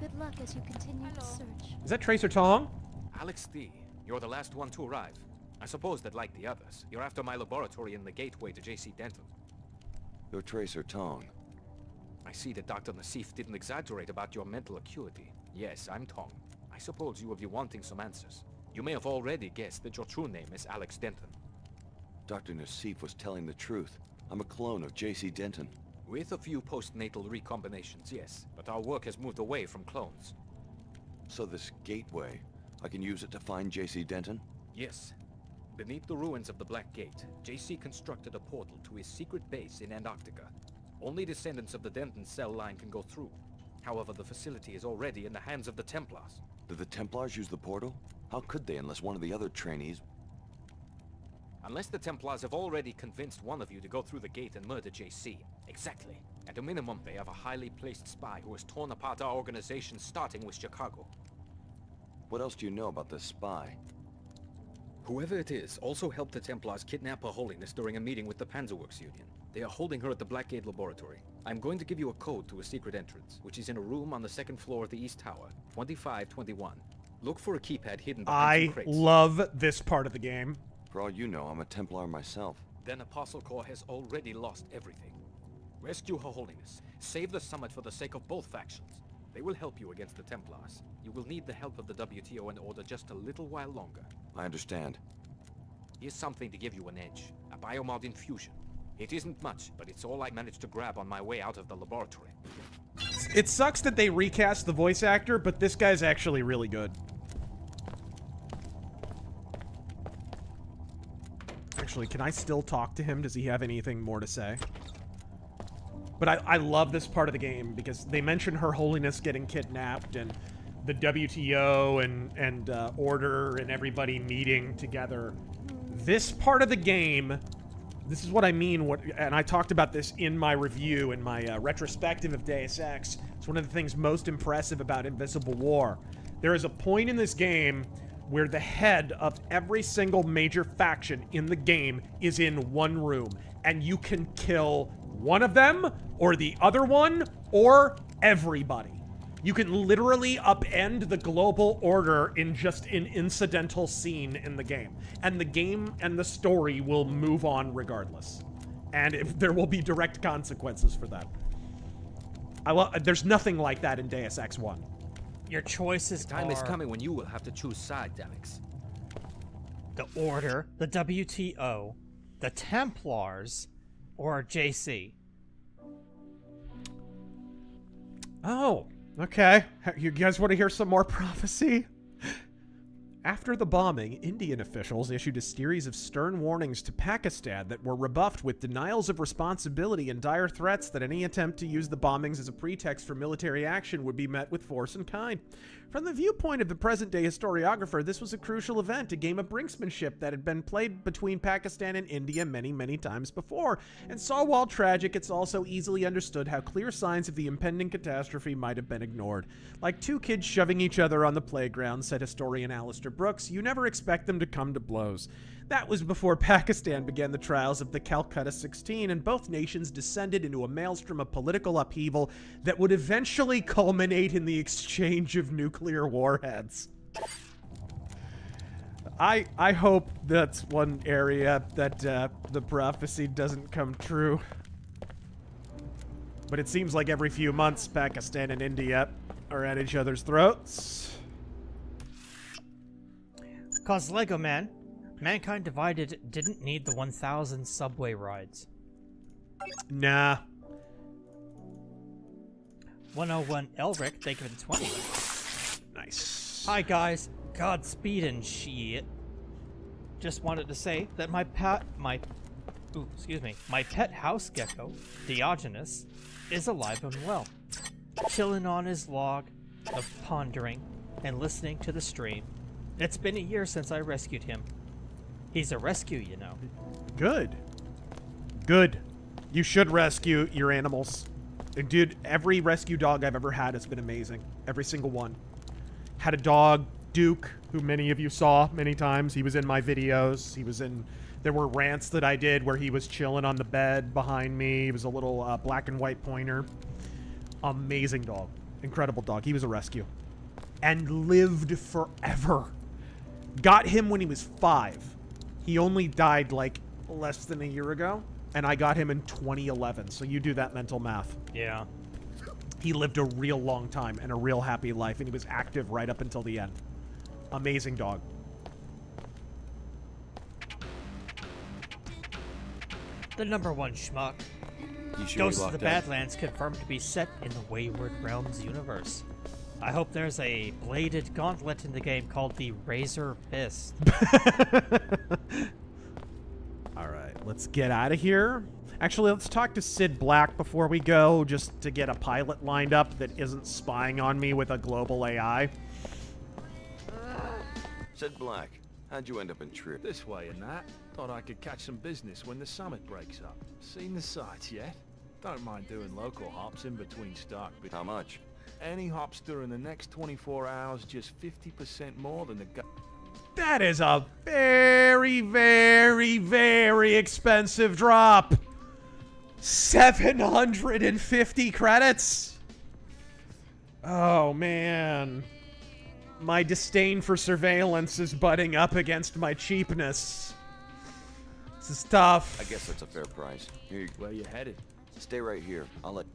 Good luck as you continue to search. Is that Tracer Tong? Alex D, you're the last one to arrive. I suppose that, like the others, you're after my laboratory in the gateway to JC Denton. You're Tracer Tong. I see that Dr. Nassif didn't exaggerate about your mental acuity. Yes, I'm Tong. I suppose you will be wanting some answers. You may have already guessed that your true name is Alex Denton. Dr. Nassif was telling the truth. I'm a clone of JC Denton. With a few postnatal recombinations, yes. But our work has moved away from clones. So this gateway, I can use it to find JC Denton? Yes. Beneath the ruins of the Black Gate, JC constructed a portal to his secret base in Antarctica. Only descendants of the Denton cell line can go through. However, the facility is already in the hands of the Templars. Did the Templars use the portal? How could they unless one of the other trainees... Unless the Templars have already convinced one of you to go through the gate and murder JC. Exactly. At a minimum, they have a highly placed spy who has torn apart our organization, starting with Chicago. What else do you know about this spy? Whoever it is also helped the Templars kidnap Her Holiness during a meeting with the Panzerworks Union. They are holding her at the Blackgate Laboratory. I'm going to give you a code to a secret entrance, which is in a room on the second floor of the East Tower, 2521. Look for a keypad hidden behind some crates. I love this part of the game. For all you know, I'm a Templar myself. Then Apostle Corps has already lost everything. Rescue Her Holiness. Save the summit for the sake of both factions. They will help you against the Templars. You will need the help of the WTO and Order just a little while longer. I understand. Here's something to give you an edge. A biomod infusion. It isn't much, but it's all I managed to grab on my way out of the laboratory. It sucks that they recast the voice actor, but this guy's actually really good. Actually, can I still talk to him? Does he have anything more to say? But I love this part of the game because they mention Her Holiness getting kidnapped and the WTO and Order and everybody meeting together. This part of the game, this is what I mean, and I talked about this in my review, in my retrospective of Deus Ex. It's one of the things most impressive about Invisible War. There is a point in this game where the head of every single major faction in the game is in one room, and you can kill one of them, or the other one, or everybody. You can literally upend the global order in just an incidental scene in the game. And the game and the story will move on regardless. And there will be direct consequences for that. There's nothing like that in Deus Ex 1. Your choices The time is coming when you will have to choose sides, Alex. The Order, the WTO, the Templars, or JC. Oh, okay. You guys want to hear some more prophecy? After the bombing, Indian officials issued a series of stern warnings to Pakistan that were rebuffed with denials of responsibility and dire threats that any attempt to use the bombings as a pretext for military action would be met with force and kind. From the viewpoint of the present-day historiographer, this was a crucial event, a game of brinksmanship that had been played between Pakistan and India many, many times before. And so, while tragic, it's also easily understood how clear signs of the impending catastrophe might have been ignored. Like two kids shoving each other on the playground, said historian Alistair Brooks, you never expect them to come to blows. That was before Pakistan began the trials of the Calcutta 16, and both nations descended into a maelstrom of political upheaval that would eventually culminate in the exchange of nuclear warheads. I hope that's one area that the prophecy doesn't come true. But it seems like every few months, Pakistan and India are at each other's throats. Cause Lego Man, Mankind Divided didn't need the 1,000 subway rides. Nah. 101 Elric, thank you for the 20. Nice. Hi guys, Godspeed and shit. Just wanted to say that my pet house gecko, Diogenes, is alive and well. Chilling on his log of pondering and listening to the stream. It's been a year since I rescued him. He's a rescue, you know. Good. Good. You should rescue your animals. Dude, every rescue dog I've ever had has been amazing. Every single one. Had a dog, Duke, who many of you saw many times. He was in my videos. There were rants that I did where he was chilling on the bed behind me. He was a little black and white pointer. Amazing dog. Incredible dog. He was a rescue. And lived forever. Got him when he was 5. He only died like less than a year ago. And I got him in 2011. So you do that mental math. Yeah. He lived a real long time and a real happy life. And he was active right up until the end. Amazing dog. The #1 schmuck. Ghosts of the Badlands confirmed to be set in the Wayward Realms universe. I hope there's a bladed gauntlet in the game called the RazörFist. Alright, let's get out of here. Actually, let's talk to Sid Black before we go, just to get a pilot lined up that isn't spying on me with a global AI. Sid Black, how'd you end up in Trier? This way and that. Thought I could catch some business when the summit breaks up. Seen the sights yet? Don't mind doing local hops in between stock. How much? Any hops during the next 24 hours just 50% more than the guy. That is a very, very, very expensive drop. 750 credits? Oh, man. My disdain for surveillance is butting up against my cheapness. This is tough. I guess that's a fair price. Here, where you headed? Stay right here. I'll let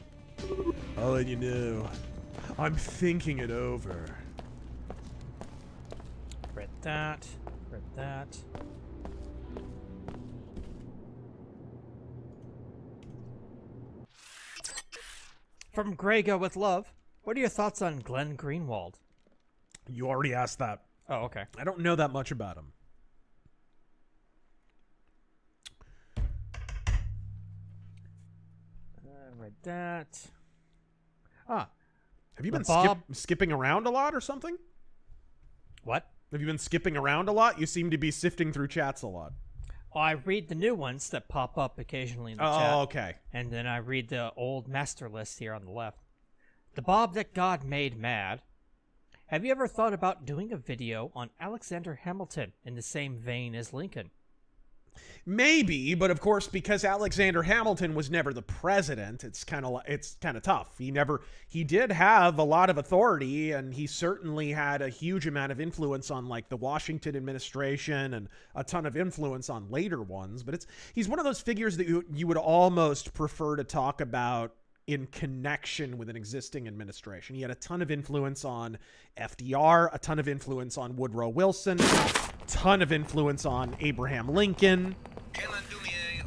you know. I'm thinking it over. Read that. Read that. From Grego with love, what are your thoughts on Glenn Greenwald? You already asked that. Oh, okay. I don't know that much about him. Read that. Ah. Have you been Bob... skipping around a lot or something? What? Have you been skipping around a lot? You seem to be sifting through chats a lot. Well, I read the new ones that pop up occasionally in the chat. Oh, okay. And then I read the old master list here on the left. The Bob that God made mad. Have you ever thought about doing a video on Alexander Hamilton in the same vein as Lincoln? Maybe, but of course, because Alexander Hamilton was never the president, it's kind of tough. He did have a lot of authority, and he certainly had a huge amount of influence on like the Washington administration and a ton of influence on later ones. But he's one of those figures that you would almost prefer to talk about in connection with an existing administration. He had a ton of influence on FDR, a ton of influence on Woodrow Wilson, a ton of influence on Abraham Lincoln.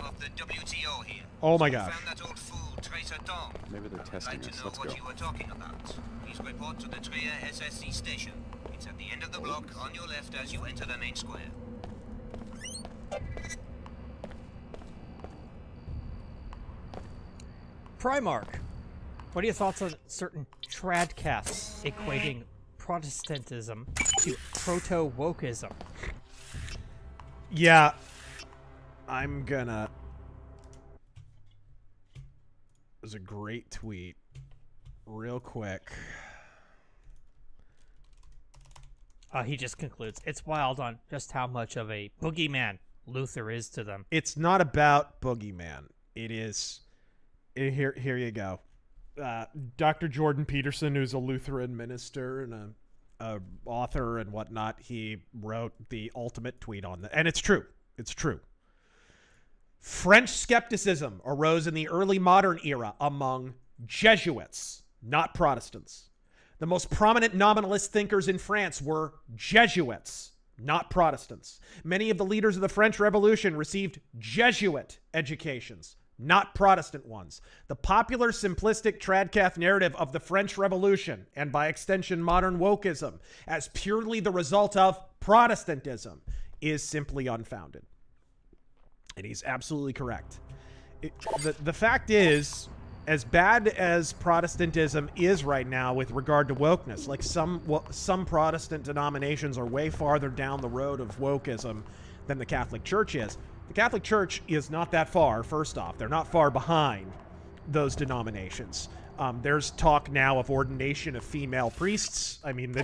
Of the WTO here. Oh my gosh. Found that old fool, Tracer Dom. Maybe they're testing us. Let's go. What you were talking about. Please report to the Trier SSC station. It's at the end of the block on your left as you enter the main square. Primark, what are your thoughts on certain tradcasts equating Protestantism to proto-wokeism? Yeah, I'm gonna... There's a great tweet. Real quick. He just concludes, it's wild on just how much of a boogeyman Luther is to them. It's not about boogeyman. It is... Here you go. Dr. Jordan Peterson, who's a Lutheran minister and a author and whatnot, he wrote the ultimate tweet on that. And it's true. It's true. French skepticism arose in the early modern era among Jesuits, not Protestants. The most prominent nominalist thinkers in France were Jesuits, not Protestants. Many of the leaders of the French Revolution received Jesuit educations, not Protestant ones. The popular simplistic tradcath narrative of the French Revolution, and by extension modern wokeism, as purely the result of Protestantism, is simply unfounded. And he's absolutely correct. The fact is, as bad as Protestantism is right now with regard to wokeness, like some Protestant denominations are way farther down the road of wokeism than the Catholic Church is. The Catholic Church is not that far, first off. They're not far behind those denominations. There's talk now of ordination of female priests. I mean,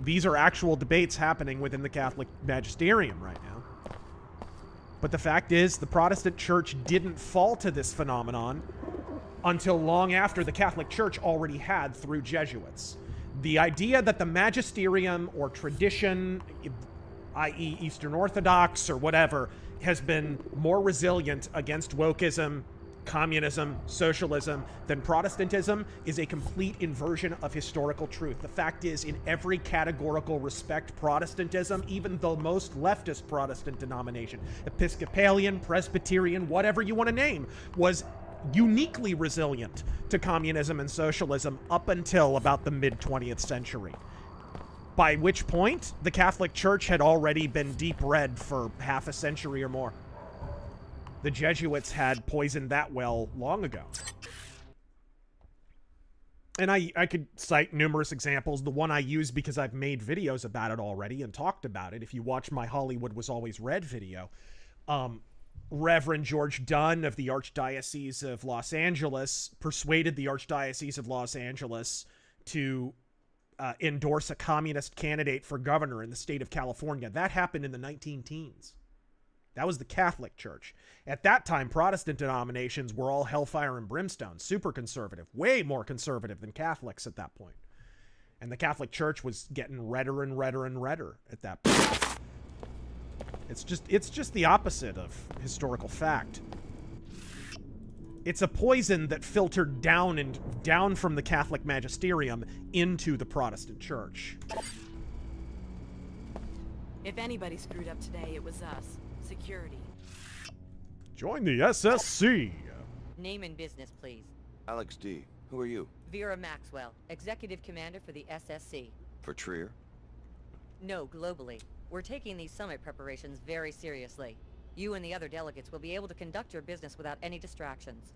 these are actual debates happening within the Catholic magisterium right now. But the fact is, the Protestant Church didn't fall to this phenomenon until long after the Catholic Church already had through Jesuits. The idea that the magisterium or tradition, i.e. Eastern Orthodox or whatever, has been more resilient against wokeism, communism, socialism than Protestantism is a complete inversion of historical truth. The fact is, in every categorical respect, Protestantism, even the most leftist Protestant denomination, Episcopalian, Presbyterian, whatever you want to name, was uniquely resilient to communism and socialism up until about the mid-20th century. By which point, the Catholic Church had already been deep red for half a century or more. The Jesuits had poisoned that well long ago. And I could cite numerous examples. The one I use because I've made videos about it already and talked about it. If you watch my Hollywood Was Always Red video, Reverend George Dunn of the Archdiocese of Los Angeles persuaded the Archdiocese of Los Angeles to endorse a communist candidate for governor in the state of California. That happened in the 19-teens. That was the Catholic Church. At that time, Protestant denominations were all hellfire and brimstone, super conservative, way more conservative than Catholics at that point. And the Catholic Church was getting redder and redder and redder at that point. It's just the opposite of historical fact. It's a poison that filtered down from the Catholic magisterium into the Protestant Church. If anybody screwed up today, it was us. Security. Join the SSC. Name and business, please. Alex D. Who are you? Vera Maxwell, Executive Commander for the SSC. For Trier? No, globally. We're taking these summit preparations very seriously. You and the other delegates will be able to conduct your business without any distractions.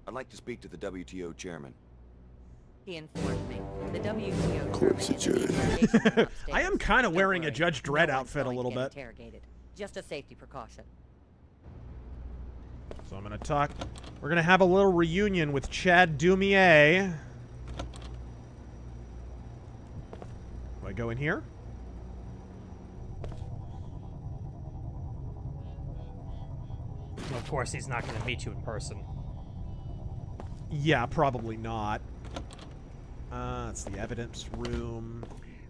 I'd like to speak to the WTO chairman. He informed me. The WTO chairman. I am kind of wearing a Judge Dredd outfit a little bit. Interrogated. Just a safety precaution. So I'm going to talk. We're going to have a little reunion with Chad Dumier. Do I go in here? Well, of course, he's not going to meet you in person. Yeah, probably not. It's the evidence room.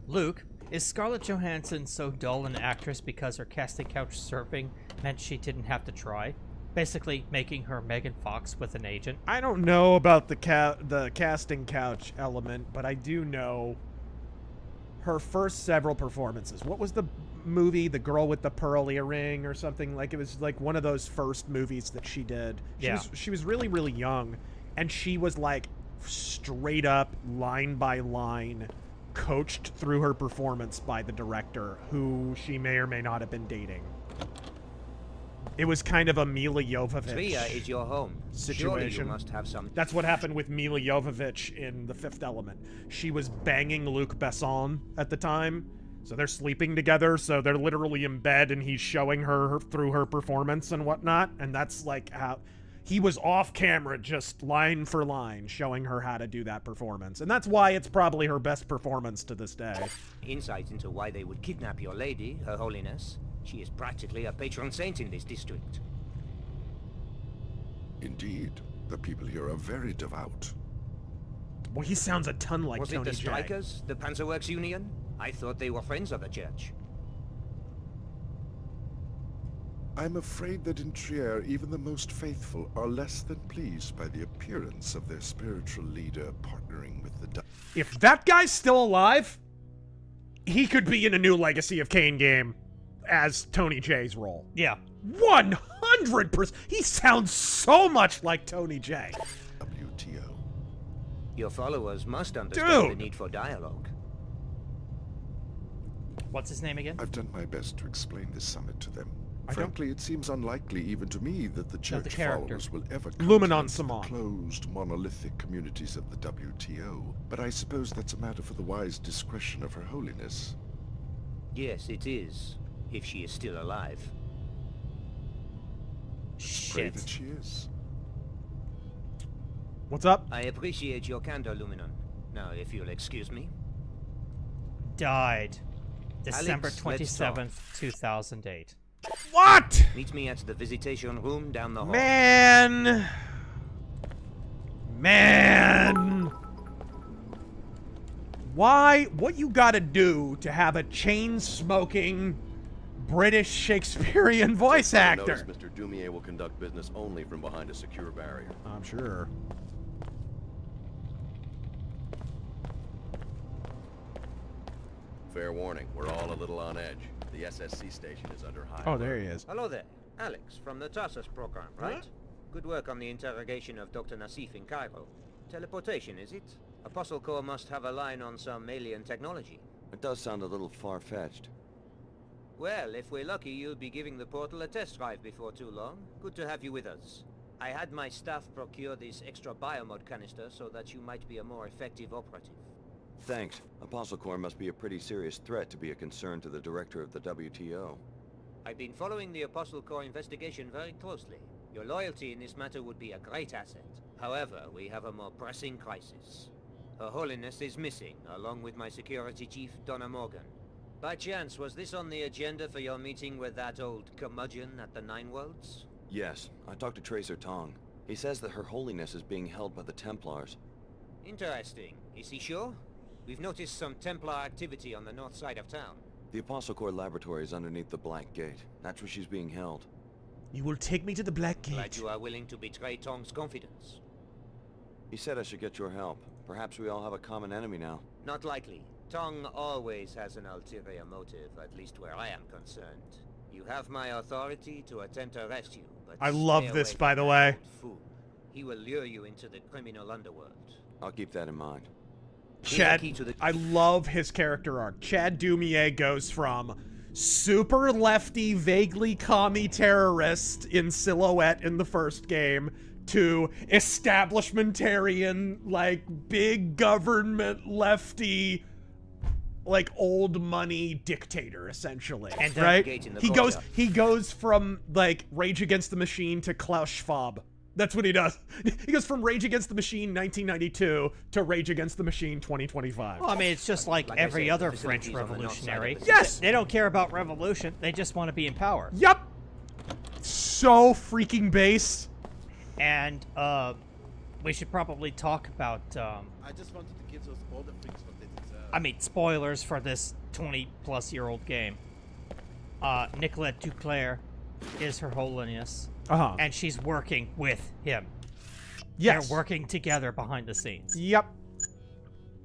Luke, is Scarlett Johansson so dull an actress because her casting couch surfing meant she didn't have to try? Basically making her Megan Fox with an agent? I don't know about the casting couch element, but I do know her first several performances. What was the movie, The Girl with the Pearl Earring or something? Like, it was like one of those first movies that she did. She was really, really young, and she was like straight up, line by line, coached through her performance by the director, who she may or may not have been dating. It was kind of a Mila Jovovich Trier is your home. situation. Surely you must have some... That's what happened with Mila Jovovich in The Fifth Element. She was banging Luc Besson at the time, so they're sleeping together, so they're literally in bed, and he's showing her through her performance and whatnot, and that's like how... He was off camera, just line for line, showing her how to do that performance. And that's why it's probably her best performance to this day. Insight into why they would kidnap your lady, Her Holiness. She is practically a patron saint in this district. Indeed. The people here are very devout. Well, he sounds a ton like Was Tony it the J. Strikers, the Panzerworks Union? I thought they were friends of the church. I'm afraid that in Trier, even the most faithful are less than pleased by the appearance of their spiritual leader partnering with the... If that guy's still alive, he could be in a new Legacy of Kain game as Tony J's role. Yeah. 100%. He sounds so much like Tony J. WTO. Your followers must understand the Dude. need for dialogue. What's his name again? I've done my best to explain this summit to them. Frankly, it seems unlikely even to me that the church followers will ever come Luminon to Simon. the closed, monolithic communities of the WTO. But I suppose that's a matter for the wise discretion of Her Holiness. Yes, it is. If she is still alive. Pray that she is. What's up? I appreciate your candor, Luminon. Now, if you'll excuse me. Died. December Alex, let's talk. 27th, 2008. What? Meet me at the visitation room down the hall. Man. Why? What you gotta do to have a chain-smoking British Shakespearean voice actor? Notice Mr. Dumier will conduct business only from behind a secure barrier. I'm sure. Fair warning, we're all a little on edge. The SSC station is under high Oh, alert. there he is. Hello there. Alex, from the Tarsus program, right? Good work on the interrogation of Dr. Nassif in Cairo. Teleportation, is it? Apostle Corps must have a line on some alien technology. It does sound a little far-fetched. Well, if we're lucky, you'll be giving the portal a test drive before too long. Good to have you with us. I had my staff procure this extra biomod canister so that you might be a more effective operative. Thanks. Apostle Corps must be a pretty serious threat to be a concern to the director of the WTO. I've been following the Apostle Corps investigation very closely. Your loyalty in this matter would be a great asset. However, we have a more pressing crisis. Her Holiness is missing, along with my security chief, Donna Morgan. By chance, was this on the agenda for your meeting with that old curmudgeon at the Nine Worlds? Yes, I talked to Tracer Tong. He says that Her Holiness is being held by the Templars. Interesting. Is he sure? We've noticed some Templar activity on the north side of town. The Apostle Corps laboratory is underneath the Black Gate. That's where she's being held. You will take me to the Black Gate. Glad you are willing to betray Tong's confidence. He said I should get your help. Perhaps we all have a common enemy now. Not likely. Tong always has an ulterior motive, at least where I am concerned. You have my authority to attempt to arrest you, but I love this, by the way. Fool. He will lure you into the criminal underworld. I'll keep that in mind. Chad, I love his character arc. Chad Dumier goes from super lefty, vaguely commie terrorist in silhouette in the first game to establishmentarian, like, big government lefty, like, old money dictator, essentially. And right? He goes from, like, Rage Against the Machine to Klaus Schwab. That's what he does. He goes from Rage Against the Machine 1992 to Rage Against the Machine 2025. Well, I mean, it's just like every other French revolutionary. Yes! They don't care about revolution. They just want to be in power. Yep! So freaking base. And, we should probably talk about, I just wanted to give those older freaks what they deserve. I mean, spoilers for this 20-plus-year-old game. Nicolette Duclair is Her Holiness. Uh-huh. And she's working with him. Yes. They're working together behind the scenes. Yep.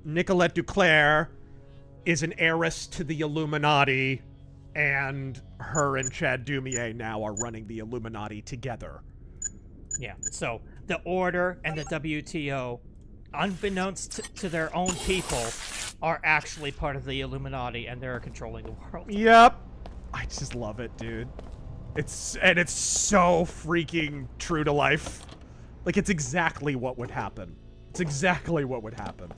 Nicolette Duclair is an heiress to the Illuminati, and her and Chad Dumier now are running the Illuminati together. Yeah, so the Order and the WTO, unbeknownst to their own people, are actually part of the Illuminati, and they're controlling the world. Yep. I just love it, dude. It's so freaking true to life. Like, it's exactly what would happen. It's exactly what would happen.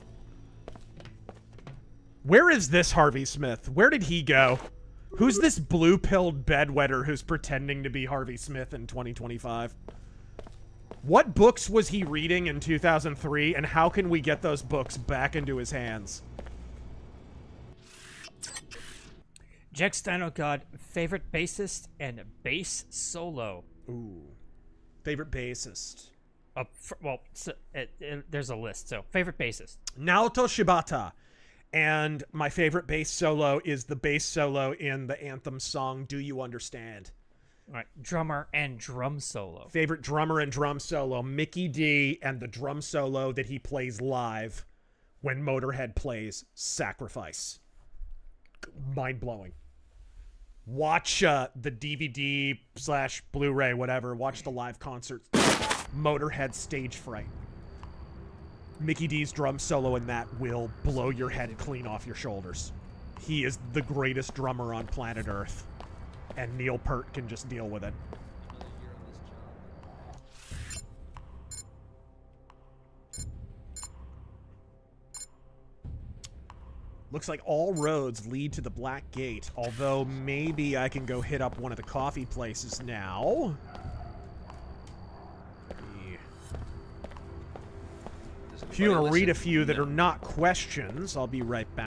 Where is this Harvey Smith? Where did he go? Who's this blue-pilled bedwetter who's pretending to be Harvey Smith in 2025? What books was he reading in 2003, and how can we get those books back into his hands? Jack Stanogod, favorite bassist and bass solo. Ooh. Favorite bassist. Well, there's a list, so favorite bassist. Naoto Shibata. And my favorite bass solo is the bass solo in the anthem song, Do You Understand? All right, drummer and drum solo. Favorite drummer and drum solo, Mickey D, and the drum solo that he plays live when Motorhead plays Sacrifice. Mind-blowing. Watch the DVD/Blu-ray, whatever. Watch the live concert. Motorhead Stage Fright. Mickey D's drum solo in that will blow your head clean off your shoulders. He is the greatest drummer on planet Earth. And Neil Peart can just deal with it. Looks like all roads lead to the Black Gate, although maybe I can go hit up one of the coffee places now. If you want to read a few that are not questions, I'll be right back.